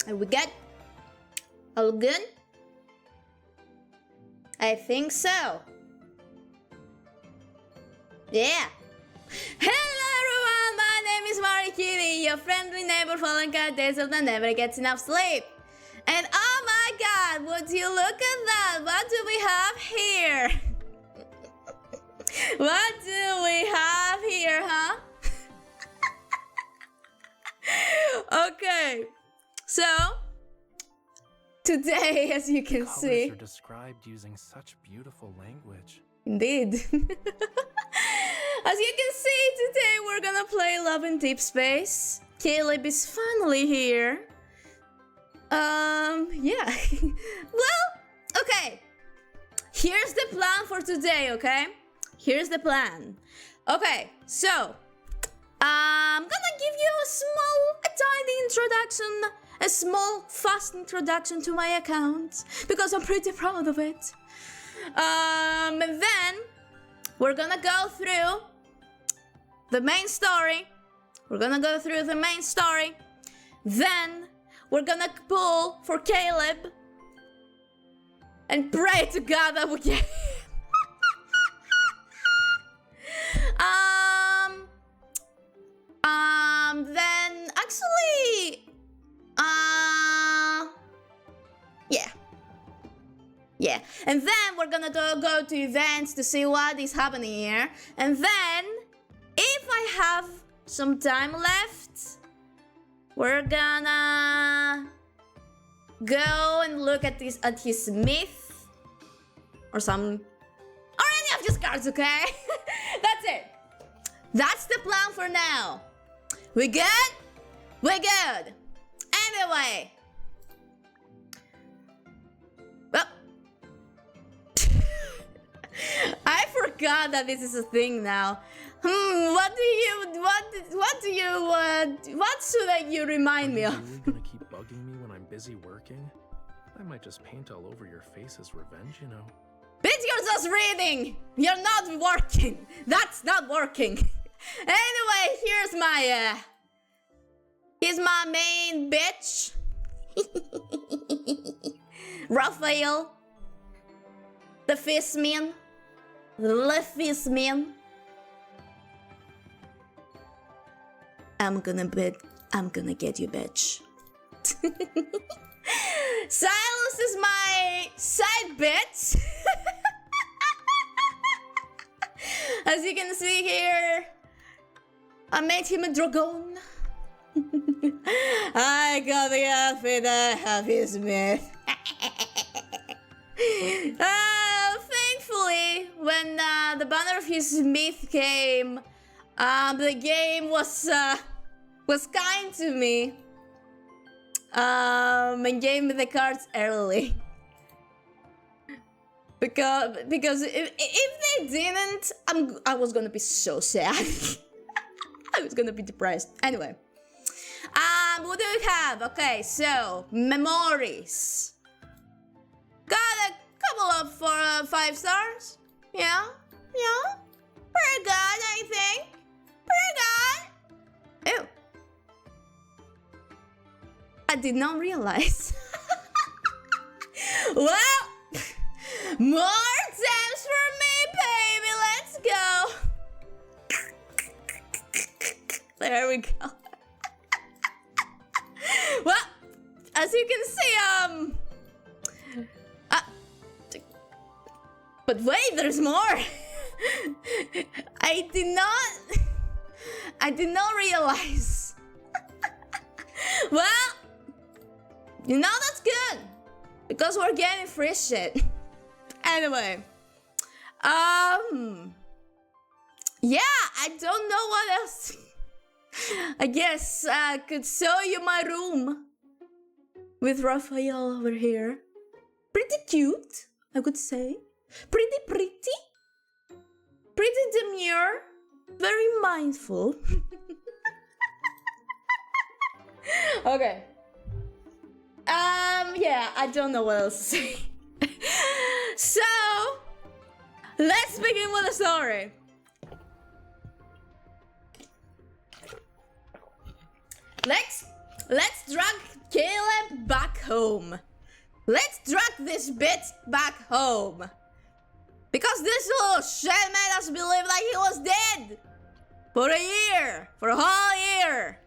Are we good? All good? I think so. Yeah. Hello everyone, my name is Marikini, your friendly neighbor fallen cat desert that never gets enough sleep. And oh my god, would you look at that? What do we have here? What do we have here, huh? Okay, so today, as you can see, colors are described using such beautiful language. Indeed. As you can see, today we're gonna play Love in Deepspace. Caleb is finally here. Yeah. Well, okay. Here's the plan for today, okay? Here's the plan. Okay, so I'm gonna give you a tiny introduction, a small, fast introduction to my account, because I'm pretty proud of it. And then we're gonna go through the main story. Then we're gonna pull for Caleb and pray to God that we get. Then actually, yeah. And then we're gonna go to events to see what is happening here. And then, if I have some time left, we're gonna go and look at his myth or any of his cards, okay? That's it. That's the plan for now. We good? We're good. Anyway. Well, I forgot that this is a thing now. What should you remind me of? Are you really gonna keep bugging me when I'm busy working? I might just paint all over your face as revenge, you know. Bitch, you're just reading! You're not working! That's not working! Anyway, here's my main bitch. Raphael. The fistman. I'm gonna get you, bitch. Silas is my side bitch. As you can see here, I made him a dragon. I got the outfit, I have his myth. Thankfully, when the banner of his myth came, the game was kind to me. And gave me the cards early. Because if they didn't, I was gonna be so sad. I was gonna be depressed. Anyway, what do we have? Okay, so memories. Got a couple of 5 stars. Yeah, pretty good, I think. Pretty good. Ew. I did not realize. Well, more times for me, baby. Let's go. There we go. Well, as you can see, but wait, there's more. I did not realize. Well, you know that's good, because we're getting free shit. Anyway, yeah, I don't know what else. I guess I could show you my room with Raphael over here. Pretty cute, I would say. Pretty demure, very mindful. Okay. Yeah, I don't know what else to say. So, let's begin with the story. Let's drag Caleb home. Let's drag this bitch back home. Because this little shit made us believe like he was dead. For a year. For a whole year.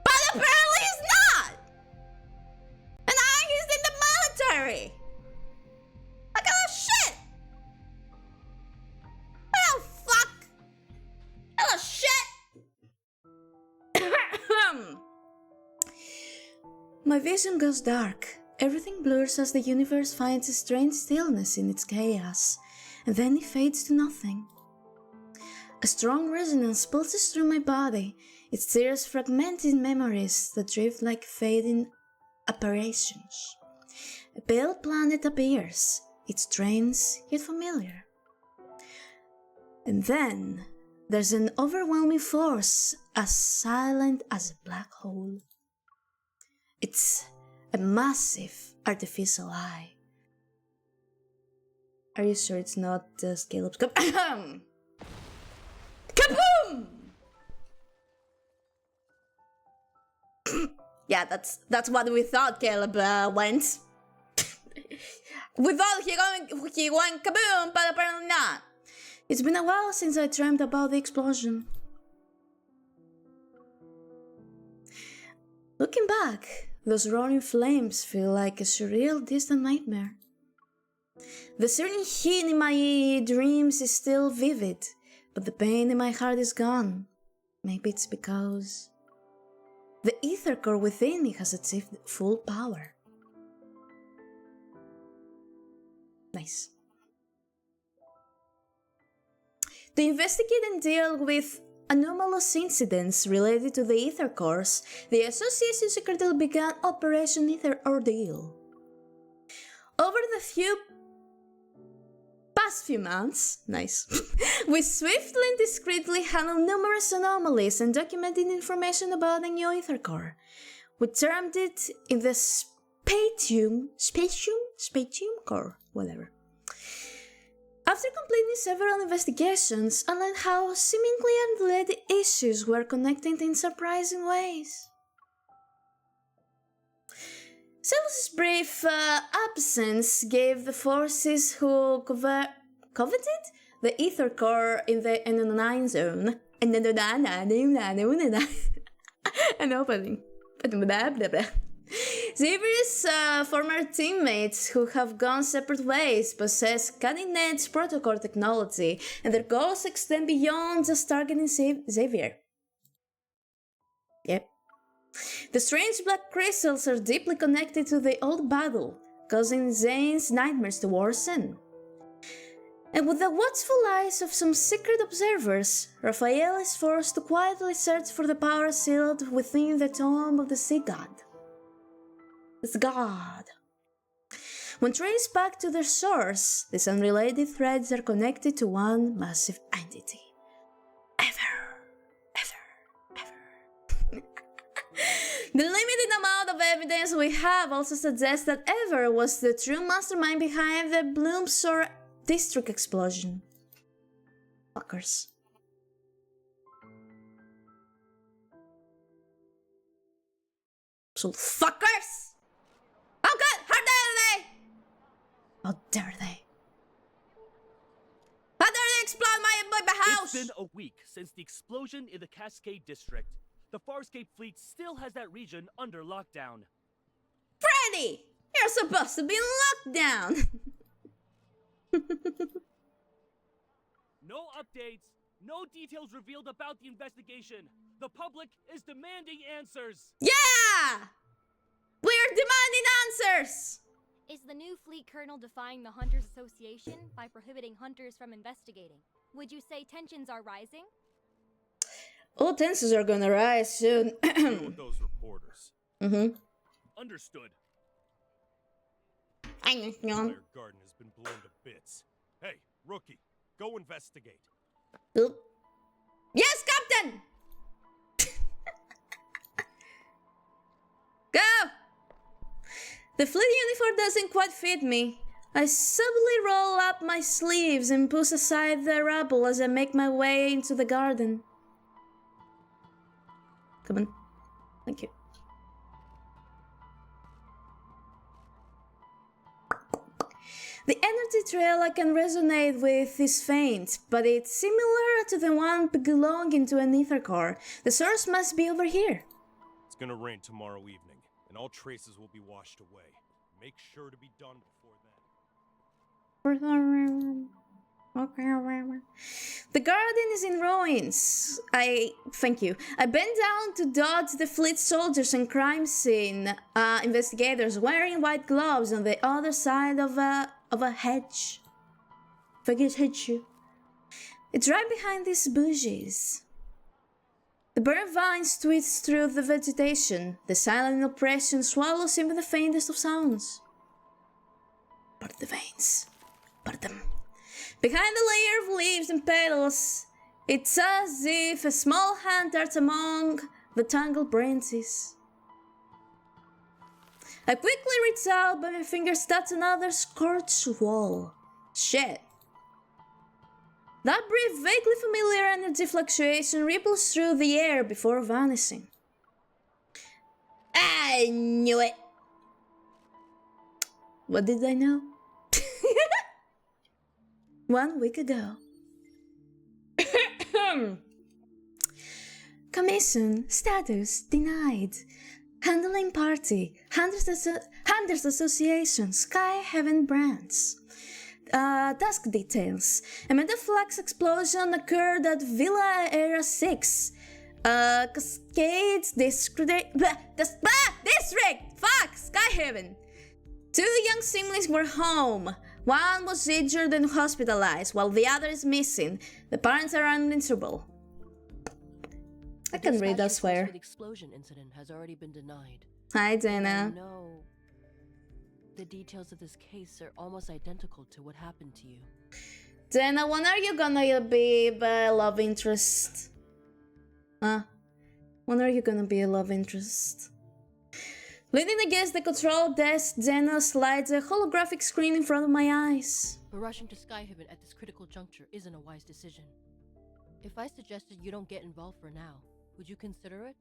But apparently he's not. And now he's in the military. Look at that shit. What the fuck? Hello shit. My vision goes dark. Everything blurs as the universe finds a strange stillness in its chaos, and then it fades to nothing. A strong resonance pulses through my body, its tears fragmented memories that drift like fading apparitions. A pale planet appears, its strange yet familiar. And then there's an overwhelming force as silent as a black hole. It's a massive artificial eye. Are you sure it's not the Scalop's Kaboom! Yeah, that's what we thought Caleb went. We thought he went kaboom, but apparently not. It's been a while since I dreamt about the explosion. Looking back, those roaring flames feel like a surreal, distant nightmare. The searing heat in my dreams is still vivid, but the pain in my heart is gone. Maybe it's because the ether core within me has achieved full power. Nice. To investigate and deal with anomalous incidents related to the ether cores, the association secretly began Operation Ether Ordeal. Over the past few months, nice, we swiftly and discreetly handled numerous anomalies and documented information about the new ether core. We termed it in the Spatium core, whatever. After completing several investigations, I learned how seemingly unrelated issues were connected in surprising ways. Celus's brief absence gave the forces who coveted the ether core in the N9 zone an opening. Xavier's former teammates who have gone separate ways possess cutting-edge protocol technology, and their goals extend beyond just targeting Xavier. Yep. The strange black crystals are deeply connected to the old battle, causing Zane's nightmares to worsen. And with the watchful eyes of some secret observers, Raphael is forced to quietly search for the power sealed within the tomb of the sea god. It's God. When traced back to their source, these unrelated threads are connected to one massive entity. The limited amount of evidence we have also suggests that Ever was the true mastermind behind the Bloomsor district explosion. Fuckers. So fuckers! Oh god! How dare they! How dare they? How dare they explode my house! It's been a week since the explosion in the Cascade district. The Farscape fleet still has that region under lockdown. Freddy! You're supposed to be in lockdown! No updates, no details revealed about the investigation. The public is demanding answers. Yeah! We're demanding answers! Is the new fleet colonel defying the Hunters Association by prohibiting hunters from investigating? Would you say tensions are rising? All tensions are gonna rise soon. Deal with those reporters. Understood. The entire garden has been blown to bits. Hey, rookie, go investigate. Oop. Yes, Captain! Go! The fleet uniform doesn't quite fit me. I subtly roll up my sleeves and push aside the rubble as I make my way into the garden. Come on. Thank you. The energy trail I can resonate with is faint, but it's similar to the one belonging to an ether core. The source must be over here. It's gonna rain tomorrow evening, and all traces will be washed away. Make sure to be done before then. The garden is in ruins. Thank you. I bent down to dodge the fleet soldiers and crime scene investigators wearing white gloves on the other side of a hedge. Forget hedge. It's right behind these bushes. The burnt vines twist through the vegetation. The silent oppression swallows even the faintest of sounds. Part the veins. Part them. Behind the layer of leaves and petals, it's as if a small hand darts among the tangled branches. I quickly reach out, but my fingers touch another scorched wall. Shit. That brief, vaguely familiar energy fluctuation ripples through the air before vanishing. I knew it. What did I know? 1 week ago. Commission status denied. Handling party. Hunters Association. Sky Heaven branch. Task details. A metaflux explosion occurred at Villa Era 6. Cascades District. Fuck! Sky Heaven. 2 young siblings were home. One was injured and hospitalized, while the other is missing. The parents are unanswerable. I can read, I swear. The explosion incident has already been denied. Hi, Dana. No. The details of this case are almost identical to what happened to you. Dana, when are you gonna be a love interest? Huh? When are you gonna be a love interest? Leaning against the control desk, Jenna slides a holographic screen in front of my eyes. But rushing to Skyhaven at this critical juncture isn't a wise decision. If I suggested you don't get involved for now, would you consider it?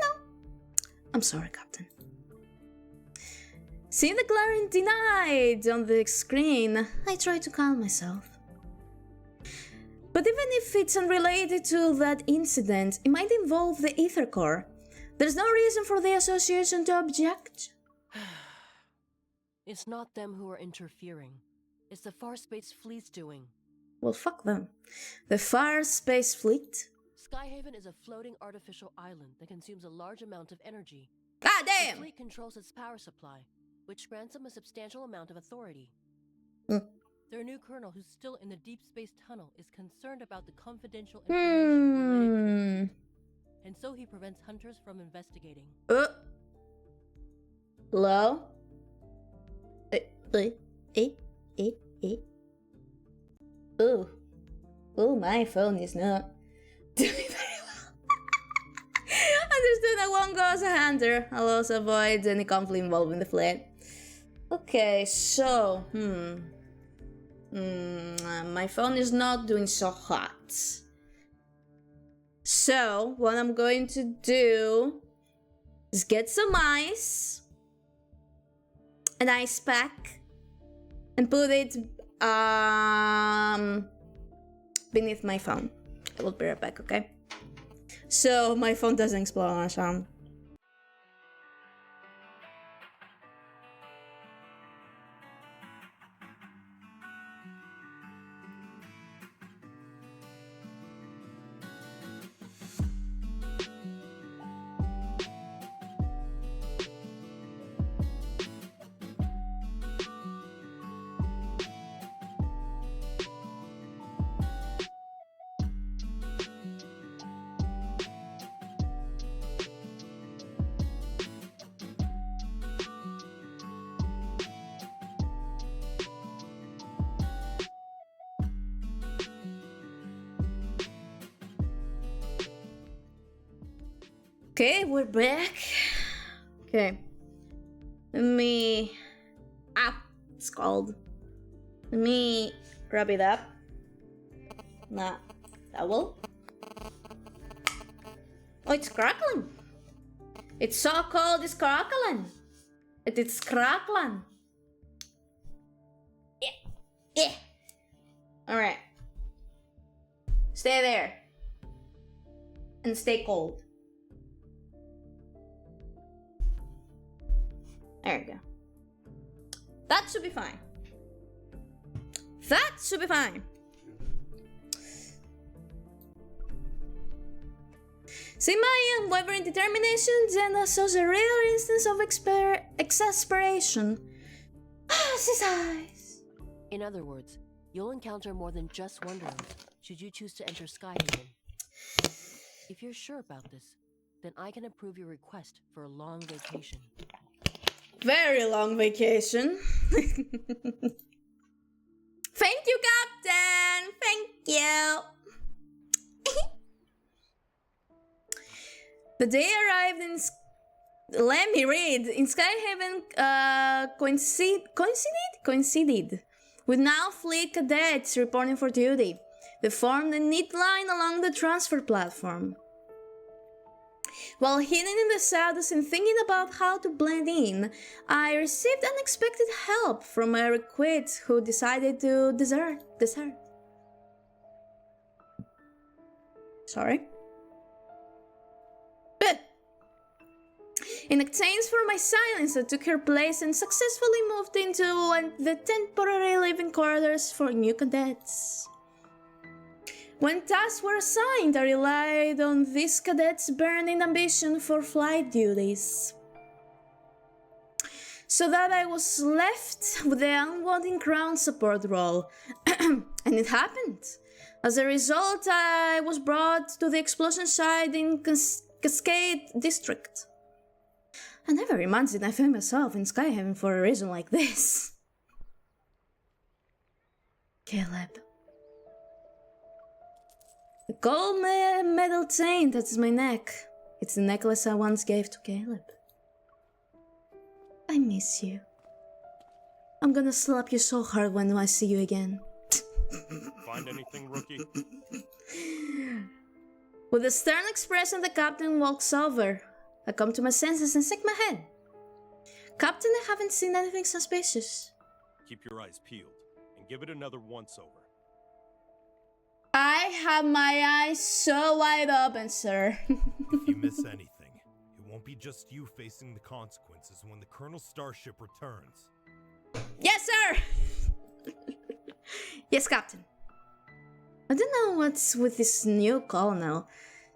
No. I'm sorry, Captain. Seeing the glaring denied on the screen, I try to calm myself. But even if it's unrelated to that incident, it might involve the ether core. There's no reason for the association to object. It's not them who are interfering. It's the Far Space Fleet's doing. Well, fuck them. The Far Space Fleet? Skyhaven is a floating artificial island that consumes a large amount of energy. God damn! The fleet controls its power supply, which grants them a substantial amount of authority. Their new colonel, who's still in the Deepspace tunnel, is concerned about the confidential information related to it, and so he prevents hunters from investigating. Hello? Oh, my phone is not doing very well. Understood, I won't go as a hunter. I'll also avoid any conflict involving the fleet. Okay, so, my phone is not doing so hot. So, what I'm going to do is get some ice, an ice pack, and put it beneath my phone. I will be right back, okay? So my phone doesn't explode on sound. Okay, we're back. Okay. Let me... it's cold. Let me rub it up. Nah, towel. Oh, it's crackling. It's so cold, it's crackling. It's crackling. Yeah. Alright. Stay there. And stay cold. There you go. That should be fine. That should be fine. See my unwavering determination then shows a rare instance of exasperation. Exercise. In other words, you'll encounter more than just Wonderland should you choose to enter Skyhaven. If you're sure about this, then I can approve your request for a long vacation. Very long vacation. Thank you, Captain. Thank you. The day arrived in. Let me read. In Skyhaven, coincided with now fleet cadets reporting for duty. They formed a neat line along the transfer platform. While hidden in the shadows and thinking about how to blend in, I received unexpected help from a recruit who decided to desert. Sorry? In exchange for my silence, I took her place and successfully moved into the temporary living quarters for new cadets. When tasks were assigned, I relied on these cadets' burning ambition for flight duties, so that I was left with the unwanted ground support role. And it happened. As a result, I was brought to the explosion site in Cascade District. I never imagined I found myself in Skyhaven for a reason like this. Caleb. The gold metal chain touches my neck. It's the necklace I once gave to Caleb. I miss you. I'm gonna slap you so hard when I see you again. Find anything, rookie? With a stern expression, the captain walks over. I come to my senses and shake my head. Captain, I haven't seen anything suspicious. Keep your eyes peeled and give it another once-over. I have my eyes so wide open, sir. If you miss anything, it won't be just you facing the consequences when the Colonel's starship returns. Yes, sir! Yes, Captain. I don't know what's with this new colonel.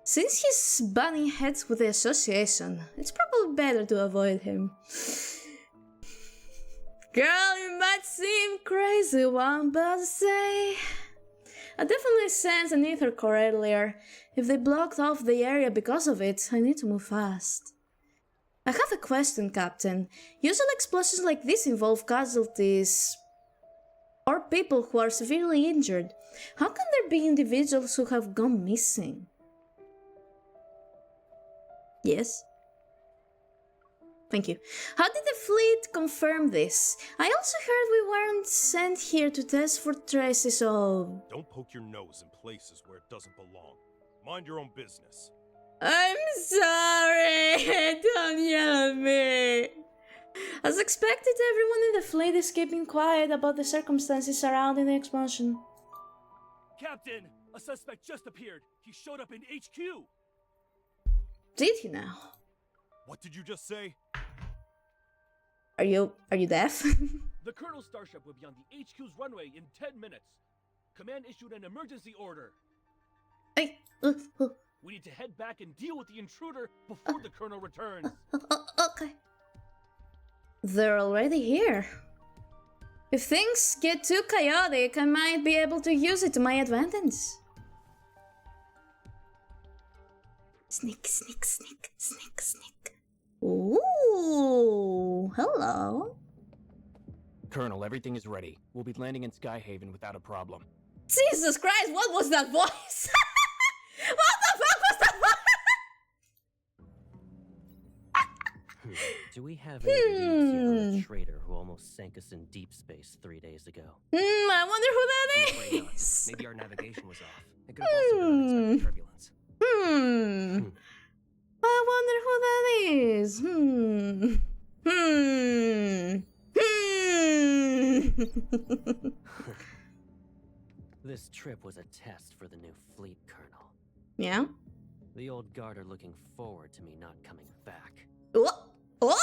Since he's butting heads with the association, it's probably better to avoid him. Girl, you might seem crazy, one, but I say... I definitely sensed an ether core earlier. If they blocked off the area because of it, I need to move fast. I have a question, Captain. Usually explosions like this involve casualties or people who are severely injured. How can there be individuals who have gone missing? Yes? Thank you. How did the fleet confirm this? I also heard we weren't sent here to test for traces of... Don't poke your nose in places where it doesn't belong. Mind your own business. I'm sorry! Don't yell at me! As expected, everyone in the fleet is keeping quiet about the circumstances surrounding the explosion. Captain, a suspect just appeared. He showed up in HQ. Did he now? What did you just say? Are you deaf? The Colonel's starship will be on the HQ's runway in 10 minutes. Command issued an emergency order. Hey, We need to head back and deal with the intruder before the Colonel returns. okay. They're already here. If things get too chaotic, I might be able to use it to my advantage. Sneak, sneak, sneak, sneak, sneak. Ooh, hello. Colonel, everything is ready. We'll be landing in Skyhaven without a problem. Jesus Christ, what was that voice? What the fuck was that voice? Do we have any leads yet on the traitor who almost sank us in deep space 3 days ago? I wonder who that I'm afraid not. is. Maybe our navigation was off. It could have also been unexpected turbulence. I wonder who that is. This trip was a test for the new fleet, Colonel. Yeah? The old guard are looking forward to me not coming back. Oh! Oh!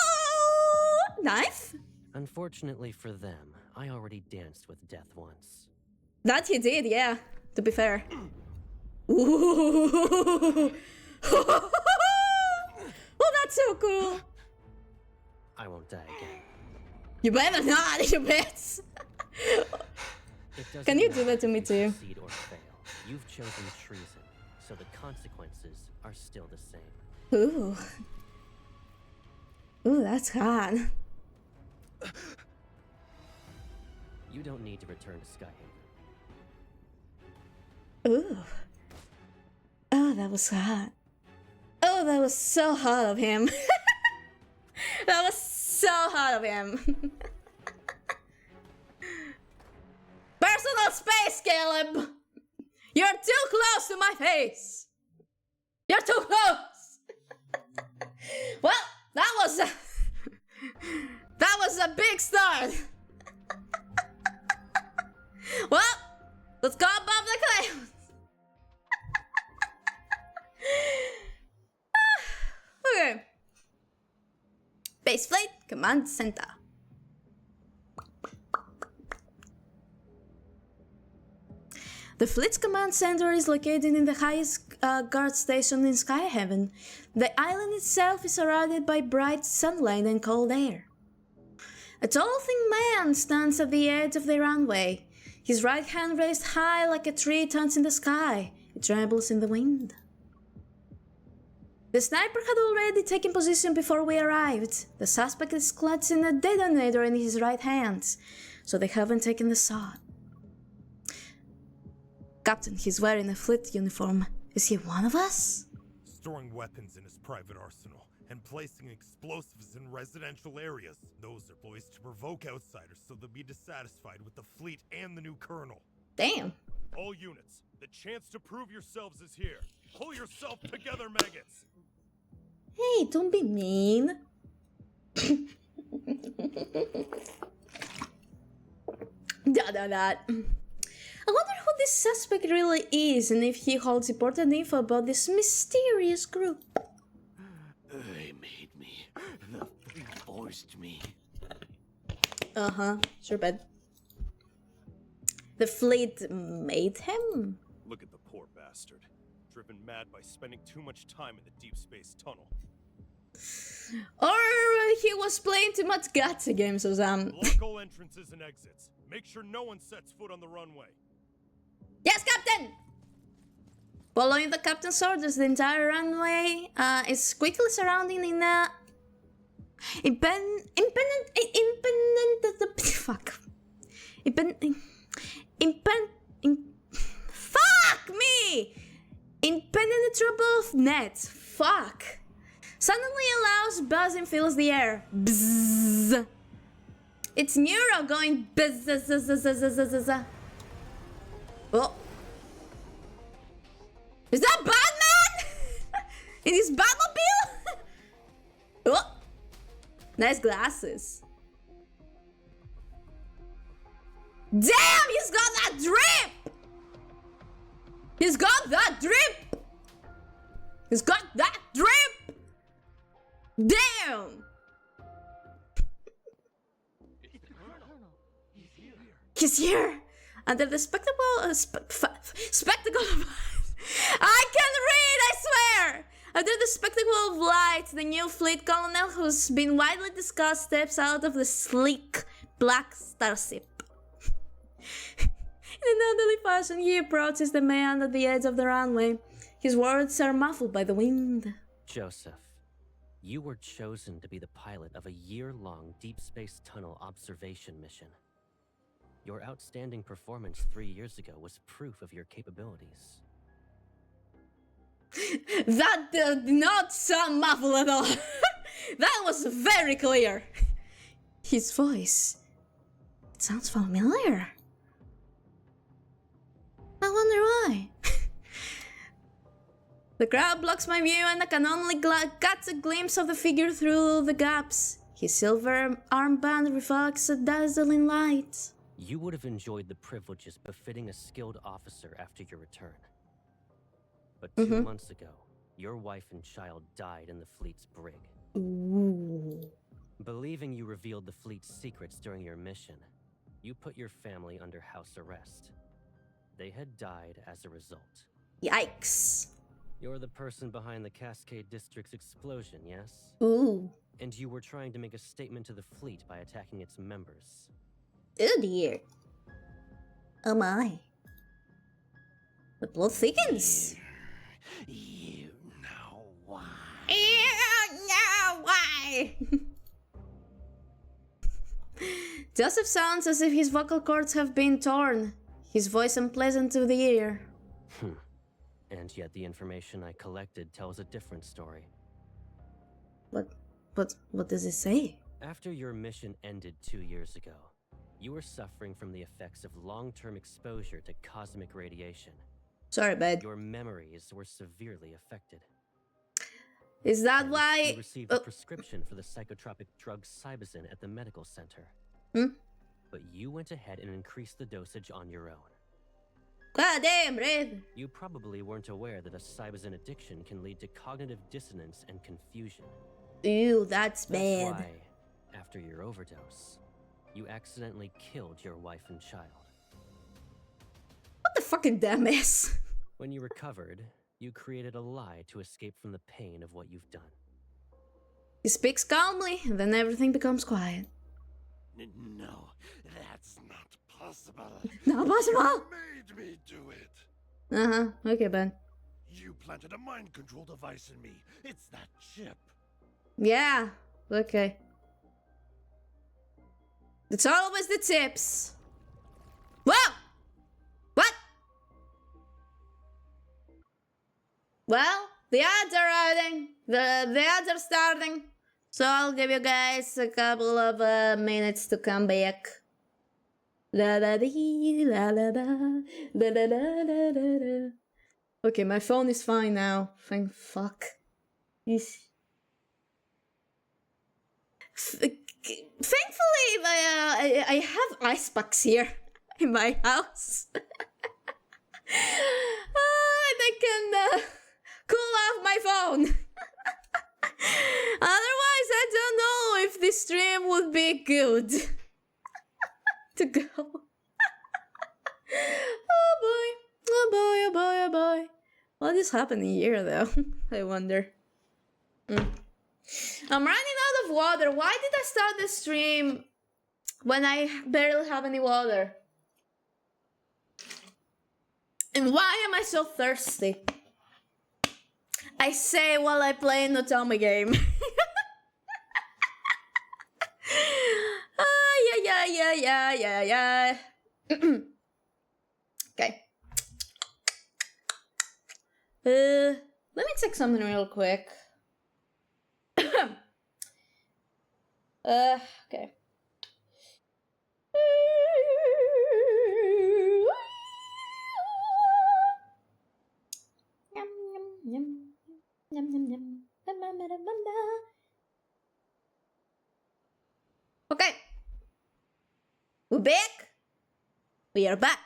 Knife? Unfortunately for them, I already danced with death once. That he did, yeah. To be fair. Ooh. Oh, that's so cool. I won't die again. You better not, you bitch. Can you do that to me too? Succeed or fail. You've chosen treason, so the consequences are still the same. Ooh. Ooh, that's hot. You don't need to return to Skyhaven. Ooh. Oh, that was hot. Oh, that was so hot of him. That was so hot of him. Personal space, Caleb! You're too close to my face! You're too close! Well, that was a big start. Well, let's go above the clouds. Okay. Base Flight Command Center. The fleet's command center is located in the highest guard station in Skyhaven. The island itself is surrounded by bright sunlight and cold air. A tall, thin man stands at the edge of the runway. His right hand raised high like a tree turns in the sky. It trembles in the wind. The sniper had already taken position before we arrived. The suspect is clutching a detonator in his right hand, so they haven't taken the shot. Captain, he's wearing a fleet uniform. Is he one of us? Storing weapons in his private arsenal and placing explosives in residential areas. Those are poised to provoke outsiders so they'll be dissatisfied with the fleet and the new colonel. Damn. All units, the chance to prove yourselves is here. Pull yourself together, maggots! Hey, don't be mean. That. I wonder who this suspect really is and if he holds important info about this mysterious group. They made me. The fleet forced me. Uh-huh, sure bet. The fleet made him? Look at the poor bastard. Driven mad by spending too much time in the deep space tunnel. Or he was playing too much gacha games or something. Block all entrances and exits. Make sure no one sets foot on the runway. Yes, Captain! Following the captain's orders, the entire runway is quickly surrounding in a... Fuck me! Impenetrable net. Fuck. Suddenly a loud buzzing fills the air. Bzzz. It's Neuro going bzzz. Oh. Is that Batman? In his Batmobile? Oh. Nice glasses. Damn, he's got that drip! He's got that drip! He's got that drip! Damn! He's here! Under the spectacle of... I can't read, I swear! Under the spectacle of light, the new fleet colonel who's been widely discussed steps out of the sleek black starship. In an orderly fashion, he approaches the man at the edge of the runway. His words are muffled by the wind. Joseph, you were chosen to be the pilot of a year-long deep space tunnel observation mission. Your outstanding performance 3 years ago was proof of your capabilities. That did not sound muffled at all. That was very clear. His voice. It sounds familiar. I wonder why. The crowd blocks my view and I can only catch a glimpse of the figure through the gaps. His silver armband reflects a dazzling light. You would have enjoyed the privileges befitting a skilled officer after your return. But 2 months ago, your wife and child died in the fleet's brig. Ooh. Believing you revealed the fleet's secrets during your mission, you put your family under house arrest. They had died as a result. Yikes. You're the person behind the Cascade District's explosion, yes? Ooh. And you were trying to make a statement to the fleet by attacking its members. Oh dear. Oh my. The blood thickens. You know why? Yeah, why? Joseph sounds as if his vocal cords have been torn. His voice unpleasant to the ear. And yet the information I collected tells a different story. What does it say? After your mission ended 2 years ago, you were suffering from the effects of long-term exposure to cosmic radiation. Sorry, bud. Your memories were severely affected. Is that why? You received a prescription for the psychotropic drug Cybazin at the medical center. But you went ahead and increased the dosage on your own. God damn, Red. You probably weren't aware that a Cybazin addiction can lead to cognitive dissonance and confusion. Ew, that's bad. That's why, after your overdose, you accidentally killed your wife and child. What the fucking dumbass? When you recovered, you created a lie to escape from the pain of what you've done. He speaks calmly, and then everything becomes quiet. No, that's not possible. Not possible! You made me do it. Okay, bud. You planted a mind control device in me. It's that chip. Yeah, okay. It's always the tips. Whoa! What? Well, the ads are routing. The ads are starting. So I'll give you guys a couple of minutes to come back. La la dee, la la da, la la la la la da. Okay, my phone is fine now. Thank fuck. Thankfully, I have ice packs here in my house. And I can cool off my phone. Otherwise, I don't know if this stream would be good to go. Oh boy, oh boy, oh boy, oh boy. What is happening here, though? I wonder. I'm running out of water. Why did I start the stream when I barely have any water? And why am I so thirsty? I say while I play an Otome game. Yeah. Okay. Let me check something real quick. Okay. Okay. We're back. We are back.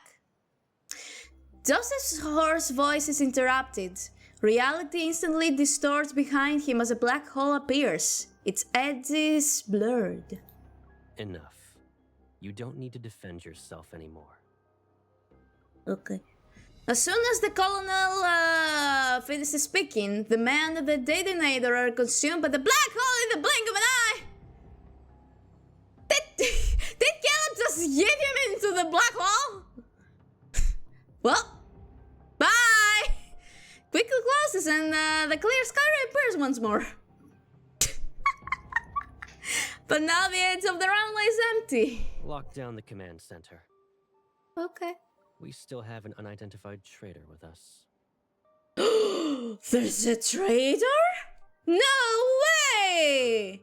Joseph's hoarse voice is interrupted. Reality instantly distorts behind him as a black hole appears. Its edges blurred. Enough. You don't need to defend yourself anymore. Okay. As soon as the colonel finishes speaking, the man and the detonator are consumed by the black hole in the blink of an eye. Did Caleb just yeet him into the black hole? Well, bye! Quickly closes and the clear sky reappears once more. But now the edge of the runway is empty. Lock down the command center. Okay. We still have an unidentified traitor with us. There's a traitor? No way!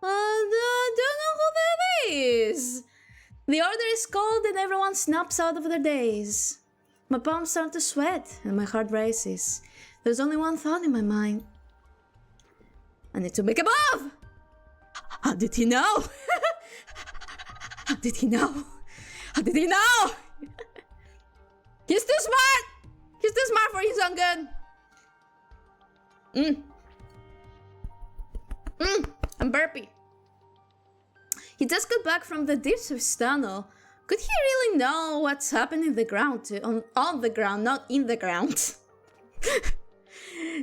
I don't know who that is. The order is called and everyone snaps out of their daze. My palms start to sweat and my heart races. There's only one thought in my mind. I need to make a move! How did he know? How did he know? How did he know? He's too smart! He's too smart for his own good. I'm burpy. He just got back from the Deepspace tunnel. Could he really know what's happening in the ground on the ground, not in the ground?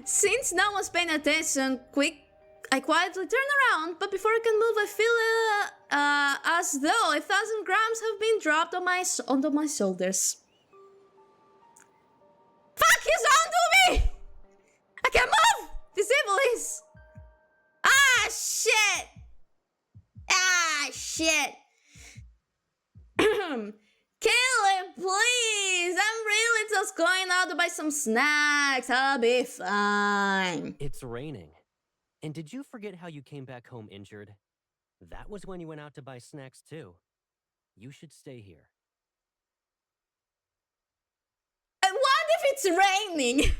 Since no one's paying attention, I quietly turn around, but before I can move, I feel as though 1,000 grams have been dropped onto my shoulders. Fuck, he's onto me! I can't move! Disable is. Ah, shit! Ah, shit! Kill him, please! I'm really just going out to buy some snacks. I'll be fine. It's raining. And did you forget how you came back home injured? That was when you went out to buy snacks too. You should stay here. And what if it's raining?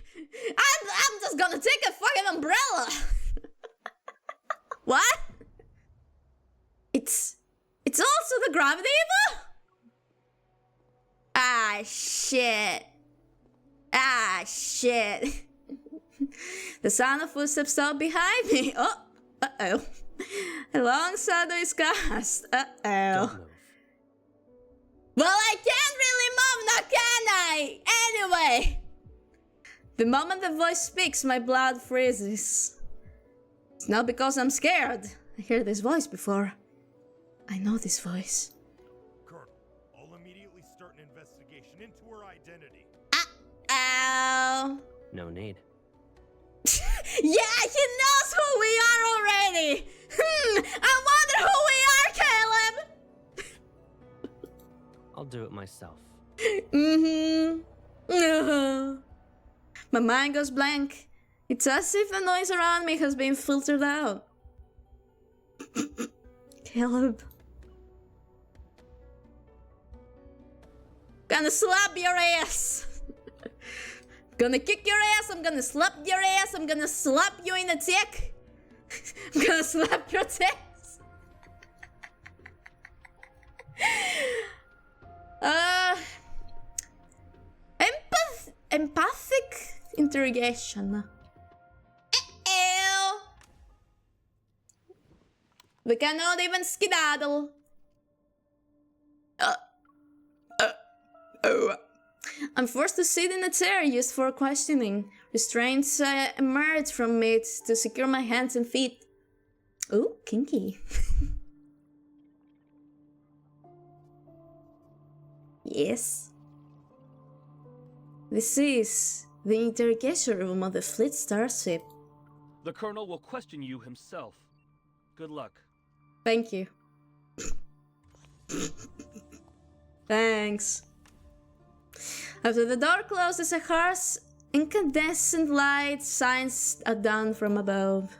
I'm just gonna take a fucking umbrella. What? It's also the gravity evil? Ah, shit. Ah, shit. The sound of footsteps stopped behind me. Oh, uh-oh. A long shadow is cast. Uh-oh. Don't move. Well, I can't really move now, can I? Anyway. The moment the voice speaks, my blood freezes. It's not because I'm scared. I heard this voice before. I know this voice. Colonel, I'll immediately start an investigation into her identity. Ow. No need. Yeah, he knows who we are already. I wonder who we are, Caleb. I'll do it myself. My mind goes blank. It's as if the noise around me has been filtered out. Caleb. Gonna slap your ass. Gonna kick your ass, I'm gonna slap your ass, I'm gonna slap you in the dick. I'm gonna slap your tits. Empathic interrogation. Ew. We cannot even skedaddle. I'm forced to sit in a chair used for questioning. Restraints emerge from it to secure my hands and feet. Ooh, kinky. Yes. This is the interrogation room of the Fleet Starship. The Colonel will question you himself. Good luck. Thank you. Thanks. After the door closes, a harsh, incandescent light shines down from above.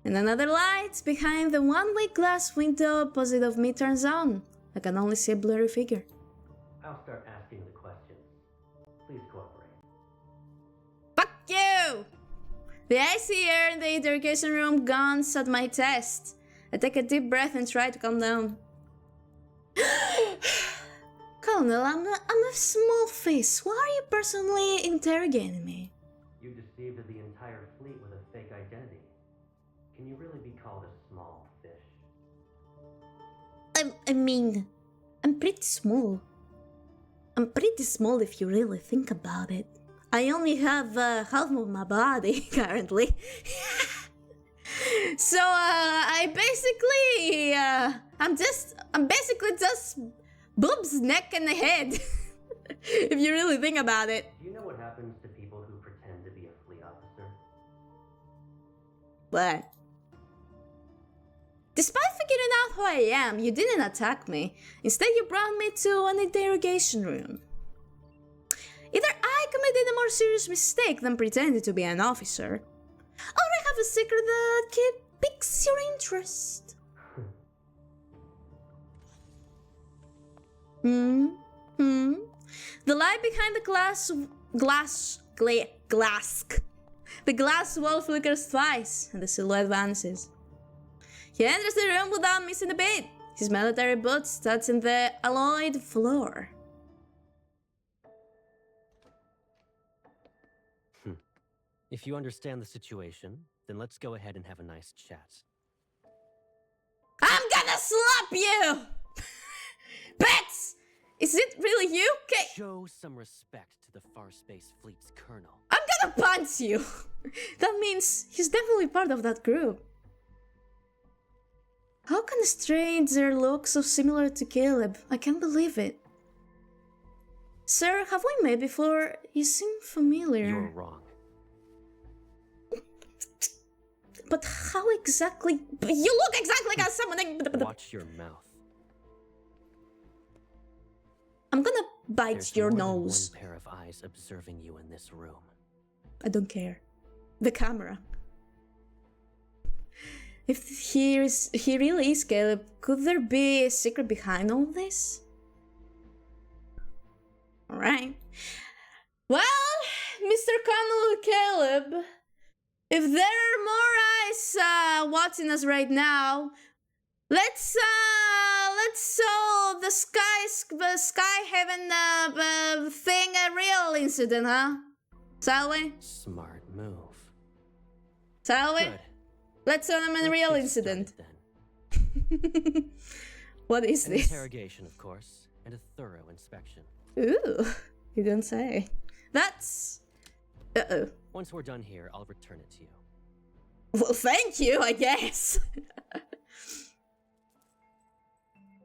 And another light behind the one-way glass window opposite of me turns on. I can only see a blurry figure. I'll start asking the questions. Please cooperate. Fuck you! The icy air in the interrogation room guns at my chest. I take a deep breath and try to calm down. Colonel, I'm a small face. Why are you personally interrogating me? You deceived the entire fleet with a fake identity. Can you really be called a small fish? I mean, I'm pretty small. I'm pretty small if you really think about it. I only have half of my body currently. So I'm basically just boobs, neck, and a head. If you really think about it. Do you know what happens to people who pretend to be a fleet officer? What? Despite figuring out who I am, you didn't attack me. Instead, you brought me to an interrogation room. Either I committed a more serious mistake than pretending to be an officer, or I have a secret that piques your interest. The light behind the glass wall flickers twice, and the silhouette vanishes. He enters the room without missing a beat. His military boots touching the alloyed floor. If you understand the situation, then let's go ahead and have a nice chat. I'm gonna slap you! Bets! Is it really you? Okay. Show some respect to the Far Space Fleet's colonel. I'm gonna punch you! That means he's definitely part of that group. How can a stranger look so similar to Caleb? I can't believe it. Sir, have we met before? You seem familiar. You're wrong. But how exactly? You look exactly like someone. Watch your mouth. I'm gonna bite There's your more than nose. one pair of eyes observing you in this room. I don't care. The camera. If he really is Caleb, could there be a secret behind all this? Alright. Well, Mr. Colonel Caleb, if there are more eyes watching us right now, let's show the Sky Heaven thing a real incident, huh? Shall we? Smart move. Shall we? Good. Let's show them a Let's real get incident. started, then. What is An this? interrogation, of course, and a thorough inspection. Ooh, you don't say. That's... Uh-oh. Once we're done here, I'll return it to you. Well, thank you, I guess.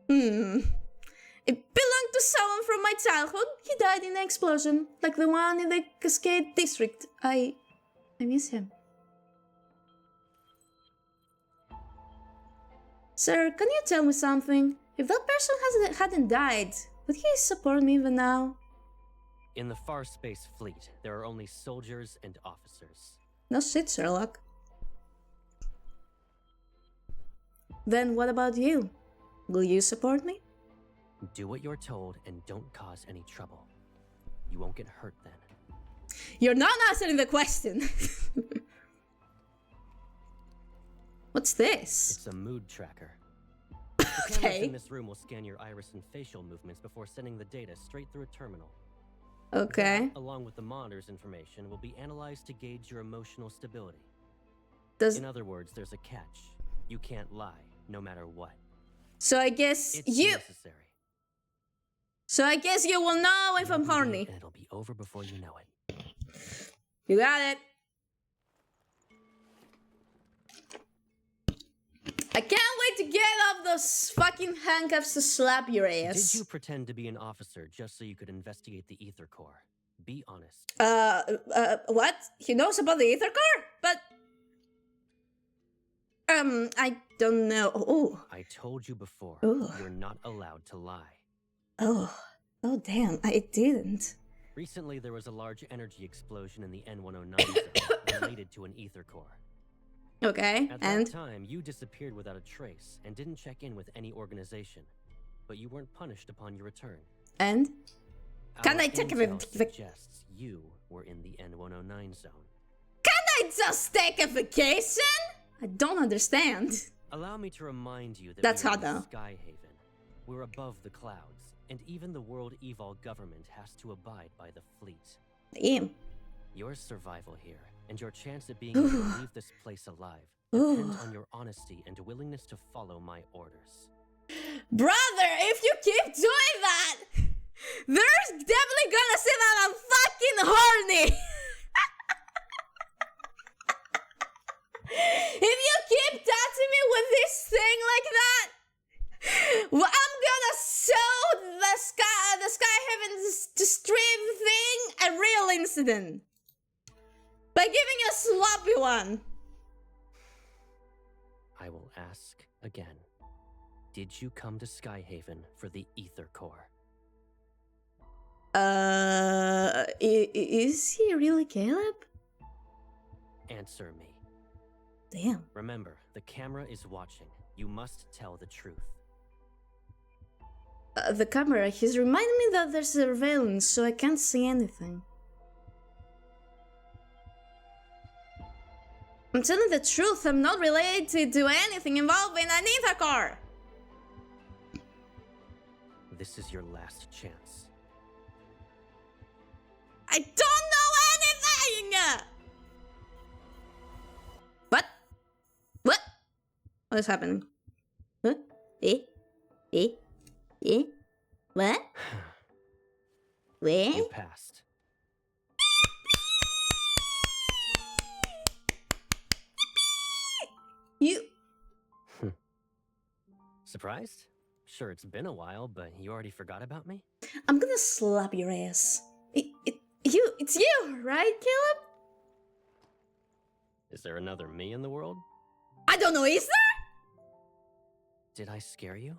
It belonged to someone from my childhood. He died in an explosion, like the one in the Cascade District. I miss him. Sir, can you tell me something? If that person hadn't died, would he support me even now? In the Far Space Fleet, there are only soldiers and officers. No shit, Sherlock. Then what about you? Will you support me? Do what you're told and don't cause any trouble. You won't get hurt then. You're not answering the question. What's this? It's a mood tracker. The cameras Okay. in this room will scan your iris and facial movements before sending the data straight through a terminal. Okay. That, along with the monitor's information, will be analyzed to gauge your emotional stability. Does In other words, there's a catch. You can't lie, no matter what. so I guess It's you. necessary. So I guess you will know if I'm One day, horny. and it'll be over before you know it. You got it. I can't wait to get off those fucking handcuffs to slap your ass. Did you pretend to be an officer just so you could investigate the Ether Core? Be honest. What? He knows about the Ether Core? But... I don't know. Oh. I told you before, Ooh. you're not allowed to lie. Oh. Oh, damn. I didn't. Recently, there was a large energy explosion in the N109 zone related to an Ether Core. Okay, At and? that time, you disappeared without a trace and didn't check in with any organization, but you weren't punished upon your return. And? Can Our I take a intel vac- suggests you were in the N109 zone. Can I just take a vacation? I don't understand. Allow me to remind you that That's we are hot, in though. Sky Haven. We're above the clouds, and even the World Evol government has to abide by the fleet. Damn. Your survival here, and your chance at being able to leave this place alive, depend on your honesty and willingness to follow my orders. Brother, if you keep doing that, there's definitely gonna say that I'm fucking horny. If you keep touching me with this thing like that, well, I'm gonna show the Sky Heavens to stream thing a real incident by giving you a sloppy one. I will ask again. Did you come to Skyhaven for the Ether Core? Is he really Caleb? Answer me. Damn. Remember, the camera is watching. You must tell the truth. The camera, he's reminding me that there's surveillance, so I can't see anything. I'm telling the truth, I'm not related to anything involving an Ether Core. this is your last chance. I don't know anything! What? What? What is happening? Huh? Eh? What? Where? You passed. You... Surprised? Sure, it's been a while, but you already forgot about me? I'm gonna slap your ass. It's you, right, Caleb? Is there another me in the world? I don't know, is there? Did I scare you?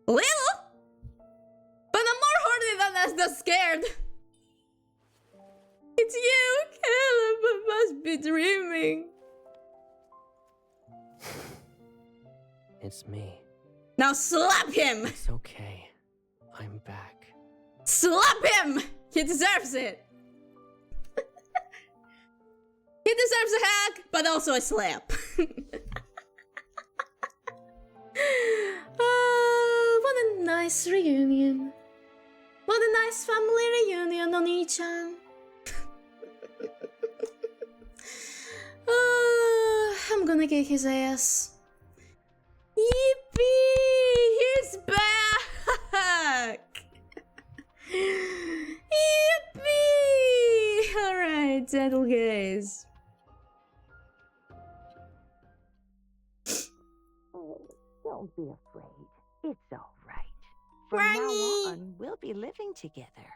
A little. But I'm more horny than scared. It's you, Caleb. I must be dreaming. It's me. Now slap him! It's okay. I'm back. Slap him! He deserves it. He deserves a hug, but also a slap. What a nice reunion. What a nice family reunion, Oni-chan. I'm gonna kick his ass. Yippee! He's back! Yippee! Alright, gentle gaze. Don't be afraid. It's all right. From Granny. now on, we'll be living together.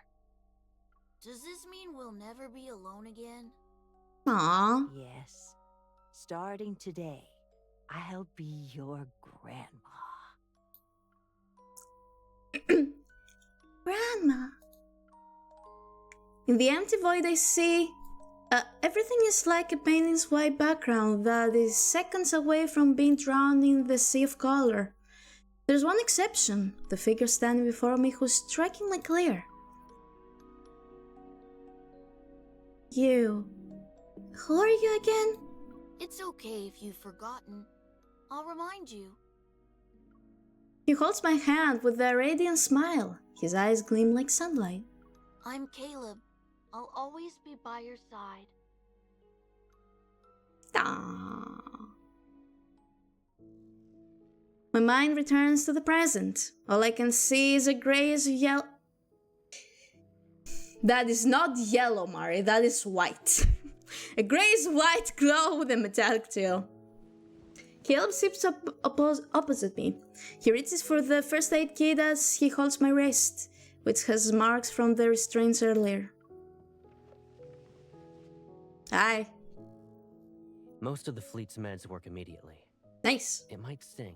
Does this mean we'll never be alone again? Aww. Yes. Starting today, I'll be your grandma. Grandma. In the empty void I see, everything is like a painting's white background that is seconds away from being drowned in the sea of color. There's one exception, the figure standing before me who's strikingly clear. You. Who are you again? It's okay if you've forgotten. I'll remind you. He holds my hand with a radiant smile. His eyes gleam like sunlight. I'm Caleb. I'll always be by your side. Aww. My mind returns to the present. All I can see is a grayish yellow... That is not yellow, Mari. That is white. A grayish-white glow with a metallic tail. Caleb sits up opposite me. He reaches for the first aid kit as he holds my wrist, which has marks from the restraints earlier. Hi. Most of the fleet's meds work immediately. Nice. It might sting.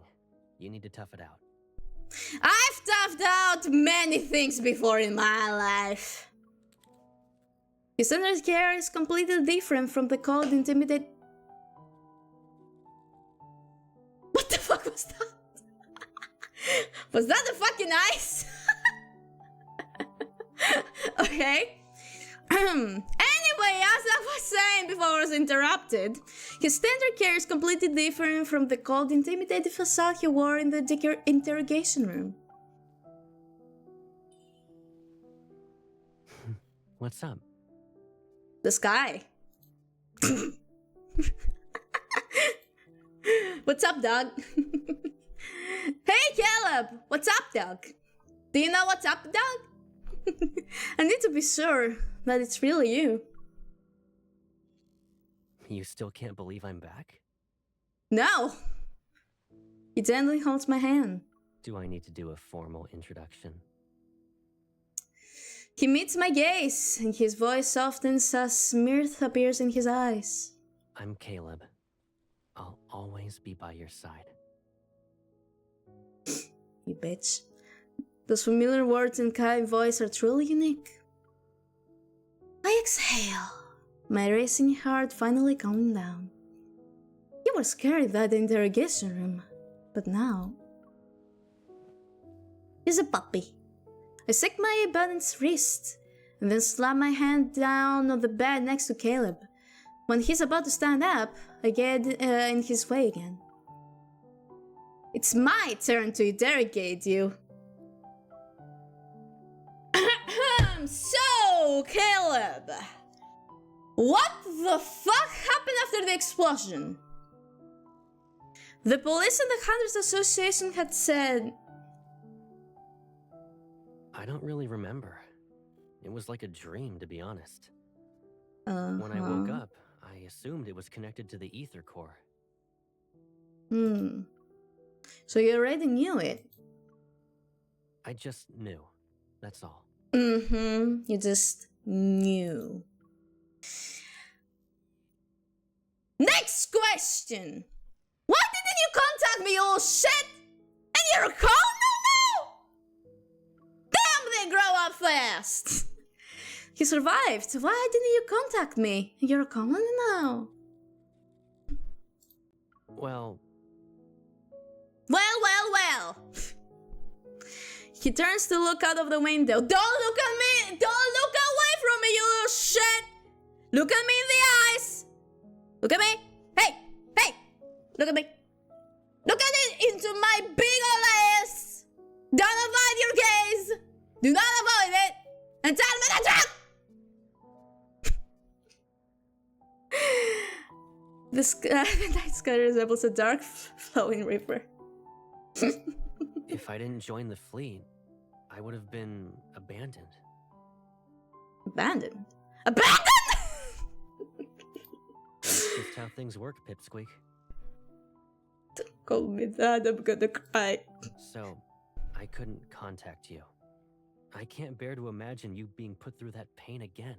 You need to tough it out. I've toughed out many things before in my life. His standard care is completely different from the cold, intimidated... What the fuck was that? Was that the fucking ice? Okay. Anyway, as I was saying before I was interrupted, his standard care is completely different from the cold, intimidated facade he wore in the interrogation room. What's up? The sky. What's up, dog? Hey, Caleb! What's up, dog? Do you know what's up, dog? I need to be sure that it's really you. You still can't believe I'm back? No! He gently holds my hand. Do I need to do a formal introduction? He meets my gaze, and his voice softens as mirth appears in his eyes. I'm Caleb. I'll always be by your side. You bitch. Those familiar words and kind voice are truly unique. I exhale, my racing heart finally calming down. You were scared at that interrogation room, but now... He's a puppy. I shake my buddy's wrist, and then slap my hand down on the bed next to Caleb. When he's about to stand up, I get in his way again. It's my turn to interrogate you. So, Caleb, what the fuck happened after the explosion? The police and the Hunters Association had said... I don't really remember. It was like a dream, to be honest. When I woke up, I assumed it was connected to the ether core. So you already knew it? I just knew. That's all. You just knew. Next question! Why didn't you contact me, you shit? And you're a call? No! Damn, they grow up fast! He survived. Why didn't you contact me? You're a common now. Well... Well. He turns to look out of the window. Don't look at me! Don't look away from me, you little shit! Look at me in the eyes! Look at me! Hey! Look at me! Look at it into my big old eyes! Don't avoid your gaze! Do not avoid it! And tell me the truth! The night sky resembles a dark, flowing river. If I didn't join the fleet, I would have been abandoned. Abandoned? That's just how things work, Pipsqueak. Don't call me that, I'm gonna cry. So, I couldn't contact you. I can't bear to imagine you being put through that pain again.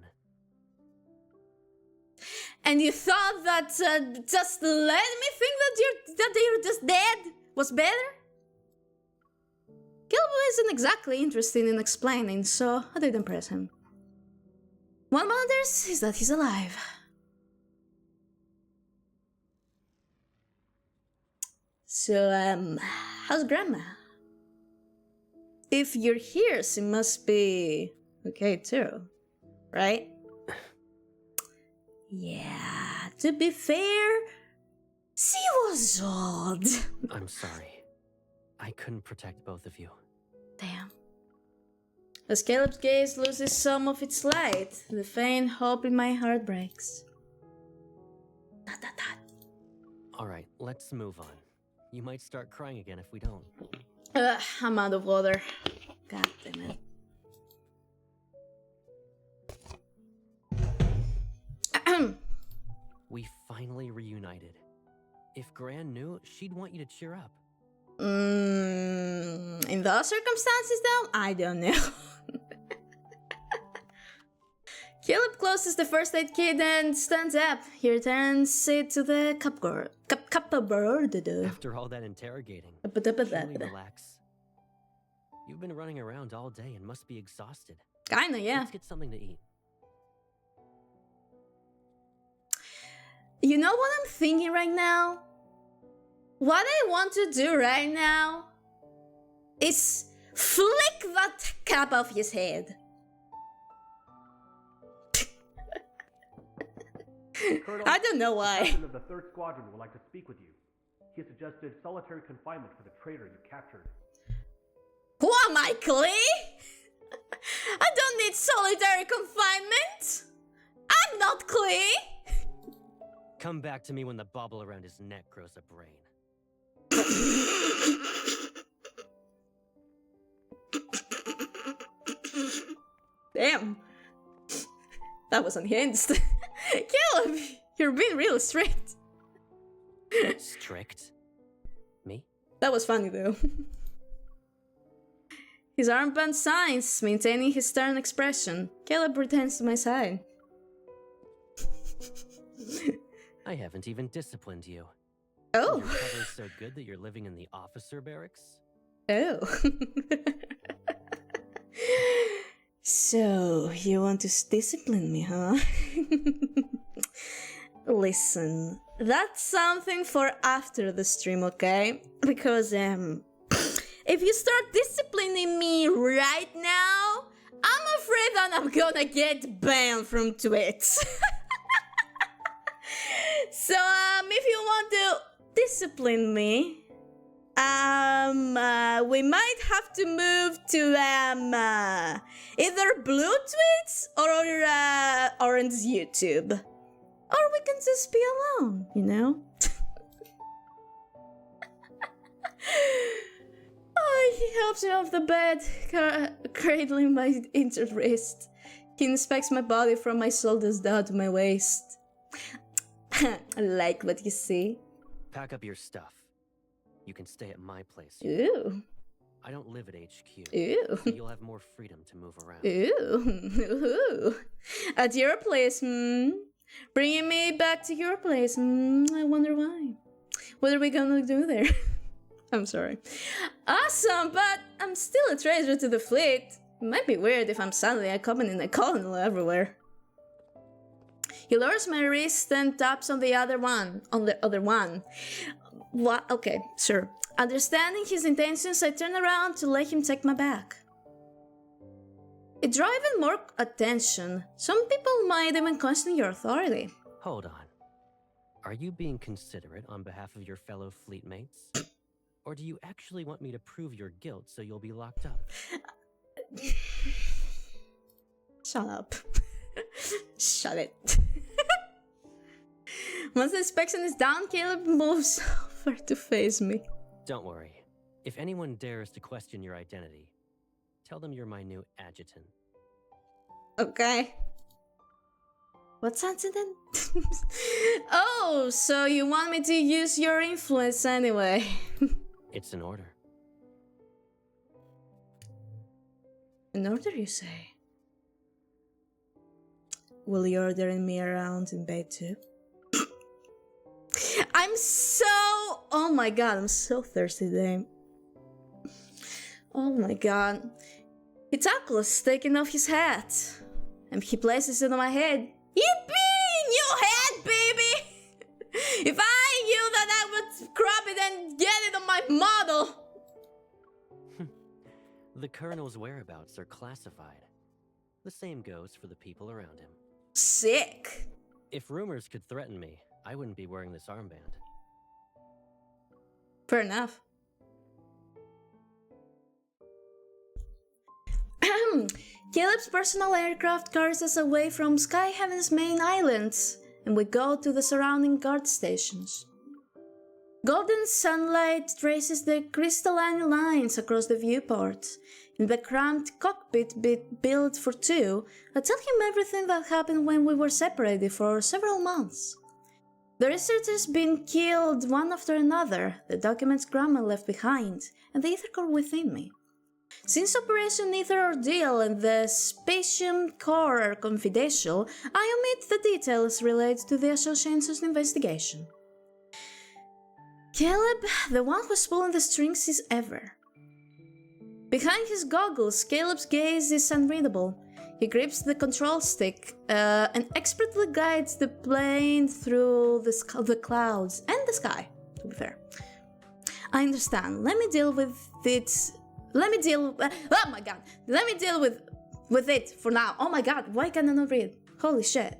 And you thought that just let me think that you're just dead was better? Gilbo isn't exactly interested in explaining, so I didn't press him. What matters is that he's alive. So, how's Grandma? If you're here, she must be okay too, right? Yeah, to be fair, she was old. I'm sorry. I couldn't protect both of you. Damn. As Caleb's gaze loses some of its light, the faint hope in my heart breaks. Alright, let's move on. You might start crying again if we don't. I'm out of water. God damn it. We finally reunited. If Gran knew, she'd want you to cheer up. In those circumstances, though, I don't know. Caleb closes the first aid kit and stands up. He returns it to the cupboard. After all that interrogating, surely relax. You've been running around all day and must be exhausted. Kinda, yeah. Let's get something to eat. You know what I'm thinking right now? What I want to do right now is flick that cap off his head. Colonel, I don't know why. The captain of the 3rd Squadron would like to speak with you. He has suggested solitary confinement for the traitor you captured. Who am I, Klee? I don't need solitary confinement. I'm not Klee. Come back to me when the bobble around his neck grows a brain. Damn. That was unhinged. Caleb, you're being real strict. Strict? Me? That was funny though. His armband signs, maintaining his stern expression. Caleb returns to my side. I haven't even disciplined you. Oh. Your cover's so good that you're living in the officer barracks? Oh. So, you want to discipline me, huh? Listen, that's something for after the stream, okay? Because, if you start disciplining me right now, I'm afraid that I'm gonna get banned from Twitch. So, if you want to discipline me, We might have to move to either Blue Tweets or Orange YouTube. Or we can just be alone, you know? Oh, he helps me off the bed, cradling my injured wrist. He inspects my body from my shoulders down to my waist. I like what you see. Pack up your stuff. You can stay at my place. Ooh. I don't live at HQ. Ooh. So you'll have more freedom to move around. Ooh. Ooh. At your place, Bringing me back to your place, I wonder why. What are we gonna do there? I'm sorry. Awesome, but I'm still a treasure to the fleet. It might be weird if I'm suddenly accompanying a colonel everywhere. He lowers my wrist and taps on the other one. What? Okay, sure. Understanding his intentions, I turn around to let him take my bag. It draws even more attention. Some people might even question your authority. Hold on. Are you being considerate on behalf of your fellow fleet mates? Or do you actually want me to prove your guilt so you'll be locked up? Shut up. Shut it. Once the inspection is done, Caleb moves over to face me. Don't worry. If anyone dares to question your identity, tell them you're my new adjutant. Okay. What's adjutant? Oh, so you want me to use your influence anyway. It's an order. An order, you say? Will you order me around in bed too? Oh my god, I'm so thirsty today. Oh my god. He tackles, taking off his hat. And he places it on my head. Yippee! New hat, baby! If I knew that I would crop it and get it on my model! The Colonel's whereabouts are classified. The same goes for the people around him. Sick! If rumors could threaten me, I wouldn't be wearing this armband. Fair enough. Caleb's personal aircraft carries us away from Skyhaven's main islands, and we go to the surrounding guard stations. Golden sunlight traces the crystalline lines across the viewport. In the cramped cockpit built for two, I tell him everything that happened when we were separated for several months. The researchers been killed one after another, the documents Grandma left behind, and the ether core within me. Since Operation Ether Ordeal and the Spatium Core are confidential, I omit the details related to the Association's investigation. Caleb, the one who's pulling the strings, is ever. Behind his goggles, Caleb's gaze is unreadable. He grips the control stick and expertly guides the plane through the clouds and the sky, to be fair. I understand. Let me deal with it. Oh my god. Let me deal with it for now. Oh my god, why can I not read? Holy shit.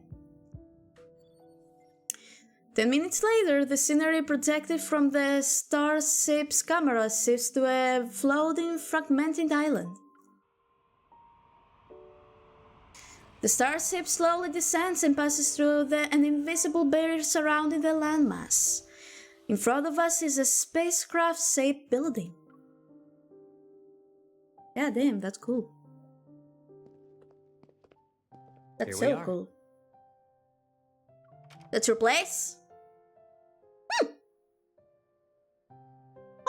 10 minutes later, the scenery projected from the starship's camera shifts to a floating, fragmented island. The starship slowly descends and passes through an invisible barrier surrounding the landmass. In front of us is a spacecraft-shaped building. Yeah, damn, that's cool. That's so cool. That's your place? Okay.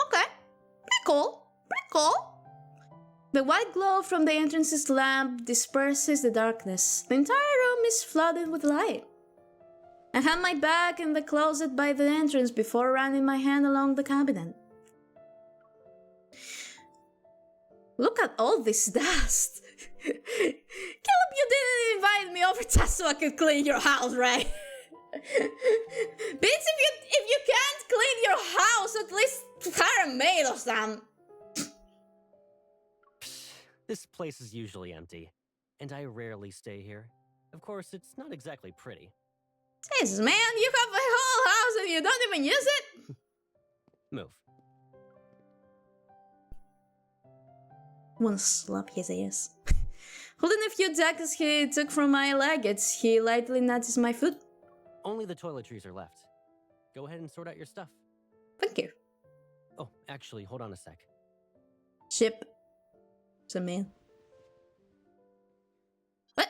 Pretty cool. Pretty cool. The white glow from the entrance's lamp disperses the darkness. The entire room is flooded with light. I hand my bag in the closet by the entrance before running my hand along the cabinet. Look at all this dust. Caleb, you didn't invite me over just so I could clean your house, right? Bitch, if you can't clean your house, at least hire a maid or something. This place is usually empty, and I rarely stay here. Of course, it's not exactly pretty. Jesus, man, you have a whole house and you don't even use it? Move. Wanna slap his ass. Holding a few ducks he took from my luggage, he lightly nudges my foot. Only the toiletries are left. Go ahead and sort out your stuff. Thank you. Oh, actually, hold on a sec. Ship. To me. What?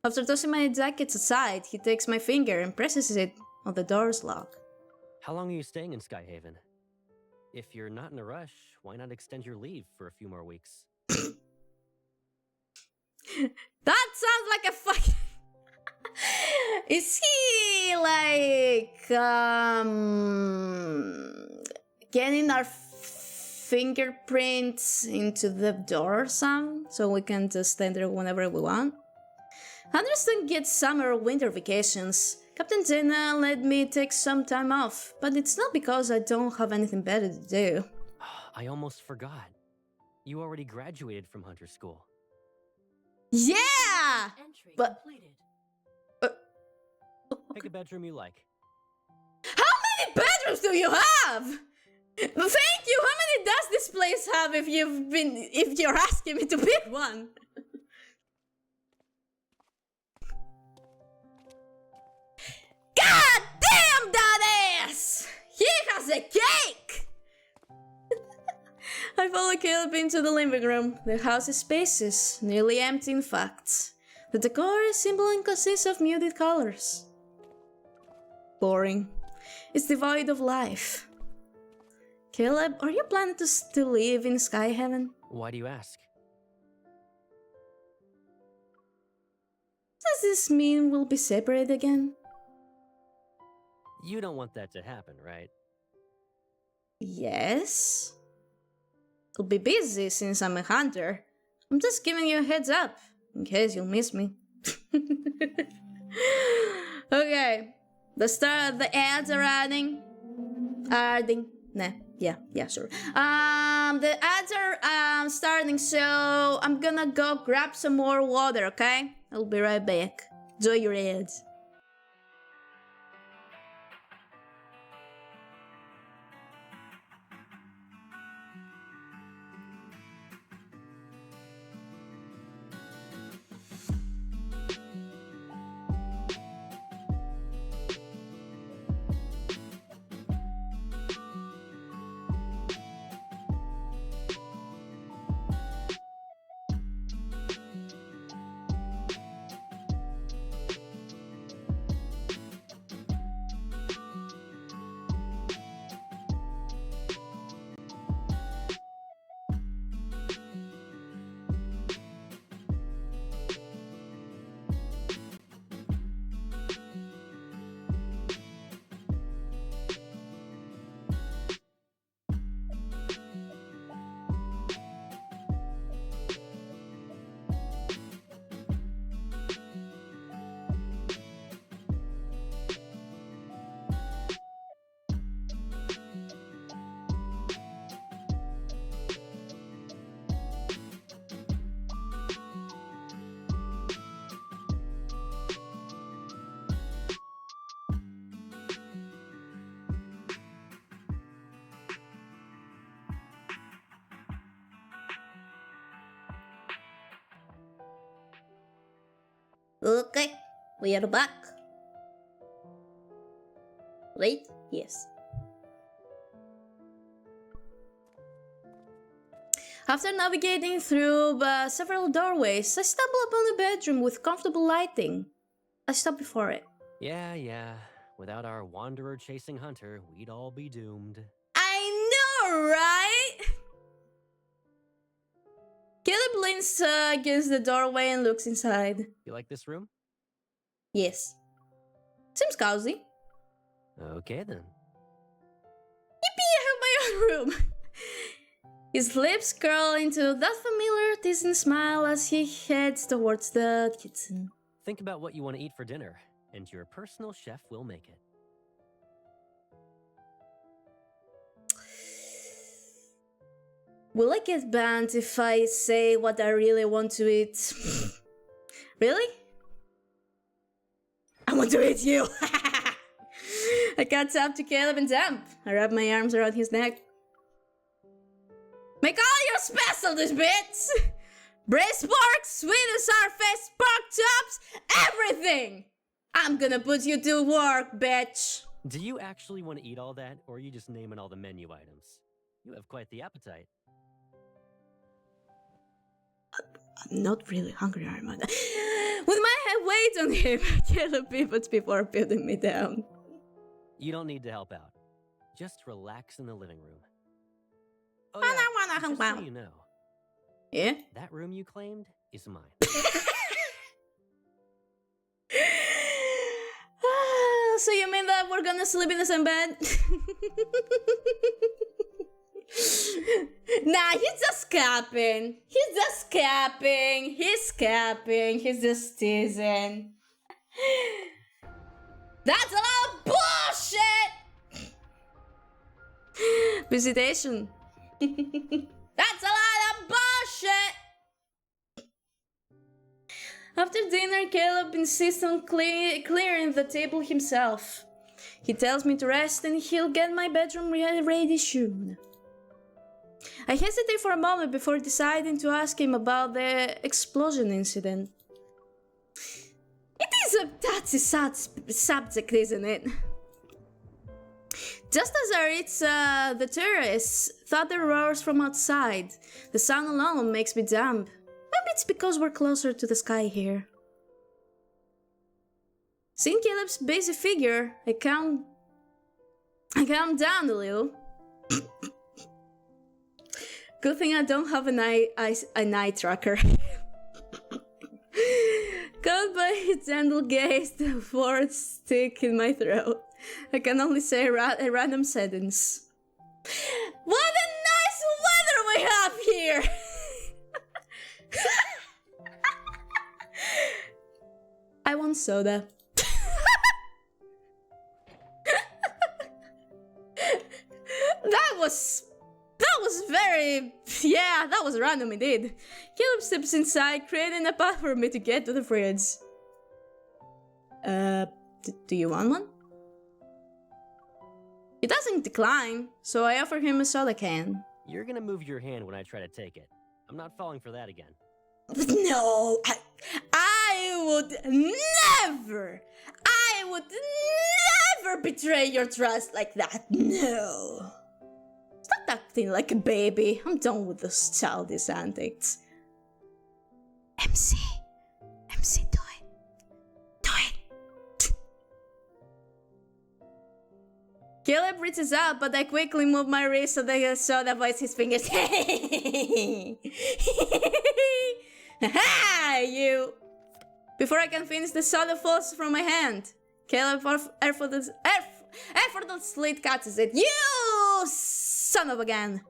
After tossing my jacket aside, he takes my finger and presses it on the door's lock. How long are you staying in Skyhaven? If you're not in a rush, why not extend your leave for a few more weeks? That sounds like a fucking... Is he like getting our fingerprints into the door or something so we can just stay there whenever we want? Anderson gets summer or winter vacations. Captain Jenna let me take some time off, but it's not because I don't have anything better to do. I almost forgot. You already graduated from Hunter School. Yeah! Entry But... completed. Pick a bedroom you like. How many bedrooms do you have? Thank you! How many does this place have if you're asking me to pick one? God damn that ass! He has a cake! I follow Caleb into the living room. The house is spacious, nearly empty in fact. The decor is simple and consists of muted colors. Boring. It's devoid of life. Caleb, are you planning to still live in Skyhaven? Why do you ask? Does this mean we'll be separated again? You don't want that to happen, right? Yes. I'll be busy since I'm a hunter. I'm just giving you a heads up, in case you'll miss me. Okay. The ads are adding. Yeah, sure. The ads are starting, so I'm gonna go grab some more water, okay? I'll be right back. Enjoy your ads. Okay, we are back. Right? Yes. After navigating through several doorways, I stumble upon a bedroom with comfortable lighting. I stop before it. Yeah. Without our wanderer-chasing hunter, we'd all be doomed. I know, right? Caleb leans against the doorway and looks inside. You like this room? Yes. Seems cozy. Okay, then. Yippee, I have my own room! His lips curl into that familiar teasing smile as he heads towards the kitchen. Think about what you want to eat for dinner, and your personal chef will make it. Will I get banned if I say what I really want to eat? Really? I want to eat you! I catch up to Caleb and jump. I wrap my arms around his neck. Make all your specialties, bitch! Braised pork, sweet and sour fish, pork chops, everything! I'm gonna put you to work, bitch! Do you actually want to eat all that, or are you just naming all the menu items? You have quite the appetite. I'm not really hungry, am I? With my head weight on him, Caleb pivots before putting me down. You don't need to help out. Just relax in the living room. Oh, I yeah, don't wanna just help so out. you know, Yeah? that room you claimed is mine. So you mean that we're gonna sleep in the same bed? Nah, he's just capping. He's just capping. He's capping. He's just teasing. That's a lot of bullshit! Visitation. That's a lot of bullshit! After dinner, Caleb insists on clearing the table himself. He tells me to rest and he'll get my bedroom ready soon. I hesitate for a moment before deciding to ask him about the explosion incident. It is a touchy subject, isn't it? Just as I reach the terrace, thunder roars from outside. The sound alone makes me jump. Maybe it's because we're closer to the sky here. Seeing Caleb's busy figure, I calm down a little. Good thing I don't have a night tracker. Caught by his gentle gaze, the words stick in my throat. I can only say a random sentence. What a nice weather we have here! I want soda. That was very... yeah, that was random indeed. Caleb steps inside, creating a path for me to get to the fridge. Do you want one? He doesn't decline, so I offer him a soda can. You're gonna move your hand when I try to take it. I'm not falling for that again. No, I would never betray your trust like that. No. Stop acting like a baby. I'm done with those childish antics. MC, do it. Do it. Caleb reaches out, but I quickly move my wrist so that the soda avoids his fingers. Ha! You! Before I can finish, the soda falls from my hand. Caleb effortlessly catches it. You son of a gun!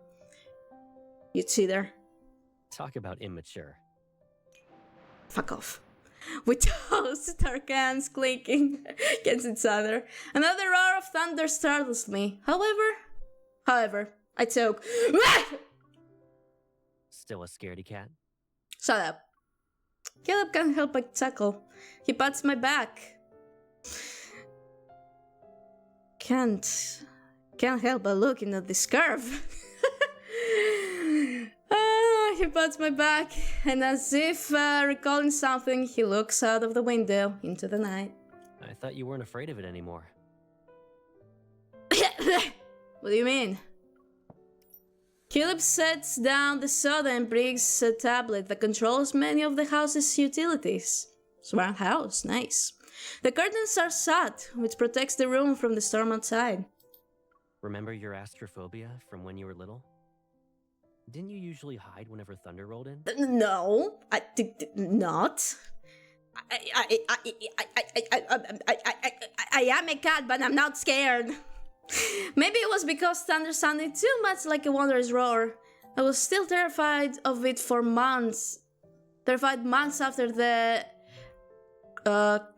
You cheater. Talk about immature. Fuck off. We toast our cans clinking against each other. Another roar of thunder startles me. However, I choke. Still a scaredy cat? Shut up. Caleb can't help but chuckle. He pats my back. Can't help but looking at this curve. He pats my back, and as if recalling something, he looks out of the window into the night. I thought you weren't afraid of it anymore. What do you mean? Caleb sets down the soda and brings a tablet that controls many of the house's utilities. Smart house, nice. The curtains are shut, which protects the room from the storm outside. Remember your astrophobia from when you were little? Didn't you usually hide whenever thunder rolled in? No, I did not. I am a cat, but I'm not scared. Maybe it was because thunder sounded too much like a wondrous roar. I was still terrified of it for months. Terrified months after the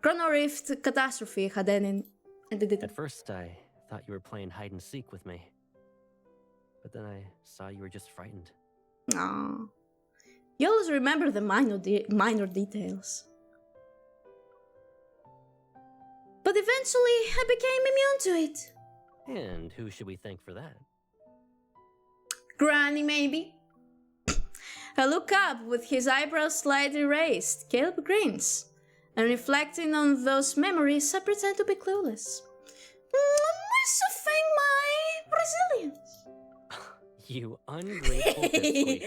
Chrono Rift catastrophe had ended. At first, I thought you were playing hide and seek with me. But then I saw you were just frightened. Aww. You always remember the minor details. But eventually, I became immune to it. And who should we thank for that? Granny, maybe. I look up with his eyebrows slightly raised. Caleb grins. And reflecting on those memories, I pretend to be clueless. Missing my resilience. You ungrateful pipsqueak.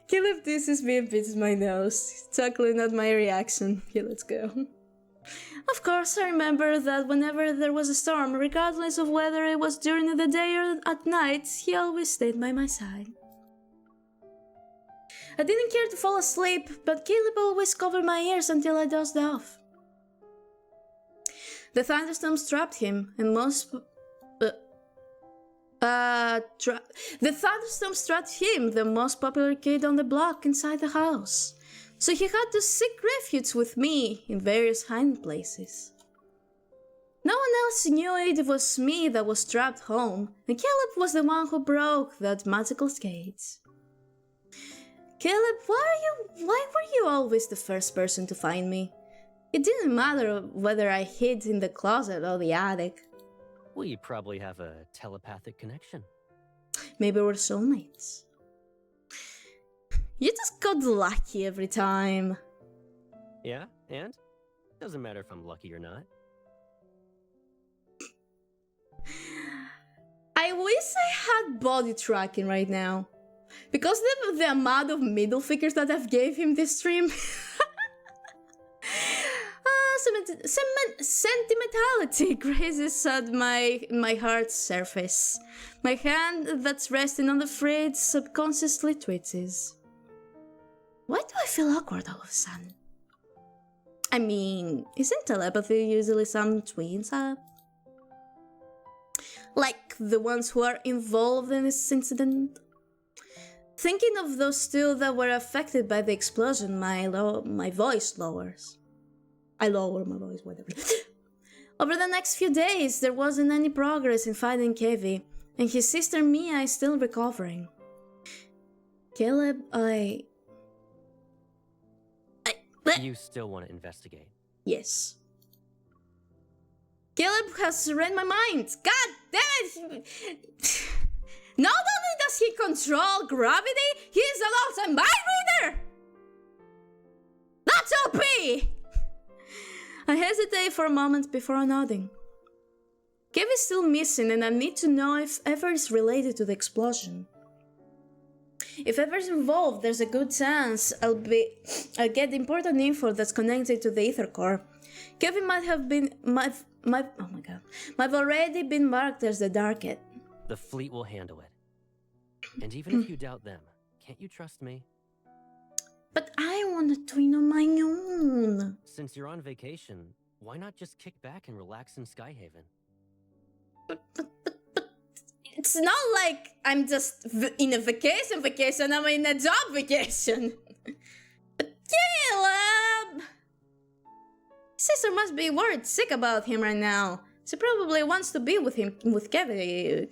Caleb teases me and beats my nose, chuckling at my reaction. Okay, let's go. Of course, I remember that whenever there was a storm, regardless of whether it was during the day or at night, he always stayed by my side. I didn't care to fall asleep, but Caleb always covered my ears until I dozed off. The thunderstorms trapped him, and the thunderstorms trapped him, the most popular kid on the block, inside the house. So he had to seek refuge with me in various hiding places. No one else knew it was me that was trapped home, and Caleb was the one who broke that magical cage. Caleb, why were you always the first person to find me? It didn't matter whether I hid in the closet or the attic. We probably have a telepathic connection. Maybe we're soulmates. You just got lucky every time. Yeah, and? Doesn't matter if I'm lucky or not. I wish I had body tracking right now. Because the amount of middle fingers that I've gave him this stream. Sentimentality grazes at my heart's surface. My hand that's resting on the fridge subconsciously twitches. Why do I feel awkward all of a sudden? I mean, isn't telepathy usually some twins up? Like the ones who are involved in this incident? Thinking of those two that were affected by the explosion, my voice lowers. I lower my voice, whatever. Over the next few days, there wasn't any progress in finding Kevi, and his sister Mia is still recovering. Caleb, You still want to investigate? Yes. Caleb has read my mind. God damn it! Not only does he control gravity, he's also a mind reader! That's OP! I hesitate for a moment before nodding. Kev is still missing and I need to know if ever is related to the explosion. If ever's involved, there's a good chance I'll get important info that's connected to the ether core. Kevin might already been marked as the Darket. The fleet will handle it. And even if you doubt them, can't you trust me? But I want to twin on my own. Since you're on vacation, why not just kick back and relax in Skyhaven? But it's not like I'm just in a vacation, I'm in a job vacation. But Caleb! Sister must be worried sick about him right now. She probably wants to be with him, with Kevin.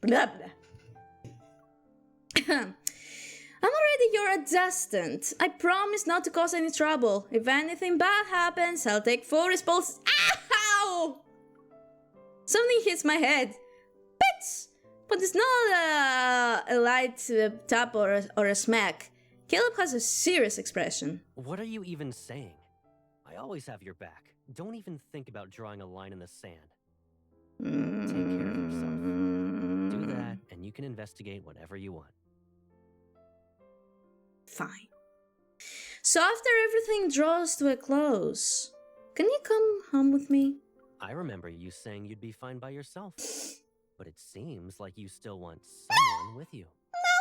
Blah, blah. I'm already your adjustant. I promise not to cause any trouble. If anything bad happens, I'll take full responsibility. Ow! Something hits my head. Bitch! But it's not a light tap or a smack. Caleb has a serious expression. What are you even saying? I always have your back. Don't even think about drawing a line in the sand. Take care of yourself. Do that, and you can investigate whatever you want. Fine. So after everything draws to a close, can you come home with me? I remember you saying you'd be fine by yourself. But it seems like you still want someone with you. No,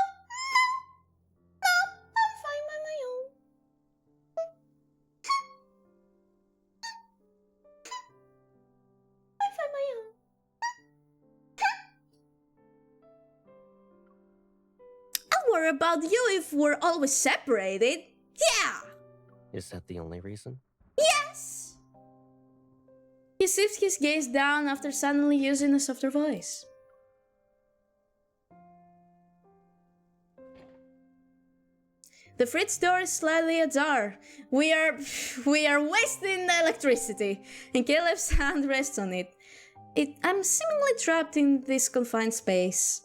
I'm fine by my own. I'm fine by my own. I'll worry about you if we're always separated. Yeah! Is that the only reason? Yes! He shifts his gaze down after suddenly using a softer voice. The fridge door is slightly ajar. We are wasting electricity, and Caleb's hand rests on it. I'm seemingly trapped in this confined space.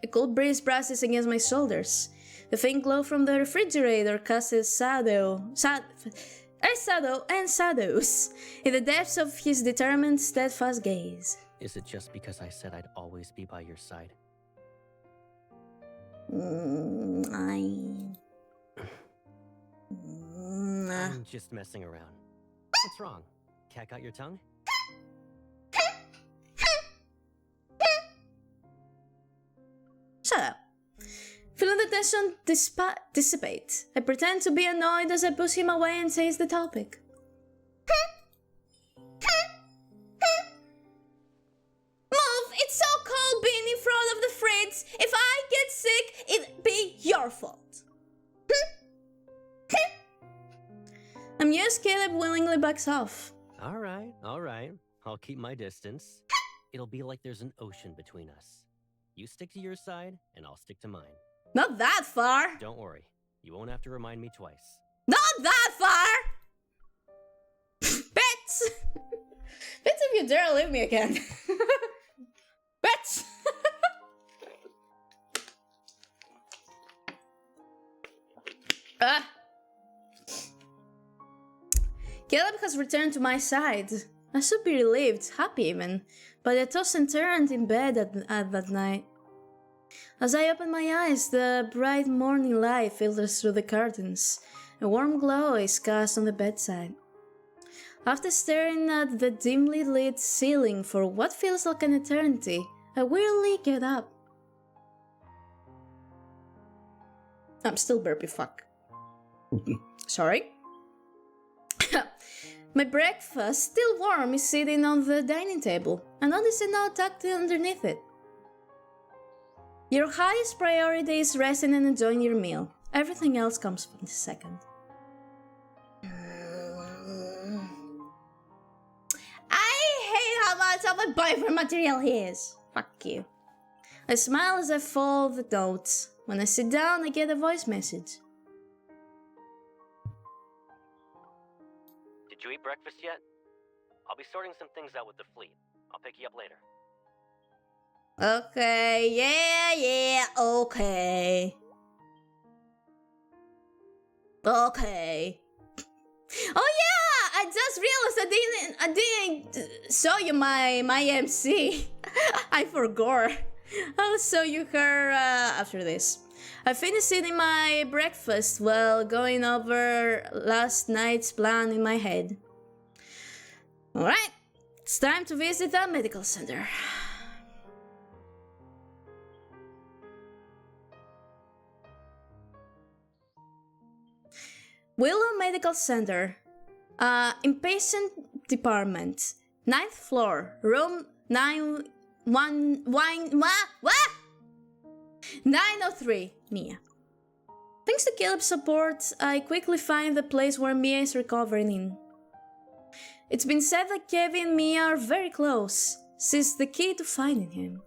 A cold breeze brushes against my shoulders. The faint glow from the refrigerator casts a shadow and shadows in the depths of his determined, steadfast gaze. Is it just because I said I'd always be by your side? I'm just messing around. What's wrong? Cat got your tongue? Shut up. Feeling the tension dissipate, I pretend to be annoyed as I push him away and change the topic. Move! It's so cold being in front of the fridge. If I get sick, it'd be your fault. Amused, Caleb willingly backs off. Alright. I'll keep my distance. It'll be like there's an ocean between us. You stick to your side, and I'll stick to mine. Not that far. Don't worry. You won't have to remind me twice. Not that far! Bitch! Bitch, if you dare leave me again. Bitch! Caleb has returned to my side. I should be relieved, happy even, but I tossed and turned in bed at that night. As I open my eyes, the bright morning light filters through the curtains. A warm glow is cast on the bedside. After staring at the dimly lit ceiling for what feels like an eternity, I wearily get up. I'm still burpy, fuck. Sorry. My breakfast, still warm, is sitting on the dining table. I notice a note tucked underneath it. Your highest priority is resting and enjoying your meal. Everything else comes from the second. I hate how much of a boyfriend material he is. Fuck you. I smile as I fold the notes. When I sit down, I get a voice message. Did you eat breakfast yet? I'll be sorting some things out with the fleet. I'll pick you up later. Okay, yeah, okay. Okay. Oh yeah, I just realized I didn't show you my MC. I forgot. I'll show you her after this. I finished eating my breakfast while going over last night's plan in my head. Alright, it's time to visit the medical center. Willow Medical Center, inpatient department, 9th floor, room 903, Mia. Thanks to Caleb's support, I quickly find the place where Mia is recovering in. It's been said that Kevin and Mia are very close. She's the key to finding him.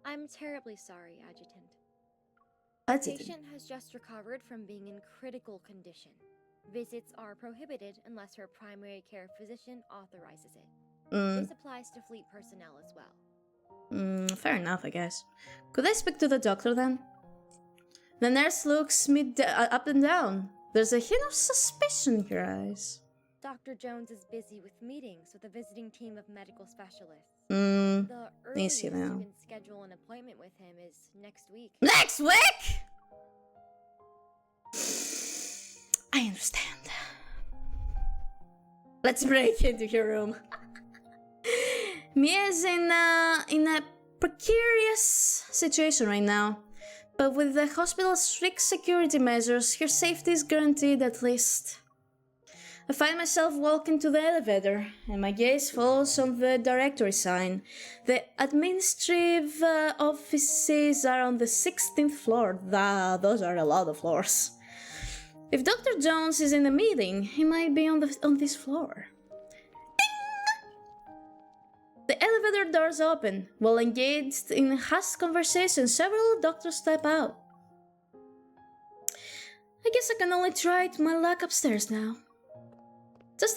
I'm terribly sorry, Adjutant. The patient has just recovered from being in critical condition. Visits are prohibited unless her primary care physician authorizes it. This applies to fleet personnel as well. Fair enough, I guess. Could I speak to the doctor then? The nurse looks me up and down. There's a hint of suspicion in her eyes. Dr. Jones is busy with meetings with a visiting team of medical specialists. The earliest you now. can schedule an appointment with him is next week. Next week? I understand. Let's break into her room. Mia's in a precarious situation right now, but with the hospital's strict security measures, her safety is guaranteed at least. I find myself walking to the elevator, and my gaze falls on the directory sign. The administrative offices are on the 16th floor. Those are a lot of floors. If Dr. Jones is in the meeting, he might be on this floor. The elevator doors open. While engaged in hushed conversation, several doctors step out. I guess I can only try my luck upstairs now. Just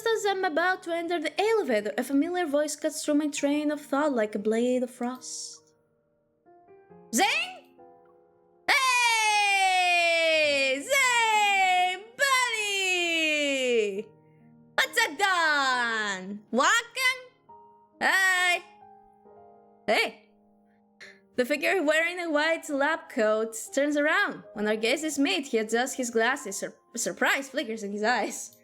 as I'm about to enter the elevator, a familiar voice cuts through my train of thought like a blade of frost. Zane? Hey! Zane! Buddy! What's that done? Walking? Hey! Hey! The figure wearing a white lab coat turns around. When our gazes meet, he adjusts his glasses. Surprise flickers in his eyes.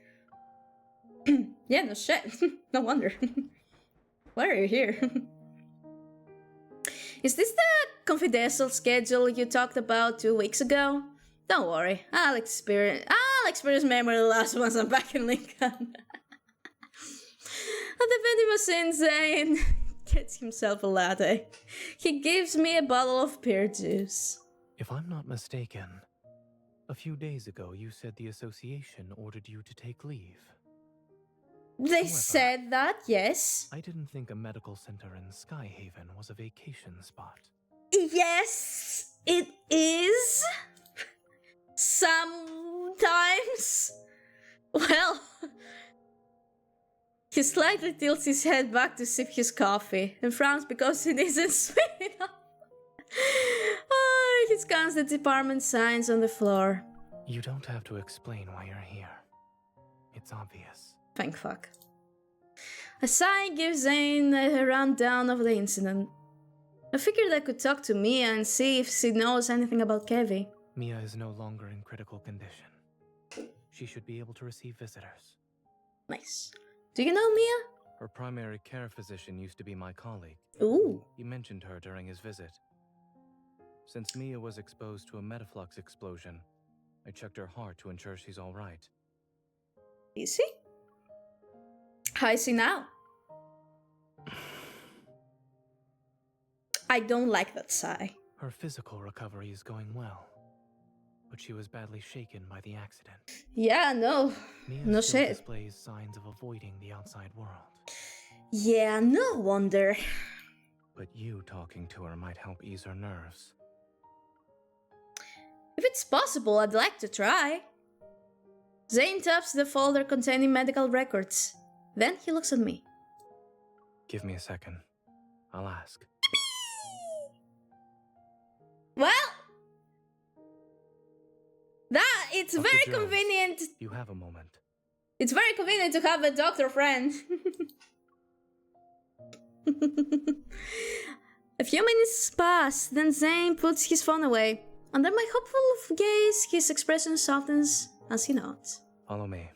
Yeah, no shit. No wonder. Why are you here? Is this the confidential schedule you talked about 2 weeks ago? Don't worry, I'll experience memory loss once I'm back in Lincoln. At the vending machine, Zane gets himself a latte. He gives me a bottle of pear juice. If I'm not mistaken, a few days ago you said the association ordered you to take leave. They However, said that, yes. I didn't think a medical center in Skyhaven was a vacation spot. Yes, it is. Sometimes. Well, he slightly tilts his head back to sip his coffee and frowns because it isn't sweet enough. He scans the department signs on the floor. You don't have to explain why you're here. It's obvious. Thank fuck. A sigh gives Zane a rundown of the incident. I figured I could talk to Mia and see if she knows anything about Kevi. Mia is no longer in critical condition. She should be able to receive visitors. Nice. Do you know Mia? Her primary care physician used to be my colleague. Ooh. He mentioned her during his visit. Since Mia was exposed to a metaflux explosion, I checked her heart to ensure she's all right. Is she? How is she now? I don't like that sigh. Her physical recovery is going well, but she was badly shaken by the accident. Yeah, no. Mia No still shit. displays signs of avoiding the outside world. Yeah, no wonder. But you talking to her might help ease her nerves. If it's possible, I'd like to try. Zane taps the folder containing medical records. Then he looks at me. Give me a second. I'll ask. Well, it's Dr. very Jones, convenient. You have a moment. It's very convenient to have a doctor friend. A few minutes pass, then Zane puts his phone away. Under my hopeful gaze, his expression softens as he nods. Follow me.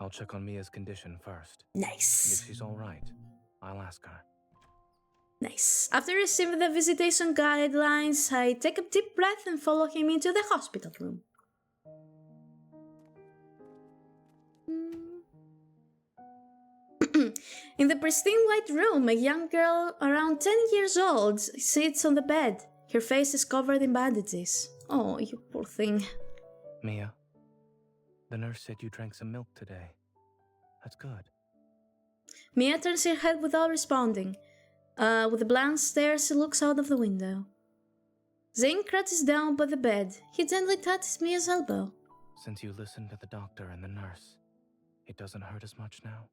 I'll check on Mia's condition first. Nice. And if she's all right, I'll ask her. Nice. After receiving the visitation guidelines, I take a deep breath and follow him into the hospital room. In the pristine white room, a young girl around 10 years old sits on the bed. Her face is covered in bandages. Oh, you poor thing. Mia, the nurse said you drank some milk today. That's good. Mia turns her head without responding. With a blank stare, she looks out of the window. Zane crouches down by the bed. He gently touches Mia's elbow. Since you listened to the doctor and the nurse, it doesn't hurt as much now?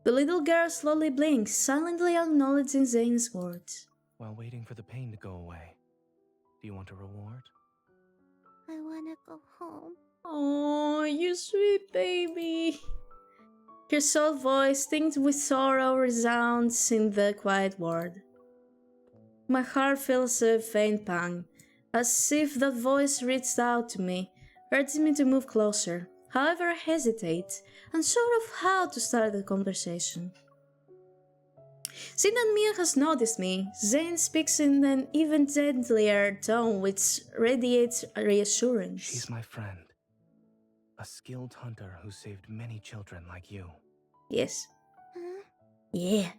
The little girl slowly blinks, silently acknowledging Zane's words. While waiting for the pain to go away, do you want a reward? I wanna go home. Oh, you sweet baby. Her soft voice, tinged with sorrow, resounds in the quiet ward. My heart feels a faint pang, as if that voice reached out to me, urging me to move closer. However, I hesitate, unsure of how to start the conversation. Seeing that Mia has noticed me, Zane speaks in an even gentler tone which radiates reassurance. She's my friend. A skilled hunter who saved many children like you. Yes. Huh? Yeah.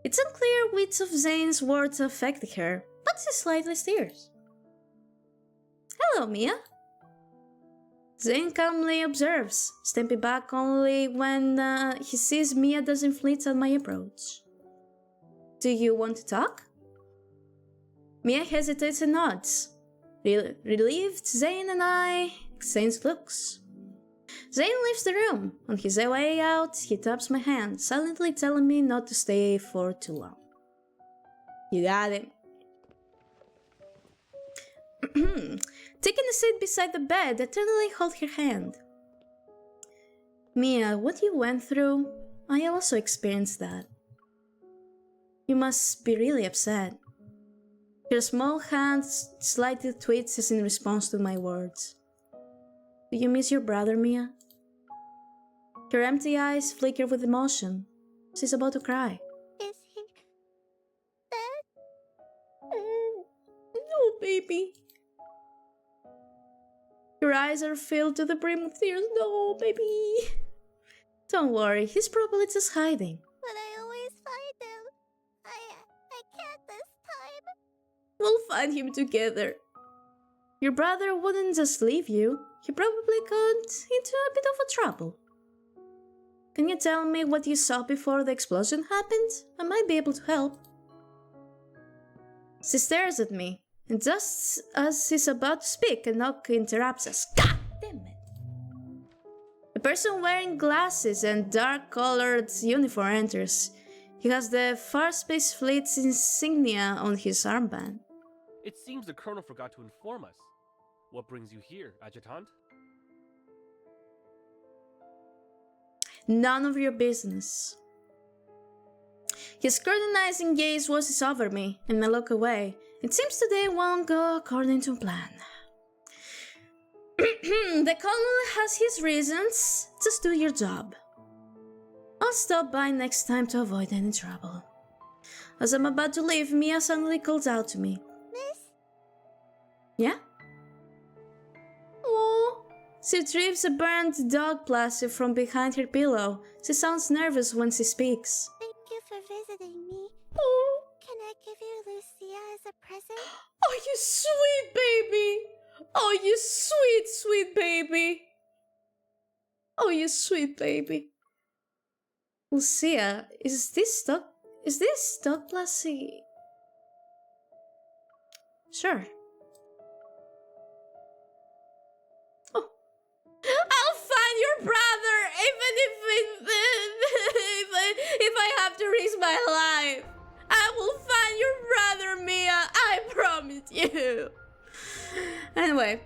It's unclear which of Zane's words affected her, but she slightly stares. Hello, Mia. Zane calmly observes, stepping back only when he sees Mia doesn't flinch at my approach. Do you want to talk? Mia hesitates and nods. Relieved, Zane and I exchange looks. Zane leaves the room. On his way out, he taps my hand, silently telling me not to stay for too long. You got it. Taking a seat beside the bed, I tenderly hold her hand. Mia, what you went through, I also experienced that. You must be really upset. Her small hand slightly twitches in response to my words. Do you miss your brother, Mia? Her empty eyes flicker with emotion. She's about to cry. Is he dead? No, baby. Your eyes are filled to the brim with tears. No, baby. Don't worry, he's probably just hiding. But I always find him. I can't this time. We'll find him together. Your brother wouldn't just leave you. He probably got into a bit of a trouble. Can you tell me what you saw before the explosion happened? I might be able to help. She stares at me, and just as she's about to speak, a knock interrupts us. God damn it! A person wearing glasses and dark-colored uniform enters. He has the Far Space Fleet's insignia on his armband. It seems the Colonel forgot to inform us. What brings you here, Adjutant? None of your business. His scrutinizing gaze washes over me, and I look away. It seems today won't go according to plan. The Colonel has his reasons. Just do your job. I'll stop by next time to avoid any trouble. As I'm about to leave, Mia suddenly calls out to me. Miss? Yeah? Oh, she retrieves a burnt dog plaster from behind her pillow. She sounds nervous when she speaks. Thank you for visiting me. Oh, Can I give you Lucia as a present? oh, you sweet baby! Oh, you sweet, sweet baby! Oh, you sweet baby! Lucia, is this dog Lassie? Sure. Oh. I'll find your brother, even if I have to risk my life. I will find your brother, Mia. I promise you. Anyway,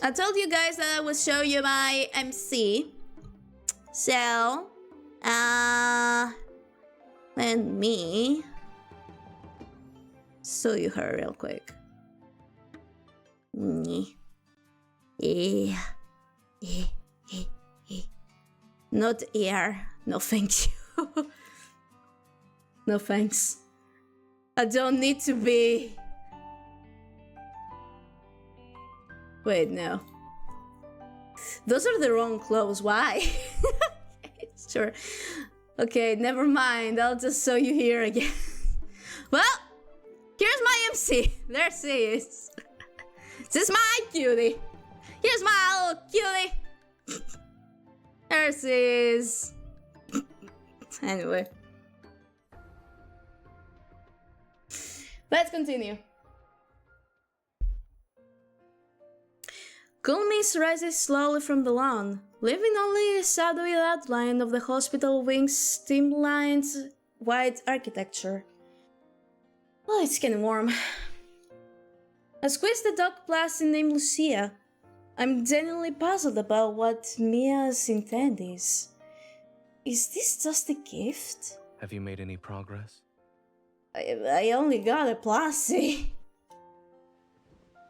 I told you guys that I would show you my MC. So, let me show you her real quick. Not ear. No thank you. No thanks. I don't need to be. Wait, no. Those are the wrong clothes. Why? Sure. Okay, never mind. I'll just show you here again. Well, here's my MC. There she is. This is my cutie. Here's my little cutie. There she is. Anyway. Let's continue. Cool mist rises slowly from the lawn, leaving only a shadowy outline of the hospital wing's steam-lined white architecture. Well, it's getting warm. I squeeze the dog plastic named Lucia. I'm genuinely puzzled about what Mia's intent is. Is this just a gift? Have you made any progress? I only got a plushie.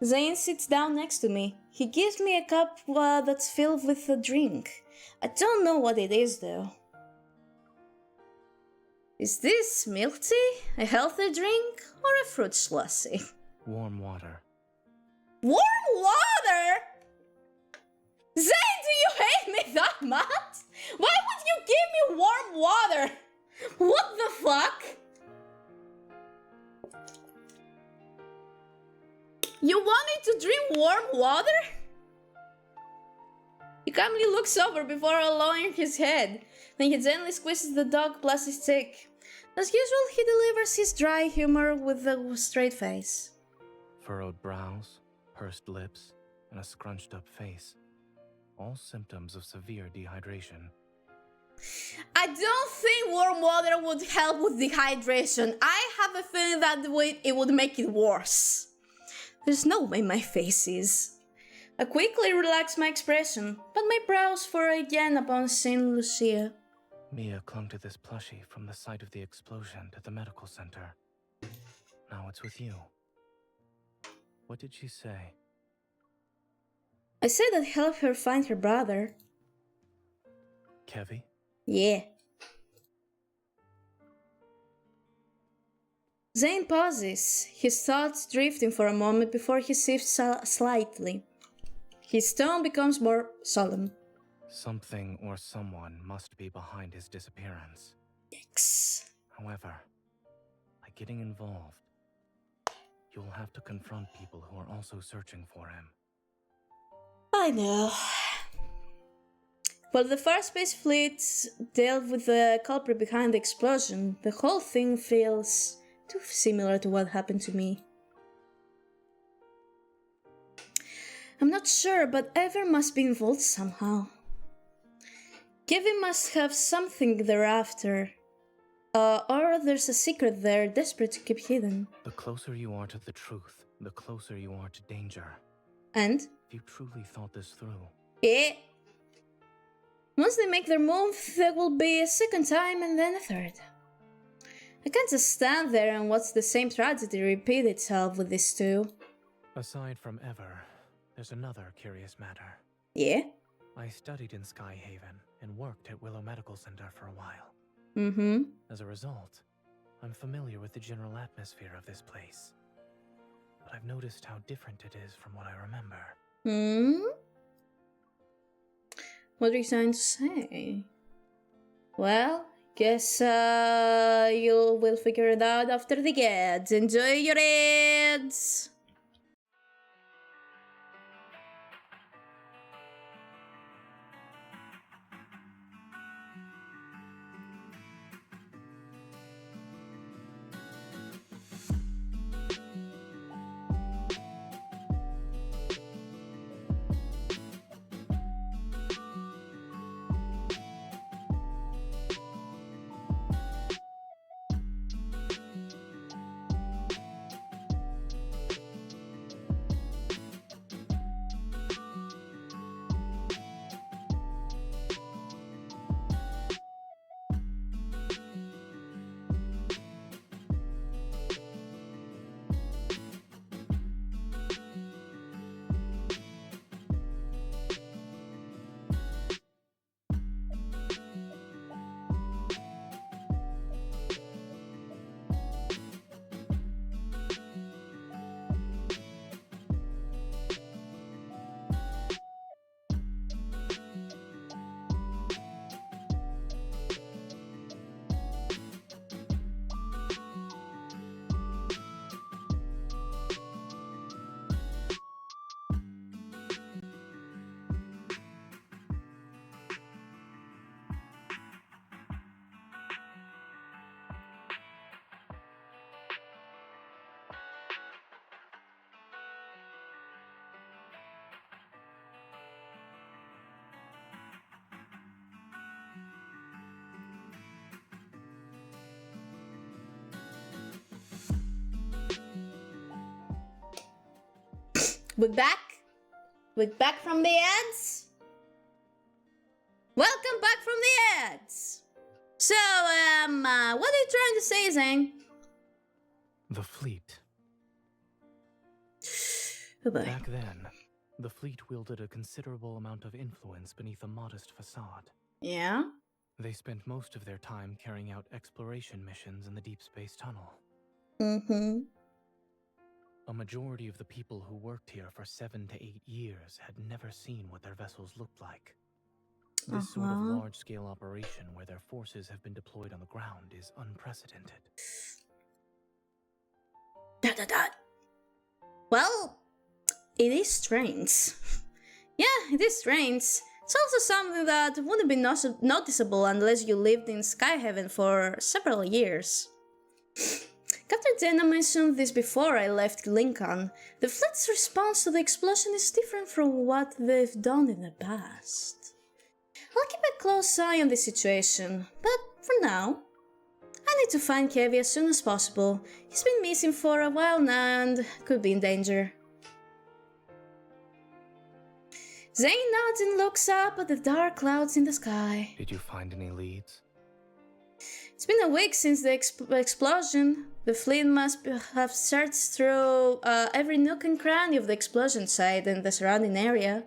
Zane sits down next to me. He gives me a cup that's filled with a drink. I don't know what it is though. Is this milk tea, a healthy drink, or a fruit slushie? Warm water. Warm water? Zane, do you hate me that much? Why would you give me warm water? What the fuck? You want me to drink warm water? He calmly looks over before lowering his head. Then he gently squeezes the dog plastic stick. As usual, he delivers his dry humor with a straight face. Furrowed brows, pursed lips, and a scrunched up face. All symptoms of severe dehydration. I don't think warm water would help with dehydration. I have a feeling that it would make it worse. There's no way my face is. I quickly relaxed my expression, but my brows furrowed again upon seeing Lucia. Mia clung to this plushie from the site of the explosion at the medical center. Now it's with you. What did she say? I said I'd help her find her brother. Kevy? Yeah. Zane pauses, his thoughts drifting for a moment before he shifts slightly. His tone becomes more solemn. Something or someone must be behind his disappearance. Yikes. However, by getting involved, you'll have to confront people who are also searching for him. I know. While the Fast Space Fleet dealt with the culprit behind the explosion, the whole thing feels too similar to what happened to me. I'm not sure, but Ever must be involved somehow. Kevin must have something thereafter. Or there's a secret there desperate to keep hidden. The closer you are to the truth, the closer you are to danger. And? If you truly thought this through. Yeah. Once they make their move, there will be a second time and then a third. I can't just stand there and watch the same tragedy repeat itself with these two. Aside from Ever, there's another curious matter. Yeah? I studied in Skyhaven and worked at Willow Medical Center for a while. Mm-hmm. As a result, I'm familiar with the general atmosphere of this place. But I've noticed how different it is from what I remember. What are you trying to say? Well, guess you will figure it out after the ads. Enjoy your ads! We're back from the ads. Welcome back from the ads. So, what are you trying to say, Zane? The fleet. Oh boy. Back then, the fleet wielded a considerable amount of influence beneath a modest facade. Yeah? They spent most of their time carrying out exploration missions in the deep space tunnel. Mm-hmm. A majority of the people who worked here for 7 to 8 years had never seen what their vessels looked like. This sort of large-scale operation where their forces have been deployed on the ground is unprecedented. Well, it is strange. Yeah, it is strange. It's also something that wouldn't be noticeable unless you lived in Skyhaven for several years. Captain Dana mentioned this before I left Lincoln. The fleet's response to the explosion is different from what they've done in the past. I'll keep a close eye on the situation, but for now, I need to find Kevin as soon as possible. He's been missing for a while now and could be in danger. Zane nods and looks up at the dark clouds in the sky. Did you find any leads? It's been a week since the explosion. The fleet must have searched through every nook and cranny of the explosion site and the surrounding area.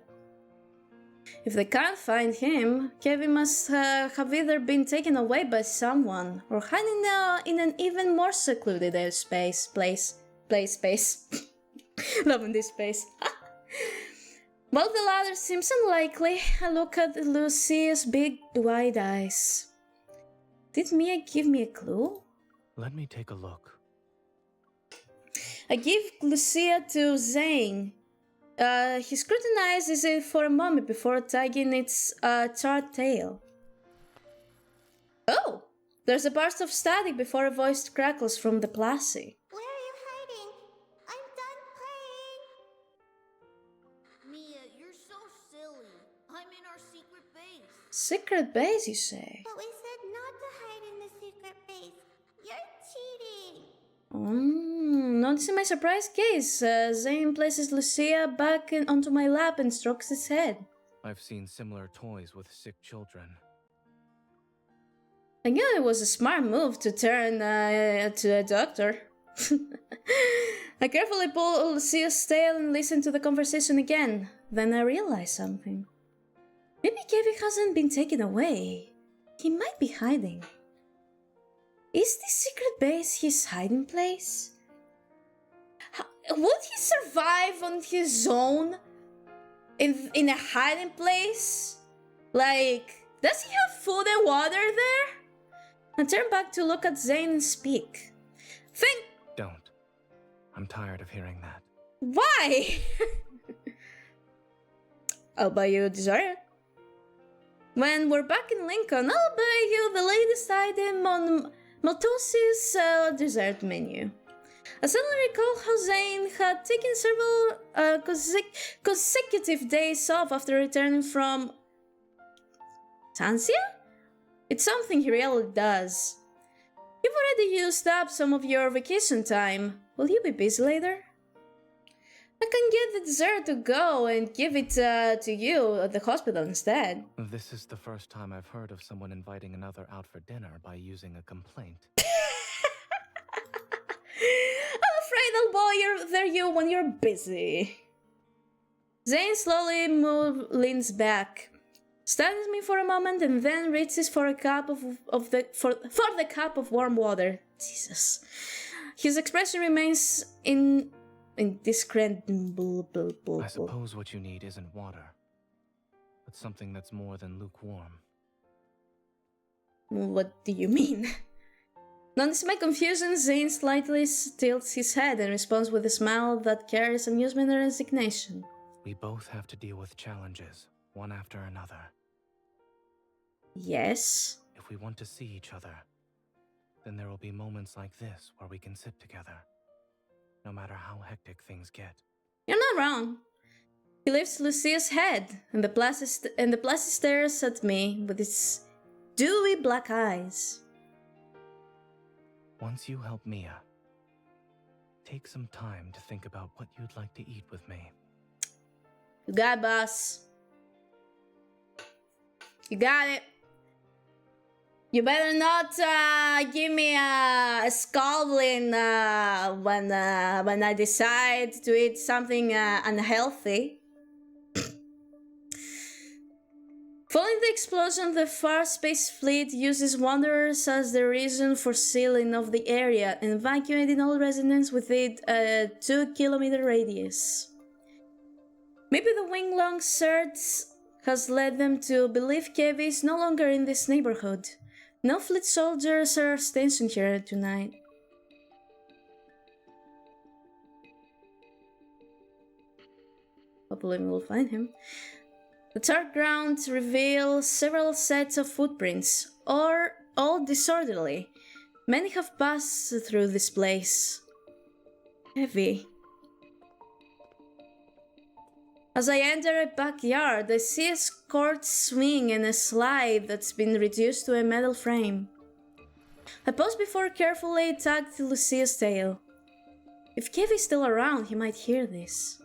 If they can't find him, Kevin must have either been taken away by someone or hiding in an even more secluded airspace space. Loving this space. While the latter seems unlikely, I look at Lucia's big wide eyes. Did Mia give me a clue? Let me take a look. I give Lucia to Zane. He scrutinizes it for a moment before tagging its charred tail. Oh! There's a burst of static before a voice crackles from the Plassy. Where are you hiding? I'm done playing. Mia, you're so silly. I'm in our secret base. Secret base, you say? But we said not to hide in the secret base. You're cheating. Noticing my surprise gaze, Zane places Lucia back onto my lap and strokes his head. I've seen similar toys with sick children. I knew it was a smart move to turn to a doctor. I carefully pull Lucia's tail and listen to the conversation again. Then I realize something. Maybe Kevin hasn't been taken away. He might be hiding. Is this secret base his hiding place? Would he survive on his own in a hiding place? Like, does he have food and water there? I turn back to look at Zane and speak. Don't. I'm tired of hearing that. Why? I'll buy you a dessert. When we're back in Lincoln, I'll buy you the latest item on Maltosi's dessert menu. I suddenly recall how Zane had taken several consecutive days off after returning from Tansia? It's something he really does. You've already used up some of your vacation time. Will you be busy later? I can get the dessert to go and give it to you at the hospital instead. This is the first time I've heard of someone inviting another out for dinner by using a complaint. I'm afraid I'll bother you when you're busy. Zane slowly leans back, studies me for a moment, and then reaches for a cup for the cup of warm water. Jesus. His expression remains indescribable. I suppose what you need isn't water, but something that's more than lukewarm. What do you mean? Noticing my confusion, Zane slightly tilts his head and responds with a smile that carries amusement and resignation. We both have to deal with challenges, one after another. Yes. If we want to see each other, then there will be moments like this where we can sit together, no matter how hectic things get. You're not wrong. He lifts Lucia's head, and the Plassy stares at me with its dewy black eyes. Once you help Mia, take some time to think about what you'd like to eat with me. You got it, boss. You got it. You better not give me a scalding when I decide to eat something unhealthy. Following the explosion, the Far Space Fleet uses wanderers as the reason for sealing of the area and evacuating all residents within a 2-kilometer radius. Maybe the wing-long search has led them to believe Kevin is no longer in this neighborhood. No fleet soldiers are stationed here tonight. Hopefully we'll find him. The dark ground reveals several sets of footprints, all disorderly. Many have passed through this place. Heavy. As I enter a backyard, I see a scored swing and a slide that's been reduced to a metal frame. I pause before carefully tugging Lucia's tail. If Kev is still around, he might hear this.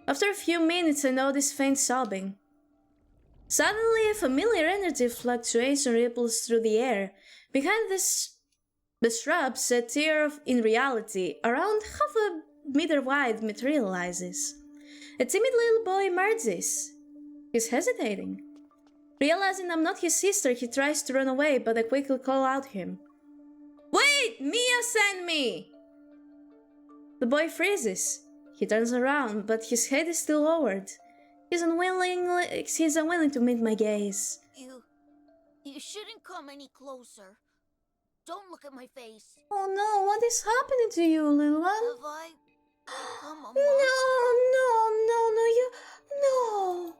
After a few minutes, I notice faint sobbing. Suddenly, a familiar energy fluctuation ripples through the air. Behind the shrubs, a tear in reality, around half a meter wide, materializes. A timid little boy emerges. He's hesitating. Realizing I'm not his sister, he tries to run away, but I quickly call out him. Wait! Mia sent me! The boy freezes. He turns around, but his head is still lowered. He's unwilling to meet my gaze. You shouldn't come any closer. Don't look at my face. Oh no, what is happening to you, little one? Have I become a monster? No.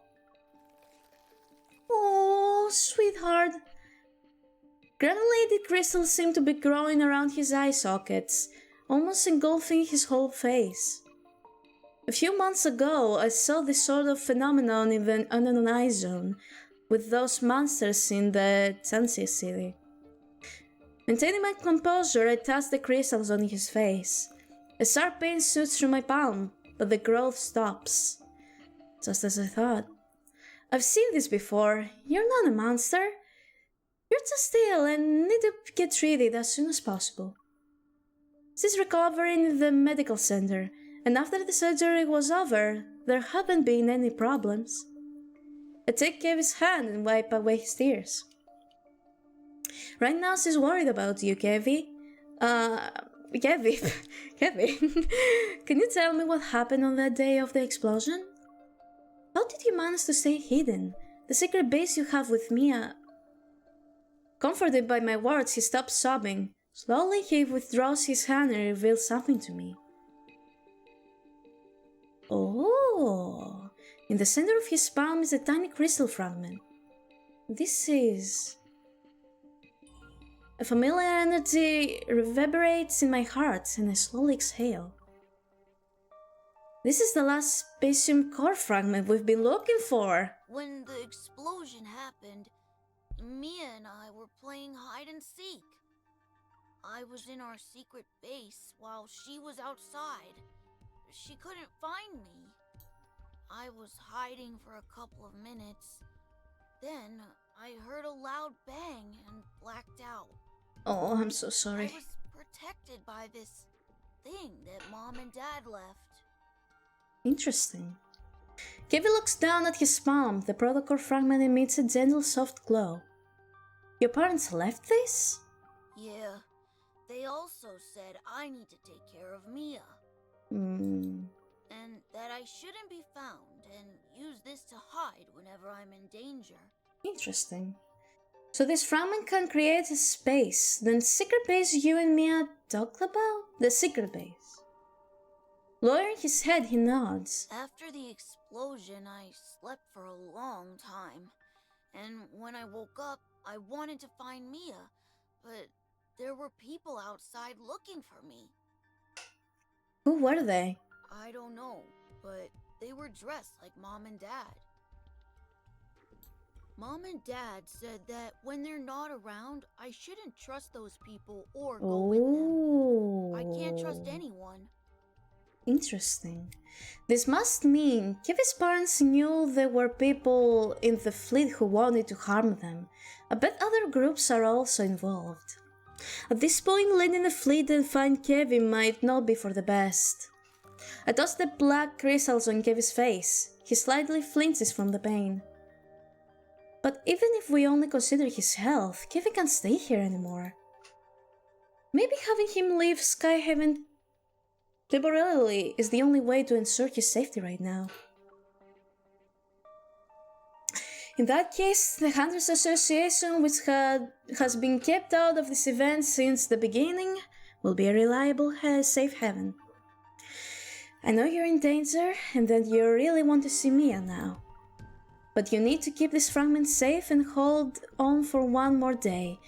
Oh, sweetheart. Granulated crystals seem to be growing around his eye sockets, almost engulfing his whole face. A few months ago, I saw this sort of phenomenon in the unknown eye zone, with those monsters in the Tansia city. Maintaining my composure, I touch the crystals on his face. A sharp pain shoots through my palm, but the growth stops. Just as I thought. I've seen this before. You're not a monster. You're just ill and need to get treated as soon as possible. She's recovering in the medical center, and after the surgery was over, there haven't been any problems. I take Kevin's hand and wipe away his tears. Right now she's worried about you, Kevi. Kevi, can you tell me what happened on that day of the explosion? How did you manage to stay hidden? The secret base you have with Mia. Comforted by my words, he stops sobbing. Slowly he withdraws his hand and reveals something to me. Oh, in the center of his palm is a tiny crystal fragment. This is... A familiar energy reverberates in my heart and I slowly exhale. This is the last spatium core fragment we've been looking for. When the explosion happened, Mia and I were playing hide and seek. I was in our secret base while she was outside. She couldn't find me. I was hiding for a couple of minutes. Then I heard a loud bang and blacked out. Oh, I'm so sorry. I was protected by this thing that Mom and Dad left. Interesting. Kevin looks down at his palm. The protocore fragment emits a gentle, soft glow. Your parents left this? Yeah. They also said I need to take care of Mia. And that I shouldn't be found and use this to hide whenever I'm in danger. Interesting. So this fragment can create a space. Then secret base you and Mia talked about? The secret base. Lowering his head, he nods. After the explosion, I slept for a long time. And when I woke up, I wanted to find Mia, but there were people outside looking for me. Who were they? I don't know, but they were dressed like Mom and Dad. Mom and Dad said that when they're not around, I shouldn't trust those people or go with them. I can't trust anyone. Interesting. This must mean Kevin's parents knew there were people in the fleet who wanted to harm them. I bet other groups are also involved. At this point, leading the fleet and find Kevin might not be for the best. I toss the black crystals on Kevin's face. He slightly flinches from the pain. But even if we only consider his health, Kevin can't stay here anymore. Maybe having him leave Skyhaven temporarily is the only way to ensure his safety right now. In that case, the Hunters Association, which has been kept out of this event since the beginning, will be a reliable, safe haven. I know you're in danger and that you really want to see Mia now. But you need to keep this fragment safe and hold on for one more day.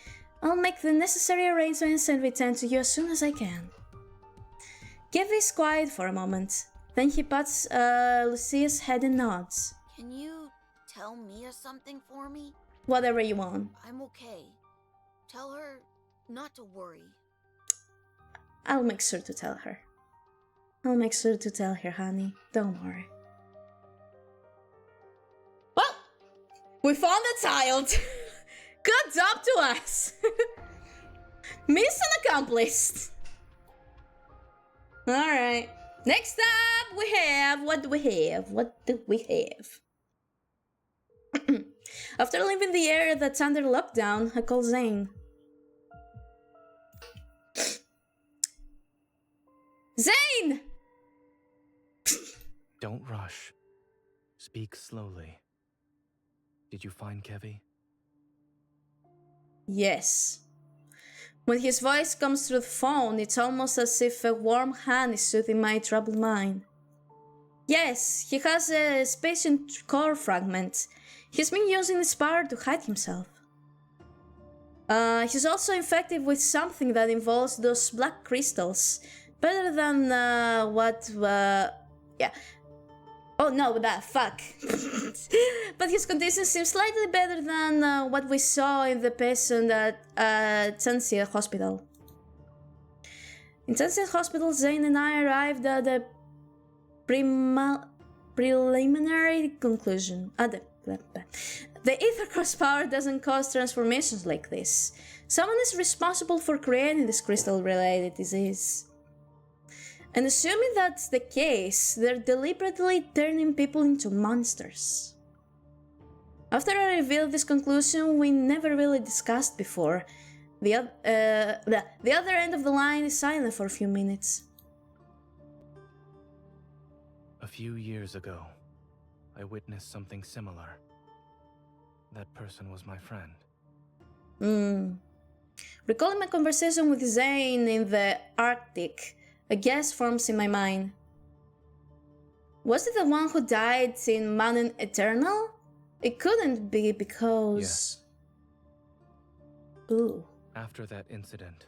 I'll make the necessary arrangements and return to you as soon as I can. Kevi is quiet for a moment. Then he pats Lucia's head and nods. Can you tell Mia something for me? Whatever you want. I'm okay. Tell her not to worry. I'll make sure to tell her. I'll make sure to tell her, honey. Don't worry. Well, we found a child. Good job to us. Mission accomplished. Alright. Next up we have... What do we have? What do we have? After leaving the area that's under lockdown, I call Zane. Zane! Don't rush. Speak slowly. Did you find Kevi? Yes. When his voice comes through the phone, it's almost as if a warm hand is soothing my troubled mind. Yes, he has a spatial core fragment. He's been using his power to hide himself. He's also infected with something that involves those black crystals. Better than yeah. Oh no, fuck. But his condition seems slightly better than what we saw in the patient at Tansia Hospital. In Tansia Hospital, Zane and I arrived at a preliminary conclusion. The ether cross power doesn't cause transformations like this. Someone is responsible for creating this crystal-related disease. And assuming that's the case, they're deliberately turning people into monsters. After I revealed this conclusion we never really discussed before, the other end of the line is silent for a few minutes. A few years ago, I witnessed something similar. That person was my friend. Recalling my conversation with Zane in the Arctic, a guess forms in my mind. Was it the one who died in Mountain Eternal? It couldn't be because... Yes. Ooh. After that incident,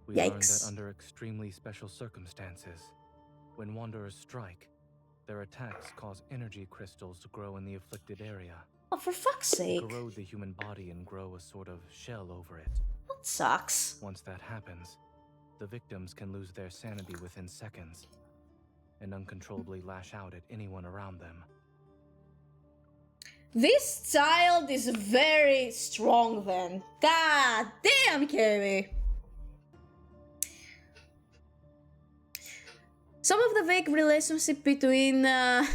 we Yikes. learned that under extremely special circumstances, when Wanderers strike, their attacks cause energy crystals to grow in the afflicted area. Oh, for fuck's sake. Corrode the human body and grow a sort of shell over it. That sucks. Once that happens, the victims can lose their sanity within seconds and uncontrollably lash out at anyone around them. This child is very strong then. God damn, Kevi. Some of the vague relationship between a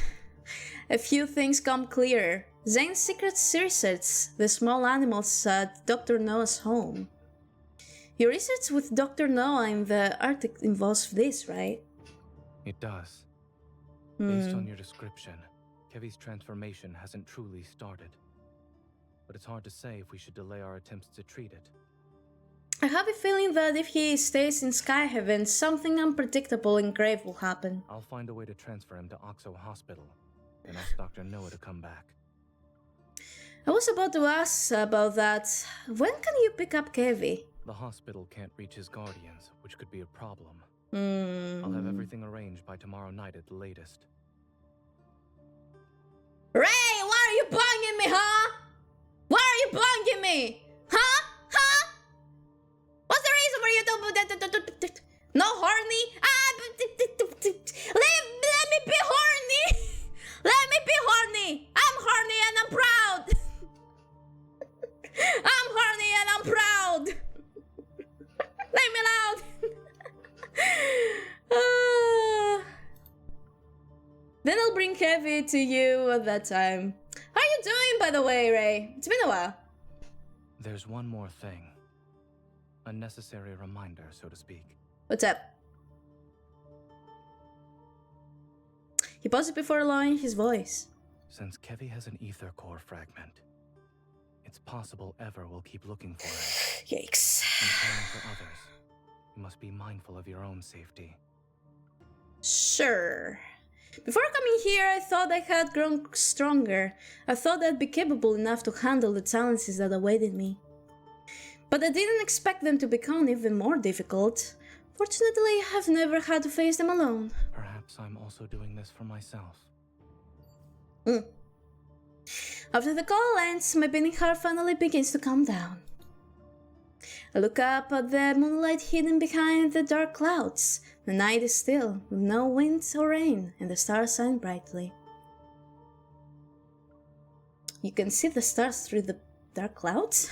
few things come clear. Zane's secret research the small animals at Dr. Noah's home. Your research with Dr. Noah in the Arctic involves this, right? It does. Based on your description, Kevi's transformation hasn't truly started. But it's hard to say if we should delay our attempts to treat it. I have a feeling that if he stays in Sky Heaven, something unpredictable and grave will happen. I'll find a way to transfer him to Oxo Hospital and ask Dr. Noah to come back. I was about to ask about that. When can you pick up Kevi? The hospital can't reach his guardians, which could be a problem. I'll have everything arranged by tomorrow night at the latest. Ray, why are you bunging me, huh? Why are you bunging me? Huh? Huh? What's the reason for you to... No horny? Let me be horny! Let me be horny! I'm horny and I'm proud! I'm horny and I'm proud! Leave me alone! Then I'll bring Kevi to you at that time. How are you doing, by the way, Ray? It's been a while. There's one more thing. A necessary reminder, so to speak. What's up? He pauses before lowering his voice. Since Kevi has an ether core fragment, it's possible Ever will keep looking for it. Yikes. And caring for others. You must be mindful of your own safety. Sure. Before coming here, I thought I had grown stronger. I thought I'd be capable enough to handle the challenges that awaited me. But I didn't expect them to become even more difficult. Fortunately, I've never had to face them alone. Perhaps I'm also doing this for myself. After the call ends, my beating heart finally begins to calm down. I look up at the moonlight hidden behind the dark clouds. The night is still, with no wind or rain, and the stars shine brightly. You can see the stars through the dark clouds?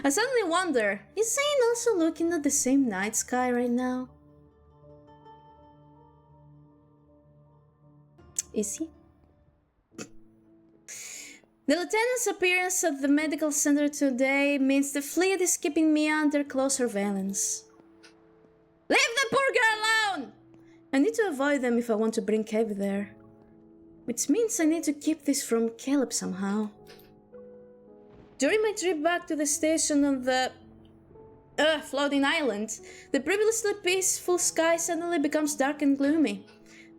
I suddenly wonder, is Zane also looking at the same night sky right now? Is he? The lieutenant's appearance at the medical center today means the fleet is keeping me under close surveillance. Leave the poor girl alone! I need to avoid them if I want to bring Kev there. Which means I need to keep this from Caleb somehow. During my trip back to the station on the floating island, the previously peaceful sky suddenly becomes dark and gloomy.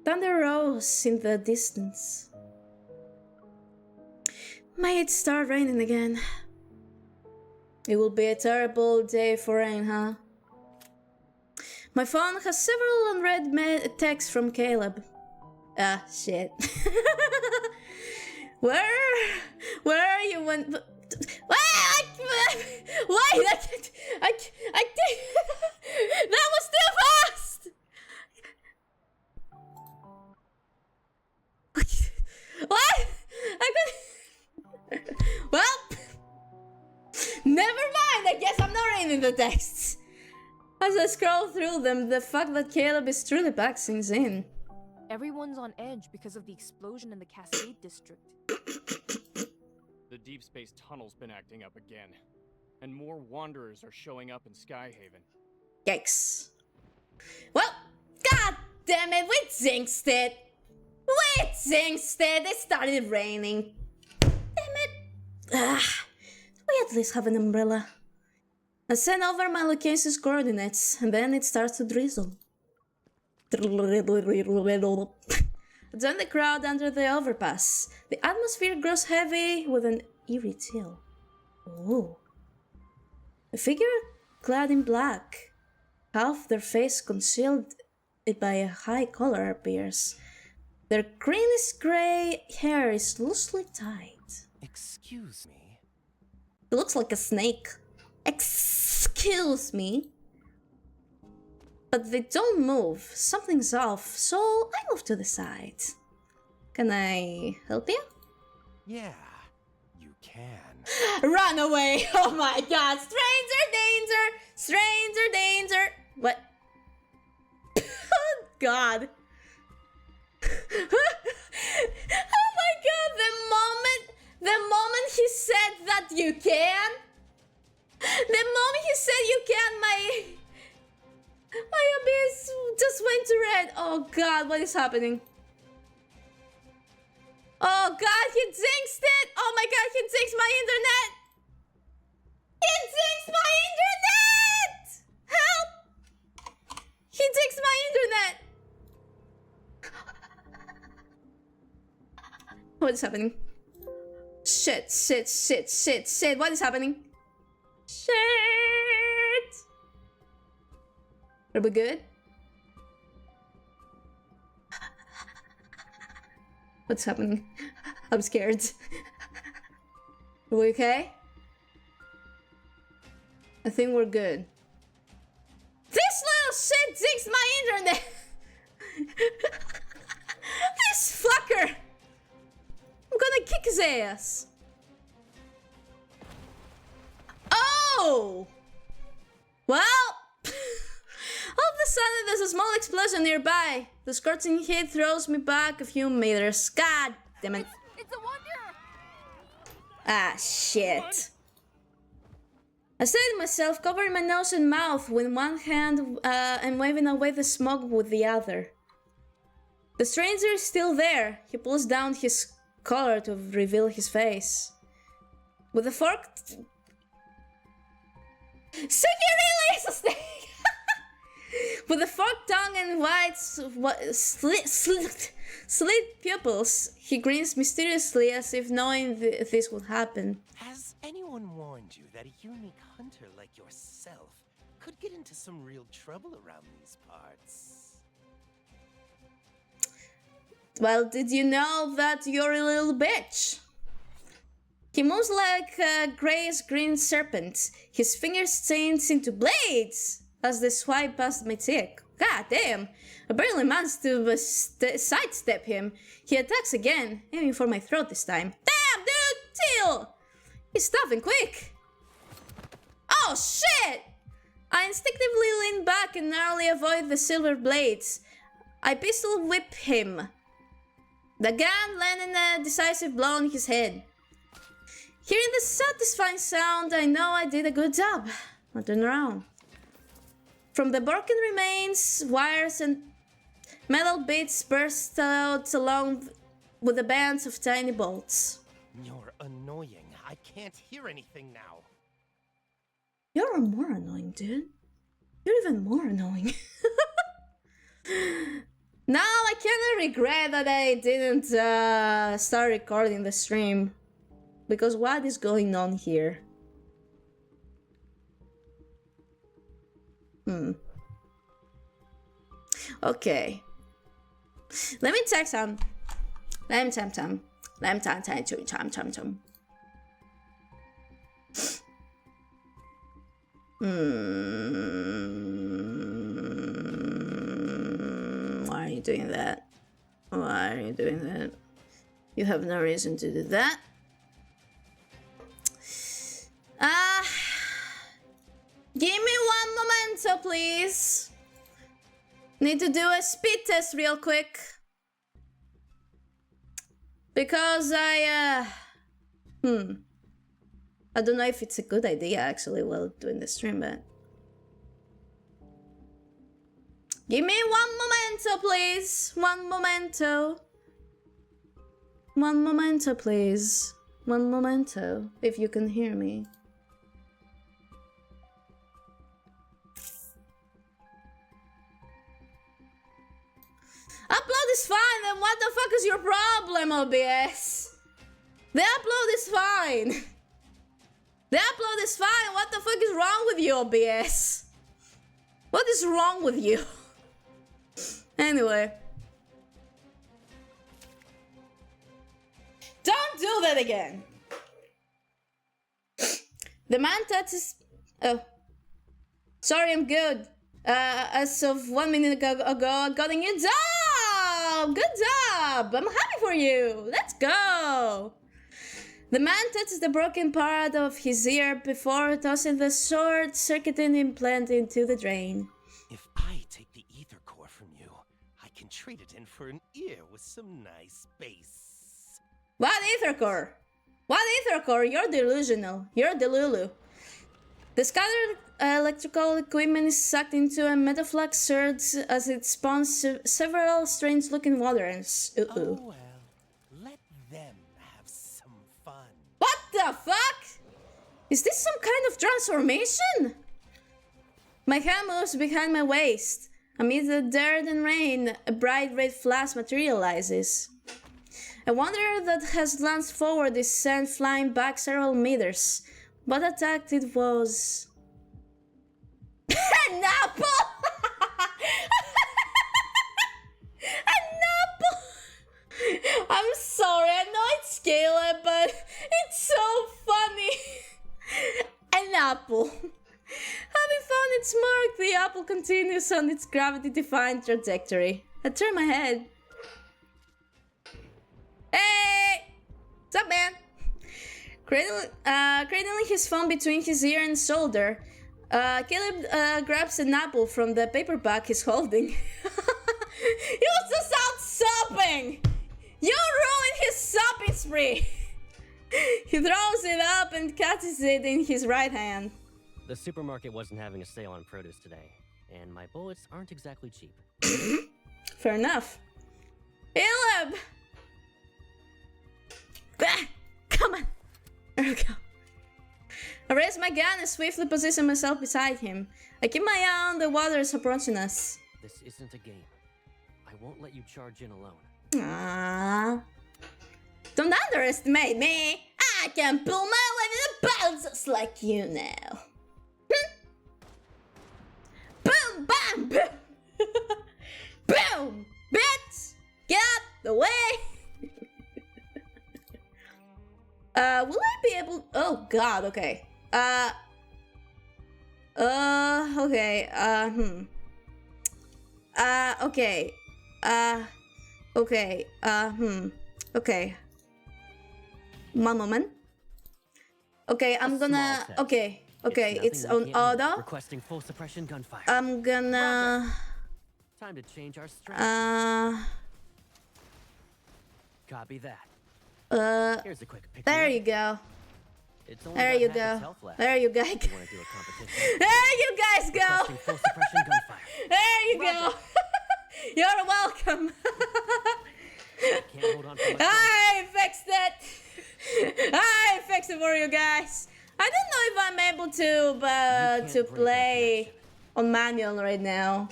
Thunder rose in the distance. May it start raining again. It will be a terrible day for rain, huh? My phone has several unread texts from Caleb. Ah, shit. Where are you when... Why? That was too fast! What? Well, never mind. I guess I'm not reading the texts. As I scroll through them, the fact that Caleb is truly back sinks in. Everyone's on edge because of the explosion in the Cascade District. The Deepspace tunnel's been acting up again, and more wanderers are showing up in Skyhaven. Yikes. Well, god damn it, we jinxed it. It started raining. Damn it. We at least have an umbrella. I send over my location's coordinates, and then it starts to drizzle. I join the crowd under the overpass. The atmosphere grows heavy with an eerie chill. Ooh. A figure clad in black, half their face concealed by a high collar appears. Their greenish gray hair is loosely tied. Excuse me? It looks like a snake. Excuse me? But they don't move. Something's off, so I move to the side. Can I help you? Yeah, you can. Run away! Oh my god! Stranger danger! Stranger danger! What? Oh god! Oh my god! The moment he said that you can, the moment he said you can, my abyss just went to red. Oh god, what is happening? Oh god, he jinxed it! Oh my god, he jinxed my internet! He jinxed my internet! Help! He jinxed my internet! What is happening? Shit. What is happening? Shit! Are we good? What's happening? I'm scared. Are we okay? I think we're good. This little shit jinxed my internet! This fucker! I'm gonna kick his ass! Oh! Well... All of a sudden, there's a small explosion nearby. The scorching heat throws me back a few meters. God damn it. It's a wonder! Ah, shit. I steadied myself, covering my nose and mouth with one hand and waving away the smoke with the other. The stranger is still there. He pulls down his collar to reveal his face. With a fork... So he really is a snake! With a forked tongue and wide slit pupils, he grins mysteriously as if knowing this would happen. Has anyone warned you that a unique hunter like yourself could get into some real trouble around these parts? Well, did you know that you're a little bitch? He moves like a grayish-green serpent, his fingers changed into blades as they swipe past my tick. God damn! I barely managed to sidestep him. He attacks again, aiming for my throat this time. Damn, dude! Chill! He's stuffing quick! Oh, shit! I instinctively lean back and narrowly avoid the silver blades. I pistol whip him. The gun landing a decisive blow on his head. Hearing the satisfying sound, I know I did a good job. I turn around. From the broken remains, wires and metal bits burst out along with the bands of tiny bolts. You're annoying. I can't hear anything now. You're more annoying, dude. You're even more annoying. Now I kinda regret that I didn't start recording the stream. Because what is going on here? Okay. Let me check some. Let me Why are you doing that? Why are you doing that? You have no reason to do that. Give me one momento, please. Need to do a speed test real quick. Because I don't know if it's a good idea actually while doing the stream, but... Give me one momento, please. One momento. One momento, please. One momento, if you can hear me. Upload is fine, then what the fuck is your problem, OBS? The upload is fine. The upload is fine, what the fuck is wrong with you, OBS? What is wrong with you? Anyway. Don't do that again. The man touches... Oh. Sorry, I'm good. As of 1 minute ago, I got a new job! Good job! I'm happy for you! Let's go! The man touches the broken part of his ear before tossing the short-circuiting implant into the drain. If I take the ether core from you, I can trade it in for an ear with some nice bass. What ether core? What ether core? You're delusional. You're delulu. The scattered electrical equipment is sucked into a metaflux surge as it spawns several strange-looking waters. Oh well, let them have some fun. What the fuck? Is this some kind of transformation? My hand moves behind my waist. Amid the dirt and rain, a bright red flash materializes. A wanderer that has glanced forward is sent flying back several meters. What attack it was? An apple! An apple! I'm sorry, I know it's Caleb, but it's so funny. An apple. Having found its mark, the apple continues on its gravity-defying trajectory. I turn my head. Hey! What's up, man? Cradling his phone between his ear and shoulder, Caleb grabs an apple from the paperback he's holding. He was just out sopping! You ruined his sopping spree! He throws it up and catches it in his right hand. The supermarket wasn't having a sale on produce today, and my bullets aren't exactly cheap. Fair enough. Caleb! Come on! There we go. I raise my gun and swiftly position myself beside him. I keep my eye on the waters approaching us. This isn't a game. I won't let you charge in alone. Aww. Don't underestimate me. I can pull my way to the battle just like you now. Boom, bam, boom. Boom, bitch. Get out the way. Will I be able? Oh God. Okay. Okay. Okay. Okay. Okay. One moment. Okay, I'm gonna. Okay. Okay, it's on auto. Requesting full suppression gunfire. I'm gonna. Time to change our strategy. Copy that. Here's a quick picture. There you go. It's only There got you half go. its health left. There you guys You go. wanna do a competition? There you guys go. Requesting full suppression gunfire. There you go. You're welcome. Can't hold on for much longer. I fixed it. I fixed it for you guys. I don't know if I'm able to play on manual right now.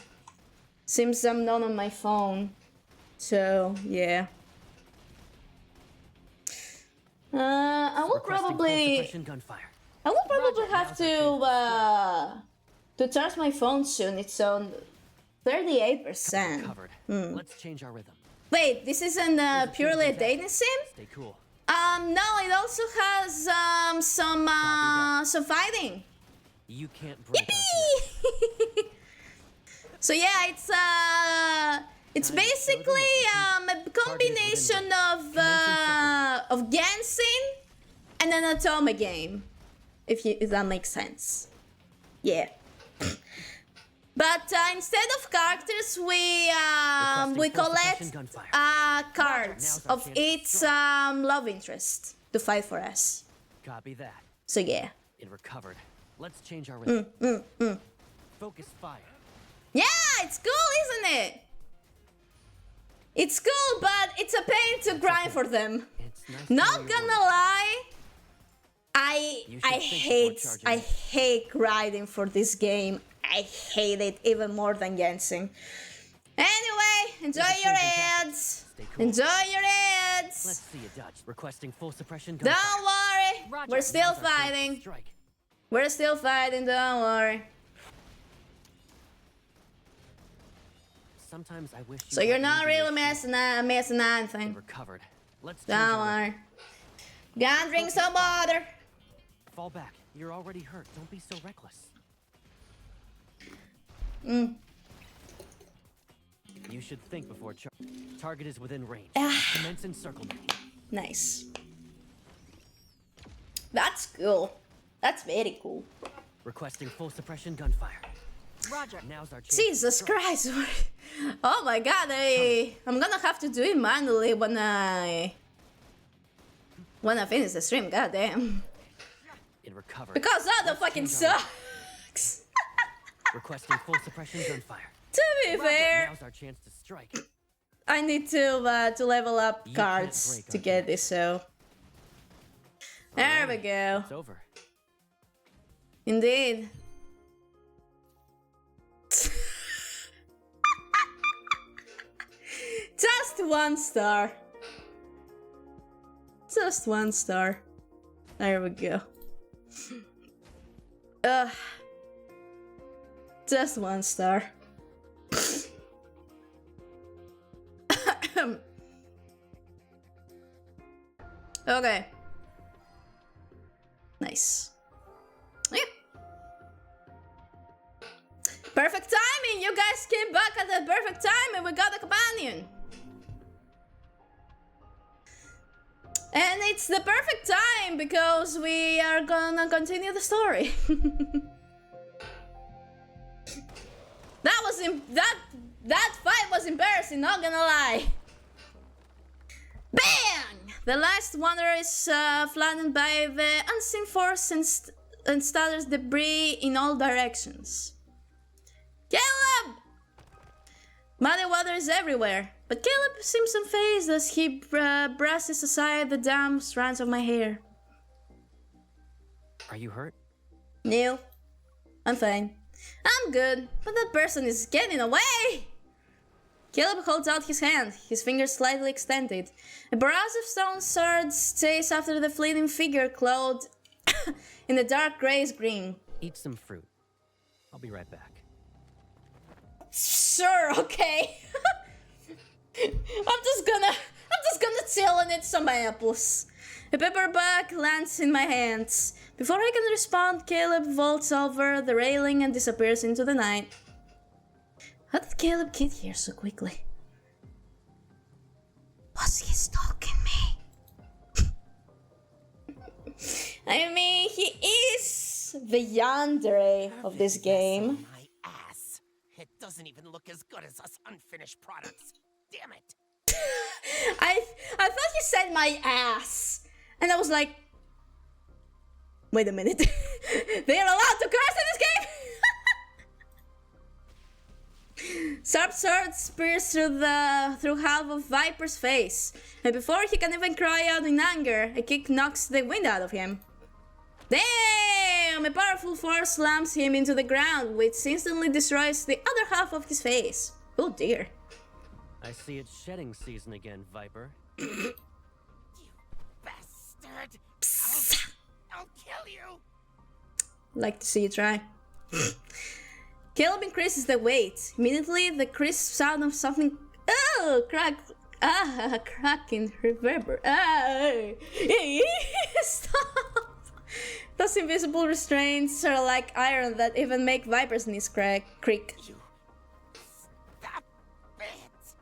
Seems I'm not on my phone. So yeah. I will probably have to charge my phone soon. It's on 38%. Covered. Let's change our rhythm. Wait, this isn't purely a dating sim? Stay cool. No, it also has some fighting. You can't break Yippee! So yeah, it's basically a combination of Genshin and an Atome game, if that makes sense. Yeah. But instead of characters, we collect cards of its love interest to fight for us. Copy that. So yeah. It recovered. Let's change our rhythm. Focus fire. Yeah, it's cool, isn't it? It's cool, but it's a pain to grind for them. Not gonna lie, I hate grinding for this game. I hate it even more than Genshin. Anyway, enjoy your ads. Enjoy your ads. Let's see a dodge. Requesting full suppression. Don't worry, we're still fighting. We're still fighting. Don't worry. Sometimes I wish. So you're not really missing anything. Recovered. Let's don't worry. Gonna drink some water. Fall back. You're already hurt. Don't be so reckless. You should think before target is within range. Commence encirclement. Nice. That's cool. That's very cool. Requesting full suppression gunfire. Roger. Now's our chance. Jesus Christ. Oh my God, I'm gonna have to do it manually when I finish the stream, goddamn. It recovered. Because that fucking sucks. Requesting full suppression gunfire. To be fair, now's our chance to strike. I need to level up cards to get this, so there we go. It's over. Indeed. Just 1 star. Just 1 star. There we go. Just 1 star. Okay. Nice. Yep. Perfect timing! You guys came back at the perfect time and we got a companion. And it's the perfect time because we are gonna continue the story. That fight was embarrassing, not gonna lie. Bang! The last wanderer is flattened by the unseen force and stutters debris in all directions. Caleb! Muddy water is everywhere, but Caleb seems unfazed as he brushes aside the damp strands of my hair. Are you hurt? No, I'm fine. I'm good, but that person is getting away! Caleb holds out his hand, his fingers slightly extended. A barrage of stone swords chase after the fleeting figure clothed in a dark grayish-green. Eat some fruit. I'll be right back. Sure, okay. I'm just gonna chill and eat some apples. A paperback lands in my hands. Before I can respond, Caleb vaults over the railing and disappears into the night. How did Caleb get here so quickly? Was he stalking me? I mean, he is the yandere of this game. My ass. It doesn't even look as good as us unfinished products. Damn it. I thought he said my ass. And I was like, wait a minute. They're allowed to curse in this game? Sharp swords pierce through half of Viper's face, and before he can even cry out in anger, a kick knocks the wind out of him. Damn! A powerful force slams him into the ground, which instantly destroys the other half of his face. Oh dear. I see it's shedding season again, Viper. You bastard! I'll kill you! Like to see you try. Caleb increases the weight. Immediately, the crisp sound of something cracking reverber. Stop! Those invisible restraints are like iron that even make Viper's knees creak. Stop it!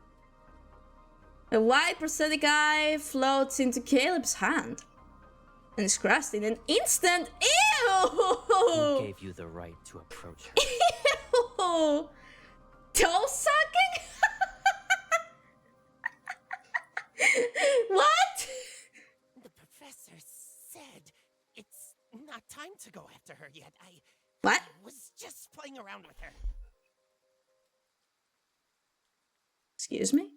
A white prosthetic eye floats into Caleb's hand and is crushed in an instant. Who gave you the right to approach her? Ew! Toe sucking? What? The professor said it's not time to go after her yet. What? I was just playing around with her. Excuse me?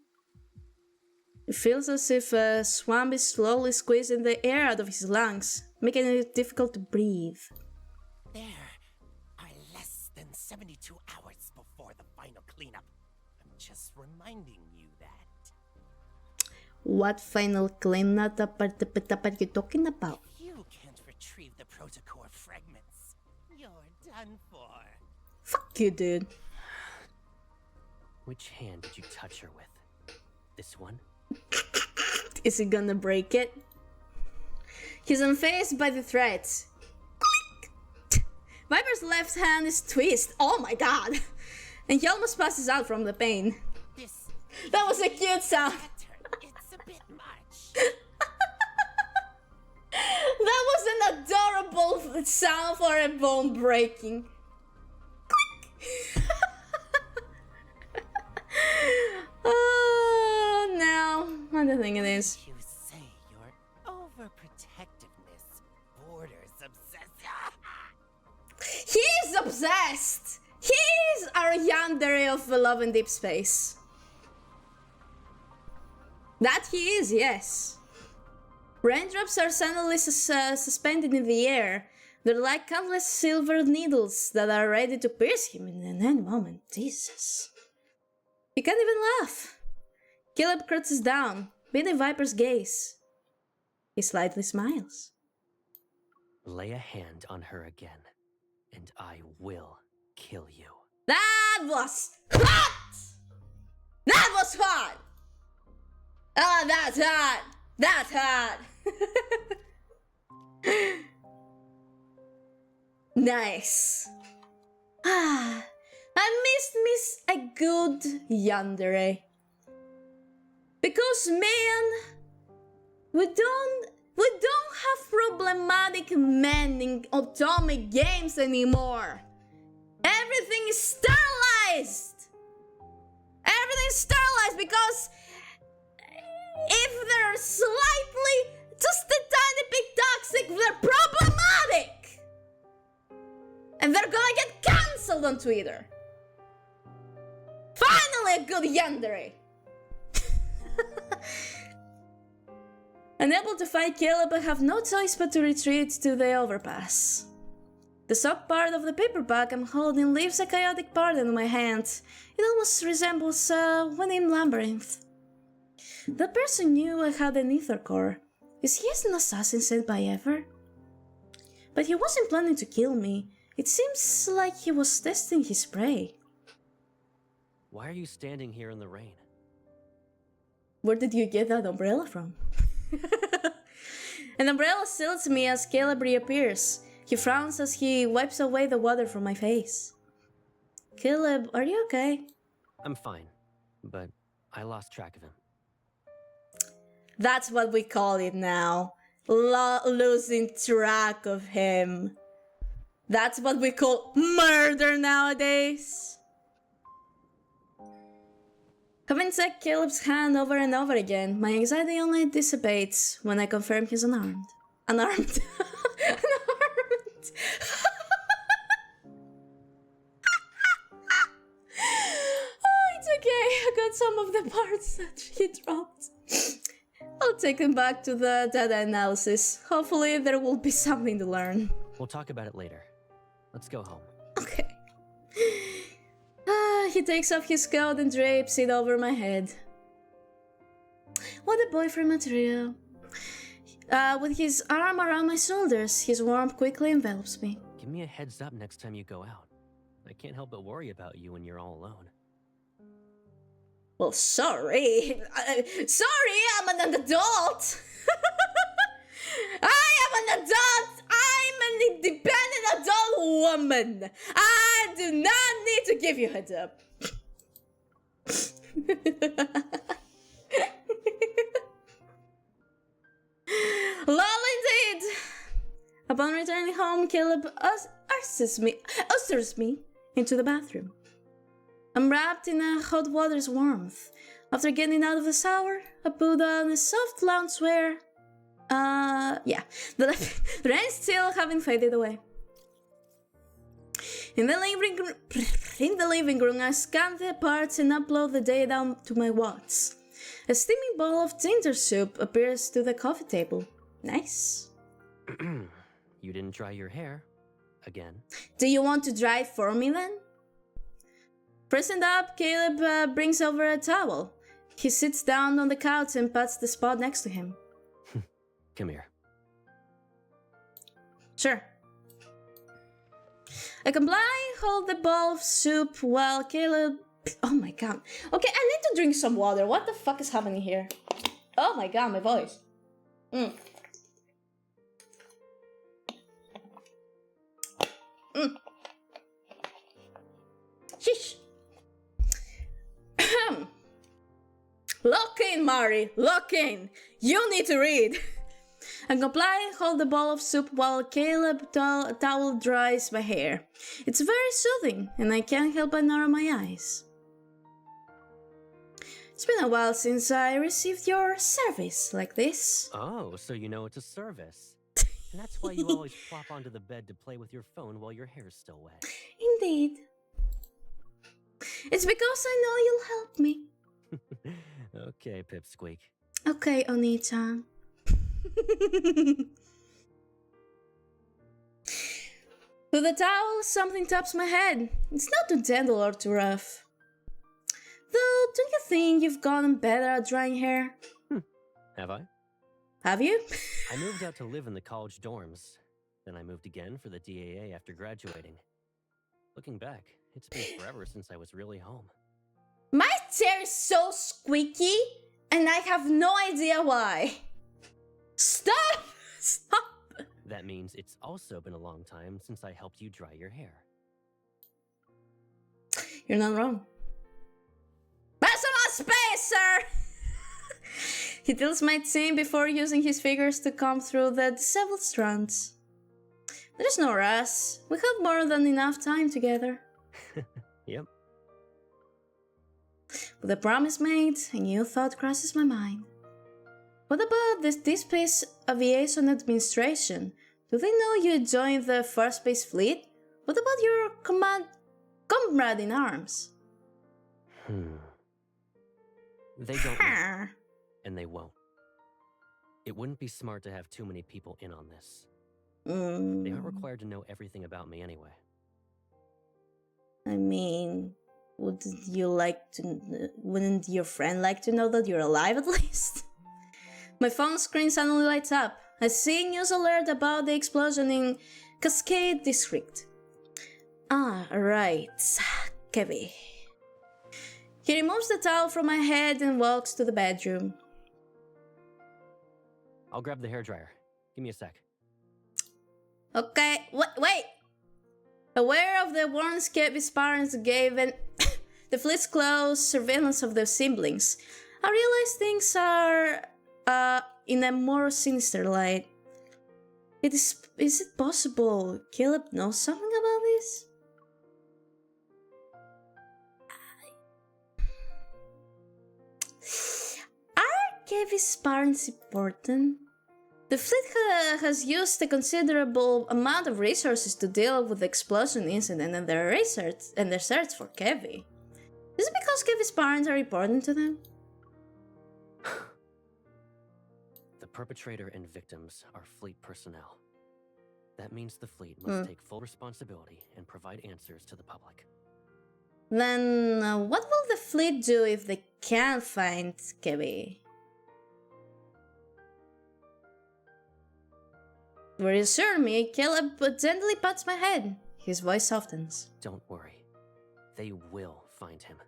It feels as if a swamp is slowly squeezing the air out of his lungs, making it difficult to breathe. There are less than 72 hours before the final cleanup. I'm just reminding you that. What final cleanup are you talking about? If you can't retrieve the protocore fragments, you're done for. Fuck you, dude. Which hand did you touch her with? This one? Is he gonna break it? He's unfazed by the threat. Click! Viper's left hand is twisted. Oh my god! And he almost passes out from the pain. That was a cute sound. It's a bit much. That was an adorable sound for a bone breaking. Click! Oh no, what do you think it is? You say your overprotectiveness borders obsession. He's obsessed! He's our yandere of love in deep space. That he is, yes. Raindrops are suddenly suspended in the air. They're like countless silver needles that are ready to pierce him in any moment. Jesus. He can't even laugh. Caleb crouches down, meeting Viper's gaze. He slightly smiles. Lay a hand on her again, and I will kill you. That was hot! That was hot! Ah, that's hot! That's hot! Nice. Ah, I miss a good yandere. Because man, we don't have problematic men in atomic games anymore. Everything is sterilized. Everything is sterilized because if they're slightly, just a tiny bit toxic, they're problematic. And they're gonna get cancelled on Twitter. Finally a good yandere. Unable to find Caleb, I have no choice but to retreat to the overpass. The sock part of the paperback I'm holding leaves a chaotic pattern in my hand. It almost resembles a winning labyrinth. The person knew I had an ether core. Is he an assassin sent by Ever? But he wasn't planning to kill me. It seems like he was testing his prey. Why are you standing here in the rain? Where did you get that umbrella from? An umbrella salutes me as Caleb reappears. He frowns as he wipes away the water from my face. Caleb, are you okay? I'm fine, but I lost track of him. That's what we call it now. Losing track of him. That's what we call murder nowadays. Having checked Caleb's hand over and over again, my anxiety only dissipates when I confirm he's unarmed. Unarmed. Unarmed. Oh, it's okay. I got some of the parts that he dropped. I'll take them back to the data analysis. Hopefully there will be something to learn. We'll talk about it later. Let's go home. Okay. He takes off his coat and drapes it over my head. What a boyfriend material. With his arm around my shoulders, his warmth quickly envelops me. Give me a heads up next time you go out. I can't help but worry about you when you're all alone. Well, sorry. Sorry, I'm an adult. I am an adult. I'm an independent adult woman. I do not need to give you a heads up. Lol, indeed. Upon returning home, Caleb ushers me into the bathroom. I'm wrapped in a hot water's warmth. After getting out of the shower, I put on a soft loungewear. Yeah, the rain still haven't faded away. In the living room, I scan the parts and upload the data to my watch. A steaming bowl of ginger soup appears to the coffee table. Nice. You didn't dry your hair. Again. Do you want to dry it for me then? Pressing up, Caleb brings over a towel. He sits down on the couch and pats the spot next to him. Come here. Sure. I comply, hold the bowl of soup while Caleb... Oh my god. Okay, I need to drink some water. What the fuck is happening here? Oh my god, my voice. Sheesh. Lock in, Mari. Lock in. You need to read. I comply and hold the bowl of soup while Caleb towel dries my hair. It's very soothing, and I can't help but narrow my eyes. It's been a while since I received your service like this. Oh, so you know it's a service. And that's why you always plop onto the bed to play with your phone while your hair's still wet. Indeed. It's because I know you'll help me. Okay, Pipsqueak. Okay, Oni-chan. With the towel, something taps my head. It's not too gentle or too rough. Though, don't you think you've gotten better at drying hair? Have I? Have you? I moved out to live in the college dorms. Then I moved again for the DAA after graduating. Looking back, it's been forever since I was really home. My chair is so squeaky, and I have no idea why. Stop! Stop! That means it's also been a long time since I helped you dry your hair. You're not wrong. Personal space, sir! He tilts my chin before using his fingers to comb through the disheveled strands. There's no rush. We have more than enough time together. Yep. With a promise made, a new thought crosses my mind. What about this Deepspace Aviation Administration? Do they know you joined the First Space Fleet? What about your comrade in arms? They don't know, and they won't. It wouldn't be smart to have too many people in on this. They aren't required to know everything about me anyway. I mean, wouldn't your friend like to know that you're alive at least? My phone screen suddenly lights up. I see news alert about the explosion in Cascade District. Ah, right. Kevin. He removes the towel from my head and walks to the bedroom. I'll grab the hairdryer. Give me a sec. Okay, wait! Aware of the warnings Kevin's parents gave and the fleet's close surveillance of their siblings, I realize things are in a more sinister light. Is it possible Caleb knows something about this? Are Kevin's parents important? The fleet has used a considerable amount of resources to deal with the explosion incident and their search for Kevin. Is it because Kevin's parents are important to them? The perpetrator and victims are fleet personnel. That means the fleet must take full responsibility and provide answers to the public. Then what will the fleet do if they can't find Kevin? To reassure me, Caleb gently pats my head. His voice softens. Don't worry. They will find him.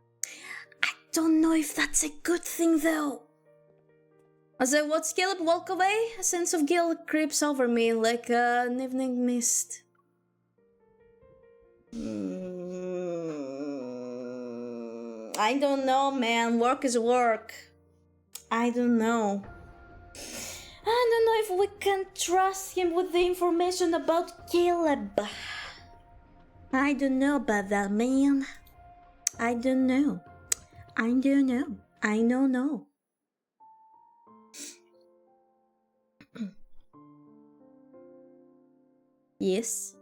I don't know if that's a good thing, though. As I watch Caleb walk away, a sense of guilt creeps over me like an evening mist. I don't know, man. Work is work. I don't know. I don't know if we can trust him with the information about Caleb. I don't know about that, man. I don't know. I don't know. I don't know. Yes.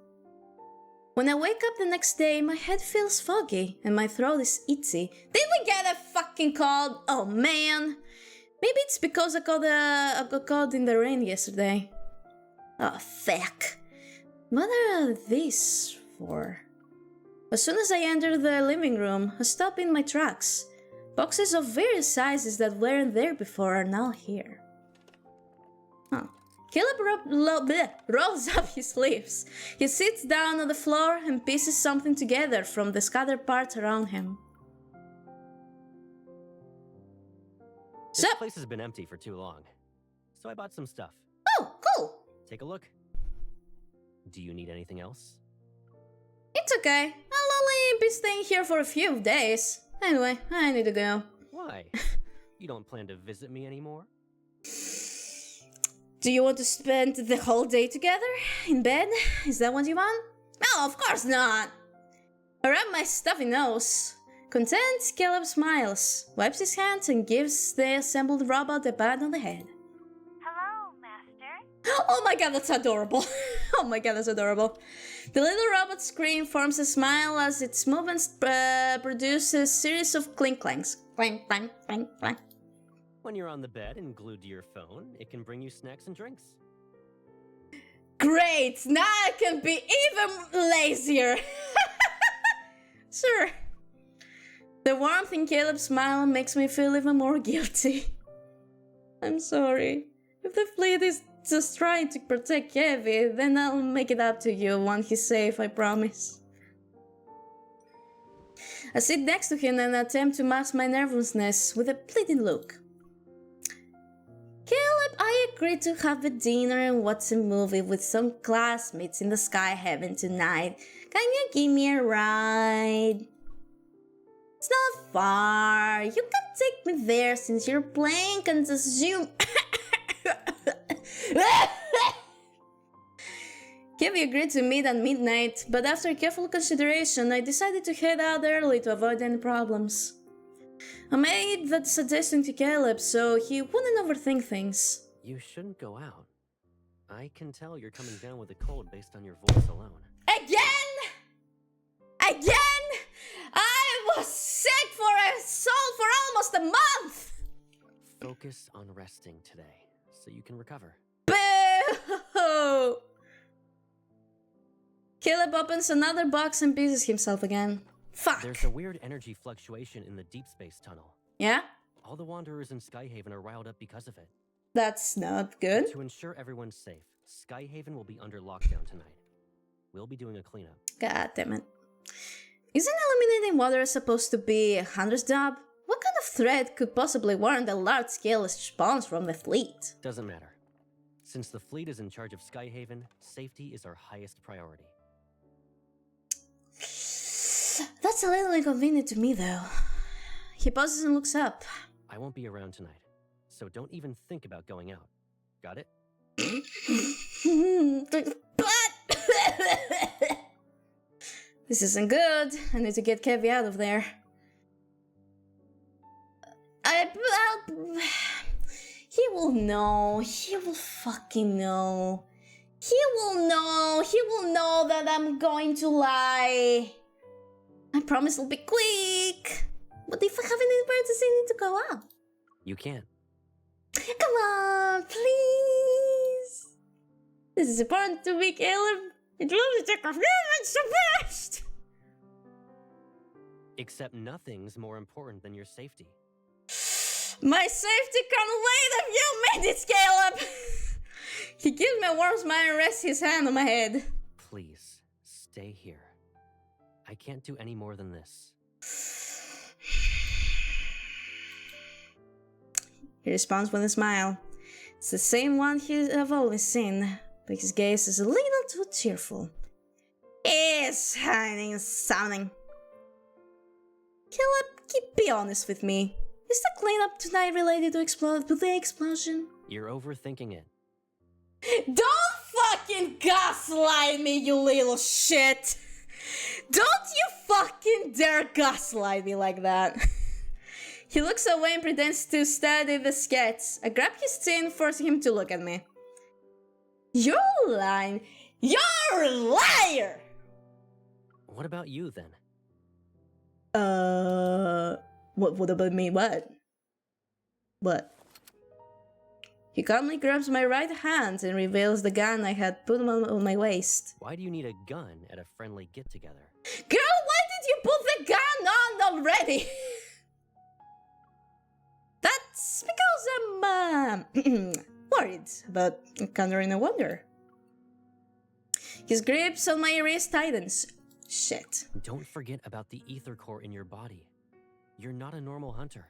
When I wake up the next day, my head feels foggy and my throat is itchy. Did we get a fucking cold? Oh man. Maybe it's because I got caught in the rain yesterday. Oh, fuck. What are these for? As soon as I enter the living room, I stop in my tracks. Boxes of various sizes that weren't there before are now here. Huh. Caleb rolls up his sleeves. He sits down on the floor and pieces something together from the scattered parts around him. This place has been empty for too long, so I bought some stuff. Oh, cool. Take a look. Do you need anything else? It's okay. I'll only be staying here for a few days. Anyway, I need to go. Why? You don't plan to visit me anymore? Do you want to spend the whole day together? In bed? Is that what you want? No, of course not. I rub my stuffy nose. Content, Caleb smiles, wipes his hands and gives the assembled robot a pat on the head. Hello, Master. Oh my god, that's adorable. Oh my god, that's adorable. The little robot scream forms a smile as its movements produce a series of clink-clanks. Clank, clank, clank, clank. When you're on the bed and glued to your phone, it can bring you snacks and drinks. Great! Now I can be even lazier. Sure. The warmth in Caleb's smile makes me feel even more guilty. I'm sorry. If the fleet is just trying to protect Kevin, then I'll make it up to you when he's safe, I promise. I sit next to him and attempt to mask my nervousness with a pleading look. Caleb, I agreed to have a dinner and watch a movie with some classmates in the sky heaven tonight. Can you give me a ride? It's not far. You can take me there since your plane can just zoom. Kevin agreed to meet at midnight, but after careful consideration, I decided to head out early to avoid any problems. I made that suggestion to Caleb so he wouldn't overthink things. You shouldn't go out. I can tell you're coming down with a cold based on your voice alone. Again? I was sick for almost a month! Focus on resting today. so you can recover. Boo! Caleb opens another box and pieces himself again. Fuck! There's a weird energy fluctuation in the deep space tunnel. Yeah? All the Wanderers in Skyhaven are riled up because of it. That's not good. To ensure everyone's safe, Skyhaven will be under lockdown tonight. We'll be doing a cleanup. God damn it. Isn't eliminating water supposed to be a hunter's job? What kind of threat could possibly warrant a large-scale response from the fleet? Doesn't matter. Since the fleet is in charge of Skyhaven, safety is our highest priority. That's a little inconvenient to me, though. He pauses and looks up. I won't be around tonight, so don't even think about going out. Got it? This isn't good. I need to get Kevy out of there. He will know. He will fucking know. He will know. He will know that I'm going to lie. I promise it'll be quick. But if I have any emergency, I need to go out. You can't. Come on, please. This is important to me, Caleb. It will take a few minutes to best. Except nothing's more important than your safety. My safety can't wait a few minutes, Caleb. He gives me a warm smile and rests his hand on my head. Please, stay here. I can't do any more than this. He responds with a smile. It's the same one I've always seen, but his gaze is a little too cheerful. He's hiding something. Caleb, be honest with me. Is the cleanup tonight related to the explosion? You're overthinking it. Don't fucking gaslight me, you little shit! Don't you fucking dare gaslight me like that. He looks away and pretends to study the sketch. I grab his chin, forcing him to look at me. You're lying. You're a liar! What about you, then? What about me? What? He calmly grabs my right hand and reveals the gun I had put on my waist. Why do you need a gun at a friendly get-together? Girl, why did you put the gun on already? That's because I'm worried about encountering a wonder. His grips on my wrist tightens. Shit. Don't forget about the ether core in your body. You're not a normal hunter.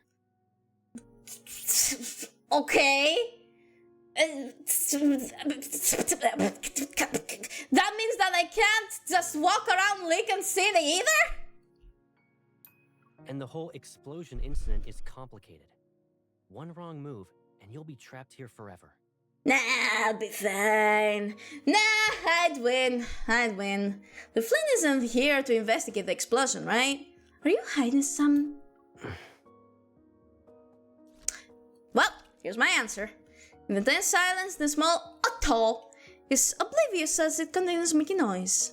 Okay. That means that I can't just walk around Lincoln City either? And the whole explosion incident is complicated. One wrong move, and you'll be trapped here forever. Nah, I'll be fine. Nah, I'd win. The Flint isn't here to investigate the explosion, right? Are you hiding some? Well, here's my answer. In the dense silence, the small atoll is oblivious as it continues making noise.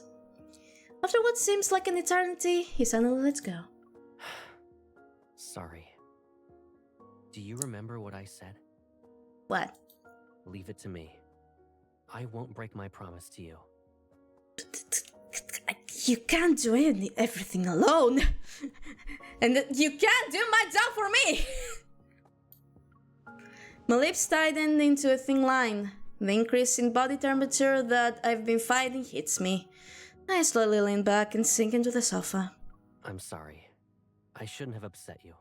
After what seems like an eternity, he suddenly lets go. Sorry. Do you remember what I said? What? Leave it to me. I won't break my promise to you. You can't do everything alone. And you can't do my job for me. My lips tightened into a thin line. The increase in body temperature that I've been fighting hits me. I slowly lean back and sink into the sofa. I'm sorry. I shouldn't have upset you.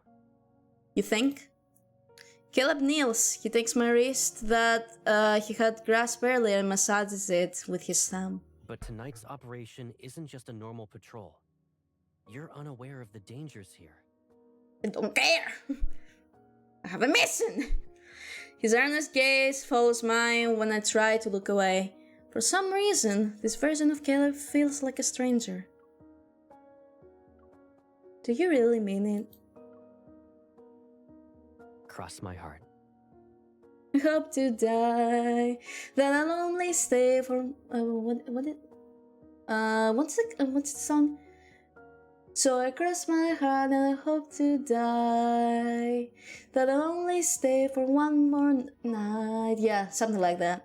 You think? Caleb kneels. He takes my wrist that he had grasped earlier and massages it with his thumb. But tonight's operation isn't just a normal patrol. You're unaware of the dangers here. I don't care. I have a mission. His earnest gaze follows mine when I try to look away. For some reason, this version of Caleb feels like a stranger. Do you really mean it? Cross my heart. I hope to die, that I'll only stay for what's the song? So I cross my heart and I hope to die. That I'll only stay for one more night. Yeah, something like that.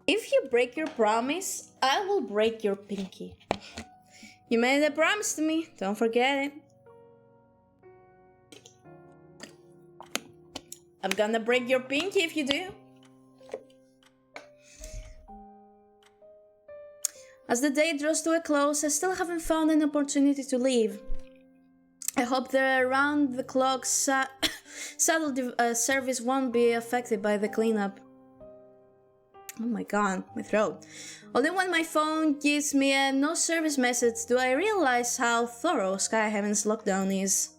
If you break your promise, I will break your pinky. You made a promise to me, don't forget it. I'm gonna break your pinky if you do. As the day draws to a close, I still haven't found an opportunity to leave. I hope the around-the-clock shuttle service won't be affected by the cleanup. Oh my god, my throat. Only when my phone gives me a no-service message do I realize how thorough Skyhaven's lockdown is.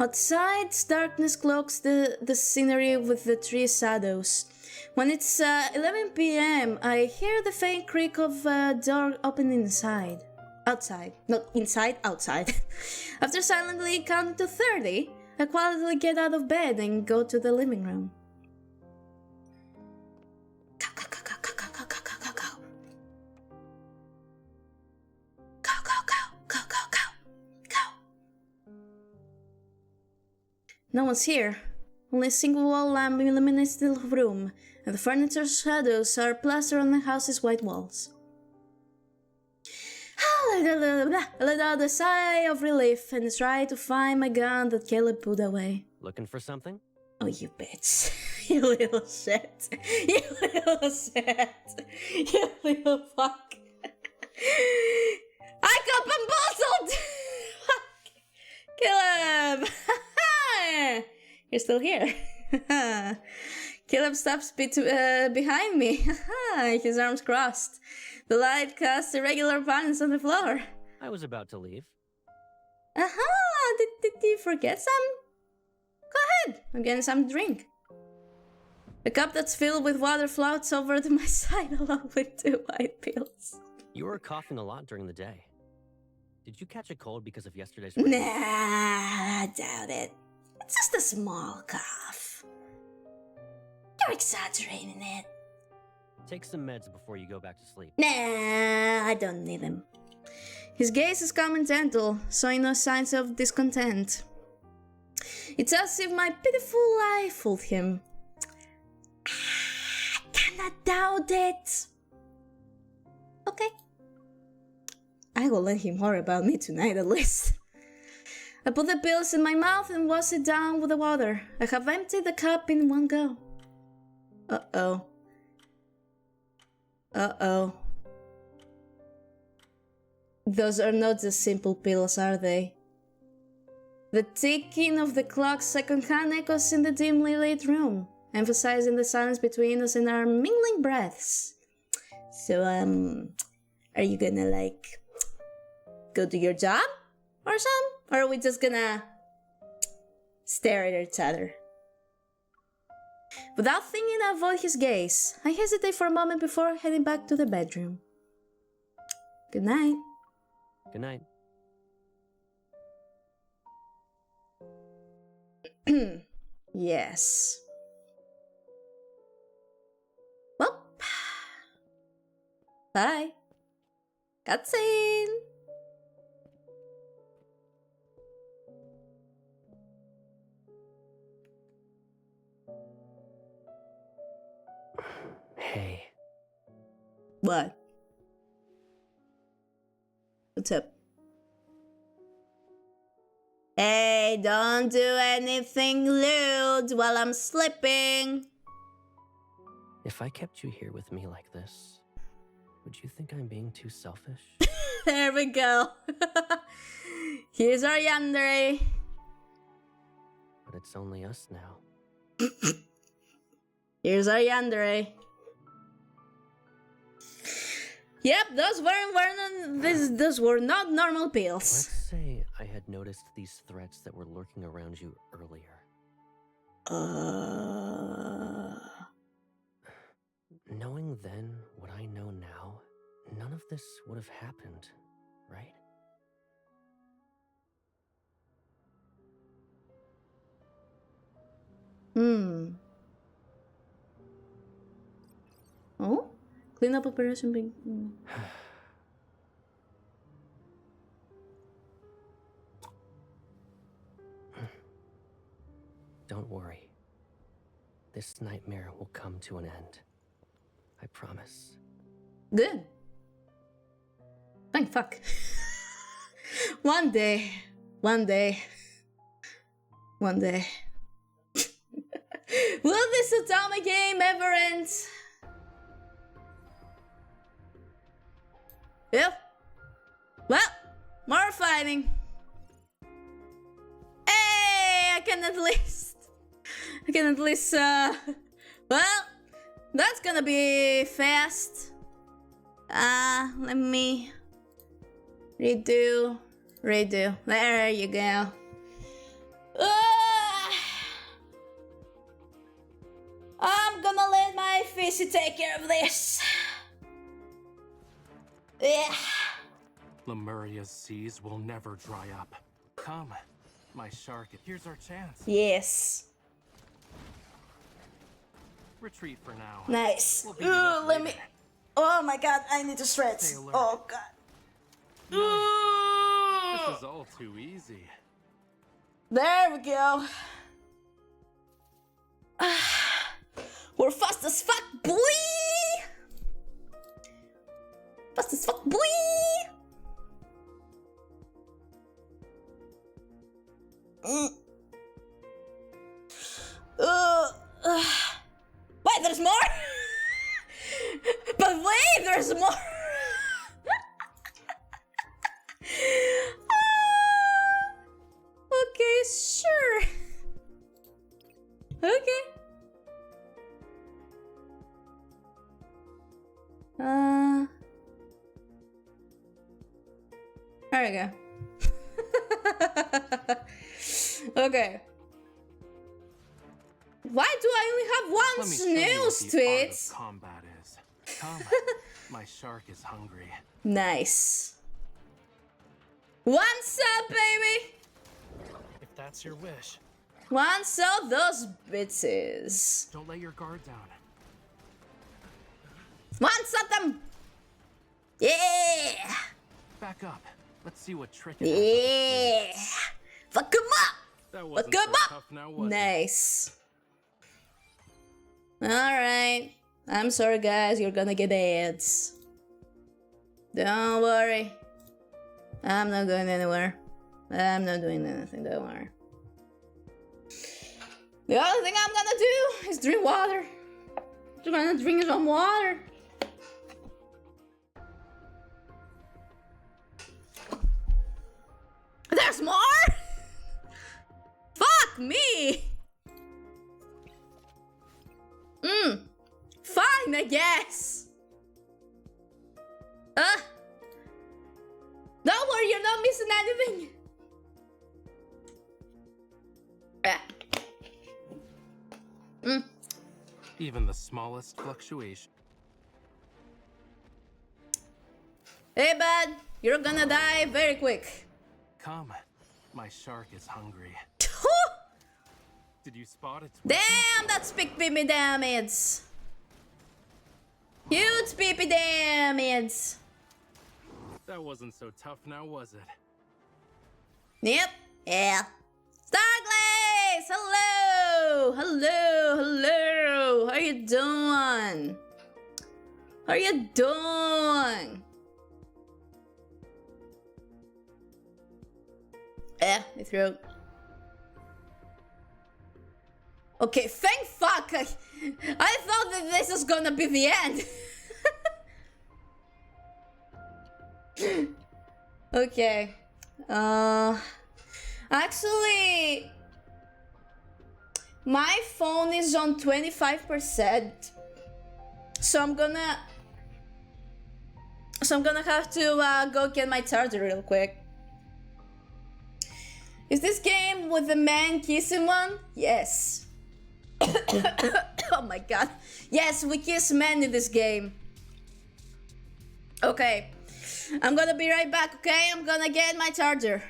Outside, darkness cloaks the scenery with the tree shadows. When it's 11 p.m., I hear the faint creak of a door opening inside. Outside. Not inside, outside. After silently counting to 30, I quietly get out of bed and go to the living room. No one's here. Only a single wall lamp illuminates the room, and the furniture's shadows are plastered on the house's white walls. I let out a sigh of relief and try to find my gun that Caleb put away. Looking for something? Oh, you bitch. You little shit. You little shit. You little fuck. I got bamboozled! Caleb! You're still here. Caleb stops behind me. His arms crossed. The light casts irregular patterns on the floor. I was about to leave. Did you forget some? Go ahead, I'm getting some drink. The cup that's filled with water floats over to my side along with 2 white pills. You were coughing a lot during the day. Did you catch a cold because of yesterday's Nah, I doubt it. It's just a small cough. You're exaggerating it. Take some meds before you go back to sleep. Nah, I don't need them. His gaze is calm and gentle, showing no signs of discontent. It's as if my pitiful life fooled him. I cannot doubt it. Okay. I will let him worry about me tonight at least. I put the pills in my mouth and wash it down with the water. I have emptied the cup in one go. Uh-oh. Uh-oh. Those are not just simple pills, are they? The ticking of the clock's second hand echoes in the dimly lit room, emphasizing the silence between us and our mingling breaths. So, are you gonna, like, go do your job? Or something? Or are we just gonna stare at each other? Without thinking to avoid his gaze, I hesitate for a moment before heading back to the bedroom. Good night. Good night. Yes. Well. Bye. Cutscene. Hey. What? What's up? Hey, don't do anything lewd while I'm sleeping. If I kept you here with me like this, would you think I'm being too selfish? There we go. Here's our yandere. But it's only us now. Here's our yandere. Yep, those were not normal pills. Let's say I had noticed these threats that were lurking around you earlier. Knowing then what I know now, none of this would have happened, right? Cleanup operation being... Don't worry. This nightmare will come to an end. I promise. Good. Thank fuck. One day. One day. One day. Will this atomic game ever end? Yep. Well, more fighting. Hey, I can at least, well, that's gonna be fast. Let me redo. There you go. I'm gonna let my fishy take care of this. Yeah. Lemuria's seas will never dry up. Come, my shark, here's our chance. Yes. Retreat for now. Nice. We'll beat it up Let me... later. Oh my god, I need to stretch. Stay alert. Oh god. This is all too easy. There we go. We're fast as fuck, boy! Fast as fuck, boy! Wait, there's more? But wait, there's more! Okay, sure. Okay. There we go. Okay. Why do I only have one Let me show you what snooze the art tweet? of combat is. Come, my shark is hungry. Nice. What's up, baby? If that's your wish. What's up, those bitches? Don't let your guard down. What's up, them? Yeah. Back up. Let's see what trick it has Yeah. Fuck 'em up. That wasn't Fuck 'em so up. tough now, was it? Nice. Alright. I'm sorry, guys. You're gonna get ads. Don't worry. I'm not going anywhere. I'm not doing anything, don't worry. The only thing I'm gonna do is drink water. I'm gonna drink some water. There's more? Fuck me! Fine, I guess. Don't worry, you're not missing anything. Even the smallest fluctuation. Hey, bud, you're gonna die very quick. Come, my shark is hungry. Did you spot it? Damn, that's big peepee damage. Huge peepee damage. That wasn't so tough now, was it? Yep. Yeah. Starglaze! Hello! Hello! Hello! How you doing? How you doing? My throat. Okay, thank fuck! I thought that this was gonna be the end. Okay. Actually, my phone is on 25%. So I'm gonna have to go get my charger real quick. Is this game with the man kissing one? Yes. Oh my god. Yes, we kiss men in this game. Okay. I'm gonna be right back, okay? I'm gonna get my charger.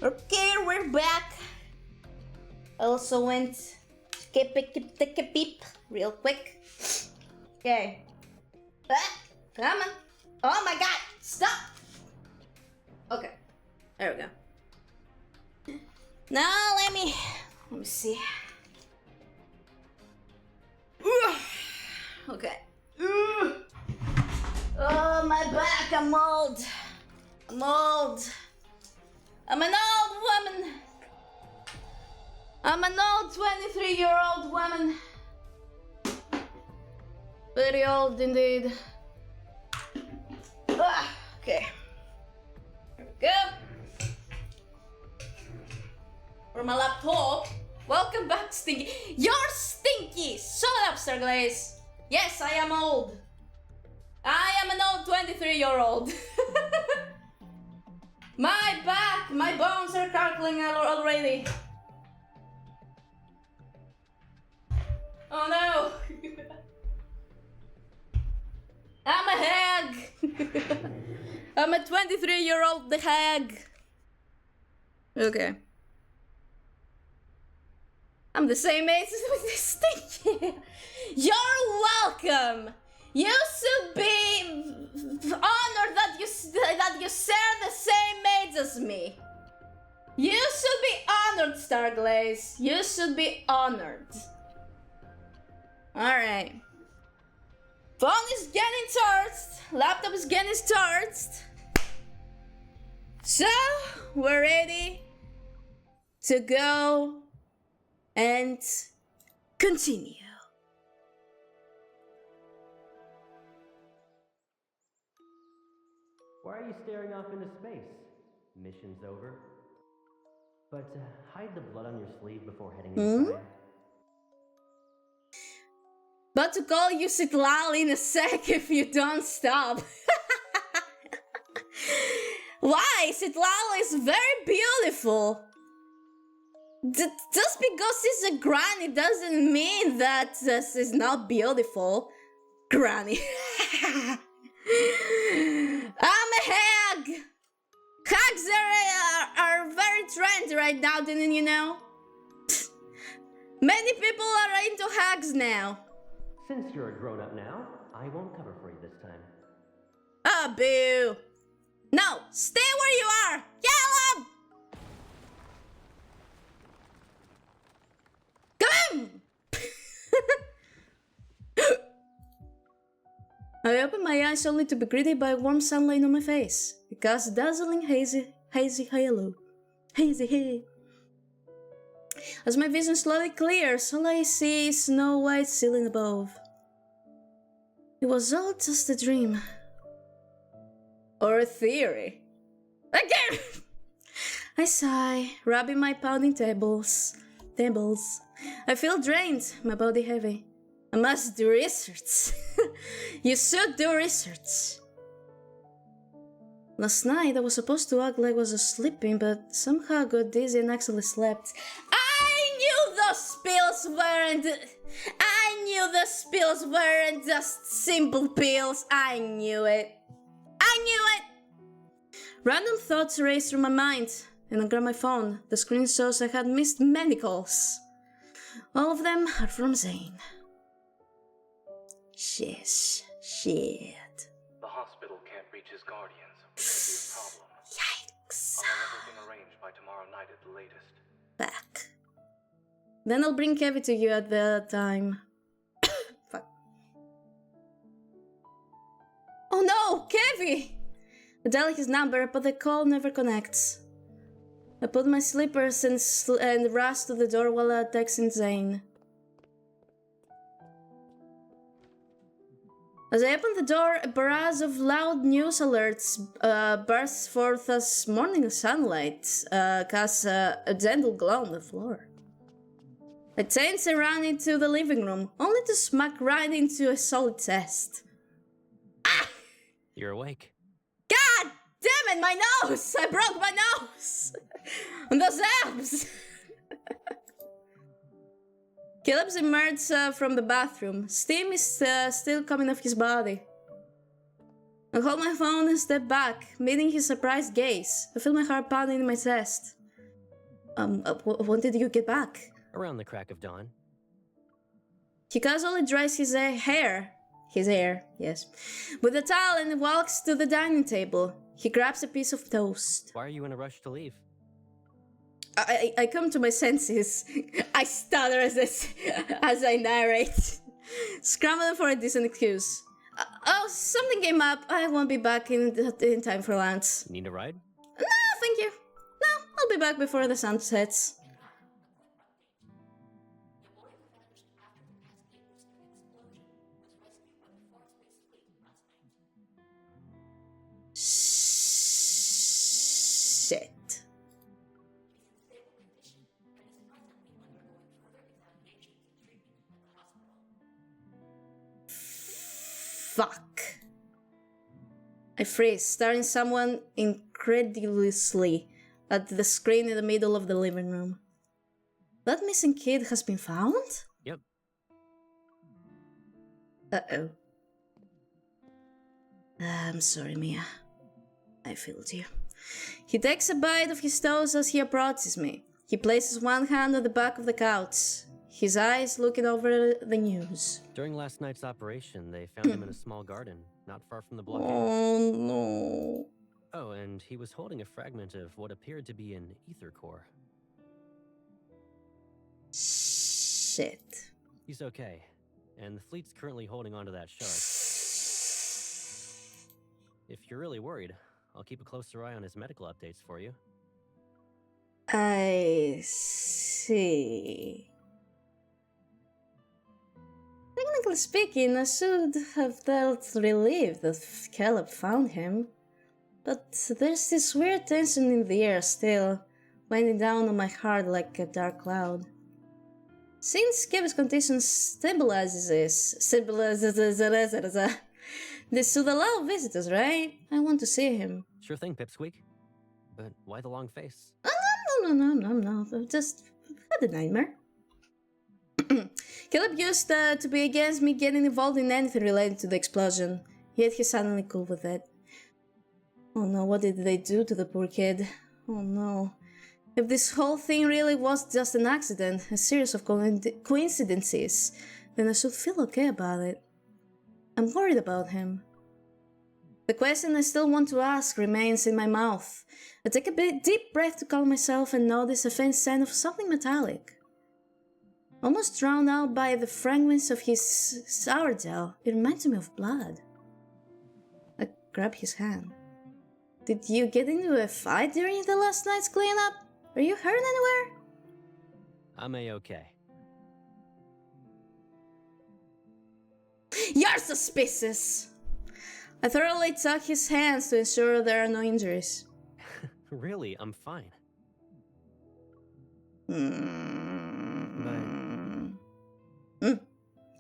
Okay, we're back. I also went take a peep real quick. Okay. Come on. Oh my god, stop. Okay, there we go. Now let me see. Okay. Oh, my back, I'm old. I'm old. I'm an old woman. I'm an old 23-year-old woman. Very old indeed. Okay. There we go. For my laptop. Welcome back, Stinky. You're Stinky! Shut up, Starglaze. Yes, I am old. I am an old 23-year-old. My back, my bones are crackling already. Oh no. I'm a hag. I'm a 23-year-old hag. Okay. I'm the same age as this thing. You're welcome. You should be honored that you share the same age as me. You should be honored, Starglaze. You should be honored. Alright. Phone is getting charged. Laptop is getting charged. So, we're ready to go and continue. Why are you staring off into space? Mission's over. But hide the blood on your sleeve before heading inside. About to call you Sitlal in a sec if you don't stop. Why? Sitlal is very beautiful. Just because she's a granny doesn't mean that she's not beautiful. Granny. I'm a hag! Hags are very trendy right now, didn't you know? Many people are into hags now. Since you're a grown-up now, I won't cover for you this time. Ah, boo! No, stay where you are! Yell up! Come on! I opened my eyes only to be greeted by warm sunlight on my face. It casts dazzling hazy halo. Hazy hay. As my vision slowly clears, all I see is snow white ceiling above. It was all just a dream. Or a theory. Again! I sigh, rubbing my pounding tables. I feel drained, my body heavy. I must do research. You should do research. Last night I was supposed to act like I was sleeping, but somehow got dizzy and actually slept. I knew those pills weren't just simple pills. I knew it. Random thoughts raced through my mind, and I grabbed my phone. The screen shows I had missed many calls. All of them are from Zane. Shit. The hospital can't reach his guardians, which could be a problem. Yikes. I'll have everything arranged by tomorrow night at the latest. Back. Then I'll bring Kevin to you at the time. Fuck. Oh no, Kevin! I dial his number, but the call never connects. I put my slippers and rush to the door while texting Zane. As I open the door, a barrage of loud news alerts bursts forth as morning sunlight casts a gentle glow on the floor. I change and run into the living room, only to smack right into a solid chest. Ah! You're awake. God damn it, my nose! I broke my nose! And those abs! Caleb's emerged from the bathroom. Steam is still coming off his body. I hold my phone and step back, meeting his surprised gaze. I feel my heart pounding in my chest. when did you get back? Around the crack of dawn. He casually dries his hair. His hair, yes. With a towel and walks to the dining table. He grabs a piece of toast. Why are you in a rush to leave? I come to my senses. I stutter as I narrate. Scrambling for a decent excuse. Oh, something came up. I won't be back in time for lunch. Need a ride? No, thank you. No, I'll be back before the sun sets. Shit. Fuck. I freeze, staring someone incredulously at the screen in the middle of the living room. That missing kid has been found? Yep. Uh-oh. I'm sorry, Mia. I failed you. He takes a bite of his toast as he approaches me. He places one hand on the back of the couch, his eyes looking over the news. During last night's operation, they found him in a small garden, not far from the blockade. Oh, no. Oh, and he was holding a fragment of what appeared to be an ether core. Shit. He's okay, and the fleet's currently holding onto that shard. If you're really worried, I'll keep a closer eye on his medical updates for you. I see. Technically speaking, I should have felt relieved that Caleb found him. But there's this weird tension in the air still, weighing down on my heart like a dark cloud. Since Caleb's condition stabilizes, this should allow visitors, right? I want to see him. Sure thing, Pipsqueak. But why the long face? Oh, no. I just had a nightmare. Caleb used to be against me getting involved in anything related to the explosion, yet he's suddenly cool with it. Oh no, what did they do to the poor kid? Oh no. If this whole thing really was just an accident, a series of coincidences, then I should feel okay about it. I'm worried about him. The question I still want to ask remains in my mouth. I take a deep breath to calm myself and notice a faint scent of something metallic. Almost drowned out by the fragrance of his sour gel, it reminds me of blood. I grab his hand. Did you get into a fight during the last night's cleanup? Are you hurt anywhere? I'm A-okay. You're suspicious! I thoroughly tuck his hands to ensure there are no injuries. Really, I'm fine.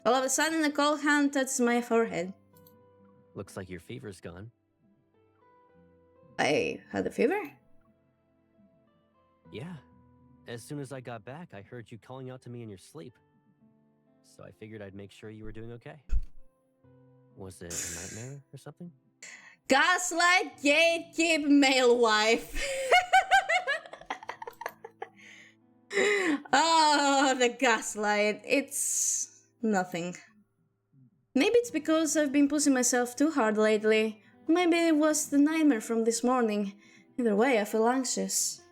All of a sudden, a cold hand touches my forehead. Looks like your fever's gone. I had a fever? Yeah. As soon as I got back, I heard you calling out to me in your sleep. So I figured I'd make sure you were doing okay. Was it a nightmare or something? Gaslight, gatekeep, male wife. Oh, the gaslight. It's nothing. Maybe it's because I've been pushing myself too hard lately. Maybe it was the nightmare from this morning. Either way, I feel anxious.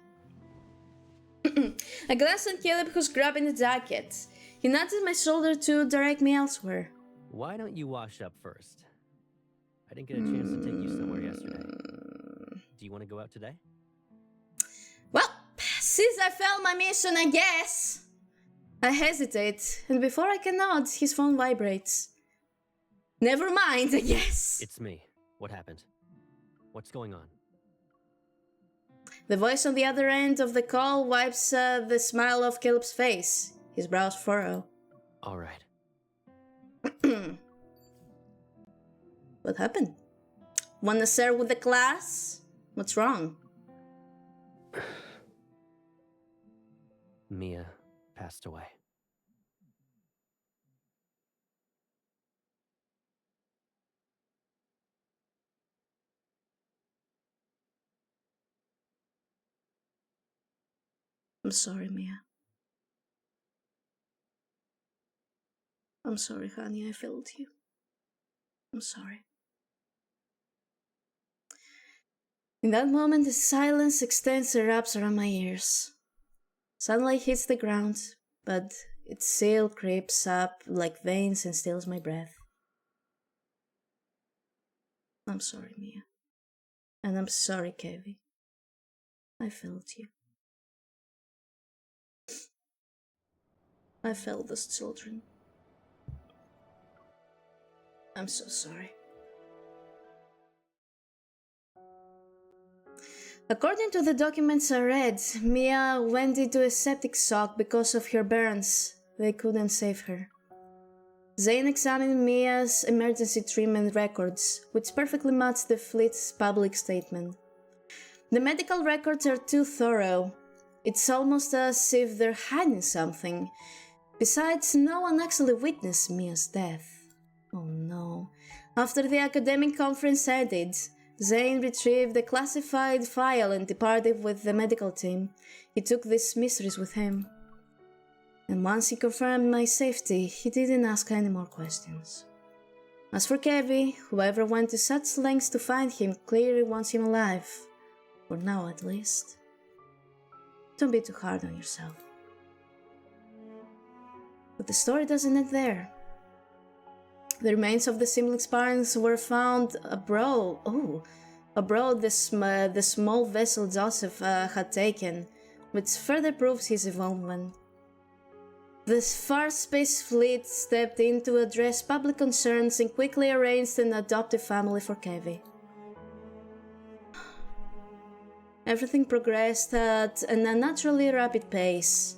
I glance at Caleb, who's grabbing the jacket. He nudges my shoulder to direct me elsewhere. Why don't you wash up first? I didn't get a chance to take you somewhere yesterday. Do you want to go out today? Well, since I failed my mission, I guess. I hesitate, and before I can nod, his phone vibrates. Never mind, I guess. It's me. What happened? What's going on? The voice on the other end of the call wipes the smile off Caleb's face. His brows furrow. All right. What happened? Wanna share with the class? What's wrong? Mia passed away. I'm sorry, Mia. I'm sorry, honey, I failed you. I'm sorry. In that moment, the silence extends and wraps around my ears. Sunlight hits the ground, but it still creeps up like veins and steals my breath. I'm sorry, Mia. And I'm sorry, Kevin. I failed you. I failed those children. I'm so sorry. According to the documents I read, Mia went into a septic shock because of her burns. They couldn't save her. Zane examined Mia's emergency treatment records, which perfectly matched the fleet's public statement. The medical records are too thorough. It's almost as if they're hiding something. Besides, no one actually witnessed Mia's death. Oh no. After the academic conference ended, Zane retrieved the classified file and departed with the medical team. He took these mysteries with him. And once he confirmed my safety, he didn't ask any more questions. As for Kevin, whoever went to such lengths to find him clearly wants him alive. For now, at least. Don't be too hard on yourself. But the story doesn't end there. The remains of the siblings' parents were found abroad the small vessel Joseph had taken, which further proves his involvement. The Far Space Fleet stepped in to address public concerns and quickly arranged an adoptive family for Kevin. Everything progressed at an unnaturally rapid pace.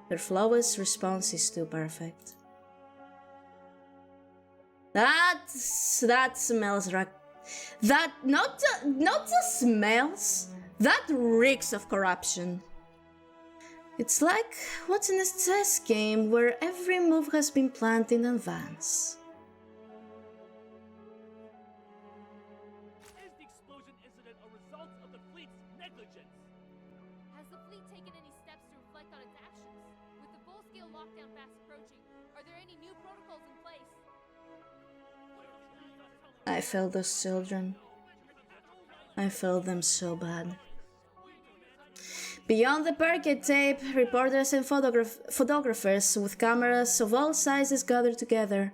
Their flawless response is too perfect. That smells right. That not just smells. That reeks of corruption. It's like watching a chess game where every move has been planned in advance. Is the explosion incident a result of the fleet's negligence? Has the fleet taken any steps to reflect on its actions? With the full-scale lockdown fast approaching, are there any new protocols in place? I failed those children. I failed them so bad. Beyond the parquet tape, reporters and photographers with cameras of all sizes gathered together.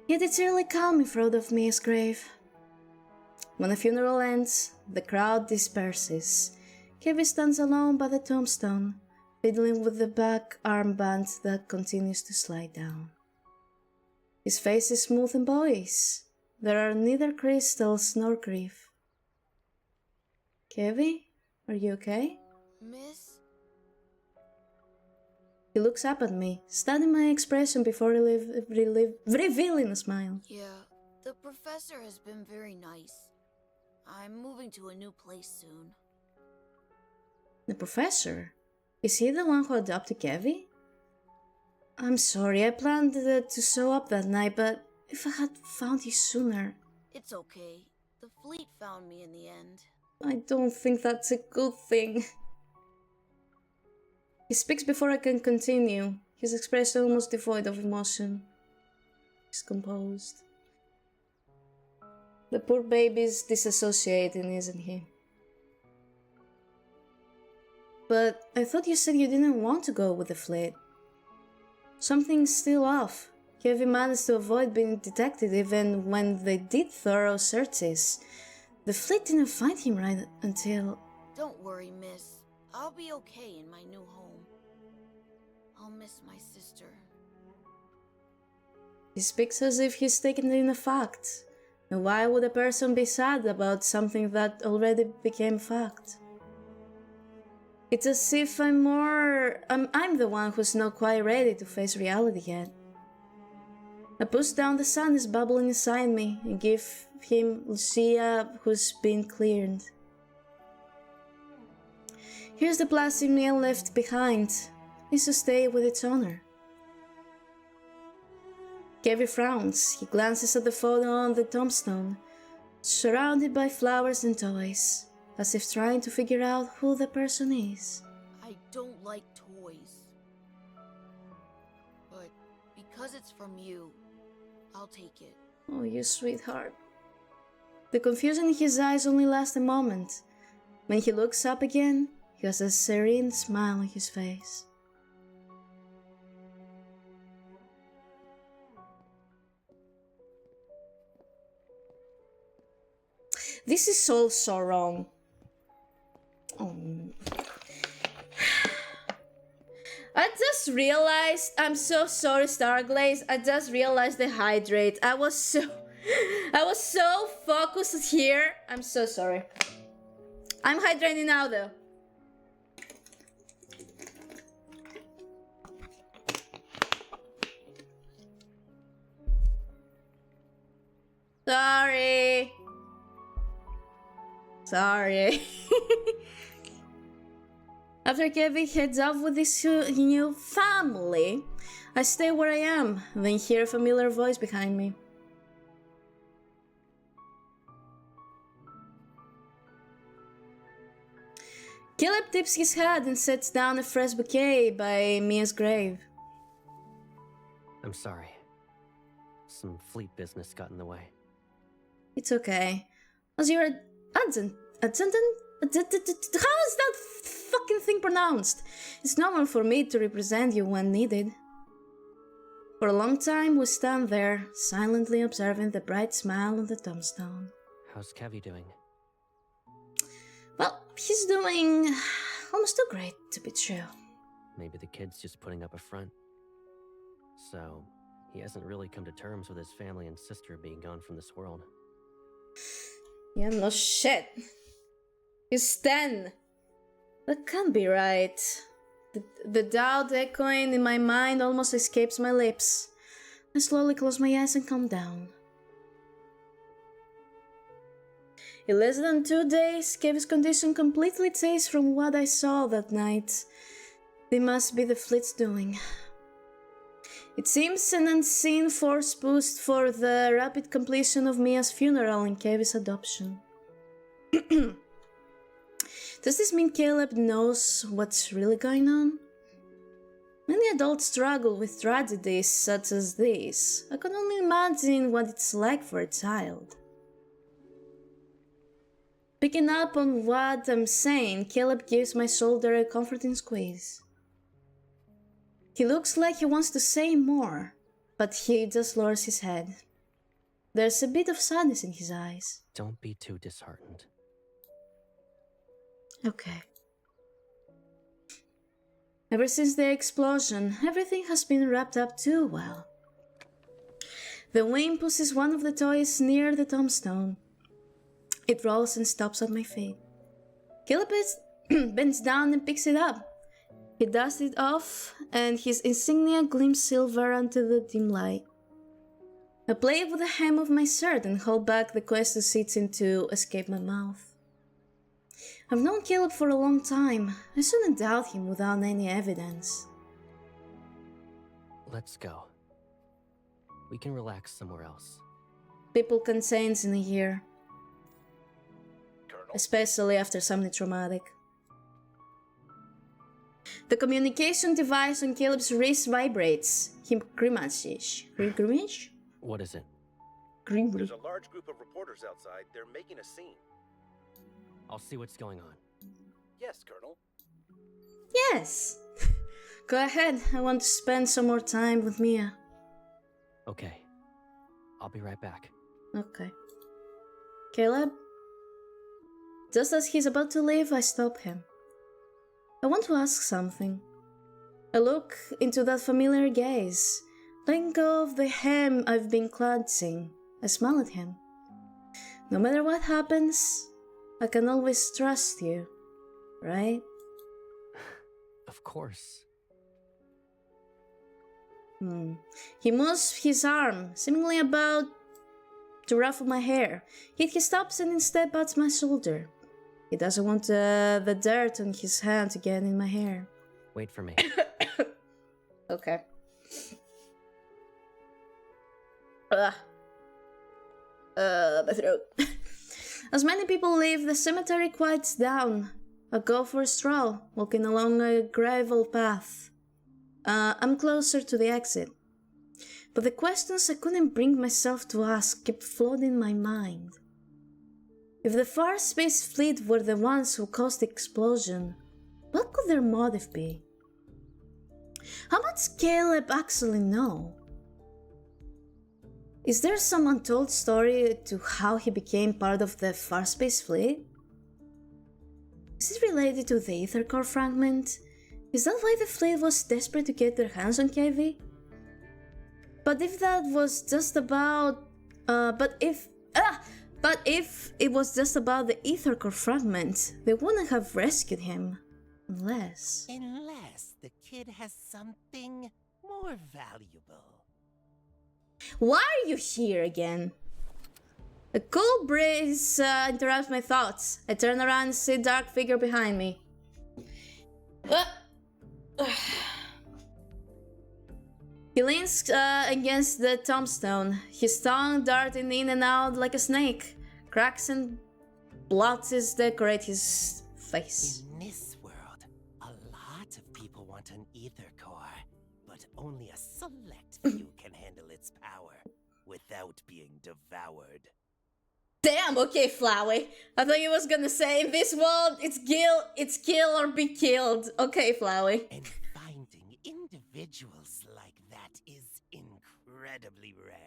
Yet it's really calm in front of Mia's grave. When the funeral ends, the crowd disperses. Kevin stands alone by the tombstone, fiddling with the back armband that continues to slide down. His face is smooth and boyish. There are neither crystals nor grief. Kevin, are you okay? Miss? He looks up at me, studying my expression before revealing a smile. Yeah, the professor has been very nice. I'm moving to a new place soon. The professor? Is he the one who adopted Kevin? I'm sorry, I planned to show up that night, but if I had found you sooner... It's okay. The fleet found me in the end. I don't think that's a good thing. He speaks before I can continue, his expression almost devoid of emotion. He's composed. The poor baby's disassociating, isn't he? But I thought you said you didn't want to go with the fleet. Something's still off. Kevin managed to avoid being detected even when they did thorough searches. The fleet didn't find him right until... Don't worry, miss. I'll be okay in my new home. I'll miss my sister. He speaks as if he's taken it in a fact. And why would a person be sad about something that already became fact? It's as if I'm the one who's not quite ready to face reality yet. I push down the sun is bubbling inside me and give him Lucia, who's been cleared. Here's the plastic meal left behind. Needs to stay with its owner. Kevin frowns. He glances at the photo on the tombstone, surrounded by flowers and toys, as if trying to figure out who the person is. I I don't like toys. But because it's from you, I'll take it. Oh, you sweetheart. The confusion in his eyes only lasts a moment. When he looks up again, he has a serene smile on his face. This is all so wrong. Oh. I just realized, I'm so sorry, Starglaze. I just realized the hydrate. I was so focused here. I'm so sorry. I'm hydrating now though. Sorry. Sorry. After Kevin heads off with his new family, I stay where I am, then hear a familiar voice behind me. Caleb tips his head and sets down a fresh bouquet by Mia's grave. I'm sorry. Some fleet business got in the way. It's okay. As your attendant? How is that fucking thing pronounced? It's normal for me to represent you when needed. For a long time, we stand there, silently observing the bright smile on the tombstone. How's Kevy doing? Well, he's doing almost too great to be true. Maybe the kid's just putting up a front. So, he hasn't really come to terms with his family and sister being gone from this world. Yeah, no shit. He's 10. That can't be right. The doubt echoing in my mind almost escapes my lips. I slowly close my eyes and calm down. In less than 2 days, Kevin's condition completely changed from what I saw that night. They must be the fleet's doing. It seems an unseen force pushed for the rapid completion of Mia's funeral and Kevin's adoption. Does this mean Caleb knows what's really going on? Many adults struggle with tragedies such as this. I can only imagine what it's like for a child. Picking up on what I'm saying, Caleb gives my shoulder a comforting squeeze. He looks like he wants to say more, but he just lowers his head. There's a bit of sadness in his eyes. Don't be too disheartened. Okay. Ever since the explosion, everything has been wrapped up too well. The wind pushes one of the toys near the tombstone. It rolls and stops at my feet. Caleb bends down and picks it up. He dusts it off, and his insignia gleams silver onto the dim light. I play with the hem of my shirt and hold back the quest of seeds to escape my mouth. I've known Caleb for a long time. I shouldn't doubt him without any evidence. Let's go. We can relax somewhere else. People can change in a year. Especially after something traumatic. The communication device on Caleb's wrist vibrates. He grimaces. Grimace? What is it? There's a large group of reporters outside. They're making a scene. I'll see what's going on. Yes, Colonel. Yes! Go ahead. I want to spend some more time with Mia. Okay. I'll be right back. Okay. Caleb? Just as he's about to leave, I stop him. I want to ask something. I look into that familiar gaze, letting go of the hem I've been clutching. I smile at him. No matter what happens, I can always trust you, right? Of course. He moves his arm, seemingly about to ruffle my hair, yet he stops and instead pats my shoulder. He doesn't want the dirt on his hand to get in my hair. Wait for me. Okay. My throat. As many people leave, the cemetery quiets down. I go for a stroll, walking along a gravel path. I'm closer to the exit. But the questions I couldn't bring myself to ask kept floating in my mind. If the Far Space Fleet were the ones who caused the explosion, what could their motive be? How much Caleb actually know? Is there some untold story to how he became part of the Far Space Fleet? Is it related to the Ether Core fragment? Is that why the fleet was desperate to get their hands on KV? But if that was just about... But if it was just about the Ether Core fragment, they wouldn't have rescued him. Unless the kid has something more valuable. Why are you here again? A cool breeze interrupts my thoughts. I turn around and see a dark figure behind me. He leans against the tombstone, his tongue darting in and out like a snake. Cracks and blotches decorate his face. In this world, a lot of people want an ether core, but only a select few can handle its power without being devoured. Damn, okay, Flowey. I thought you was gonna say, in this world, it's kill or be killed. Okay, Flowey. And finding individuals like that is incredibly rare.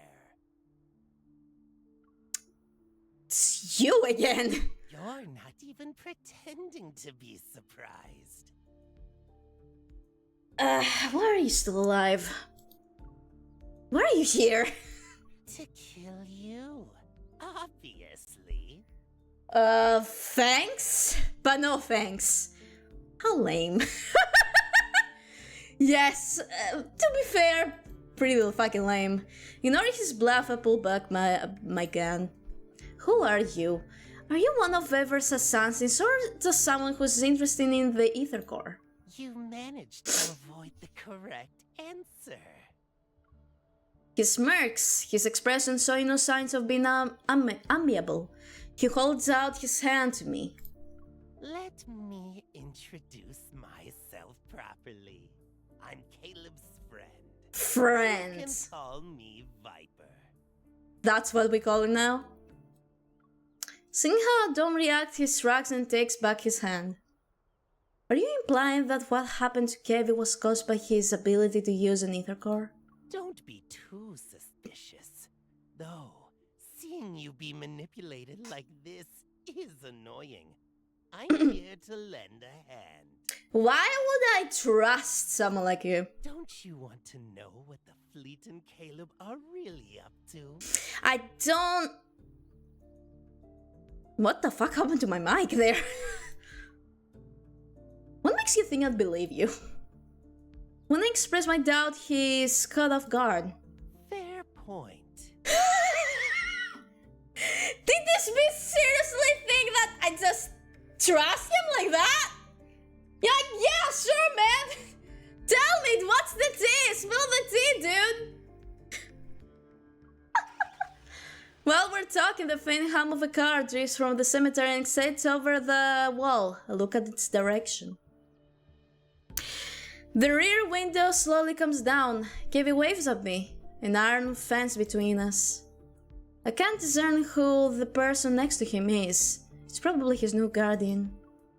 It's you again. You're not even pretending to be surprised. Why are you still alive? Why are you here? To kill you. Obviously. Thanks? But no thanks. How lame. Yes, to be fair, pretty fucking lame. Ignoring his bluff, I pull back my gun. Who are you? Are you one of Ever's assassins or just someone who's interested in the Ether Core? You managed to avoid the correct answer. He smirks, his expression showing no signs of being amiable. He holds out his hand to me. Let me introduce myself properly. I'm Caleb's friend. Friend. You can call me Viper. That's what we call him now? Seeing how I don't react, he shrugs and takes back his hand. Are you implying that what happened to Kevin was caused by his ability to use an Ether Core? Don't be too suspicious. Though, seeing you be manipulated like this is annoying. I'm here to lend a hand. Why would I trust someone like you? Don't you want to know what the fleet and Caleb are really up to? I don't... What the fuck happened to my mic there? What makes you think I'd believe you? When I express my doubt, he's caught off guard. Fair point. Did this bitch seriously think that I just trust him like that? Yeah, sure, man. Tell me, what's the tea? Spill the tea, dude. While we're talking, the faint hum of a car drifts from the cemetery and exits over the wall. I look at its direction. The rear window slowly comes down. Kevin waves at me, an iron fence between us. I can't discern who the person next to him is. It's probably his new guardian.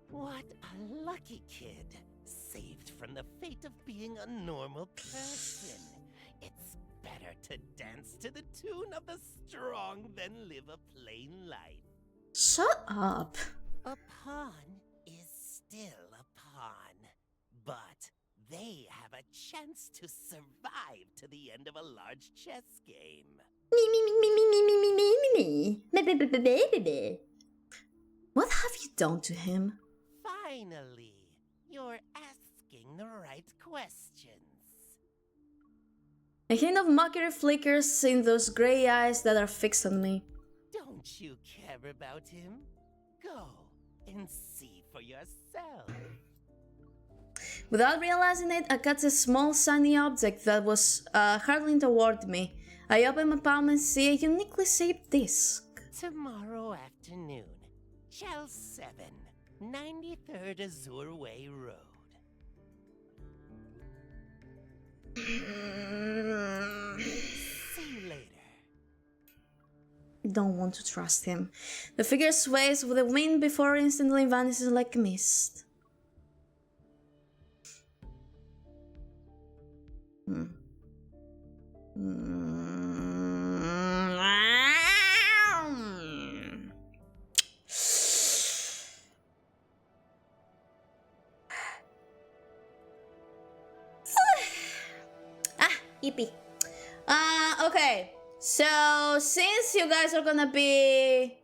What a lucky kid, saved from the fate of being a normal person. It's better to dance to the tune of the strong than live a plain life. Shut up. A pawn is still a pawn, but they have a chance to survive to the end of a large chess game. What have you done to him? Finally, you're asking the right questions. A hint of mockery flickers in those grey eyes that are fixed on me. Don't you care about him? Go and see for yourself. Without realizing it, I catch a small shiny object that was hurtling toward me. I open my palm and see a uniquely shaped disc. Tomorrow afternoon, Shell 7. 93rd Azure Way Road. See you later. Don't want to trust him. The figure sways with the wind before instantly vanishes like a mist. Yippee. Okay. So since you guys are gonna be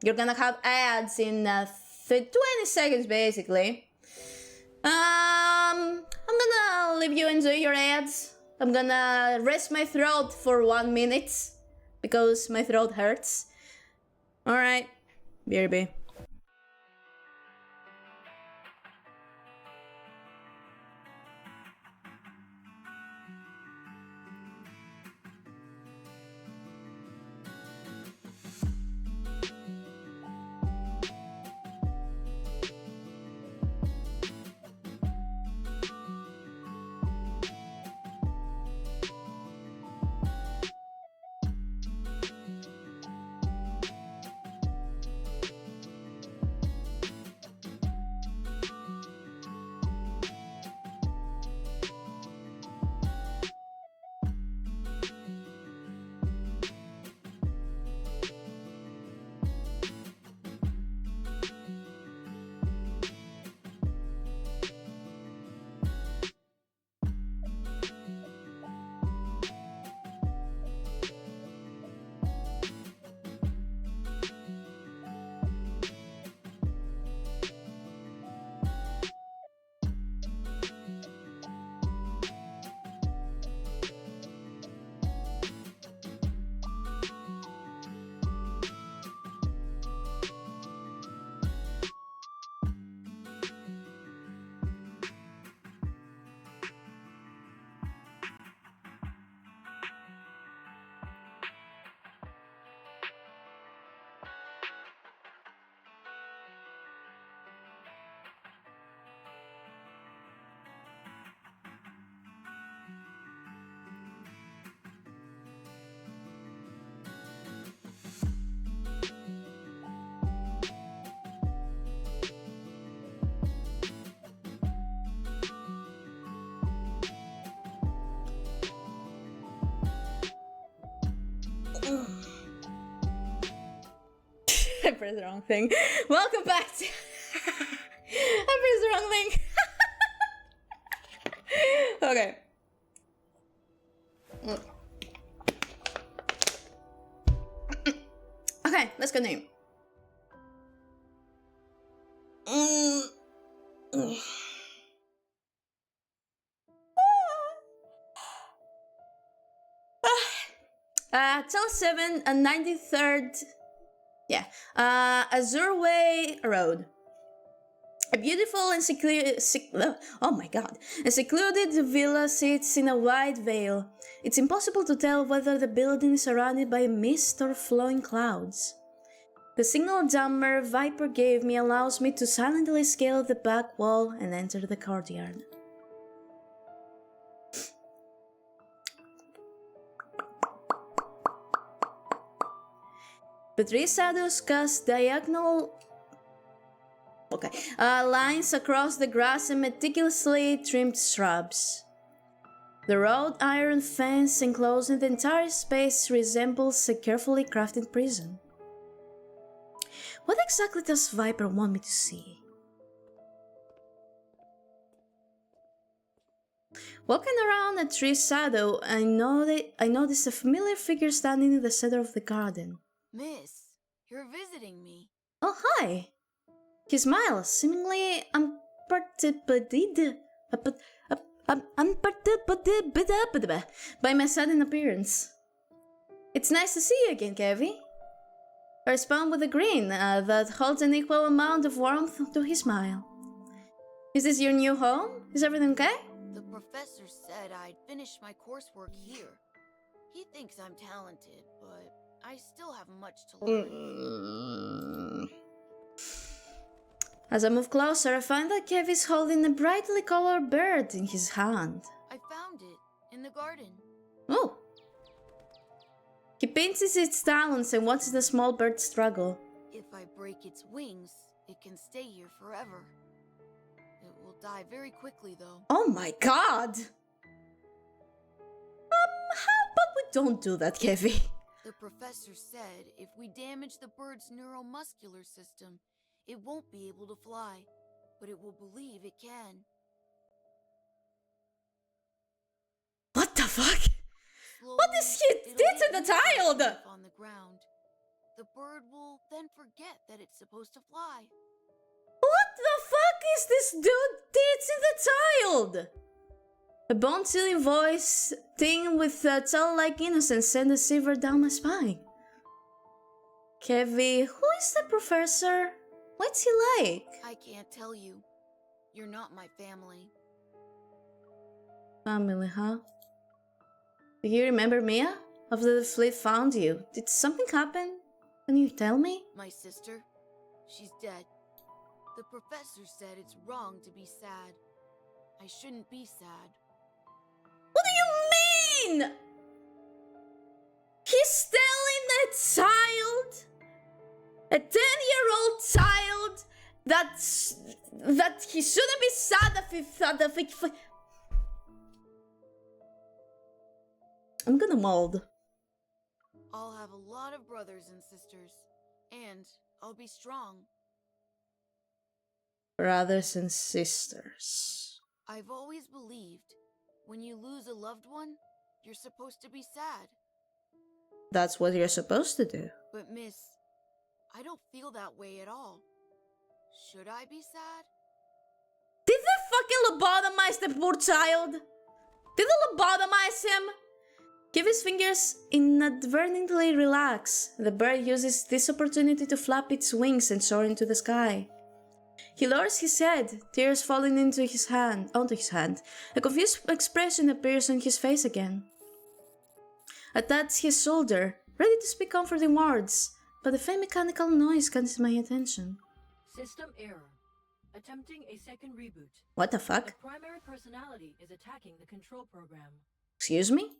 you're gonna have ads in 20 seconds basically. I'm gonna leave you enjoy your ads. I'm gonna rest my throat for 1 minute because my throat hurts. Alright, BRB. I pressed the wrong thing. Welcome back to... I pressed the wrong thing. Okay. Okay, let's continue. Tell 7 and 93rd. Yeah. Azure Way Road. A beautiful and secluded villa sits in a wide vale. It's impossible to tell whether the building is surrounded by mist or flowing clouds. The signal jammer Viper gave me allows me to silently scale the back wall and enter the courtyard. The three shadows cast diagonal lines across the grass and meticulously trimmed shrubs. The wrought iron fence enclosing the entire space resembles a carefully crafted prison. What exactly does Viper want me to see? Walking around a tree shadow, I noticed a familiar figure standing in the center of the garden. Miss, you're visiting me. Oh, hi! He smiles, seemingly unperturbed by my sudden appearance. It's nice to see you again, Kevi. I respond with a grin that holds an equal amount of warmth to his smile. Is this your new home? Is everything okay? The professor said I'd finish my coursework here. He thinks I'm talented, but I still have much to learn. As I move closer, I find that Kev is holding a brightly colored bird in his hand. I found it in the garden. Oh. He pinches its talons and watches the small bird struggle. If I break its wings, it can stay here forever. It will die very quickly, though. Oh my god! How about we don't do that, Kevy? The professor said if we damage the bird's neuromuscular system, it won't be able to fly, but it will believe it can. What the fuck? Slowly, What is he it'll did to get the used to child? life on the ground. The bird will then forget that it's supposed to fly. What the fuck is this dude teaching the child? A bone-chilling voice, tinged with a childlike innocence, sent a shiver down my spine. Kevy, who is the professor? What's he like? I can't tell you. You're not my family. Family, huh? Do you remember Mia? After the fleet found you, did something happen? Can you tell me? My sister? She's dead. The professor said it's wrong to be sad. I shouldn't be sad. What do you mean? He's telling a child, a 10-year-old child, that he shouldn't be sad if I'm gonna mold. I'll have a lot of brothers and sisters, and I'll be strong. Brothers and sisters. I've always believed when you lose a loved one, you're supposed to be sad. That's what you're supposed to do. But miss, I don't feel that way at all. Should I be sad? Did they fucking lobotomize the poor child? Did they lobotomize him? Give his fingers inadvertently relax. The bird uses this opportunity to flap its wings and soar into the sky. He lowers his head, tears falling onto his hand. A confused expression appears on his face again. I touch his shoulder, ready to speak comforting words, but a faint mechanical noise catches my attention. System error. Attempting a second reboot. What the fuck? The primary personality is attacking the control program. Excuse me?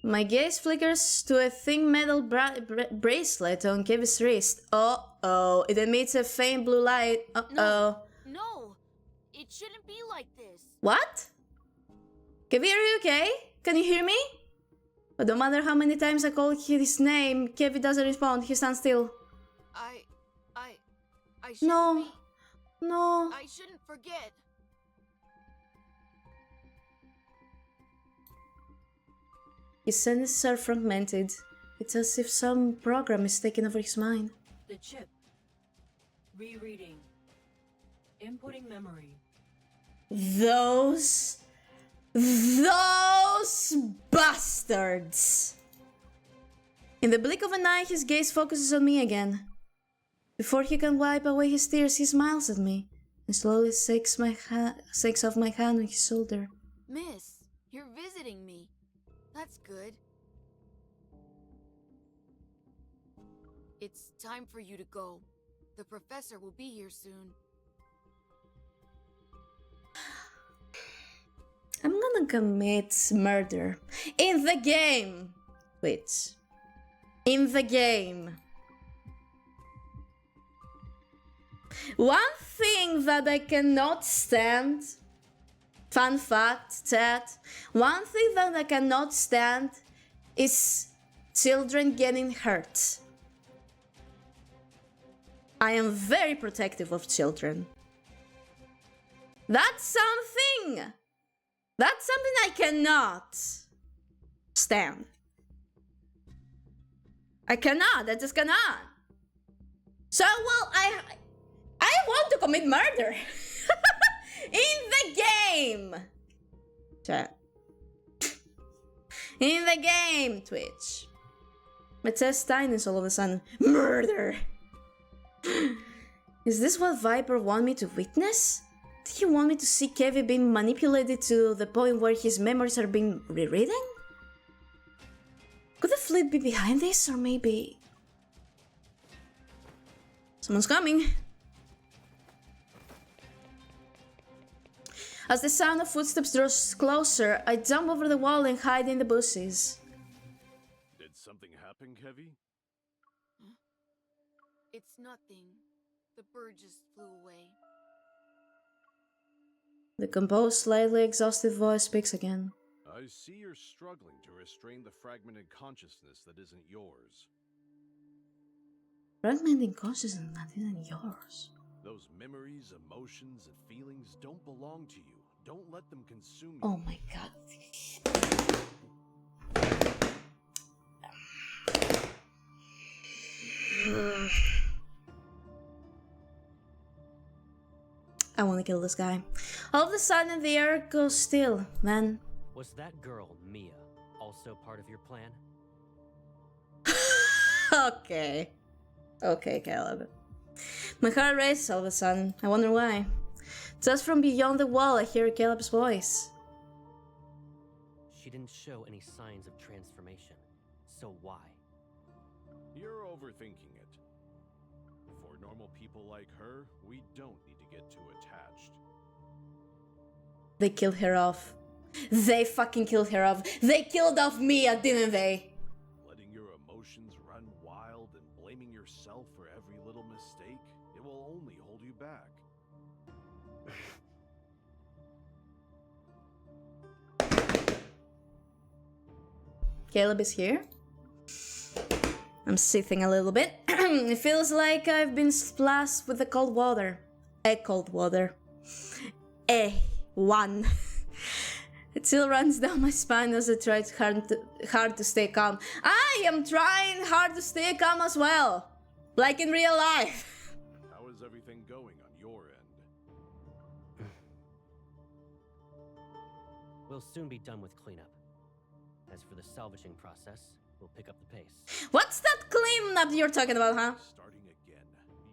My gaze flickers to a thin metal bracelet on Kevin's wrist. Uh-oh, it emits a faint blue light. Uh-oh. No, it shouldn't be like this. What? Kevin, are you okay? Can you hear me? But no matter how many times I call his name, Kevin doesn't respond. He stands still. I shouldn't No. be. No. I shouldn't forget. His sentences are fragmented. It's as if some program is taking over his mind. The chip. Rereading. Inputting memory. Those bastards! In the blink of an eye, his gaze focuses on me again. Before he can wipe away his tears, he smiles at me and slowly shakes off my hand on his shoulder. Miss, you're visiting me. That's good. It's time for you to go. The professor will be here soon. I'm gonna commit murder. In the game! Which? In the game. One thing that I cannot stand, fun fact, chat, one thing that I cannot stand is children getting hurt. I am very protective of children. That's something I cannot stand. I just cannot. So, well, I want to commit murder. In the game. Chat. In the game, Twitch. My chest tightens all of a sudden. Murder. Is this what Viper want me to witness? Did he want me to see Kevin being manipulated to the point where his memories are being rewritten? Could the fleet be behind this, or maybe... Someone's coming. As the sound of footsteps draws closer, I jump over the wall and hide in the bushes. Did something happen, Kevy? It's nothing. The bird just flew away. The composed, slightly exhausted voice speaks again. I see you're struggling to restrain the fragmented consciousness that isn't yours. Fragmenting consciousness that isn't yours. Those memories, emotions, and feelings don't belong to you. Don't let them consume you. Oh my god. I want to kill this guy. All of a sudden, the air goes still. Then. Was that girl, Mia, also part of your plan? Okay. Okay, Caleb. My heart races all of a sudden. I wonder why. Just from beyond the wall, I hear Caleb's voice. She didn't show any signs of transformation. So why? You're overthinking it. For normal people like her, we don't need to get too attached. They killed her off. They fucking killed her off. They killed off Mia, didn't they? Letting your emotions run wild and blaming yourself for every little mistake, it will only hold you back. Caleb is here. I'm sitting a little bit. It feels like I've been splashed with the cold water. Cold water. One. It still runs down my spine as I try hard to stay calm. I am trying hard to stay calm as well. Like in real life. How is everything going on your end? We'll soon be done with cleanup. As for the salvaging process, we'll pick up the pace. What's that cleanup you're talking about, huh? Starting again.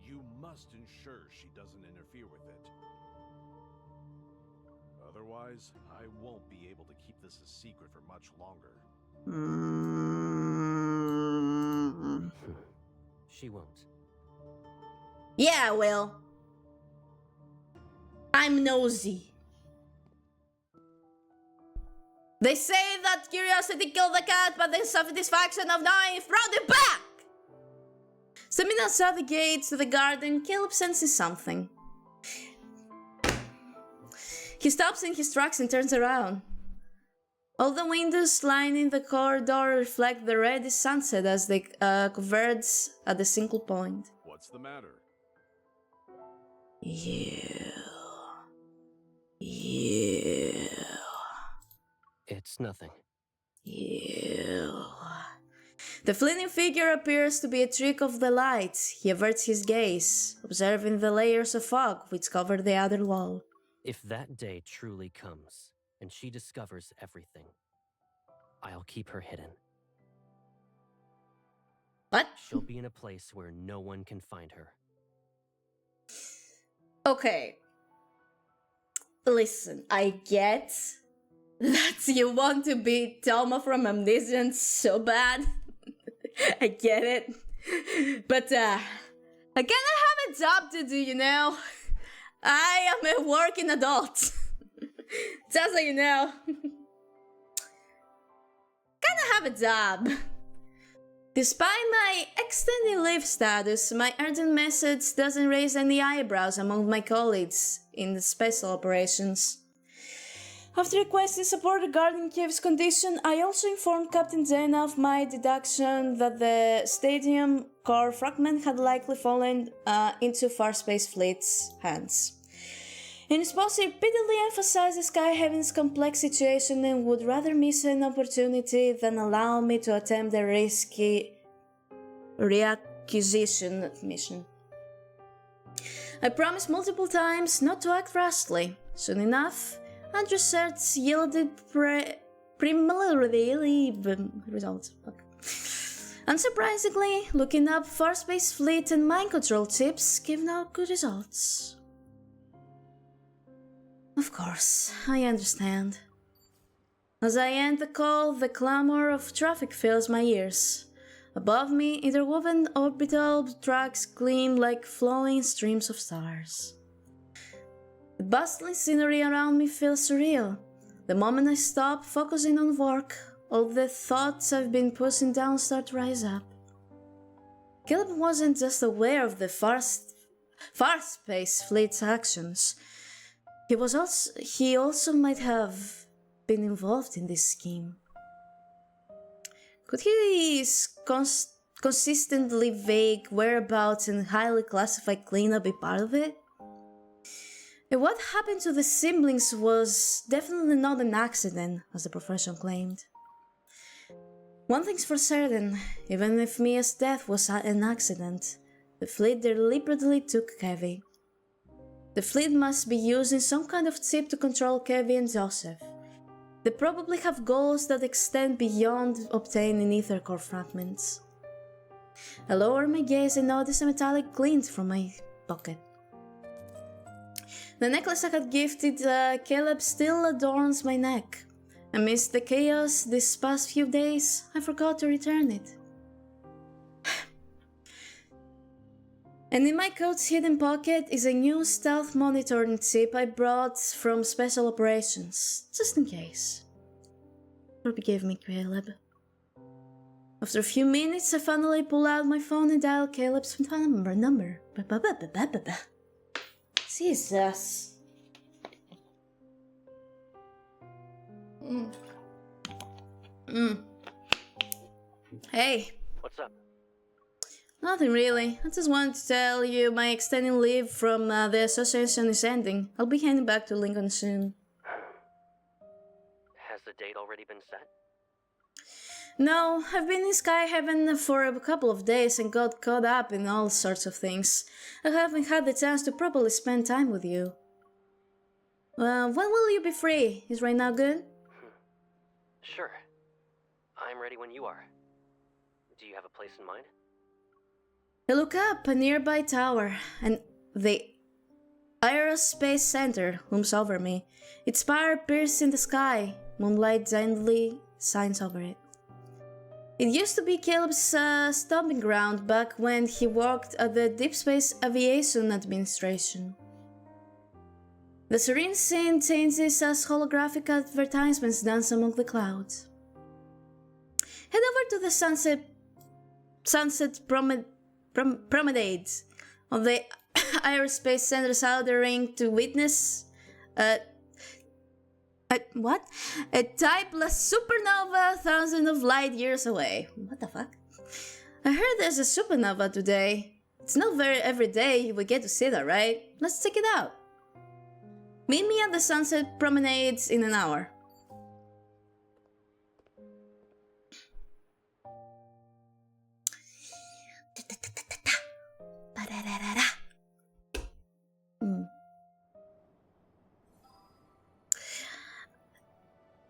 You must ensure she doesn't interfere with it. Otherwise, I won't be able to keep this a secret for much longer. She won't. Yeah, I will. I'm nosy. They say that curiosity killed the cat, but the satisfaction of knowing brought it back! Stepping outside the gates to the garden, Caleb senses something. He stops in his tracks and turns around. All the windows lining the corridor reflect the reddish sunset as they converge at a single point. What's the matter? You. It's nothing. You. The fleeting figure appears to be a trick of the light. He averts his gaze, observing the layers of fog which cover the outer wall. If that day truly comes, and she discovers everything, I'll keep her hidden. What? She'll be in a place where no one can find her. Okay. Listen, I get that you want to be Thelma from Omniscience so bad. I get it. But, I kinda have a job to do, you know? I am a working adult. Just so you know. Kinda have a job. Despite my extended leave status, my urgent message doesn't raise any eyebrows among my colleagues in the special operations. After requesting support regarding Kiev's condition, I also informed Captain Zena of my deduction that the stadium core fragment had likely fallen into Farspace Fleet's hands. In response, he repeatedly emphasized Skyhaven's complex situation and would rather miss an opportunity than allow me to attempt a risky reacquisition mission. I promised multiple times not to act rashly. Soon enough, Andrew's search yielded preliminary results. Unsurprisingly, looking up Farspace Fleet and mind control chips gave no good results. Of course, I understand. As I end the call, the clamor of traffic fills my ears. Above me, interwoven orbital tracks gleam like flowing streams of stars. The bustling scenery around me feels surreal. The moment I stop focusing on work, all the thoughts I've been pushing down start to rise up. Caleb wasn't just aware of the fast-paced fleet's actions. He also might have been involved in this scheme. Could his consistently vague whereabouts and highly classified cleanup be part of it? And what happened to the siblings was definitely not an accident, as the profession claimed. One thing's for certain, even if Mia's death was an accident, the fleet deliberately took Kevin. The fleet must be using some kind of chip to control Kevin and Joseph. They probably have goals that extend beyond obtaining ether core fragments. I lower my gaze and notice a metallic glint from my pocket. The necklace I had gifted Caleb still adorns my neck. Amidst the chaos these past few days, I forgot to return it. And in my coat's hidden pocket is a new stealth monitoring chip I brought from Special Operations, just in case. Forgive me, Caleb. After a few minutes, I finally pull out my phone and dial Caleb's number. Jesus. Hey. What's up? Nothing really. I just wanted to tell you my extending leave from the association is ending. I'll be heading back to Lincoln soon. Has the date already been set? No, I've been in Sky Heaven for a couple of days and got caught up in all sorts of things. I haven't had the chance to properly spend time with you. When will you be free? Is right now good? Sure. I'm ready when you are. Do you have a place in mind? I look up a nearby tower, and the Aerospace Center looms over me. Its spire pierces in the sky. Moonlight gently shines over it. It used to be Caleb's stomping ground back when he worked at the Deepspace Aviation Administration. The serene scene changes as holographic advertisements dance among the clouds. Head over to the Sunset Promenade on the Aerospace Center's outer ring to witness a typeless supernova thousands of light years away. What the fuck? I heard there's a supernova today. It's not very every day we get to see that, right? Let's check it out. Meet me at the Sunset Promenade in an hour.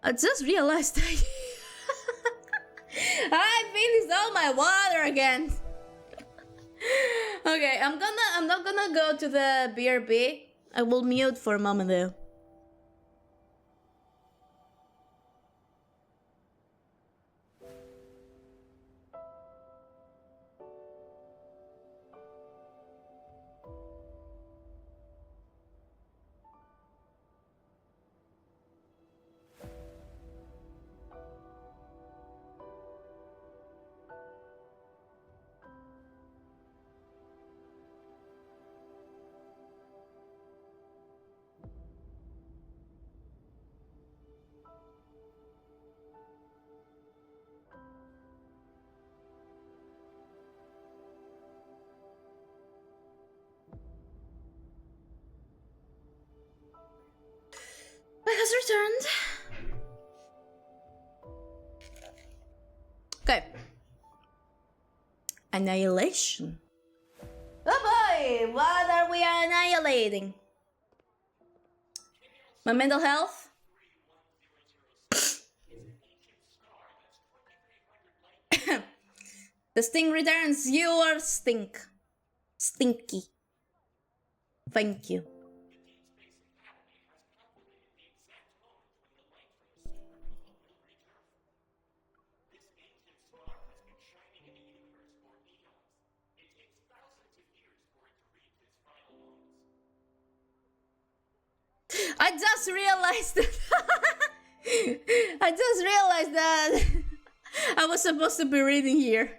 I just realized I finished all my water again. Okay, I'm not gonna go to the BRB. I will mute for a moment though. Has returned. Okay. Annihilation. Oh boy, what are we annihilating? My mental health? The sting returns. You are stink. Stinky. Thank you. just realized that I just realized that I was supposed to be reading here.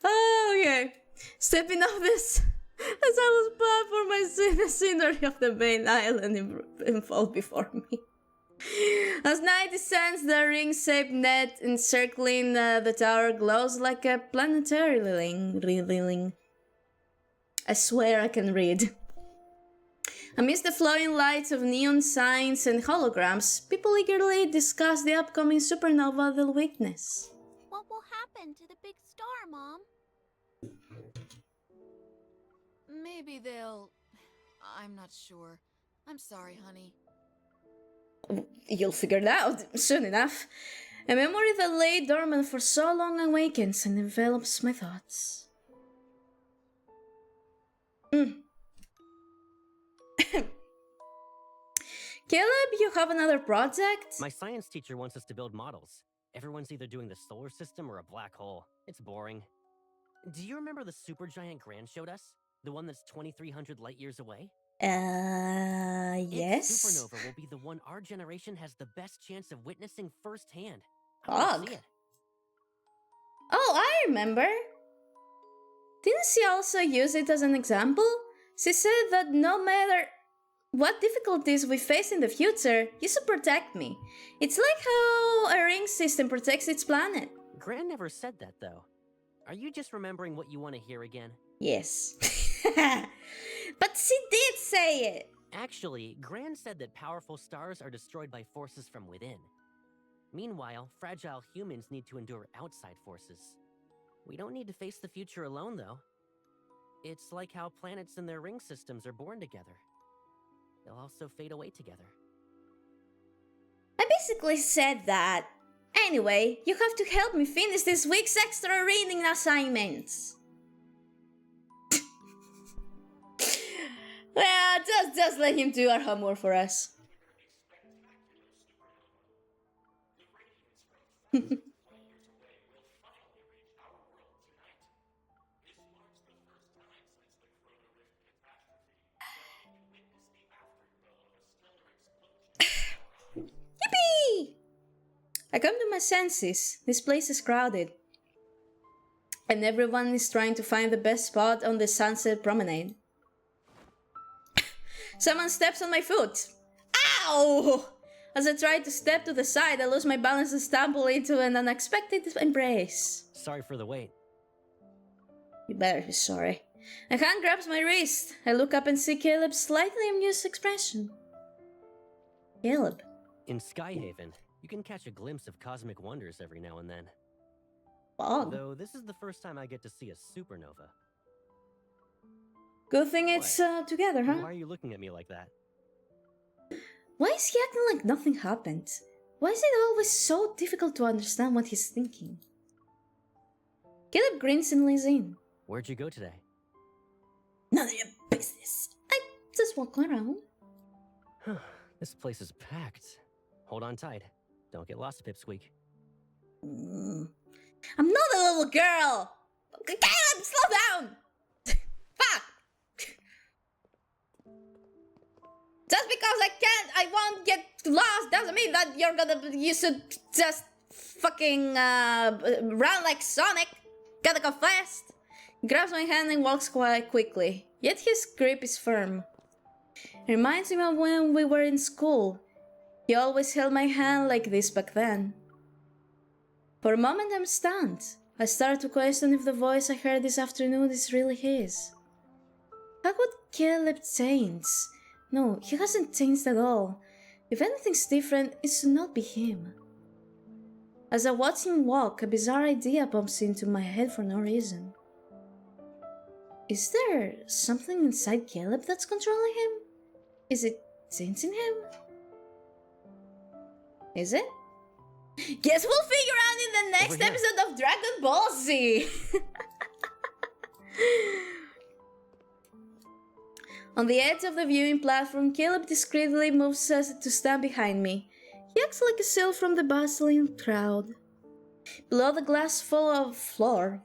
Oh, okay. Stepping off this as I was bad for my the scenery of the main island involved before me. As night descends, the ring-shaped net encircling the tower glows like a planetary ring. I swear I can read. Amidst the flowing lights of neon signs and holograms, people eagerly discuss the upcoming supernova they'll witness. What will happen to the big star, Mom? Maybe they'll... I'm not sure. I'm sorry, honey. You'll figure it out soon enough. A memory that lay dormant for so long awakens and envelops my thoughts. Caleb, you have another project? My science teacher wants us to build models. Everyone's either doing the solar system or a black hole. It's boring. Do you remember the supergiant Gran showed us? The one that's 2,300 light years away? Yes. Its supernova will be the one our generation has the best chance of witnessing firsthand. I Ugh. want to see it. Oh, I remember. Didn't she also use it as an example? She said that no matter what difficulties we face in the future, you should protect me. It's like how a ring system protects its planet. Gran never said that, though. Are you just remembering what you want to hear again? Yes. But she did say it. Actually, Gran said that powerful stars are destroyed by forces from within. Meanwhile, fragile humans need to endure outside forces. We don't need to face the future alone, though. It's like how planets and their ring systems are born together. They'll also fade away together. I basically said that. Anyway, you have to help me finish this week's extra reading assignments. Yeah, just let him do our homework for us. Yippee! I come to my senses. This place is crowded. And everyone is trying to find the best spot on the sunset promenade. Someone steps on my foot. Ow! As I try to step to the side, I lose my balance and stumble into an unexpected embrace. Sorry for the wait. You better be sorry. A hand grabs my wrist. I look up and see Caleb's slightly amused expression. Caleb. In Skyhaven, you can catch a glimpse of cosmic wonders every now and then. Wow. Though this is the first time I get to see a supernova. Good thing it's together, huh? Why are you looking at me like that? Why is he acting like nothing happened? Why is it always so difficult to understand what he's thinking? Caleb grins and leans in. Where'd you go today? None of your business. I just walk around. This place is packed. Hold on tight. Don't get lost, Pipsqueak. I'm not a little girl! Caleb, slow down! Fuck! Just because I won't get lost doesn't mean that you should just fucking run like Sonic. Gotta go fast. He grabs my hand and walks quite quickly, yet his grip is firm. It reminds me of when we were in school. He always held my hand like this back then. For a moment I'm stunned. I start to question if the voice I heard this afternoon is really his. How could Caleb change? No, he hasn't changed at all. If anything's different, it should not be him. As I watch him walk, a bizarre idea pops into my head for no reason. Is there something inside Caleb that's controlling him? Is it changing him? Is it? Guess we'll figure out in the next episode of Dragon Ball Z! On the edge of the viewing platform, Caleb discreetly moves us to stand behind me. He acts like a seal from the bustling crowd. Below the glass full of floor,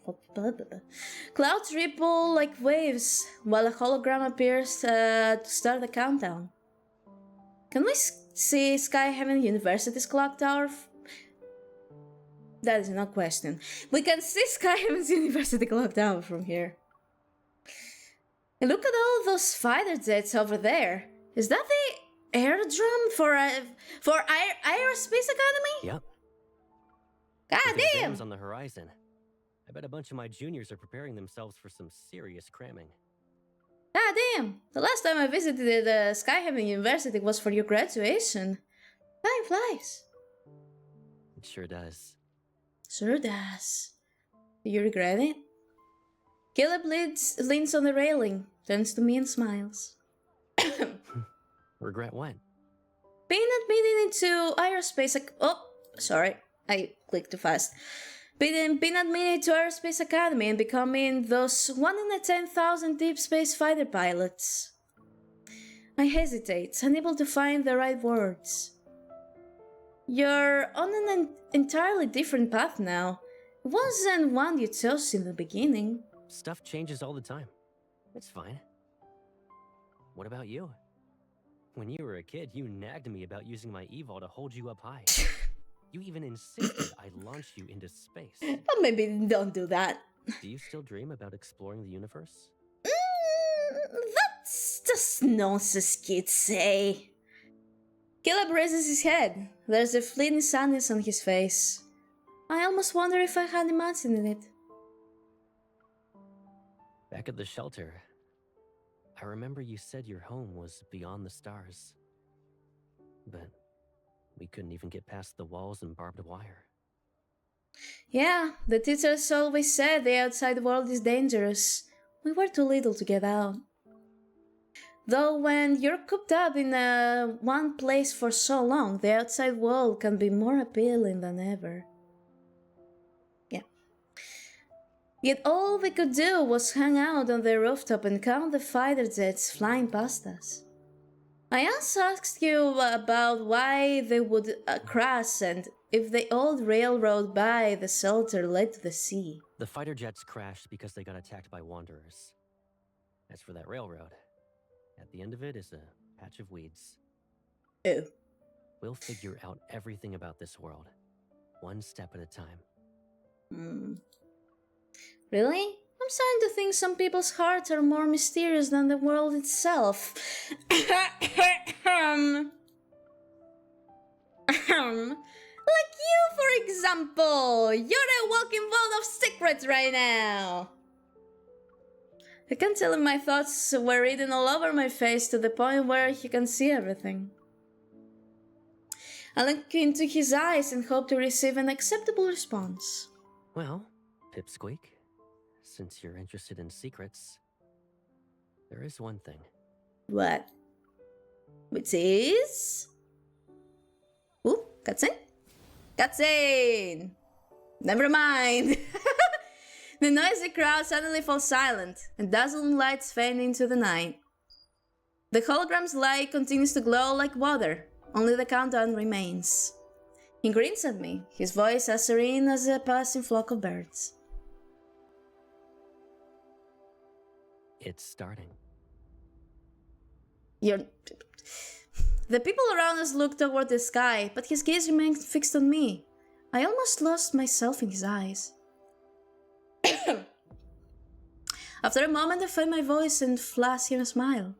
clouds ripple like waves while a hologram appears to start the countdown. Can we see Skyhaven University's clock tower? That is no question. We can see Skyhaven's University clock tower from here. And look at all those fighter jets over there. Is that the aerodrome for Aerospace Academy? Yep. God With damn! exams on the horizon. I bet a bunch of my juniors are preparing themselves for some serious cramming. God damn! The last time I visited Skyhaven University was for your graduation. Time flies. It sure does. Sure does. Do you regret it? Caleb leans on the railing, turns to me and smiles. Regret what? Being admitted into Aerospace sorry, I clicked too fast. Being admitted to Aerospace Academy and becoming those 1 in a 10,000 deep space fighter pilots. I hesitate, unable to find the right words. You're on an entirely different path now. It wasn't one you chose in the beginning. Stuff changes all the time. It's fine. What about you? When you were a kid, you nagged me about using my evol to hold you up high. You even insisted I launch you into space. But maybe don't do that. Do you still dream about exploring the universe? That's just nonsense kids say. Caleb raises his head. There's a fleeting sadness on his face. I almost wonder if I had imagined it. Back at the shelter, I remember you said your home was beyond the stars. But we couldn't even get past the walls and barbed wire. Yeah, the teachers always said the outside world is dangerous. We were too little to get out. Though when you're cooped up in one place for so long, the outside world can be more appealing than ever. Yeah. Yet all we could do was hang out on the rooftop and count the fighter jets flying past us. I also asked you about why they would crash and if the old railroad by the shelter led to the sea. The fighter jets crashed because they got attacked by wanderers. As for that railroad, at the end of it is a patch of weeds. Oh. We'll figure out everything about this world, one step at a time. Really? I'm starting to think some people's hearts are more mysterious than the world itself. Like you, for example. You're a walking vault of secrets right now. I can tell him my thoughts were written all over my face to the point where he can see everything. I look into his eyes and hope to receive an acceptable response. Well, Pipsqueak, since you're interested in secrets, there is one thing. What? Which is? Ooh, cutscene? Cutscene! Never mind! The noisy crowd suddenly falls silent, and dazzling lights fade into the night. The hologram's light continues to glow like water, only the countdown remains. He grins at me, his voice as serene as a passing flock of birds. It's starting. The people around us look toward the sky, but his gaze remains fixed on me. I almost lost myself in his eyes. After a moment, I find my voice and flash him a smile.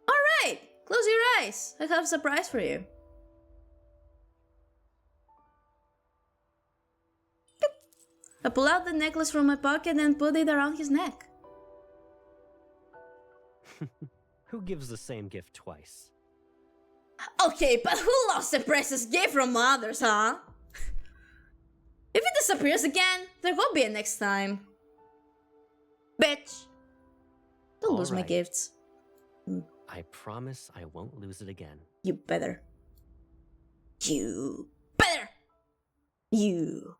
Alright, close your eyes. I have a surprise for you. I pull out the necklace from my pocket and put it around his neck. Who gives the same gift twice? Okay, but who lost a precious gift from others, huh? If it disappears again, there won't be a next time. Bitch! Don't lose my gifts. I promise I won't lose it again. You better. You better! You.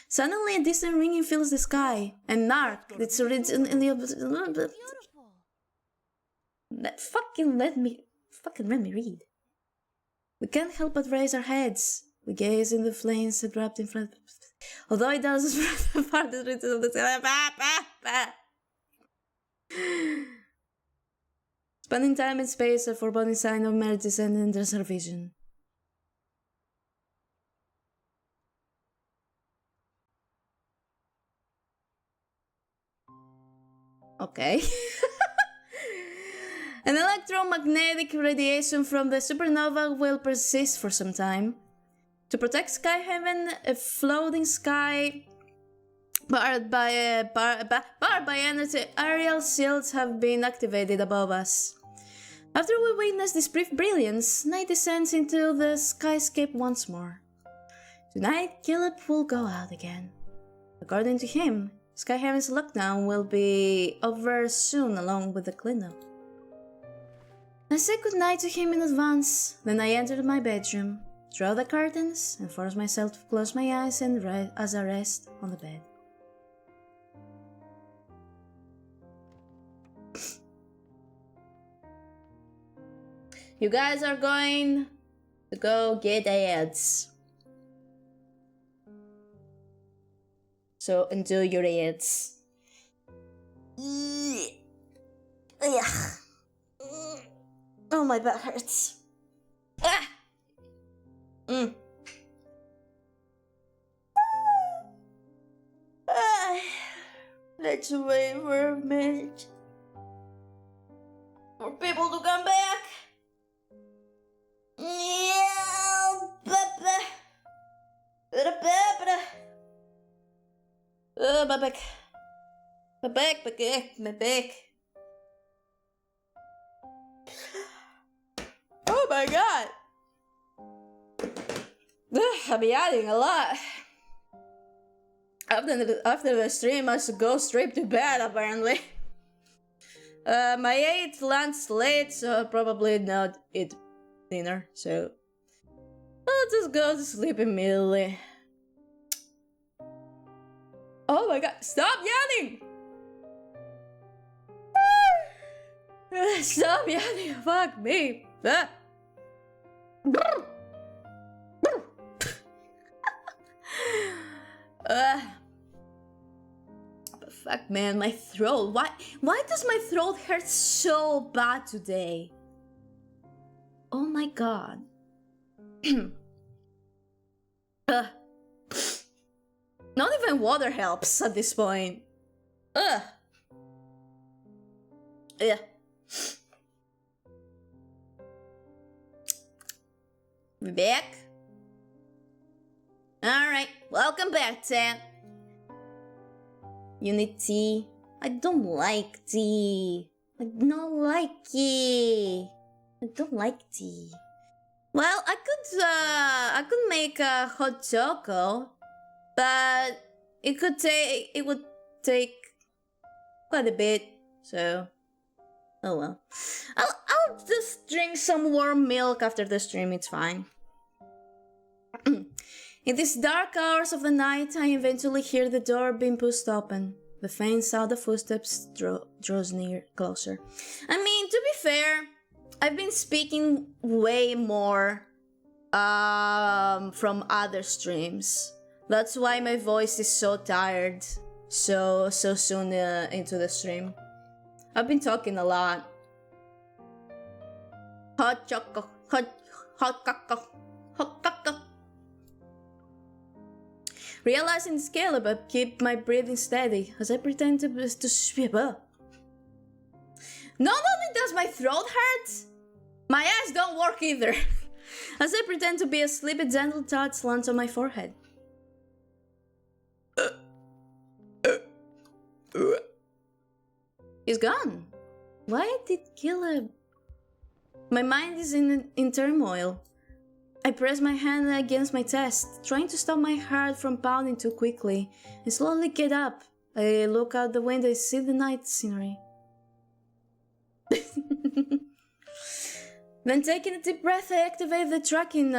Suddenly a distant ringing fills the sky, and Nark, that's written in the... Fucking let me read. We can't help but raise our heads. We gaze in the flames that wrapped in front. Although it does the farthest reaches of the sky. Spending time in space, a foreboding sign of marriage descending into their vision. Okay. An electromagnetic radiation from the supernova will persist for some time. To protect Skyhaven, a floating sky barred by energy, aerial shields have been activated above us. After we witness this brief brilliance, night descends into the skyscape once more. Tonight, Caleb will go out again. According to him, Skyhaven's lockdown will be over soon along with the cleanup. I said goodnight to him in advance, then I entered my bedroom, drew the curtains, and forced myself to close my eyes and as I rest on the bed. You guys are going to go get ads. So enjoy your ads. Oh, my back hurts. Ah! Let's wait for a minute. For people to come back. Oh, my back. My back. Oh my god. I'll be adding a lot. After the stream, I should go straight to bed, apparently. My 8 lands late, so I'll probably not eat dinner, so I'll just go to sleep immediately. Oh my god, stop yawning! Stop yawning, fuck me. Fuck man, my throat. Why does my throat hurt so bad today? Oh my god. Not even water helps at this point. Yeah. We back? Alright, welcome back, Sam. You need tea? I don't like tea. I don't like it. I don't like tea. Well, I could make a hot choco, but it would take quite a bit, so oh well. I'll just drink some warm milk after the stream, it's fine. In these dark hours of the night, I eventually hear the door being pushed open. The faint sound of footsteps draws closer. I mean, to be fair, I've been speaking way more from other streams. That's why my voice is so tired so soon into the stream. I've been talking a lot. Hot choco, hot cocoa, hot cocoa. Realizing the scale, but keep my breathing steady as I pretend to sweep up. Not only does my throat hurt, my eyes don't work either. As I pretend to be asleep, a gentle touch lands on my forehead. He's gone. Why did Caleb? My mind is in turmoil. I press my hand against my chest, trying to stop my heart from pounding too quickly, and slowly get up. I look out the window and see the night scenery. Then taking a deep breath, I activate the tracking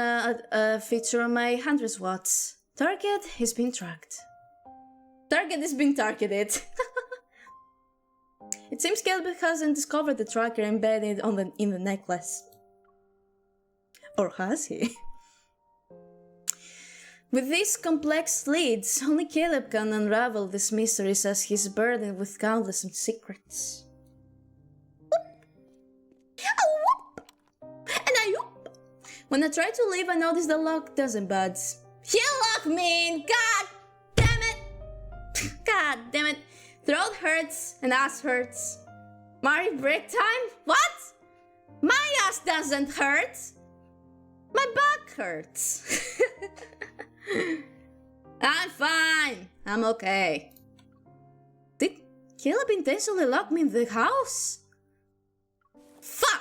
feature on my hand wristwatch. Target is being tracked. Target is being targeted. It seems Caleb hasn't discovered the tracker embedded in the necklace. Or has he? With these complex leads, only Caleb can unravel these mysteries as he's burdened with countless secrets. And I whoop. When I try to leave, I notice the lock doesn't budge. You lock me in! God damn it! God damn it! Throat hurts and ass hurts. Mari, break time? What? My ass doesn't hurt. My back hurts. I'm fine. I'm okay. Did Caleb intentionally lock me in the house? Fuck!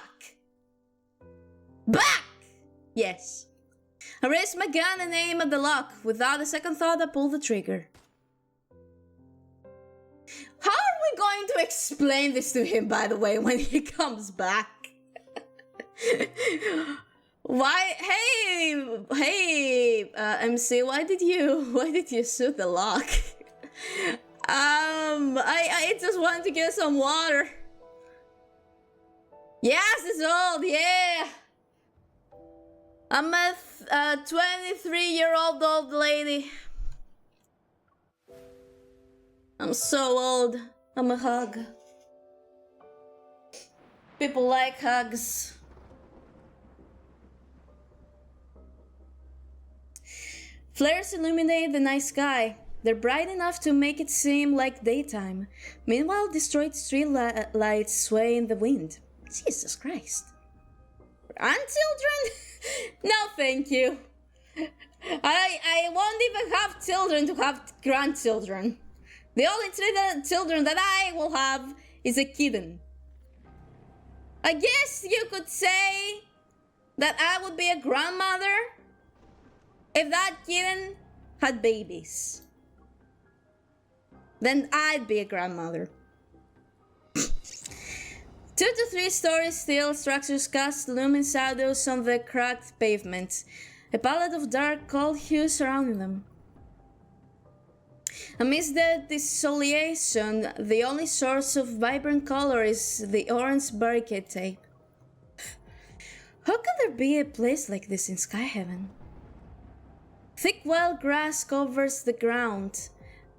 Back! Yes. I raise my gun and aim at the lock. Without a second thought, I pull the trigger. How are we going to explain this to him, by the way, when he comes back? Why? Hey, MC, why did you shoot the lock? I just wanted to get some water. Yes, it's old, yeah. I'm a 23-year-old old lady. I'm so old. I'm a hug. People like hugs. Flares illuminate the night sky. They're bright enough to make it seem like daytime. Meanwhile, destroyed street lights sway in the wind. Jesus Christ. Grandchildren? No, thank you. I won't even have children to have grandchildren. The only children that I will have is a kitten. I guess you could say that I would be a grandmother if that kitten had babies. Then I'd be a grandmother. 2 to 3 story steel structures cast looming shadows on the cracked pavement, a palette of dark, cold hues surrounding them. Amidst the desolation, the only source of vibrant color is the orange barricade tape. How could there be a place like this in Skyhaven? Thick wild grass covers the ground,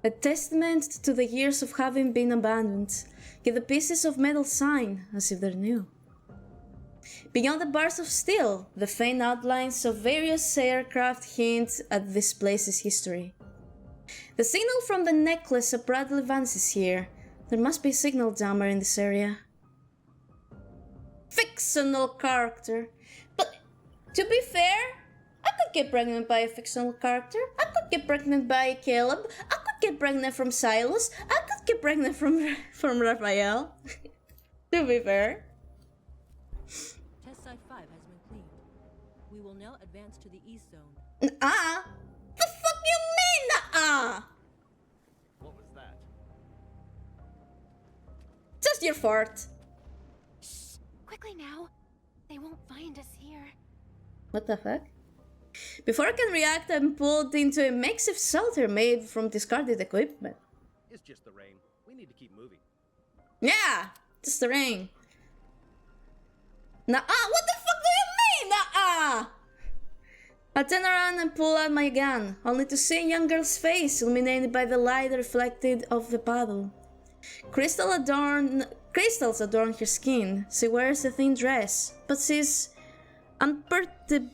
a testament to the years of having been abandoned, yet the pieces of metal shine as if they're new. Beyond the bars of steel, the faint outlines of various aircraft hint at this place's history. The signal from the necklace abruptly vanishes here. There must be a signal jammer in this area. Fictional character. But to be fair, I could get pregnant by a fictional character. I could get pregnant by Caleb. I could get pregnant from Silas. I could get pregnant from Raphael. To be fair. Test Site 5 has been cleaned. We will now advance to the east zone. The fuck you mean, What was that? Just your fart. Shh! Quickly now. They won't find us here. What the fuck? Before I can react, I'm pulled into a makeshift shelter made from discarded equipment. It's just the rain. We need to keep moving. Yeah, just the rain. What the fuck do you mean? I turn around and pull out my gun, only to see a young girl's face illuminated by the light reflected off the paddle. Crystals adorn her skin. She wears a thin dress, but she's unperturbed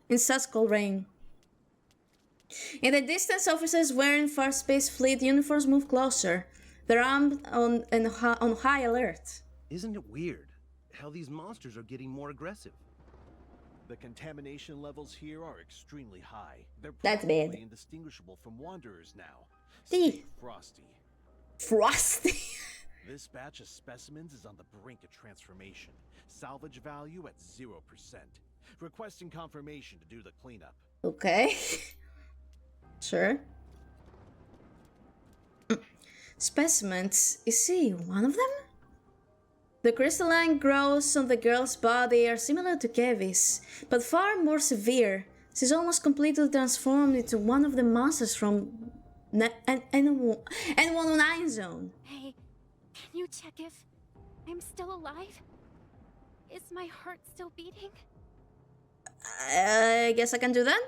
in such cold rain. In the distance, officers wearing Far Space Fleet uniforms move closer. They're armed on high alert. Isn't it weird how these monsters are getting more aggressive? The contamination levels here are extremely high. They're That's probably bad. indistinguishable from wanderers now. See. Stay frosty. Frosty. This batch of specimens is on the brink of transformation. Salvage value at 0%. Requesting confirmation to do the cleanup. Okay. Sure. Specimens. Is she one of them? The crystalline growths on the girl's body are similar to Kevi's, but far more severe. She's almost completely transformed into one of the monsters from N109 zone. Hey, can you check if I'm still alive? Is my heart still beating? I guess I can do that.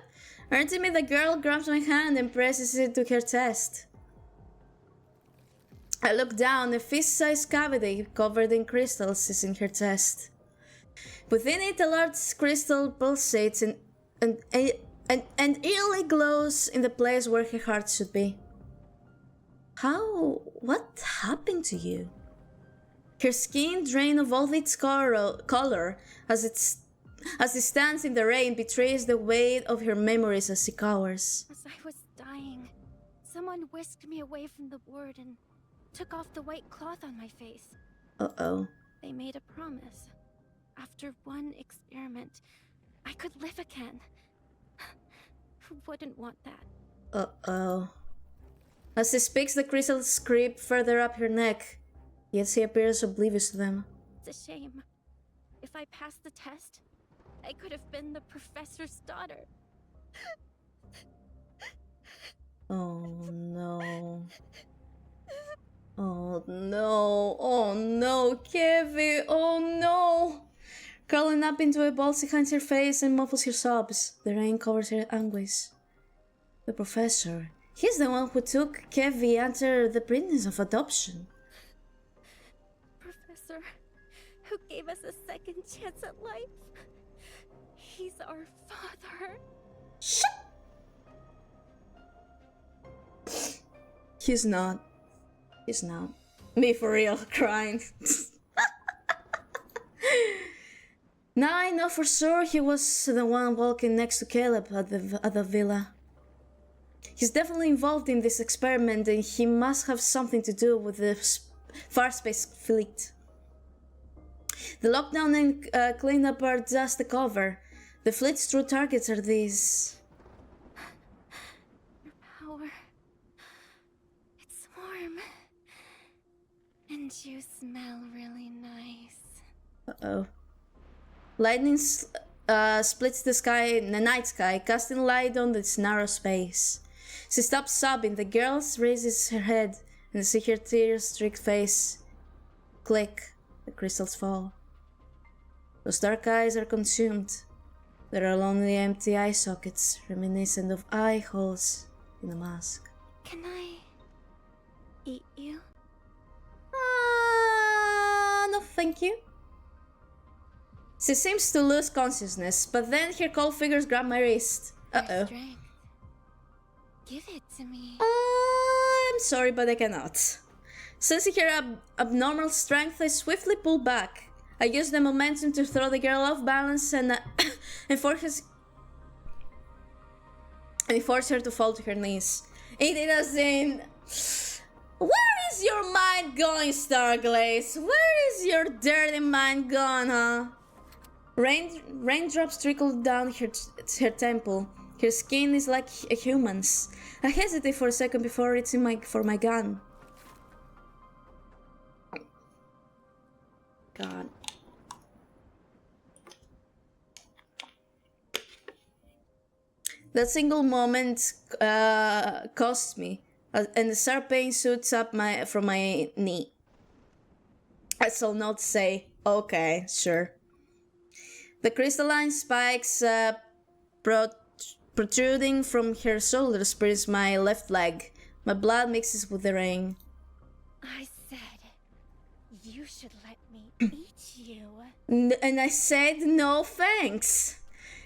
Urging the girl grabs my hand and presses it to her chest. I look down. A fist-sized cavity covered in crystals is in her chest. Within it, a large crystal pulsates and eerily glows in the place where her heart should be. What happened to you? Her skin, drained of all its color as it stands in the rain, betrays the weight of her memories as she cowers. As I was dying, someone whisked me away from the ward and took off the white cloth on my face. Uh-oh. They made a promise. After one experiment, I could live again. Who wouldn't want that? Uh-oh. As she speaks, the crystals creep further up her neck, yet she appears oblivious to them. It's a shame. If I passed the test, I could have been the professor's daughter. Oh no. Oh no. Oh no, Kevin. Oh no. Curling up into a ball, she hides her face and muffles her sobs. The rain covers her anguish. The professor. He's the one who took Kevin under the pretense of adoption. Professor, who gave us a second chance at life. He's our father. Shut! He's not. He's not. Me for real, crying. Now I know for sure he was the one walking next to Caleb at the villa. He's definitely involved in this experiment and he must have something to do with the Farspace fleet. The lockdown and cleanup are just the cover. The fleet's true targets are these. Your power. It's warm. And you smell really nice. Uh-oh. Lightning splits the night sky, casting light on this narrow space. She stops sobbing. The girl raises her head and see her tear-streaked face. Click. The crystals fall. Those dark eyes are consumed. There are only empty eye sockets, reminiscent of eye holes in a mask. Can I eat you? No thank you. She seems to lose consciousness, but then her cold fingers grab my wrist. Uh-oh. Strength. Give it to me. I'm sorry, but I cannot. Sensing her abnormal strength, I swiftly pull back. I use the momentum to throw the girl off balance and force her to fall to her knees. It as in... Where is your mind going, Starglaze? Where is your dirty mind gone, huh? Raindrops trickle down her temple. Her skin is like a human's. I hesitate for a second before reaching for my gun. God. That single moment cost me, and the sharp pain shoots up from my knee. I shall not say, okay, sure. The crystalline spikes protruding from her shoulders pierce my left leg. My blood mixes with the rain. I said you should let me eat you. And I said no thanks.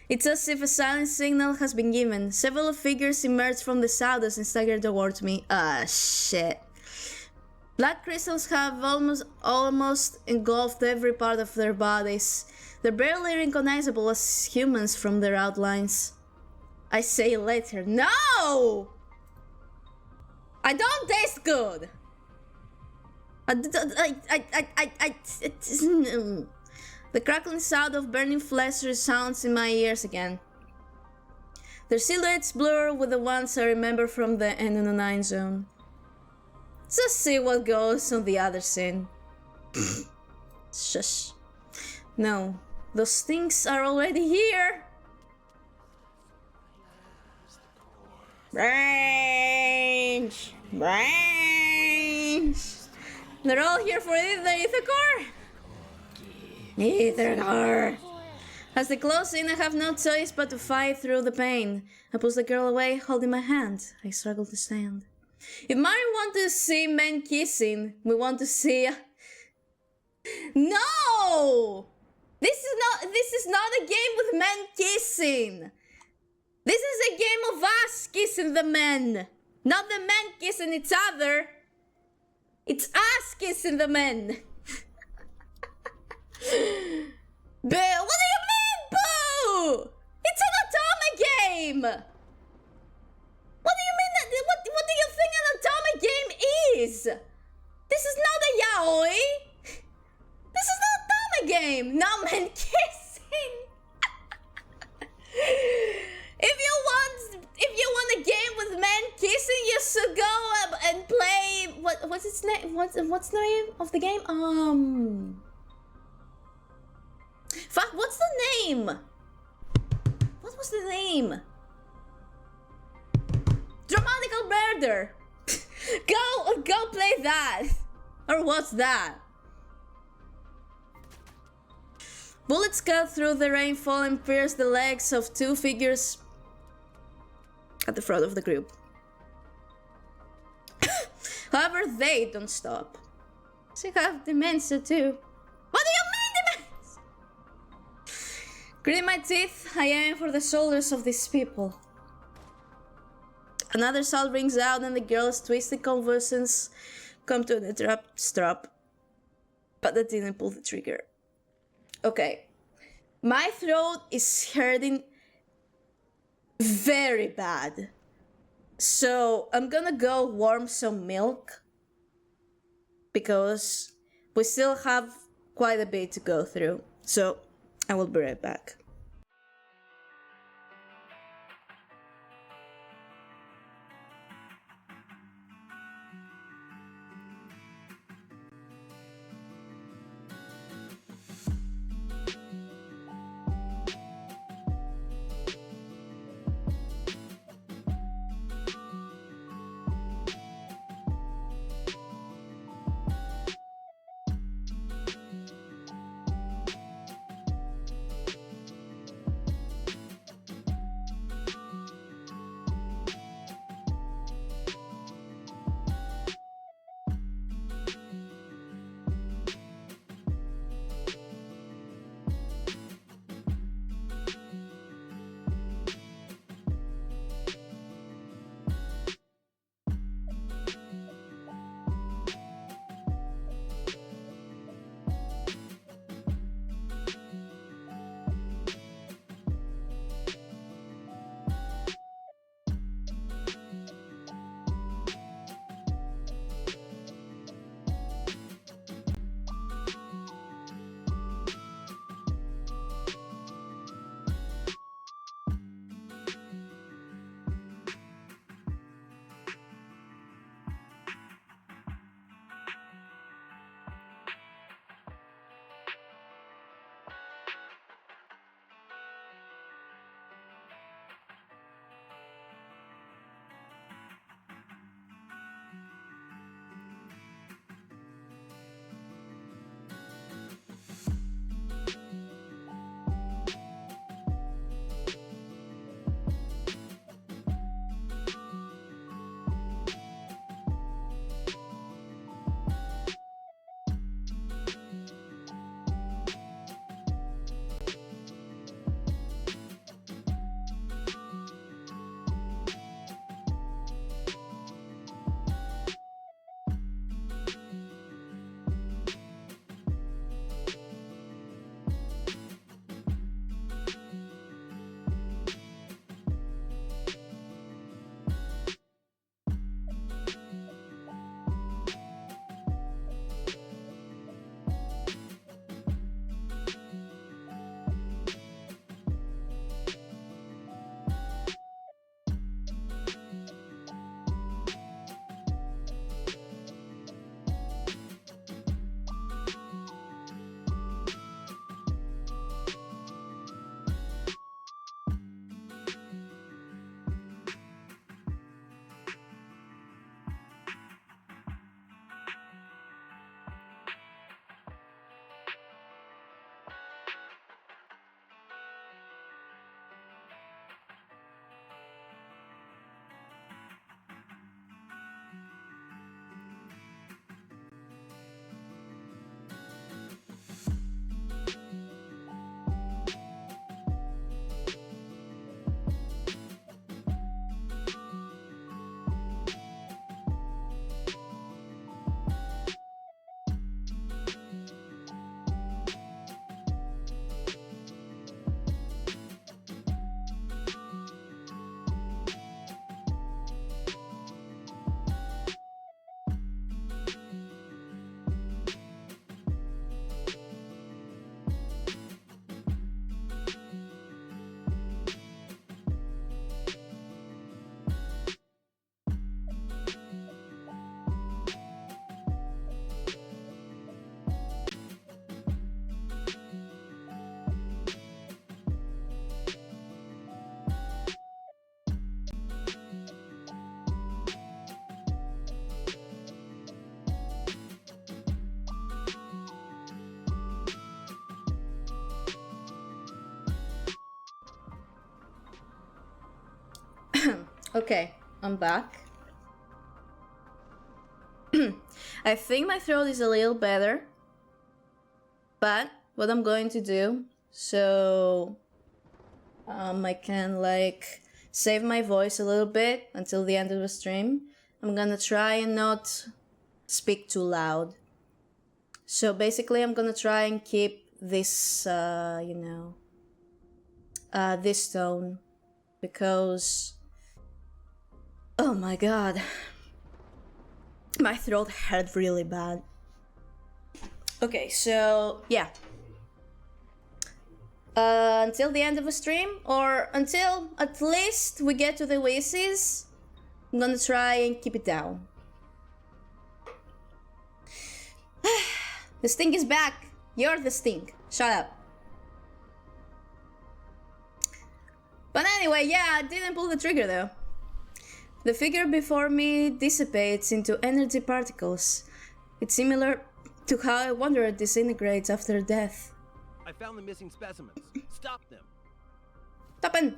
It's as if a silent signal has been given. Several figures emerge from the shadows and stagger towards me. Ah, shit. Black crystals have almost engulfed every part of their bodies. They're barely recognizable as humans from their outlines. I say later. No! I don't taste good! The crackling sound of burning flesh resounds in my ears again. Their silhouettes blur with the ones I remember from the end of the 9 zone. Just see what goes on the other scene. Shush. No, those things are already here. Range! Range! They're all here for the Ether core. Ether core. As they close in, I have no choice but to fight through the pain. I push the girl away, holding my hand. I struggle to stand. If Mario wants to see men kissing, we want to see... No! This is not a game with men kissing. This is a game of us kissing the men. Not the men kissing each other. It's us kissing the men. But what do you mean, Boo? It's an Otome game. What do you mean that? What do you think an Otome game is? This is not a yaoi. This is not an Otome game. Not men kissing. If you want a game with men kissing, you should go up and play. What's its name? What's the name of the game? Fuck, what's the name? What was the name? Dramatical Murder. Go play that. Or what's that? Bullets cut through the rainfall and pierce the legs of two figures at the front of the group. However, they don't stop. She have dementia too. What do you mean dementia? Gritting my teeth, I aim for the shoulders of these people. Another shot rings out and the girl's twisted convulsions come to an abrupt stop. But I didn't pull the trigger. Okay. My throat is hurting very bad. So I'm gonna go warm some milk. Because we still have quite a bit to go through. So I will be right back. Okay, I'm back. I think my throat is a little better. But what I'm going to do, so I can like save my voice a little bit until the end of the stream. I'm gonna try and not speak too loud. So basically I'm gonna try and keep this, this tone, because, oh my god, my throat hurt really bad. Okay, so yeah. Until the end of the stream, or until at least we get to the Oasis, I'm gonna try and keep it down. The stink is back. You're the stink. Shut up. But anyway, yeah, I didn't pull the trigger though. The figure before me dissipates into energy particles. It's similar to how a wanderer disintegrates after death. I found the missing specimens. Stop them. Stop it!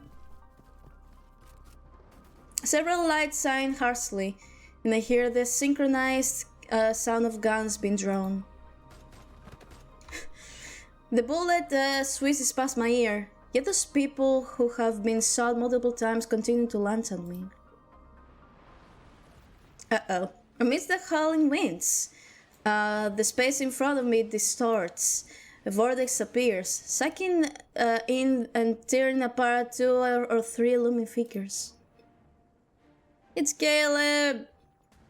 Several lights shine harshly, and I hear the synchronized sound of guns being drawn. The bullet whizzes past my ear, yet those people who have been shot multiple times continue to lunge at me. Uh-oh. Amidst the howling winds, the space in front of me distorts. A vortex appears, sucking in and tearing apart 2 or 3 looming figures. It's Caleb!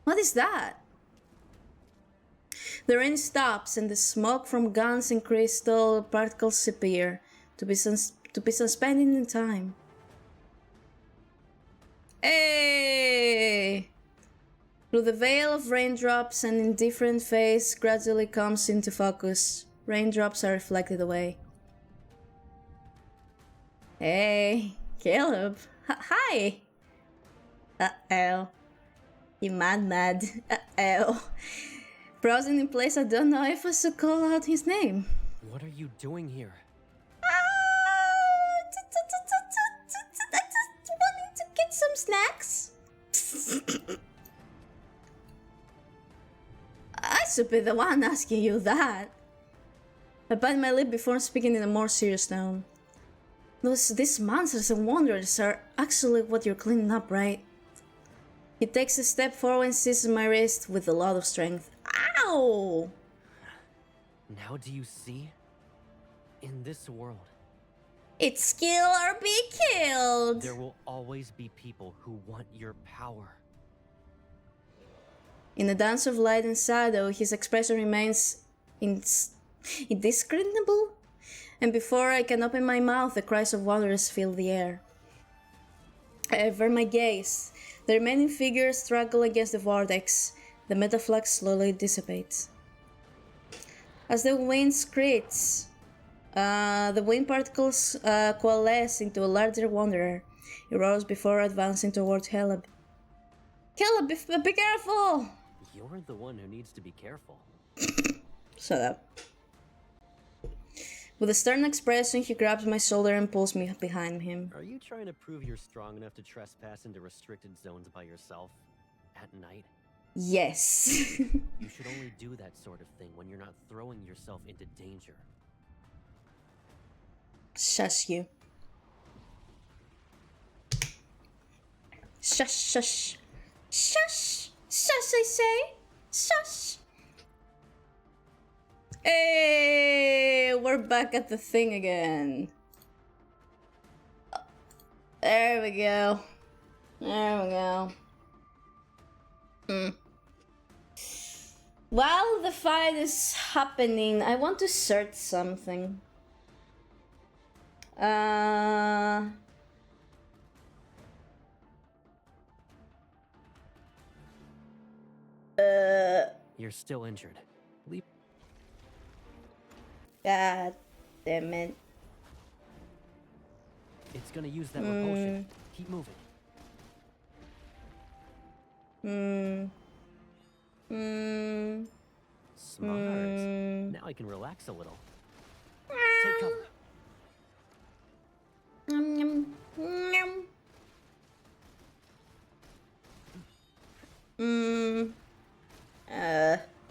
What is that? The rain stops and the smoke from guns and crystal particles appear, to be suspended in time. Hey! Through the veil of raindrops, an indifferent face gradually comes into focus. Raindrops are reflected away. Hey, Caleb. Hi! Uh-oh. You mad. Uh-oh. Frozen in place, I don't know if I should call out his name. What are you doing here? I just wanted to get some snacks. I should be the one asking you that. I bite my lip before speaking in a more serious tone. These monsters and wanderers are actually what you're cleaning up, right? He takes a step forward and seizes my wrist with a lot of strength. Ow! Now do you see? In this world, it's kill or be killed! There will always be people who want your power. In the dance of light and shadow, his expression remains indescribable, and before I can open my mouth, the cries of wanderers fill the air. I avert my gaze. The remaining figures struggle against the vortex. The metaflux slowly dissipates. As the wind screeches, the wind particles coalesce into a larger wanderer. He roars before advancing toward Caleb. Caleb, be careful! You're the one who needs to be careful. Shut up. With a stern expression, he grabs my shoulder and pulls me behind him. Are you trying to prove you're strong enough to trespass into restricted zones by yourself? At night? Yes. You should only do that sort of thing when you're not throwing yourself into danger. Shush you. Shush, shush. Shush! Shush, I say! Shush! Hey, we're back at the thing again. There we go. There we go. While the fight is happening, I want to search something. You're still injured. Leap. God damn it. It's gonna use that repulsion. Keep moving. Smart. Now I can relax a little. Take cover.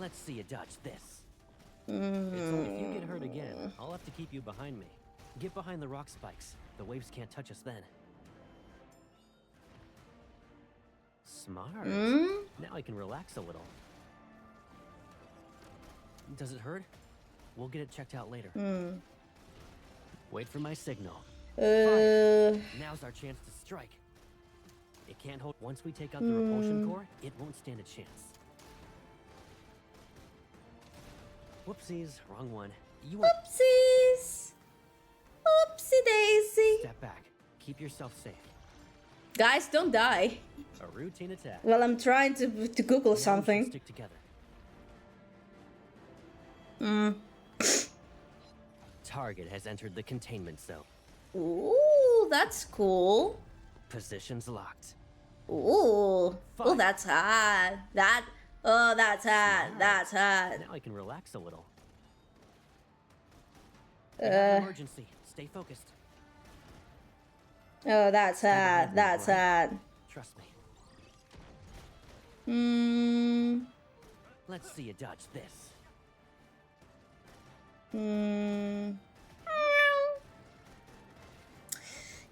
Let's see you dodge this. It's only if you get hurt again, I'll have to keep you behind me. Get behind the rock spikes. The waves can't touch us then. Smart. Now I can relax a little. Does it hurt? We'll get it checked out later. Wait for my signal. Fire. Now's our chance to strike. It can't hold. Once we take out the repulsion core, it won't stand a chance. Whoopsies, wrong one. You want... Whoopsies! Whoopsie daisy! Step back. Keep yourself safe. Guys, don't die. A routine attack. Well, I'm trying to Google something. Stick together. Target has entered the containment zone. Ooh, that's cool. Positions locked. Ooh. Oh, that's hot. That's hot. That's hot. Now I can relax a little. Emergency. Stay focused. Oh, that's hot. That's hot. Trust me. Let's see you dodge this.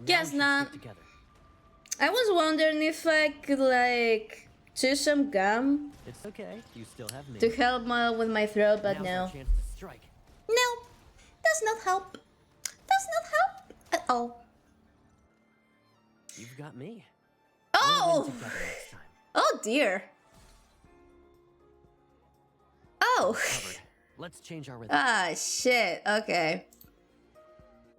Guess not. I was wondering if I could like chew some gum. It's okay. You still have me. To help with my throat, but Now's our no. chance to strike. No, does not help. Does not help at all. You've got me. Oh! We'll win together next time. Oh dear. Oh. Covered. Let's change our rhythm. Ah, shit. Okay.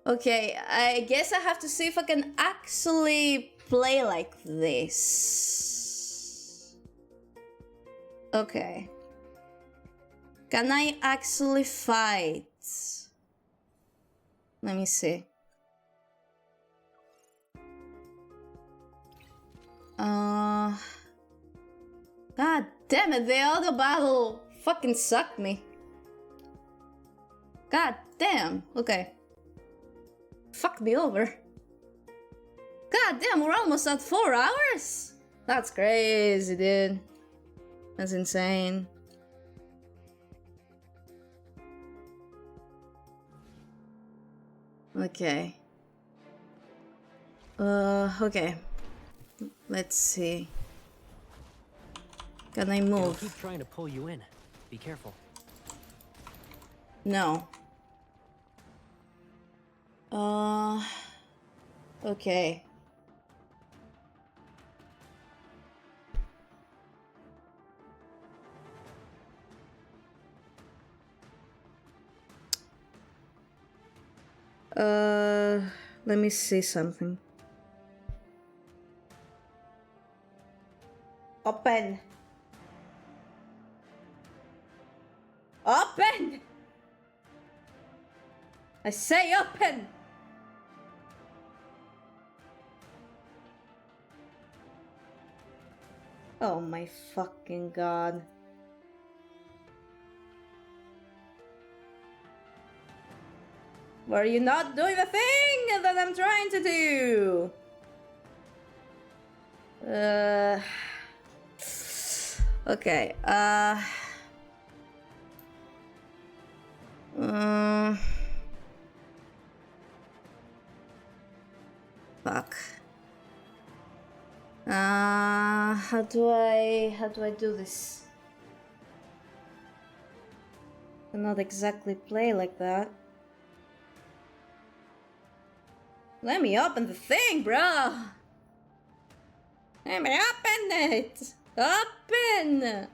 Okay, I guess I have to see if I can actually play like this. Okay. Can I actually fight? Let me see. God damn it, the other battle fucking sucked me. God damn. Okay. Fucked me over. God damn, we're almost at 4 hours? That's crazy, dude. That's insane. Okay. Okay. Let's see. Can I It'll move? keep trying to pull you in. Be careful. No. Okay. Let me see something. Open! Open! I say open! Oh my fucking god. Were you not doing the thing that I'm trying to do? Okay, fuck. How do I do this? Cannot exactly play like that. Let me open the thing, bro. Let me open it. Open.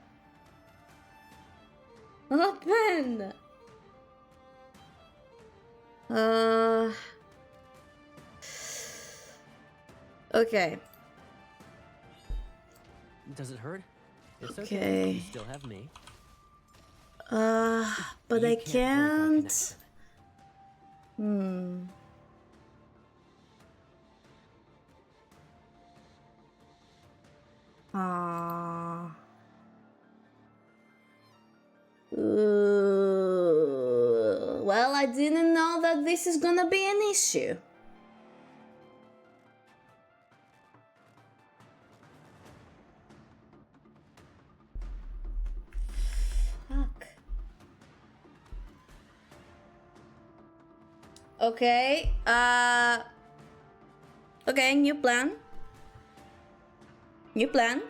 Open. Okay. Does it hurt? It's Okay. You still have me. But You I can't break our can't. connection. Well, I didn't know that this is gonna be an issue. Okay. Okay, new plan. New plan.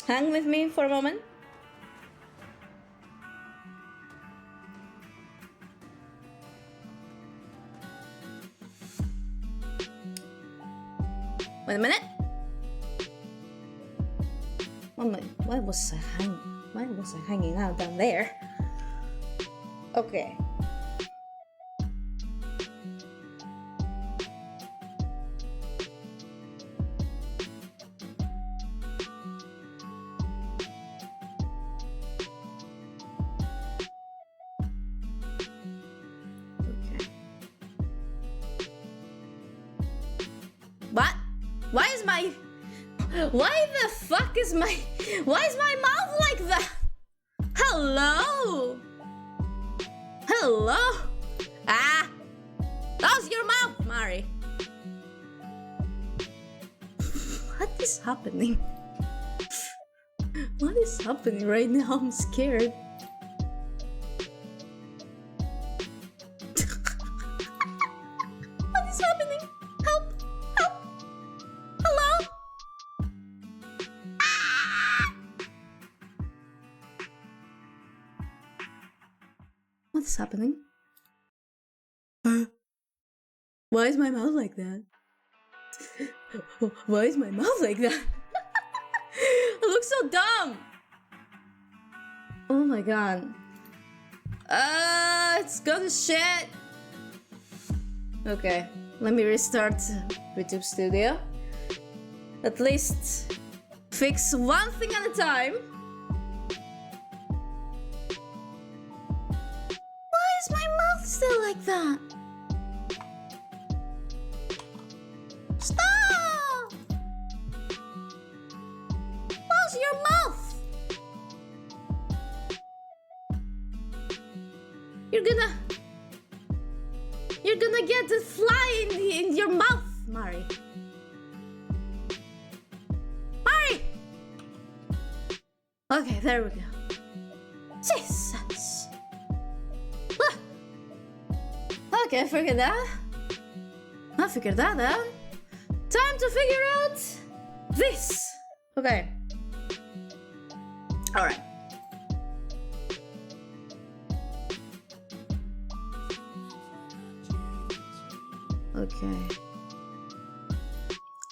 Hang with me for a moment. Wait a minute. Why was I hanging out down there? Okay. What? Why the fuck is my... Why is my mouth like that? Hello? Hello? Ah! How's your mouth, Mari? What is happening? What is happening right now? I'm scared. What is happening? Help! Help! Hello? What is happening? Why is my mouth like that? Why is my mouth like that? I look so dumb! Oh my god. It's gonna shit. Okay, let me restart YouTube Studio. At least fix one thing at a time. Why is my mouth still like that? Stop! Close your mouth! You're gonna get the fly in your mouth, Mari. Mari! Okay, there we go. Jesus! Ah. Okay, I figured that. I figured that out. Time to figure out this. Okay. All right. Okay.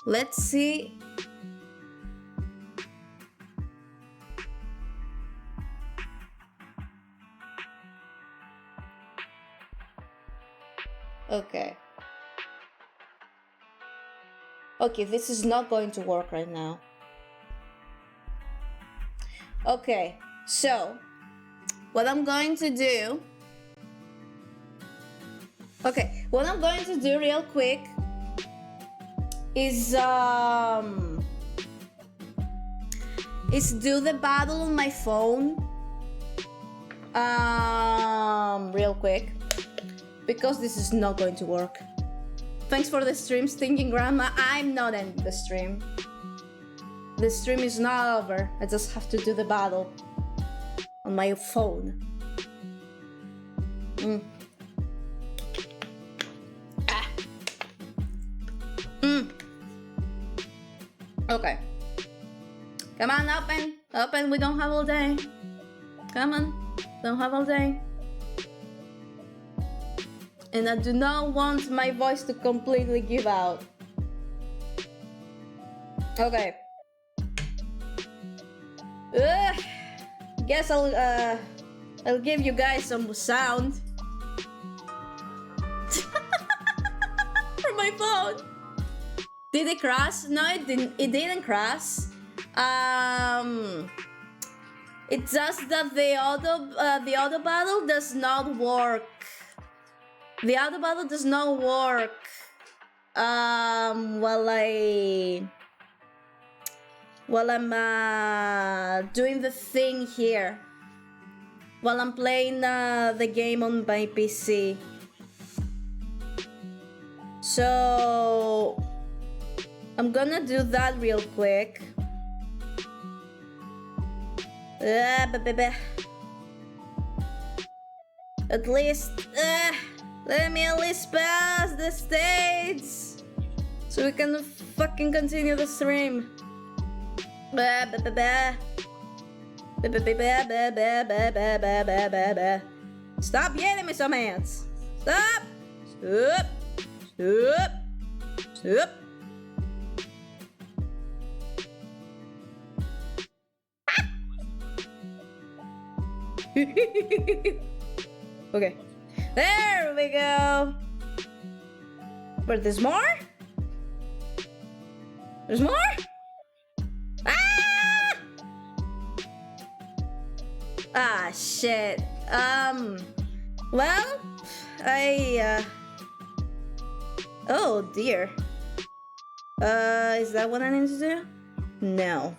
Let's see. Okay. Okay, this is not going to work right now. Okay, so what I'm going to do... Okay, what I'm going to do real quick is do the battle on my phone real quick, because this is not going to work. Thanks for the stream, Stinking Grandma. I'm not ending the stream. The stream is not over. I just have to do the battle on my phone. Okay. Come on, open. Open, we don't have all day. Come on, don't have all day. And I do not want my voice to completely give out. Okay. Guess I'll give you guys some sound from my phone. Did it crash? No, it didn't. It didn't crash. It's just that the auto battle does not work. The auto battle does not work while I'm doing the thing here, while I'm playing the game on my PC. So I'm gonna do that real quick. At least, let me at least pass the states so we can fucking continue the stream. Stop yelling me some hands. Stop. Stop. Stop. Stop. Okay. There we go. But there's more? There's more? Ah! Ah, shit. Well, oh dear. Is that what I need to do? No.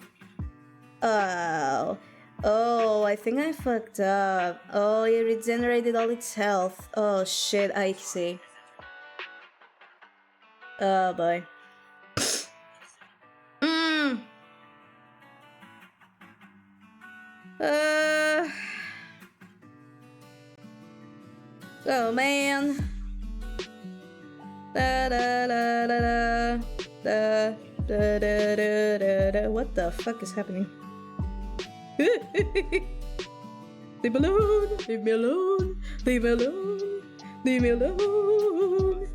Oh, I think I fucked up. Oh, it regenerated all its health. Oh shit, I see. Oh boy. Oh man. Da da da da da da da da da da. What the fuck is happening? Leave me alone, leave me alone, leave me alone, leave me alone.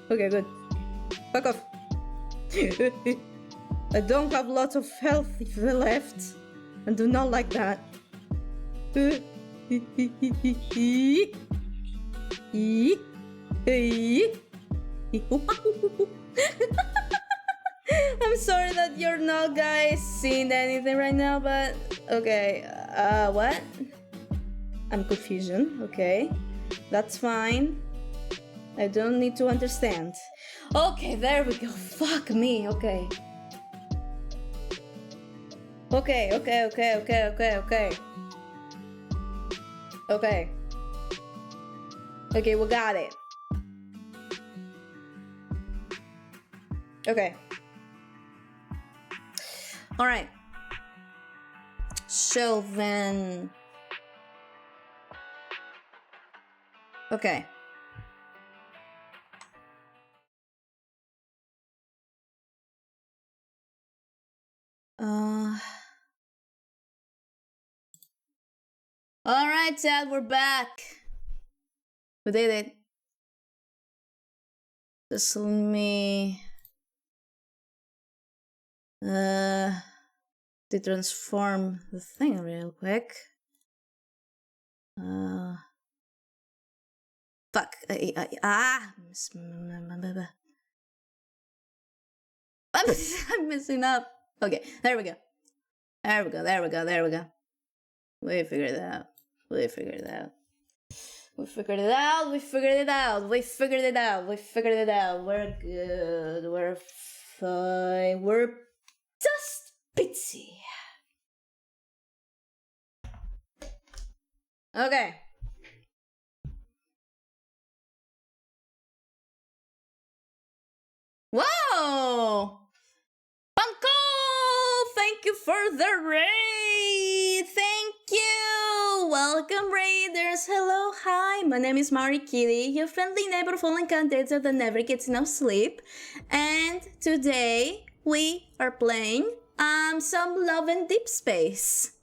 Okay, good. Fuck off. I don't have lots of health left. I do not like that. I'm sorry that you're not guys seeing anything right now, but okay. What? I'm confusion. Okay, that's fine. I don't need to understand. Okay, there we go. Fuck me. Okay. Okay. Okay, we got it. Okay. All right. So then. Okay. All right, Dad, we're back. We did it. Just let me to transform the thing real quick. Fuck. I'm messing up. Okay, there we go. There we go. We figured it out. We figured it out. We're good. We're fine. We're just pitsy. Okay. Whoa! Bunko! Thank you for the raid! Thank you! Welcome, raiders! Hello, hi! My name is Mari Kitty, your friendly neighbor fallen candidator that never gets enough sleep. And today, we are playing some Love and Deepspace.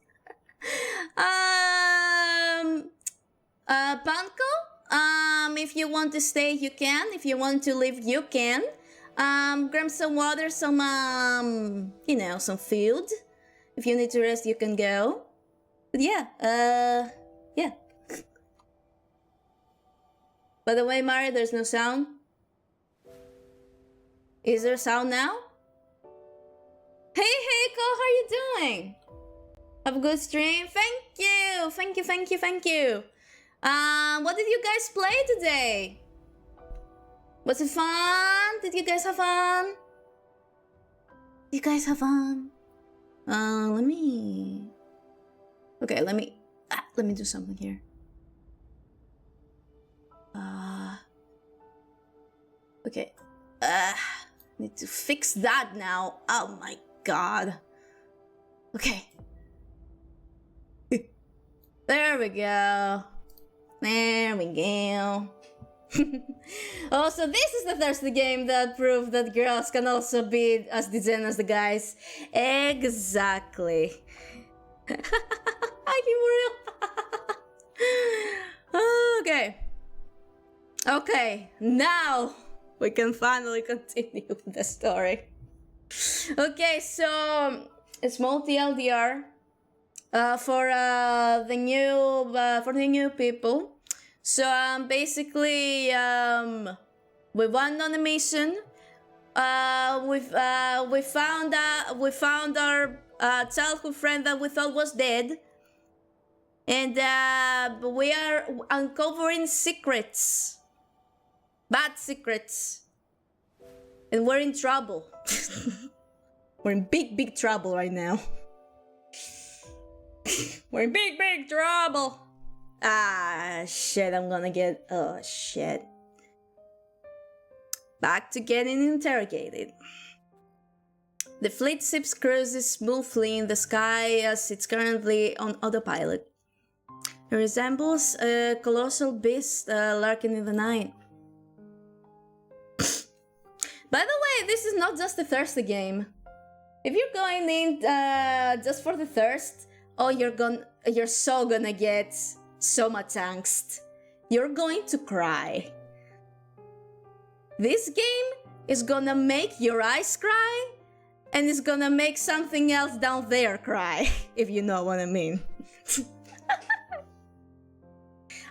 Bunko, if you want to stay, you can. If you want to leave, you can. Grab some water, some, you know, some food. If you need to rest, you can go. But yeah, yeah. By the way, Mari, there's no sound. Is there sound now? Hey, Heiko, how are you doing? Have a good stream. Thank you. What did you guys play today? Was it fun? Did you guys have fun? You guys have fun? Let me do something here. Okay. Need to fix that now. Oh my god. Okay. There we go. There we go. Oh, so this is the thirsty game that proved that girls can also be as degen as the guys. Exactly. I keep real. Okay. Okay, now we can finally continue with the story. Okay, so a small TLDR for the new people. So basically, we won on a mission. We found our childhood friend that we thought was dead, and we are uncovering secrets, bad secrets, and we're in trouble. We're in big trouble right now. We're in big trouble. Ah, shit, I'm gonna get... Oh, shit. Back to getting interrogated. The fleet ship cruises smoothly in the sky as it's currently on autopilot. It resembles a colossal beast lurking in the night. By the way, this is not just a thirsty game. If you're going in just for the thirst, oh, you're so gonna get so much angst. You're going to cry. This game is gonna make your eyes cry, and it's gonna make something else down there cry, if you know what I mean.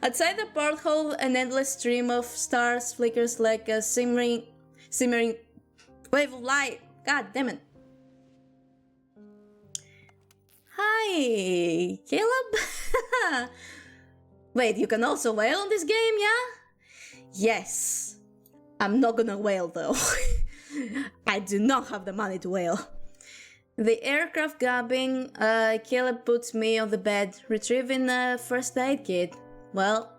Outside the porthole, an endless stream of stars flickers like a simmering wave of light. God damn it. Hi, Caleb. Wait, you can also whale in this game, yeah? Yes. I'm not gonna whale though. I do not have the money to whale. The aircraft gabbing, Caleb puts me on the bed, retrieving a first aid kit. Well,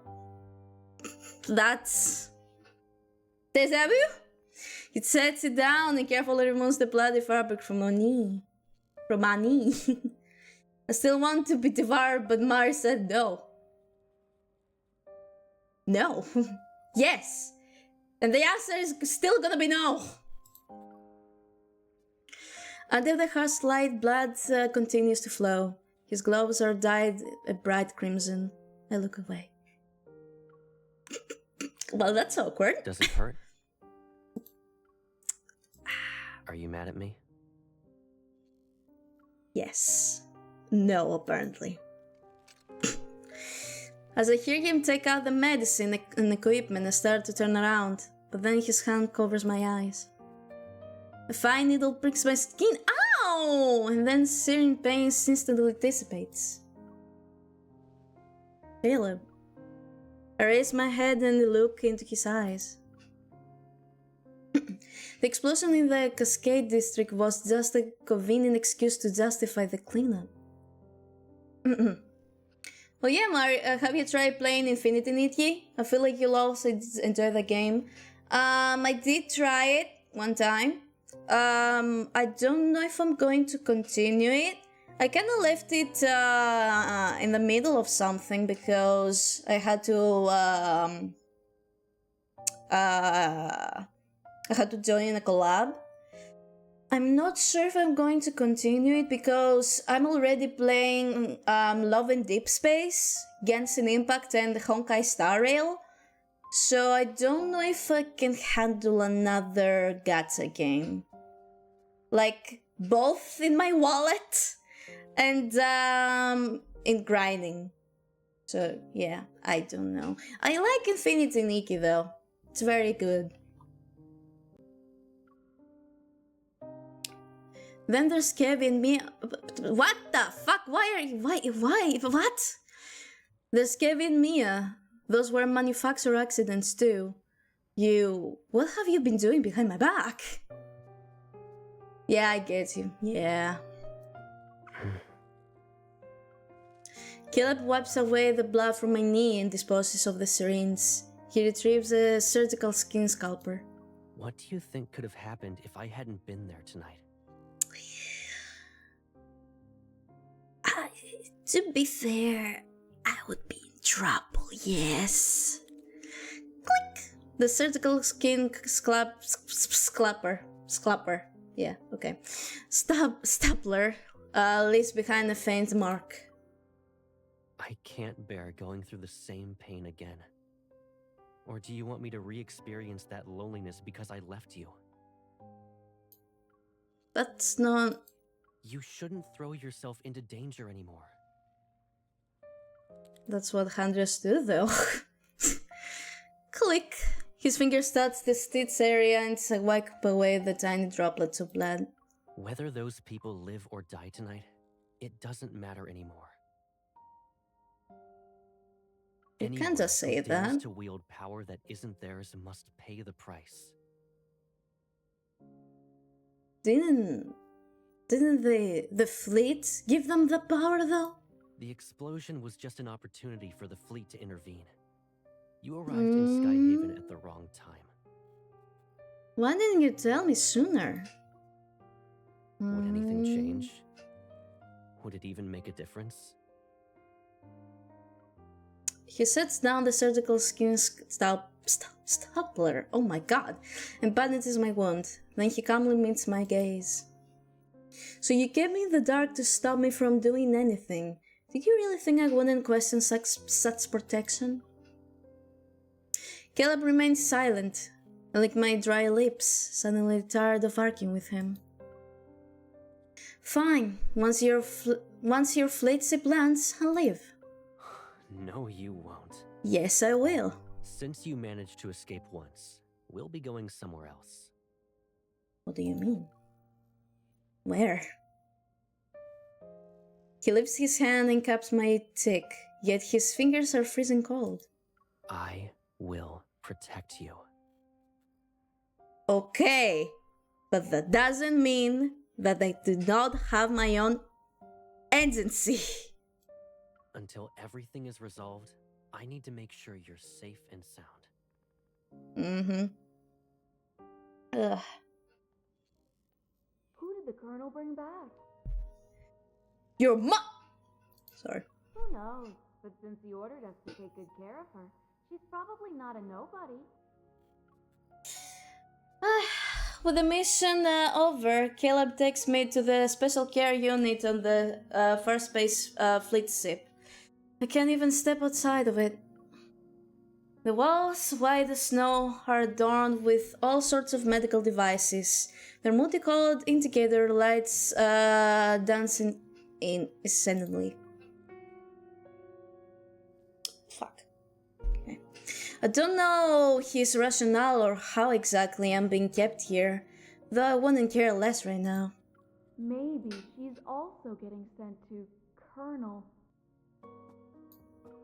that's... Déjà vu? It sets it down and carefully removes the bloody fabric from my knee. From my knee. I still want to be devoured, but Mari said no. No. Yes. And the answer is still gonna be no. Under the harsh light, blood continues to flow. His gloves are dyed a bright crimson. I look away. Well, that's awkward. Does it hurt? Are you mad at me? Yes. No, apparently. As I hear him take out the medicine and equipment, I start to turn around, but then his hand covers my eyes. A fine needle pricks my skin. Ow! And then searing pain instantly dissipates. Caleb. I raise my head and look into his eyes. The explosion in the Cascade District was just a convenient excuse to justify the cleanup. Well, yeah, Mari, have you tried playing Infinity Nikki? I feel like you'll also enjoy the game. I did try it one time. I don't know if I'm going to continue it. I kind of left it in the middle of something because I had to join a collab. I'm not sure if I'm going to continue it because I'm already playing Love and Deepspace, Genshin Impact and Honkai Star Rail. So I don't know if I can handle another gacha game. Like, both in my wallet and in grinding. So yeah, I don't know. I like Infinity Nikki though. It's very good. Then there's Kevin, me. What the fuck? Why? What? There's Kevin, Mia. Those were manufacturer accidents too. What have you been doing behind my back? Yeah, I get you. Yeah. Caleb wipes away the blood from my knee and disposes of the syringe. He retrieves a surgical skin scalper. What do you think could have happened if I hadn't been there tonight? To be fair, I would be in trouble, yes. Click! The surgical skin scalper. Yeah, okay. Stapler leaves behind a faint mark. I can't bear going through the same pain again. Or do you want me to re-experience that loneliness because I left you? That's not... You shouldn't throw yourself into danger anymore. That's what hundreds do, though. Click. His finger touches the stitch area and wipe away the tiny droplets of blood. Whether those people live or die tonight, it doesn't matter anymore. You can't just say who dares that. to wield power that isn't theirs must pay the price. Didn't the fleet give them the power, though? The explosion was just an opportunity for the fleet to intervene. You arrived in Skyhaven at the wrong time. Why didn't you tell me sooner? Would anything change? Would it even make a difference? He sets down the surgical skin stapler, oh my god, and bandages my wound. Then he calmly meets my gaze. So you kept me in the dark to stop me from doing anything. Did you really think I wouldn't question such protection? Caleb remained silent. I licked my dry lips, suddenly tired of arguing with him. Fine, once your fleet ship lands, I'll leave. No, you won't. Yes, I will. Since you managed to escape once, we'll be going somewhere else. What do you mean? Where? He lifts his hand and cups my tick, yet his fingers are freezing cold. I will protect you. Okay, but that doesn't mean that I do not have my own agency. Until everything is resolved, I need to make sure you're safe and sound. Ugh. Who did the Colonel bring back? Your mom! Sorry. Who knows? But since he ordered us to take good care of her, she's probably not a nobody. With the mission over, Caleb takes me to the special care unit on the first space fleet ship. I can't even step outside of it. The walls, white as snow, are adorned with all sorts of medical devices. Their multicolored indicator lights dancing incessantly. Fuck. Okay. I don't know his rationale or how exactly I'm being kept here, though I wouldn't care less right now. Maybe she's also getting sent to Colonel.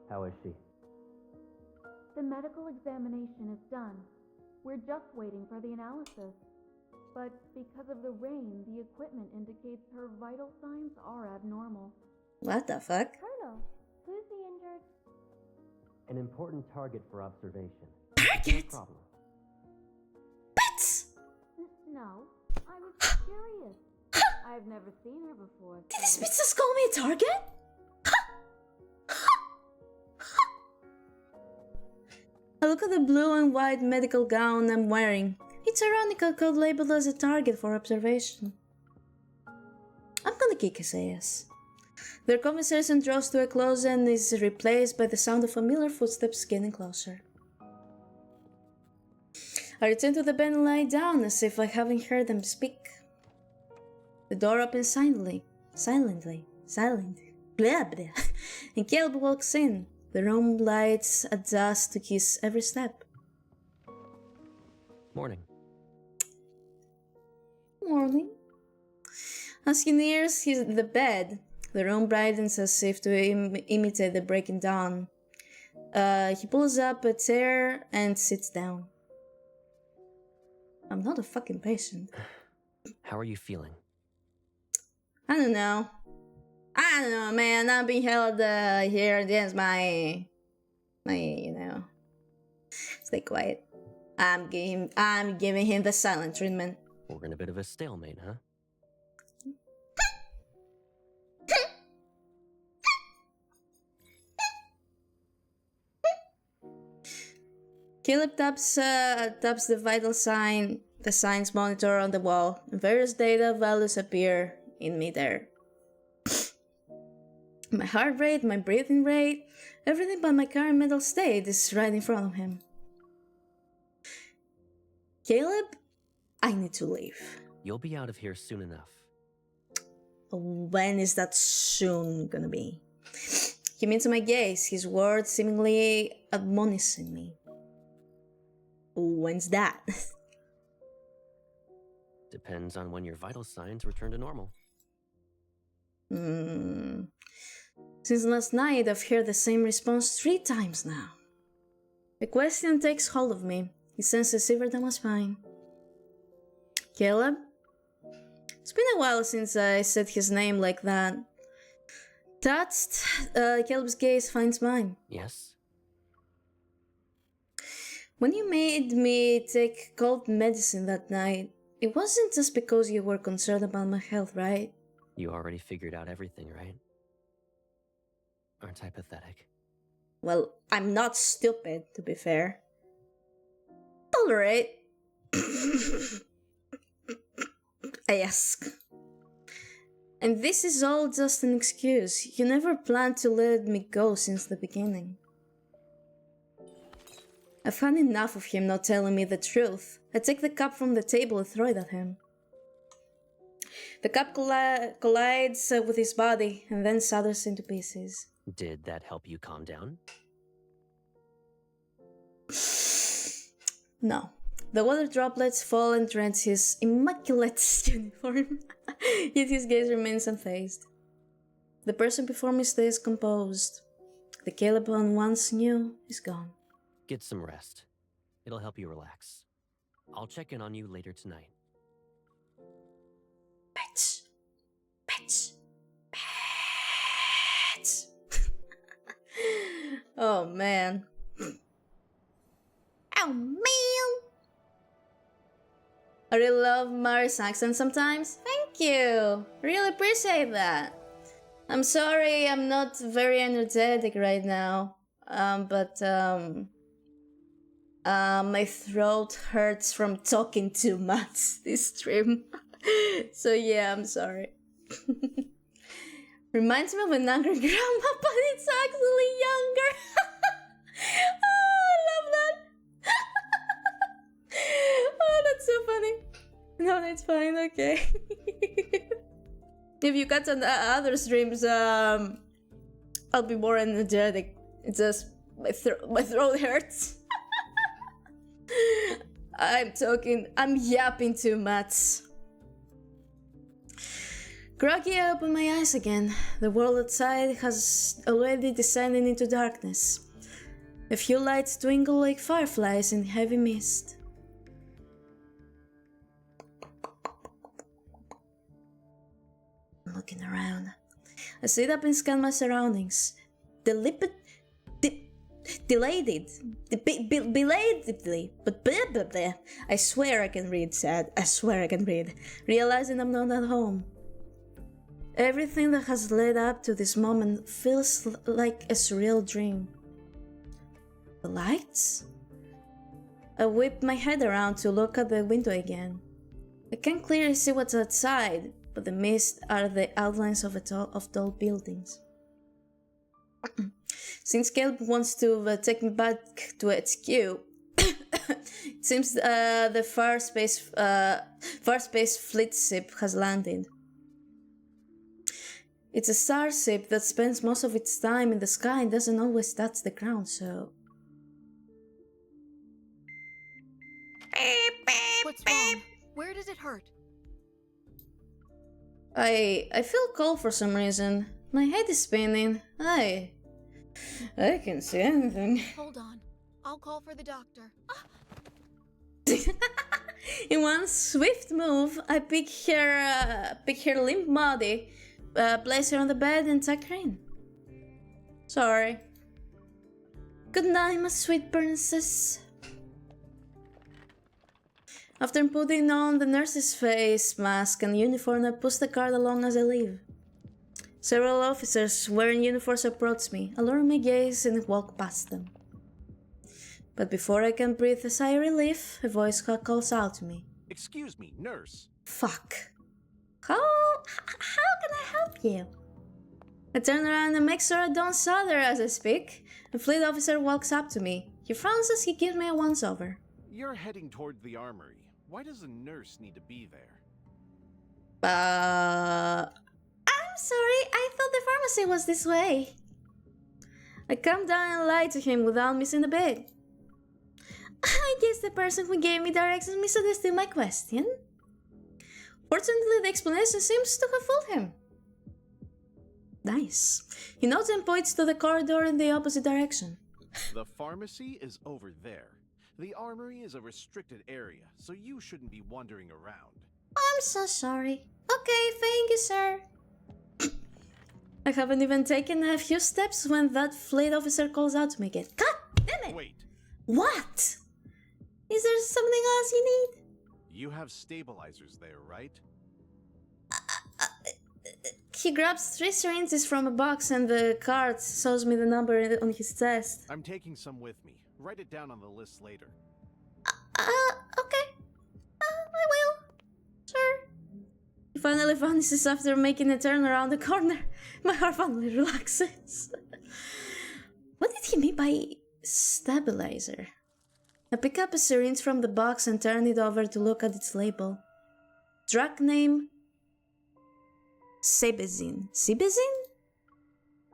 How is she? The medical examination is done. We're just waiting for the analysis. But because of the rain, the equipment indicates her vital signs are abnormal. What the fuck? Colonel, who's the injured? An important target for observation. Target? No problem. Bits! No, I was curious. I've never seen her before. Did these pizzas call me a target? I look at the blue and white medical gown I'm wearing. It's ironical code labeled as a target for observation. I'm gonna kick his ass. Their conversation draws to a close and is replaced by the sound of familiar footsteps getting closer. I return to the bed and lie down as if I haven't heard them speak. The door opens silently, blah blah, and Caleb walks in. The room lights adjust to his every step. Morning. Morning. As he nears the bed, the room brightens as if to imitate the breaking dawn. He pulls up a chair and sits down. I'm not a fucking patient. How are you feeling? I don't know, man. I'm being held here against my, Stay quiet. I'm giving him the silent treatment. We're in a bit of a stalemate, huh? Caleb taps the vital sign, the signs monitor on the wall, and various data values appear in midair. My heart rate, my breathing rate, everything but my current mental state is right in front of him. Caleb, I need to leave. You'll be out of here soon enough. When is that soon gonna be? He meets my gaze, his words seemingly admonishing me. When's that? Depends on when your vital signs return to normal. Since last night, I've heard the same response 3 times now. The question takes hold of me. He senses shiver down my spine. Caleb? It's been a while since I said his name like that. Touched, Caleb's gaze finds mine. Yes? When you made me take cold medicine that night, it wasn't just because you were concerned about my health, right? You already figured out everything, right? Aren't I pathetic? Well, I'm not stupid, to be fair. Tolerate. I ask. And this is all just an excuse. You never planned to let me go since the beginning. I've had enough of him not telling me the truth. I take the cup from the table and throw it at him. The cup collides with his body and then shatters into pieces. Did that help you calm down? No. The water droplets fall and drench his immaculate uniform, yet his gaze remains unfazed. The person before me stays composed. The Caleb I once knew is gone. Get some rest. It'll help you relax. I'll check in on you later tonight. Bitch. Bitch. Bitch. Oh, man. Oh, man. I really love Mari's accent sometimes. Thank you. Really appreciate that. I'm sorry I'm not very energetic right now. My throat hurts from talking too much this stream. So yeah, I'm sorry. Reminds me of an angry grandma, but it's actually younger. Oh, I love that. Oh, that's so funny. No, that's fine, okay. If you catch on other streams, I'll be more energetic. It's just my throat hurts. I'm yapping too much. Groggy, I open my eyes again. The world outside has already descended into darkness. A few lights twinkle like fireflies in heavy mist. I'm looking around. I sit up and scan my surroundings. Belatedly, but blah blah blah. I swear I can read, Sad. I swear I can read. Realizing I'm not at home. Everything that has led up to this moment feels like a surreal dream. The lights? I whip my head around to look at the window again. I can clearly see what's outside, but the mist are the outlines of tall buildings. Since Caleb wants to take me back to HQ, it seems the far space fleet ship has landed. It's a starship that spends most of its time in the sky and doesn't always touch the ground, so... What's wrong? Where does it hurt? I feel cold for some reason. My head is spinning. I can see anything. Hold on. I'll call for the doctor. In one swift move, I pick her limp body, place her on the bed and tuck her in. Sorry. Good night, my sweet princess. After putting on the nurse's face mask and uniform, I push the cart along as I leave. Several officers wearing uniforms approach me, I lower my gaze and walk past them. But before I can breathe a sigh of relief, a voice calls out to me. Excuse me, nurse. Fuck. How can I help you? I turn around and make sure I don't stutter as I speak. A fleet officer walks up to me. He frowns as he gives me a once-over. You're heading toward the armory. Why does a nurse need to be there? I'm sorry, I thought the pharmacy was this way. I calm down and lie to him without missing a bit. I guess the person who gave me directions misunderstood my question. Fortunately, the explanation seems to have fooled him. Nice. He nods and points to the corridor in the opposite direction. The pharmacy is over there. The armory is a restricted area, so you shouldn't be wandering around. I'm so sorry. Okay, thank you, sir. I haven't even taken a few steps when that fleet officer calls out to me again. God damn it! Wait. What? Is there something else you need? You have stabilizers there, right? He grabs 3 syringes from a box and the card shows me the number on his chest. I'm taking some with me. Write it down on the list later. Okay. I will. Sure. He finally vanishes after making a turn around the corner. My heart finally relaxes. What did he mean by stabilizer? I pick up a syringe from the box and turn it over to look at its label. Drug name Sebezin. Sebezin?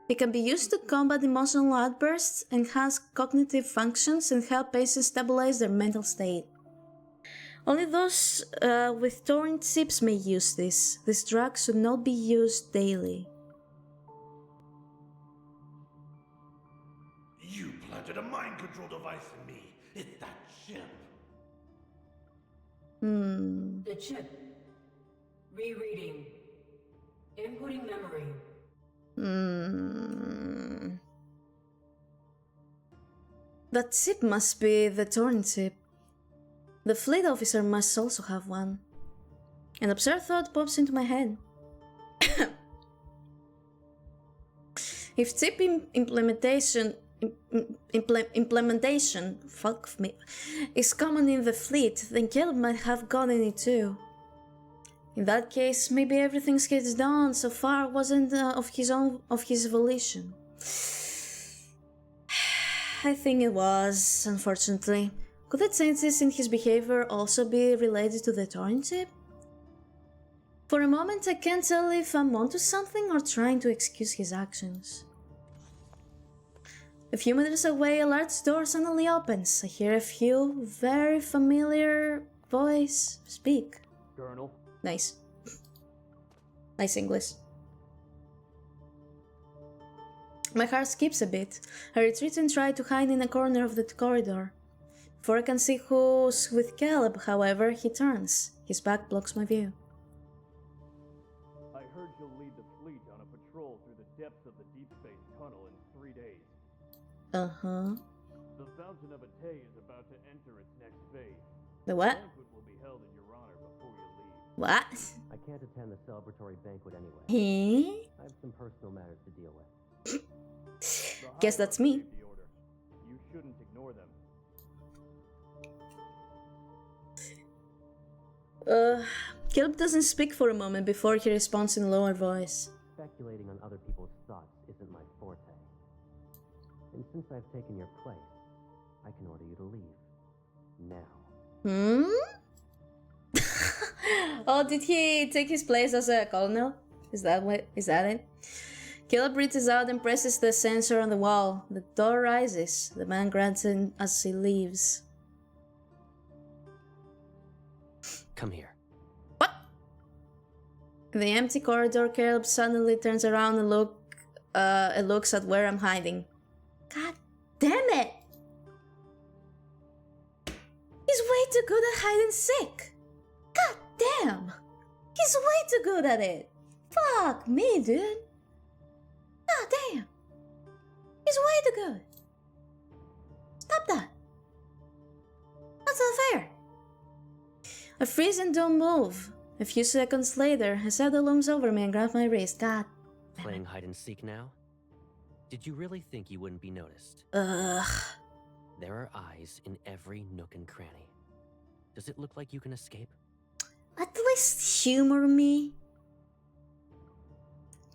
It can be used to combat emotional outbursts, enhance cognitive functions, and help patients stabilize their mental state. Only those with torn chips may use this. This drug should not be used daily. You planted a mind control device in me. It's that chip. The chip. Rereading. Inputting memory. That chip must be the torn chip. The fleet officer must also have one. An absurd thought pops into my head. If chip implementation fuck me, is common in the fleet, then Caleb might have gotten it too. In that case, maybe everything he's done so far wasn't of his volition. I think it was, unfortunately. Could the changes in his behavior also be related to the torn chip? For a moment, I can't tell if I'm onto something or trying to excuse his actions. A few meters away, a large door suddenly opens. I hear a few very familiar voices speak. Colonel. Nice. Nice English. My heart skips a bit. I retreat and try to hide in a corner of the corridor. Before I can see who's with Caleb, however, he turns. His back blocks my view. I heard you'll lead the fleet on a patrol through the depths of the Deepspace tunnel in 3 days. Uh-huh. The Fountain of Atay is about to enter its next phase. The what? A banquet will be held in your honor before you leave. What? I can't attend the celebratory banquet anyway. Eh? I have some personal matters to deal with. Guess that's me. You shouldn't ignore them. Caleb doesn't speak for a moment before he responds in a lower voice. Speculating on other people's thoughts isn't my forte. And since I've taken your place, I can order you to leave. Now. Oh, did he take his place as a colonel? Is that it? Caleb reaches out and presses the sensor on the wall. The door rises. The man grabs it as he leaves. Come here. What? In the empty corridor, Caleb suddenly turns around and looks at where I'm hiding. God damn it! He's way too good at hide and seek. God damn! He's way too good at it. Fuck me, dude. God damn. He's way too good. Stop that. That's not fair. I freeze and don't move. A few seconds later, a shadow looms over me and grabs my wrist. God. Playing hide and seek now? Did you really think you wouldn't be noticed? There are eyes in every nook and cranny. Does it look like you can escape? At least humor me.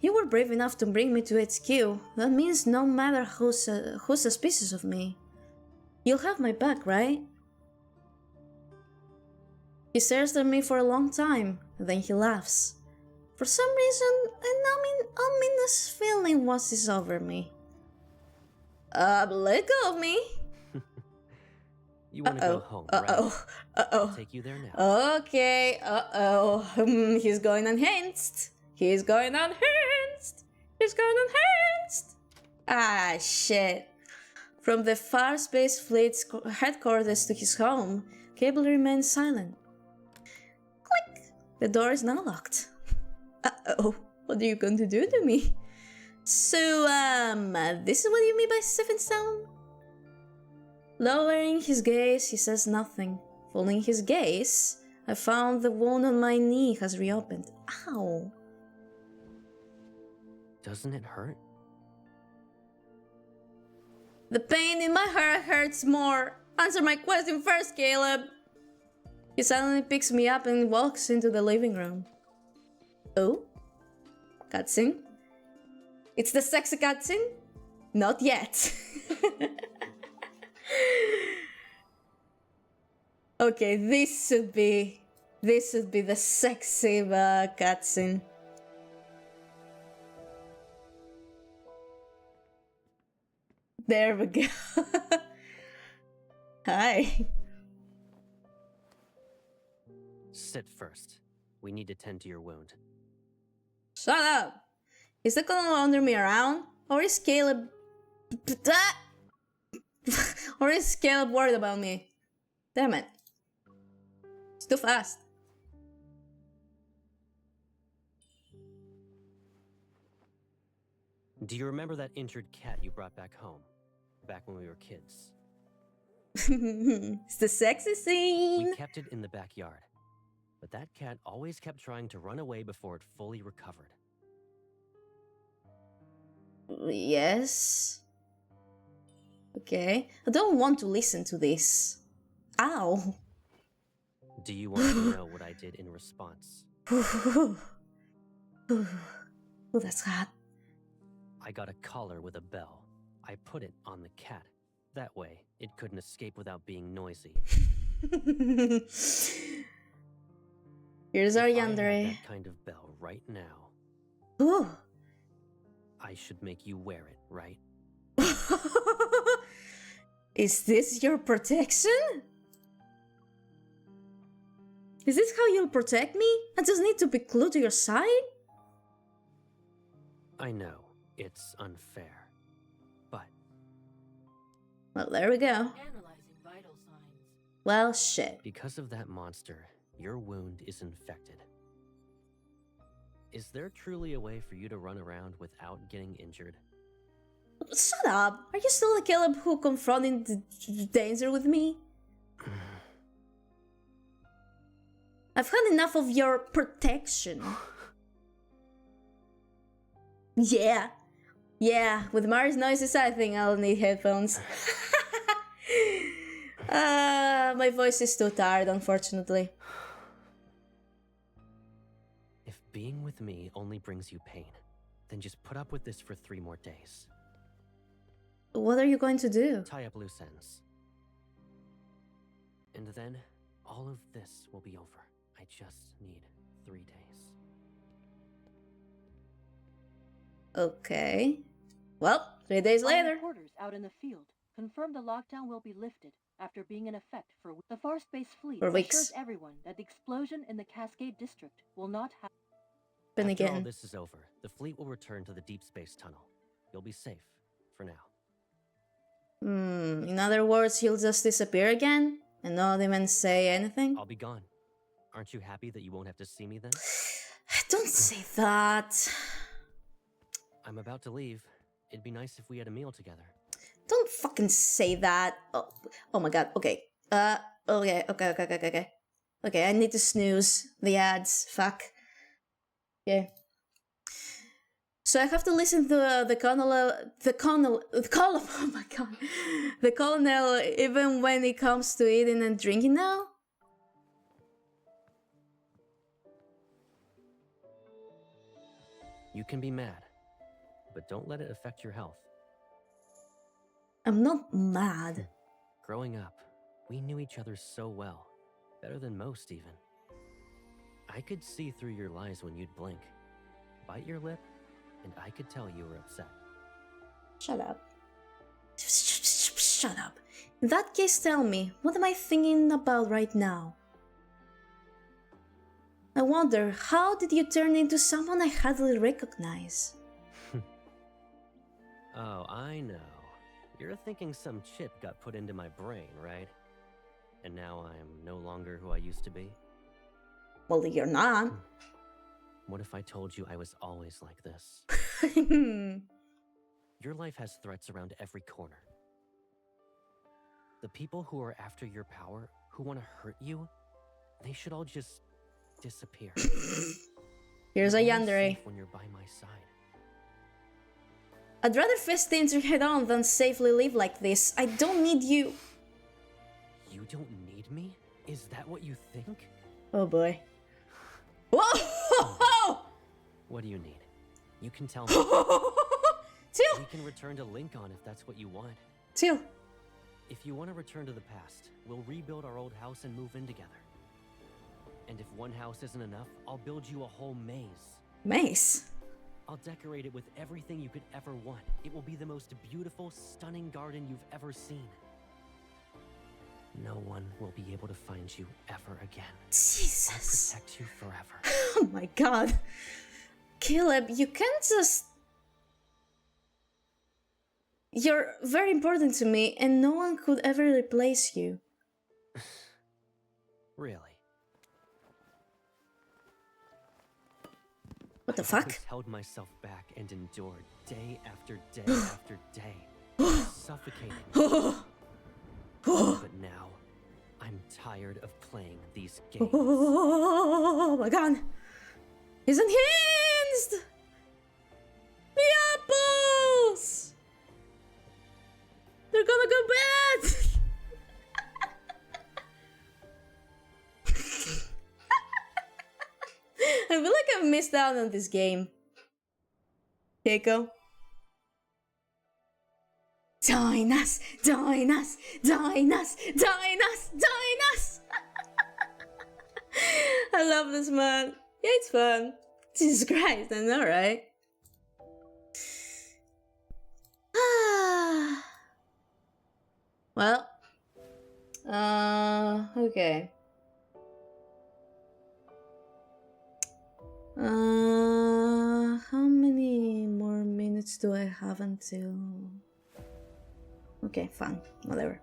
You were brave enough to bring me to HQ. That means no matter who's suspicious of me, you'll have my back, right? He stares at me for a long time, then he laughs. For some reason, an ominous feeling washes over me. Let go of me. You want to go home, right? I'll take you there now. Okay, he's going unhinged. He's going unhinged. He's going unhinged. Ah, shit. From the Far Space Fleet's headquarters to his home, Cable remains silent. Click. The door is now locked. What are you going to do to me? So, this is what you mean by 7 stone? Lowering his gaze, he says nothing. Following his gaze, I found the wound on my knee has reopened. Ow. Doesn't it hurt? The pain in my heart hurts more. Answer my question first, Caleb. He suddenly picks me up and walks into the living room. Oh? Cutscene? It's the sexy cutscene? Not yet. Okay, this should be the sexy cutscene. There we go. Hi. Sit first. We need to tend to your wound. Shut up! Is the colonel under me around? Or is Caleb... or is Caleb worried about me? Damn it. It's too fast. Do you remember that injured cat you brought back home? Back when we were kids? It's the sexy scene! We kept it in the backyard. But that cat always kept trying to run away before it fully recovered. Yes. Okay. I don't want to listen to this. Ow. Do you want to know what I did in response? Oh, that's hot. I got a collar with a bell. I put it on the cat. That way, it couldn't escape without being noisy. Here's our If I yandere. had that kind of bell right now. Ooh. I should make you wear it, right? Is this your protection? Is this how you'll protect me? I just need to be glued to your side? I know, it's unfair. But... Well, there we go. Analyzing vital signs. Well, shit. because of that monster, your wound is infected. Is there truly a way for you to run around without getting injured? Shut up! Are you still the Caleb who confronted the danger with me? I've had enough of your protection. Yeah. Yeah, with Mari's noises, I think I'll need headphones. My voice is too tired, unfortunately. If being with me only brings you pain, then just put up with this for 3 more days. What are you going to do? Tie up loose ends. And then, all of this will be over. I just need 3 days. Okay. Well, 3 days All later. reporters out in the field confirmed the lockdown will be lifted after being in effect for the Far Space Fleet For weeks. assures everyone that the explosion in the Cascade District will not happen. Happen After all again. this is over, the fleet will return to the deep space tunnel. You'll be safe, for now. In other words, he'll just disappear again and not even say anything? I'll be gone. Aren't you happy that you won't have to see me then? Don't say that. I'm about to leave. It'd be nice if we had a meal together. Don't fucking say that. Oh my god. Okay. Okay. Okay, I need to snooze the ads. Fuck. Okay. So I have to listen to the colonel, oh my god, the colonel, even when it comes to eating and drinking now? You can be mad, but don't let it affect your health. I'm not mad. Growing up, we knew each other so well, better than most even. I could see through your lies when you'd blink, bite your lip, and I could tell you were upset. Shut up. Shut up. In that case, tell me, what am I thinking about right now? I wonder, how did you turn into someone I hardly recognize? Oh, I know. You're thinking some chip got put into my brain, right? And now I'm no longer who I used to be? Well, you're not. What if I told you I was always like this? Your life has threats around every corner. The people who are after your power, who want to hurt you, they should all just disappear. Here's a yandere. When you're by my side. I'd rather face things head on than safely live like this. I don't need you. You don't need me? Is that what you think? Oh boy. Whoa! What do you need? You can tell me. Till! We can return to Lincoln if that's what you want. Till! If you want to return to the past, we'll rebuild our old house and move in together. And if one house isn't enough, I'll build you a whole maze. Maze? I'll decorate it with everything you could ever want. It will be the most beautiful, stunning garden you've ever seen. No one will be able to find you ever again. Jesus. I'll protect you forever. Oh my god. Caleb, you can't just... You're very important to me, and no one could ever replace you. Really? What the fuck? I held myself back and endured day after day after day, suffocating. But now, I'm tired of playing these games. Oh my god! He's unhinged! The apples! They're gonna go bad! I feel like I've missed out on this game. Keiko. Join us! Join us! Join us! Join us! Join us! I love this, man. Yeah, it's fun. Jesus Christ, I know, right? Well. Okay. How many more minutes do I have until... Okay, fine, whatever.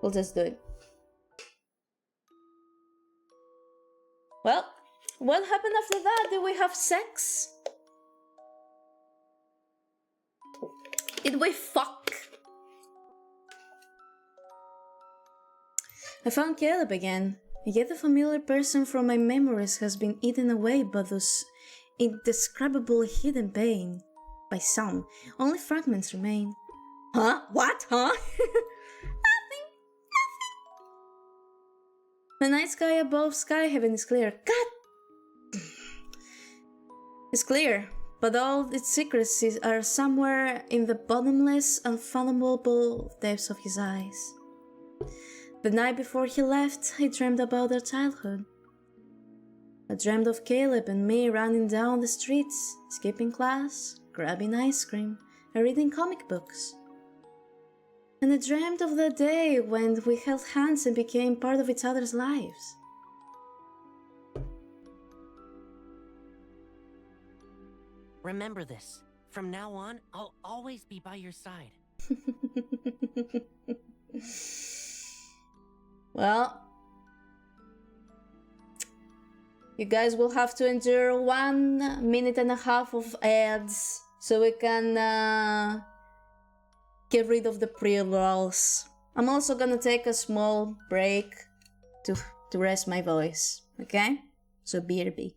We'll just do it. Well, what happened after that? Did we have sex? Did we fuck? I found Caleb again. Yet the familiar person from my memories has been eaten away by those indescribable hidden pain. By some, only fragments remain. Huh? What? Huh? Nothing. The night sky above Sky Heaven is clear. God! It's clear, but all its secrets are somewhere in the bottomless, unfathomable depths of his eyes. The night before he left, I dreamed about our childhood. I dreamed of Caleb and me running down the streets, skipping class, grabbing ice cream, and reading comic books. And I dreamed of the day when we held hands and became part of each other's lives. Remember this. From now on, I'll always be by your side. Well, you guys will have to endure 1 minute and a half of ads so we can get rid of the pre-rolls. I'm also gonna take a small break to rest my voice, okay? So BRB.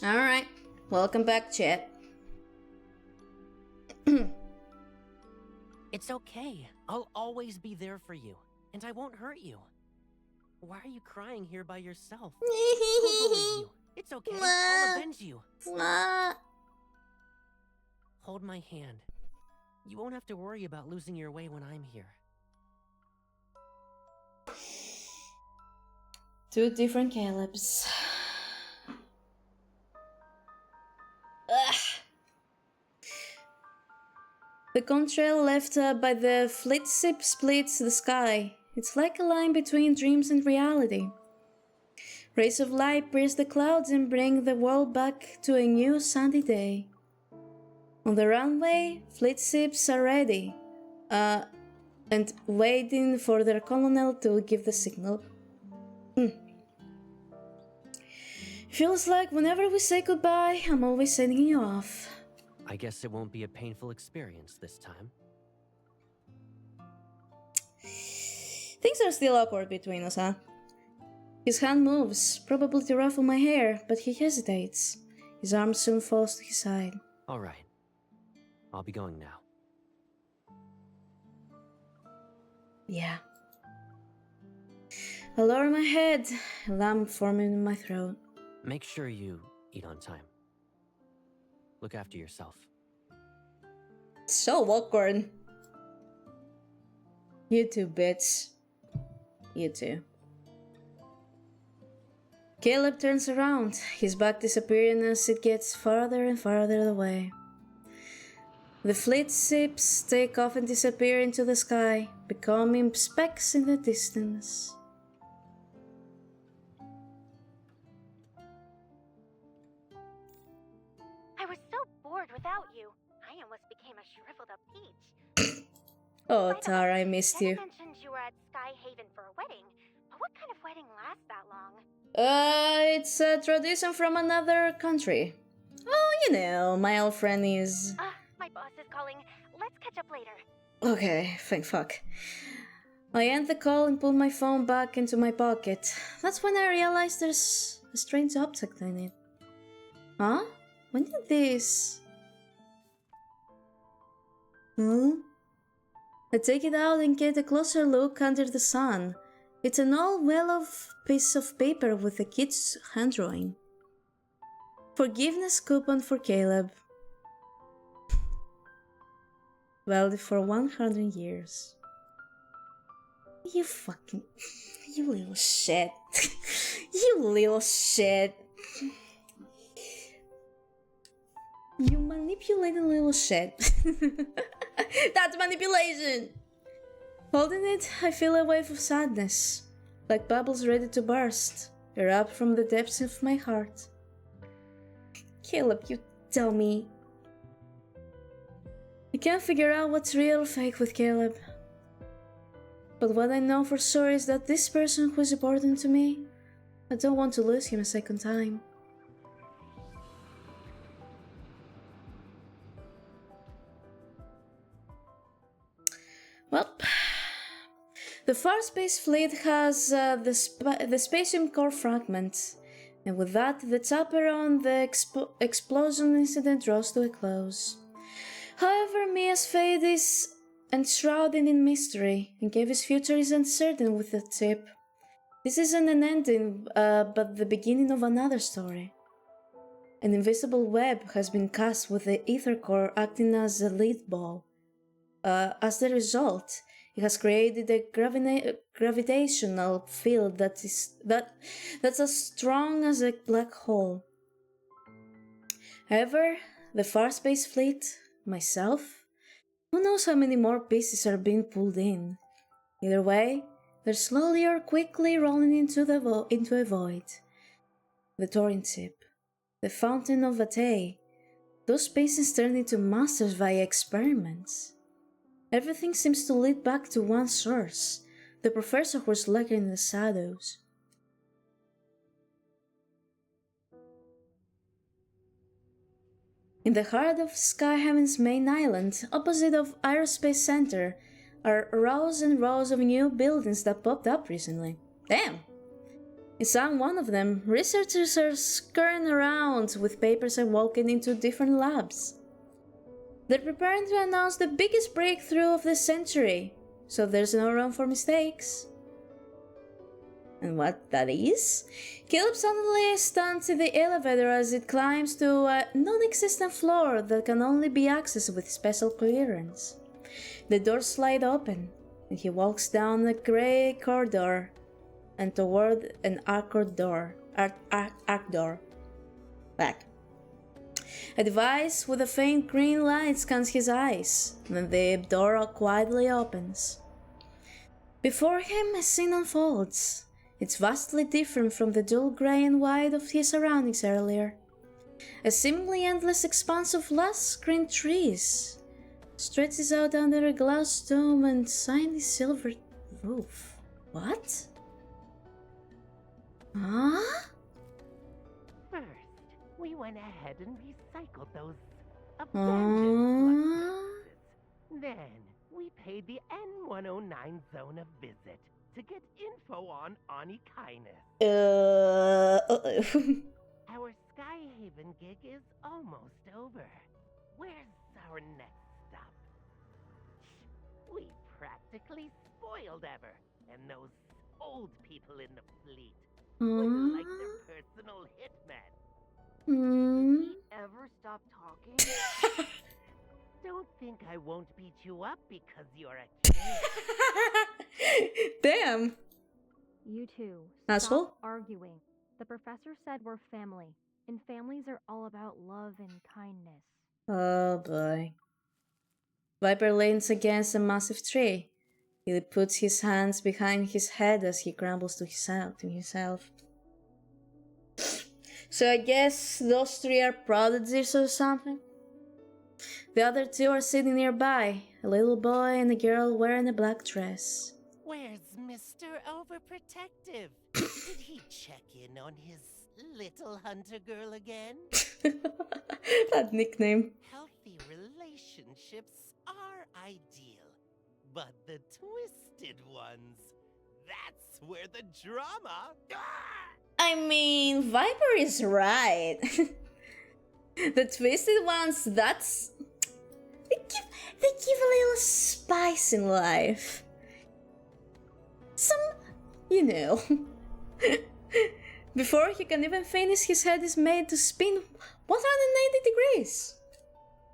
Alright, welcome back, chat. It's okay. I'll always be there for you, and I won't hurt you. Why are you crying here by yourself? Who bullied you? It's okay. I'll avenge you. Hold my hand. You won't have to worry about losing your way when I'm here. Two different Calebs. Ugh. The contrail left by the fleet ship splits the sky. It's like a line between dreams and reality. Rays of light pierce the clouds and bring the world back to a new sunny day. On the runway, fleet ships are ready, and waiting for their colonel to give the signal. Feels like whenever we say goodbye, I'm always sending you off. I guess it won't be a painful experience this time. Things are still awkward between us, huh? His hand moves, probably to ruffle my hair, but he hesitates. His arm soon falls to his side. All right. I'll be going now. Yeah. I lower my head, a lump forming in my throat. Make sure you eat on time. Look after yourself. So awkward. You too, bitch. You too. Caleb turns around, his back disappearing as it gets farther and farther away. The fleet ships take off and disappear into the sky, becoming specks in the distance. I was so bored without you. I almost became a shriveled up peach. Oh, Tara, I missed you. You mentioned you were at Sky Haven for a wedding, but what kind of wedding lasts that long? It's a tradition from another country. Oh, you know, my old friend is... My boss is calling. Let's catch up later. Okay, thank fuck. I end the call and pull my phone back into my pocket. That's when I realize there's a strange object in it. Huh? When did this... Huh? I take it out and get a closer look under the sun. It's an old well-off piece of paper with a kid's hand-drawing. Forgiveness coupon for Caleb. Valid for 100 years. You fucking... You little shit. You little shit. You manipulated little shit. That's manipulation! Holding it, I feel a wave of sadness, like bubbles ready to burst, erupt from the depths of my heart. Caleb, you dummy. I can't figure out what's real or fake with Caleb. But what I know for sure is that this person who is important to me, I don't want to lose him a second time. Well, the Far Space Fleet has the Spatium Core fragment, and with that, the chapter on the explosion incident draws to a close. However, Mia's fate is enshrouded in mystery, and Kevin's future is uncertain with the chip. This isn't an ending, but the beginning of another story. An invisible web has been cast with the Ether Core acting as a lead ball. As the result, it has created a gravitational field that's as strong as a black hole. However, the Far Space Fleet, myself, who knows how many more pieces are being pulled in. Either way, they're slowly or quickly rolling into a void. The Torrent Ship, the Fountain of Vatae, those spaces turned into monsters via experiments. Everything seems to lead back to one source, the professor who's lurking in the shadows. In the heart of Skyhaven's main island, opposite of Aerospace Center, are rows and rows of new buildings that popped up recently. Damn! Inside one of them, researchers are scurrying around with papers and walking into different labs. They're preparing to announce the biggest breakthrough of the century, so there's no room for mistakes. And what that is? Caleb suddenly stands in the elevator as it climbs to a non-existent floor that can only be accessed with special clearance. The doors slide open, and he walks down a grey corridor and toward an arched door. Back. A device with a faint green light scans his eyes, then the door quietly opens. Before him, a scene unfolds. It's vastly different from the dull grey and white of his surroundings earlier. A seemingly endless expanse of lush green trees stretches out under a glass dome and shiny silver roof. What? Huh? First, we went ahead and recycled those abandoned boxes. Then, we paid the N109 zone a visit to get info on Anikainis. Our Skyhaven gig is almost over. Where's our next stop? We practically spoiled Ever and those old people in the fleet. Wouldn't like their personal hitman. Does he ever stop talking? Don't think I won't beat you up because you're a kid. Damn. You two, Asshole. stop arguing. The professor said we're family, and families are all about love and kindness. Oh boy. Viper leans against a massive tree. He puts his hands behind his head as he grumbles to himself. So I guess those three are prodigies or something? The other two are sitting nearby, a little boy and a girl wearing a black dress. Where's Mr. Overprotective? Did he check in on his little hunter girl again? That nickname. Healthy relationships are ideal, but the twisted ones, that's where the drama... I mean, Viper is right. The twisted ones, that's... They give a little spice in life. Some, you know. Before he can even finish, his head is made to spin 180 degrees.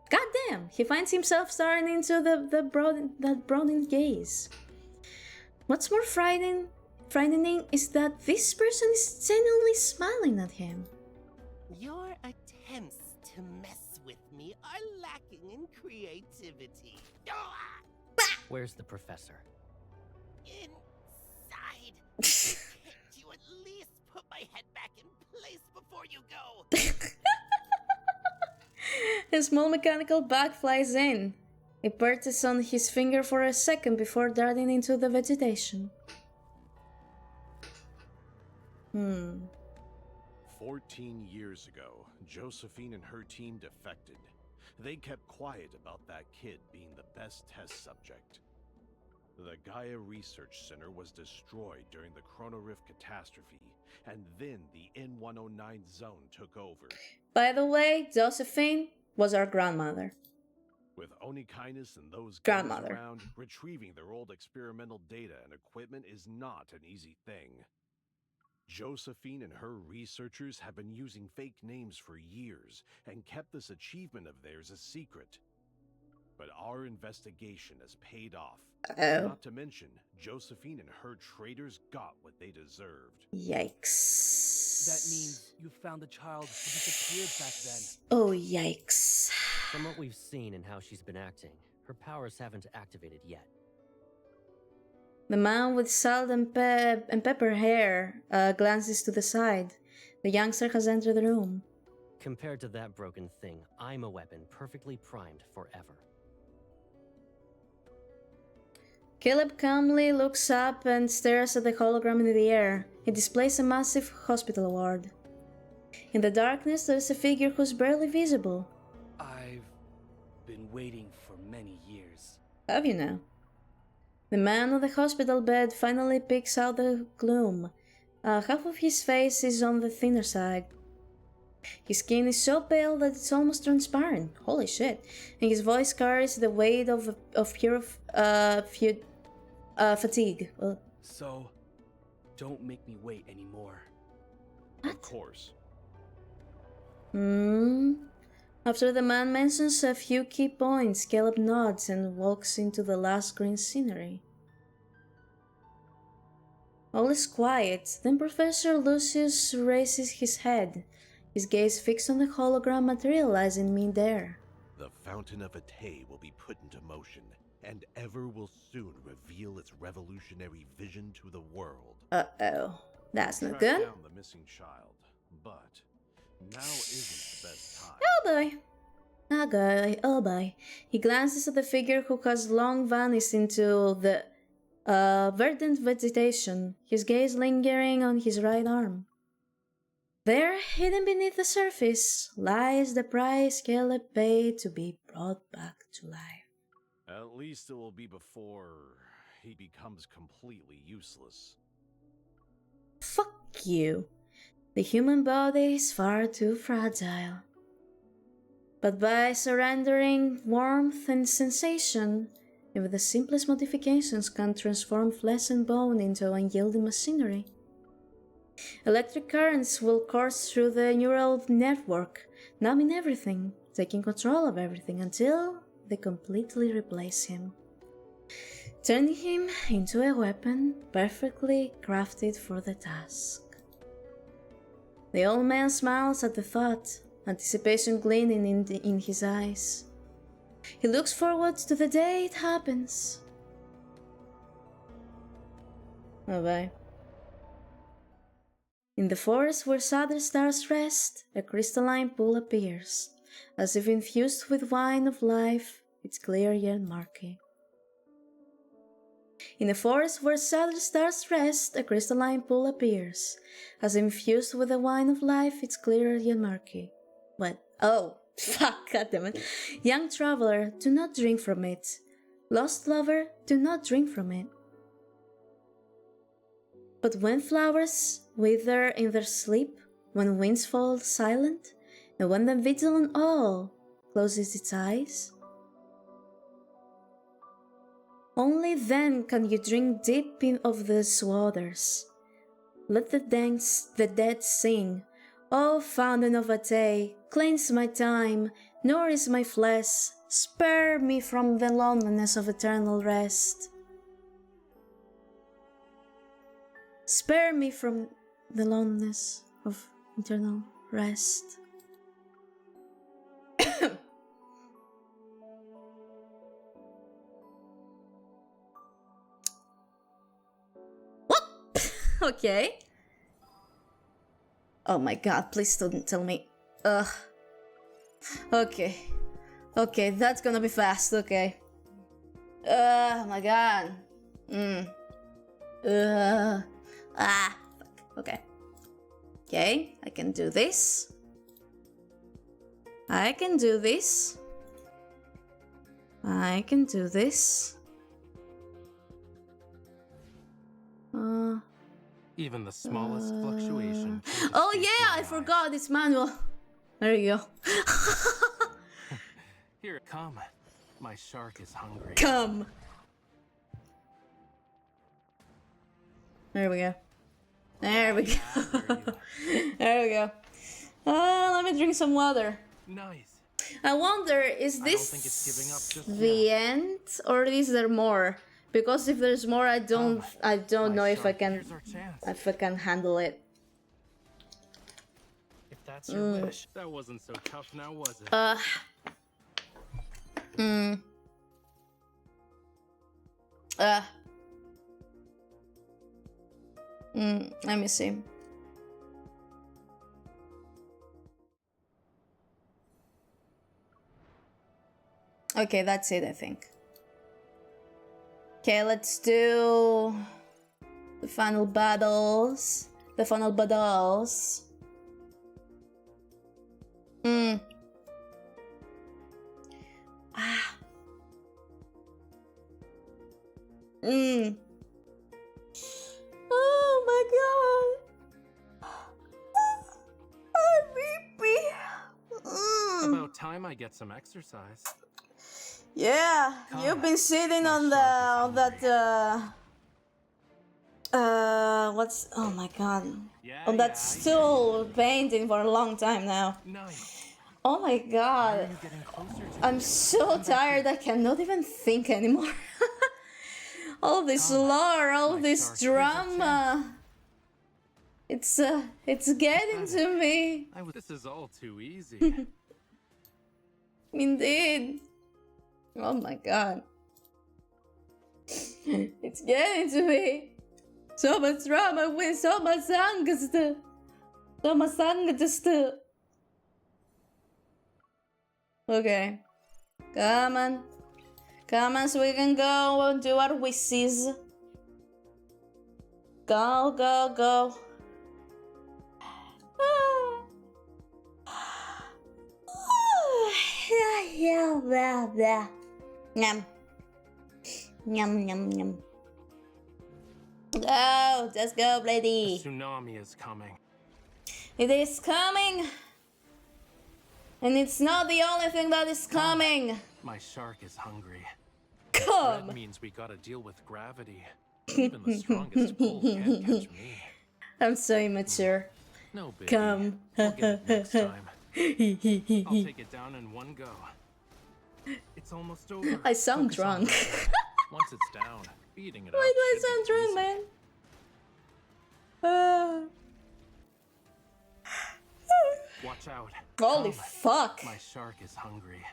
Goddamn, he finds himself staring into that broadening gaze. What's more frightening is that this person is genuinely smiling at him. Your attempts to mess with me are lacking in creativity. Where's the professor? Inside. Can't you at least put my head back in place before you go? A small mechanical bag flies in. It perches on his finger for a second before darting into the vegetation. 14 years ago, Josephine and her team defected. They kept quiet about that kid being the best test subject. The Gaia Research Center was destroyed during the Chrono Rift catastrophe, and then the N109 zone took over. By the way, Josephine was our grandmother. With Onikainis and those guys Grandmother. around, retrieving their old experimental data and equipment is not an easy thing. Josephine and her researchers have been using fake names for years and kept this achievement of theirs a secret. But our investigation has paid off. Not to mention, Josephine and her traitors got what they deserved. Yikes. That means you found the child who disappeared back then. Oh, yikes. From what we've seen and how she's been acting, her powers haven't activated yet. The man with salt and pepper hair glances to the side. The youngster has entered the room. Compared to that broken thing, I'm a weapon perfectly primed forever. Caleb calmly looks up and stares at the hologram in the air. It displays a massive hospital ward. In the darkness, there is a figure who's barely visible. I've been waiting for many years. Have you now? The man on the hospital bed finally peeks out the gloom. Half of his face is on the thinner side. His skin is so pale that it's almost transparent. Holy shit. And his voice carries the weight of pure fatigue. So, don't make me wait anymore. Of course. After the man mentions a few key points, Caleb nods and walks into the last green scenery. All is quiet, then Professor Lucius raises his head, his gaze fixed on the hologram materializing mid-air. The Fountain of Atay will be put into motion, and Ever will soon reveal its revolutionary vision to the world. Uh-oh. That's not Track good. down the missing child, but now isn't the best time. Oh boy. Oh boy. He glances at the figure who has long vanished into the verdant vegetation, his gaze lingering on his right arm. There, hidden beneath the surface, lies the price Caleb paid to be brought back to life. At least it will be before he becomes completely useless. Fuck you. The human body is far too fragile. But by surrendering warmth and sensation, even the simplest modifications can transform flesh and bone into unyielding machinery. Electric currents will course through the neural network, numbing everything, taking control of everything until they completely replace him, turning him into a weapon perfectly crafted for the task. The old man smiles at the thought, anticipation gleaming in his eyes. He looks forward to the day it happens. Oh bye. In the forest where southern stars rest, a crystalline pool appears, as if infused with wine of life, it's clear yet murky. In the forest where southern stars rest, a crystalline pool appears, as infused with the wine of life, it's clear yet murky. What? Oh, fuck, goddammit. Young traveler, do not drink from it. Lost lover, do not drink from it. But when flowers wither in their sleep, when winds fall silent, and when the vigilant owl closes its eyes, only then can you drink deep in of these waters. Let the dead sing, O fountain of Atay, cleanse my time, nourish my flesh, spare me from the loneliness of eternal rest. Spare me from the loneliness of eternal rest. What? Okay. Oh my god, please don't tell me. Ugh. Okay. Okay, that's gonna be fast, okay. Oh my god. Fuck. Okay. Okay, I can do this. I can do this. I can do this. Even the smallest fluctuation. Oh yeah, I forgot this manual. There you go. Here, come. My shark is hungry. Come. There we go. There we go. There we go. Let me drink some water. Nice. I wonder, is this the end or is there more? Because if there's more, I don't know if I can handle it. If that's your wish, that wasn't so tough now, was it? Let me see. Okay, that's it, I think. Okay, let's do the final battles. The final battles. Oh my god. time I get some exercise. Yeah, you've been sitting on what's, oh my god, on that stool painting for a long time now. Oh my god, I'm so tired I cannot even think anymore. All this lore, all this drama, it's getting to me. This is all too easy. Indeed. Oh my god. It's getting to me. So much drama with so much angst. So much angst. Okay. Come on. Come on so we can go and do our wishes. Go, go, go. Yeah, blah, blah. Yum. Yum, yum, yum. Go, let's go, lady. The tsunami is coming. It is coming. And it's not the only thing that is coming. My shark is hungry. Come. That means we gotta deal with gravity. Even the strongest pull can't catch me. I'm so immature. No biggie. Come. We'll get it next time. I'll take it down in one go. It's almost over. I sound Focus on drunk. it. Once it's down, beating it Why up do I should be sound drunk, easy. man? Watch out. Holy Come. fuck. My shark is hungry.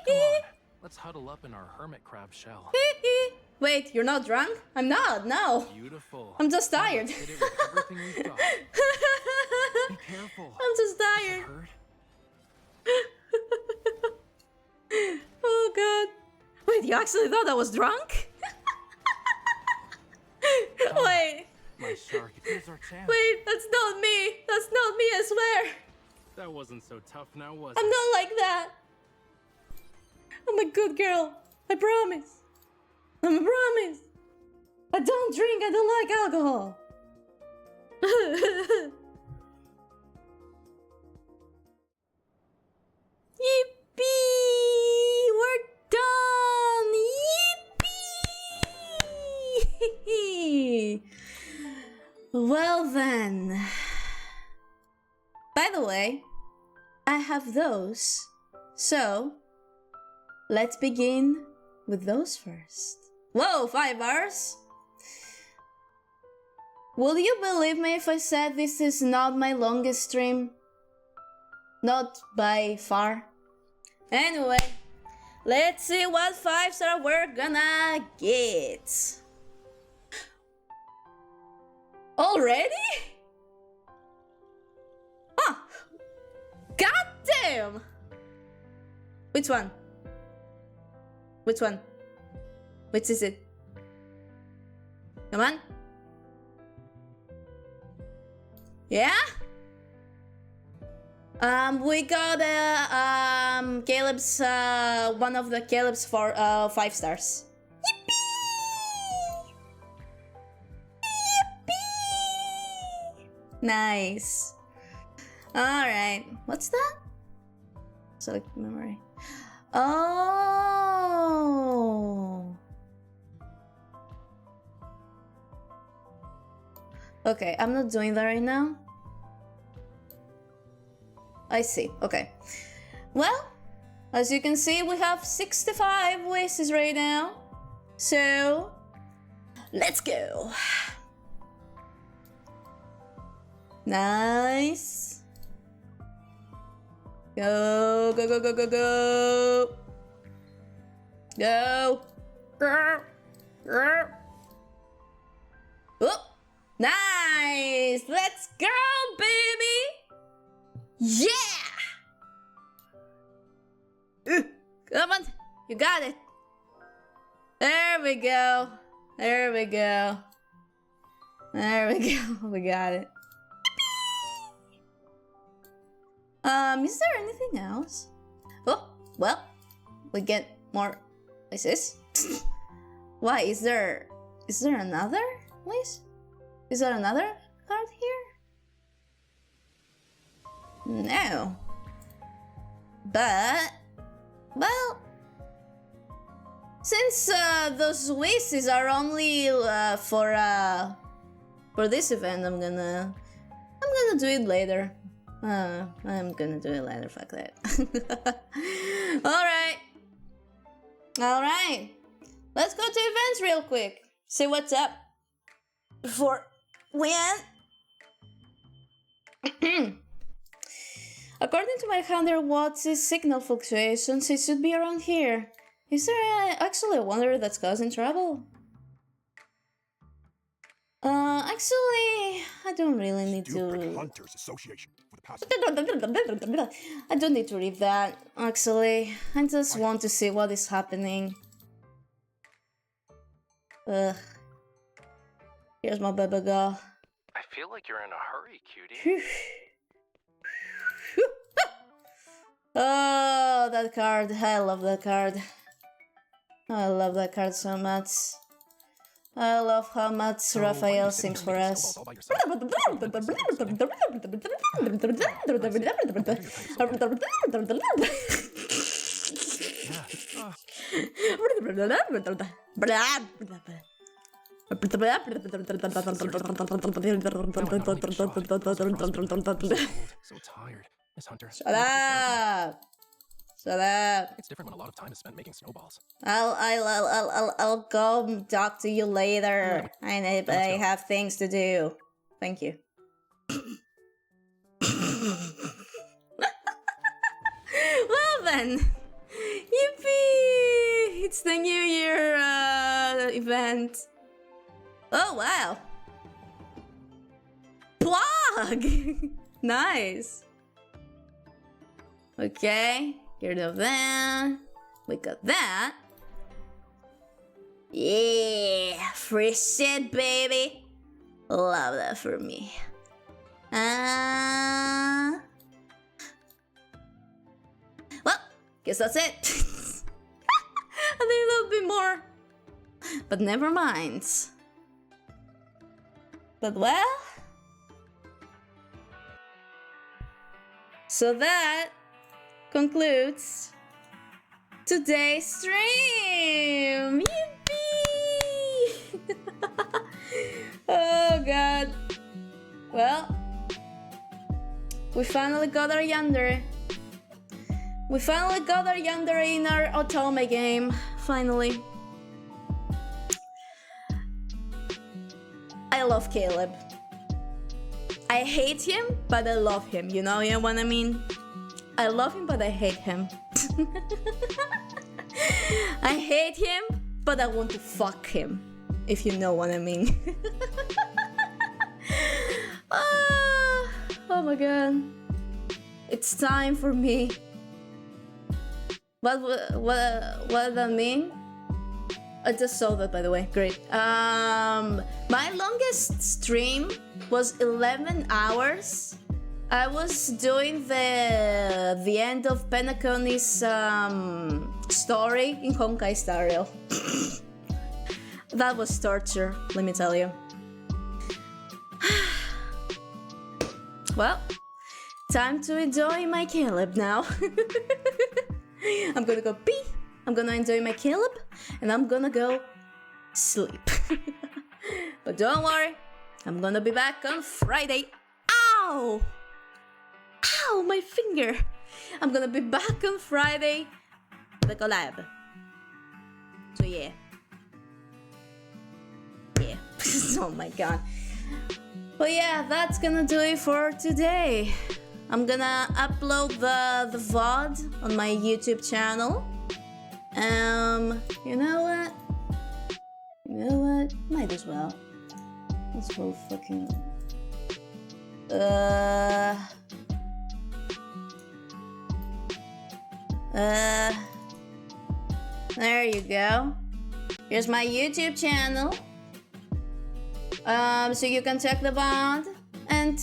Come on, let's huddle up in our hermit crab shell. Wait, you're not drunk? I'm not, no. Beautiful. I'm just tired. Let's hit it with everything we've got. Be careful. I'm just tired. Oh god. Wait, you actually thought I was drunk? Wait. My shark, here's our chance. Wait, that's not me. That's not me, I swear. That wasn't so tough now, was I'm it? not like that. I'm a good girl. I promise. I promise. I don't drink. I don't like alcohol. Yippee! We're done! Yippee! Well then. By the way, I have those. So, let's begin with those first. Whoa, 5 hours? Will you believe me if I said this is not my longest stream? Not by far. Anyway, let's see what 5-star we're gonna get. Already? Huh. God damn! Which one? Which one? Which is it? Come on. Yeah? We got Caleb's one of the Caleb's for 5 stars. Yippee! Yippee! Nice. All right. What's that? Select memory. Oh. Okay, I'm not doing that right now. I see. Okay. Well, as you can see, we have 65 wishes right now. So, let's go. Nice. Go, go, go, go, go, go. Go. Oh, nice. Let's go, baby. Yeah. Come on. You got it. There we go. There we go. There we go. We got it. Is there anything else? Oh, well, we get more places. Why, is there another place? Is there another card here? No. But, well, since those wishes are only for this event, I'm gonna do it later. I'm gonna do it later. Fuck that. All right. Let's go to events real quick. See what's up before we end. According to my 100 watts signal fluctuations, it should be around here. Is there actually a wanderer that's causing trouble? Actually, I don't really need to. Hunters Association for the past. I don't need to read that. Actually, I just want to see what is happening. Here's my baby girl. I feel like you're in a hurry, cutie. Oh, that card. I love that card. I love that card so much. I love how much Raphael sings for us. So tired, Miss Hunter. Shut up! Shut up! It's different when a lot of time is spent making snowballs. I'll go talk to you later. I have things to do. Thank you. Well then, yippee! It's the New Year event. Oh wow! Plug! Nice. Okay, get rid of that. We got that. Yeah, free shit, baby. Love that for me. Well, guess that's it. I think there'll be more, but never mind. But well, so that concludes today's stream. Yippee! Oh god. Well, we finally got our yandere. We finally got our yandere in our Otome game. Finally. I love Caleb. I hate him, but I love him. You know what I mean? I love him, but I hate him. I hate him, but I want to fuck him. If you know what I mean. Oh my god. It's time for me. What does that mean? I just saw that, by the way. Great. My longest stream was 11 hours. I was doing the end of Penacony's story in Honkai Star Rail. That was torture, let me tell you. Well, time to enjoy my Caleb now. I'm gonna go pee. I'm gonna enjoy my Caleb, and I'm gonna go sleep. But don't worry, I'm gonna be back on Friday. Ow! Ow, my finger! I'm gonna be back on Friday for the collab. So yeah. Yeah. Oh my god. But yeah, that's gonna do it for today. I'm gonna upload the VOD on my YouTube channel. You know what? Might as well. Let's go fucking... There you go. Here's my YouTube channel. So you can check the VOD and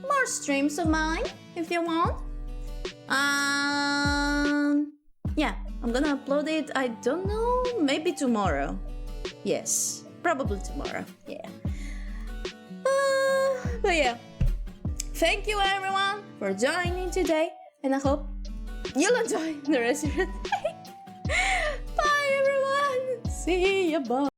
more streams of mine if you want. Yeah, I'm gonna upload it, I don't know, maybe tomorrow. Yes, probably tomorrow, yeah. But yeah, thank you everyone for joining today, and I hope you'll enjoy the rest of your day. Bye everyone. See ya. Bye.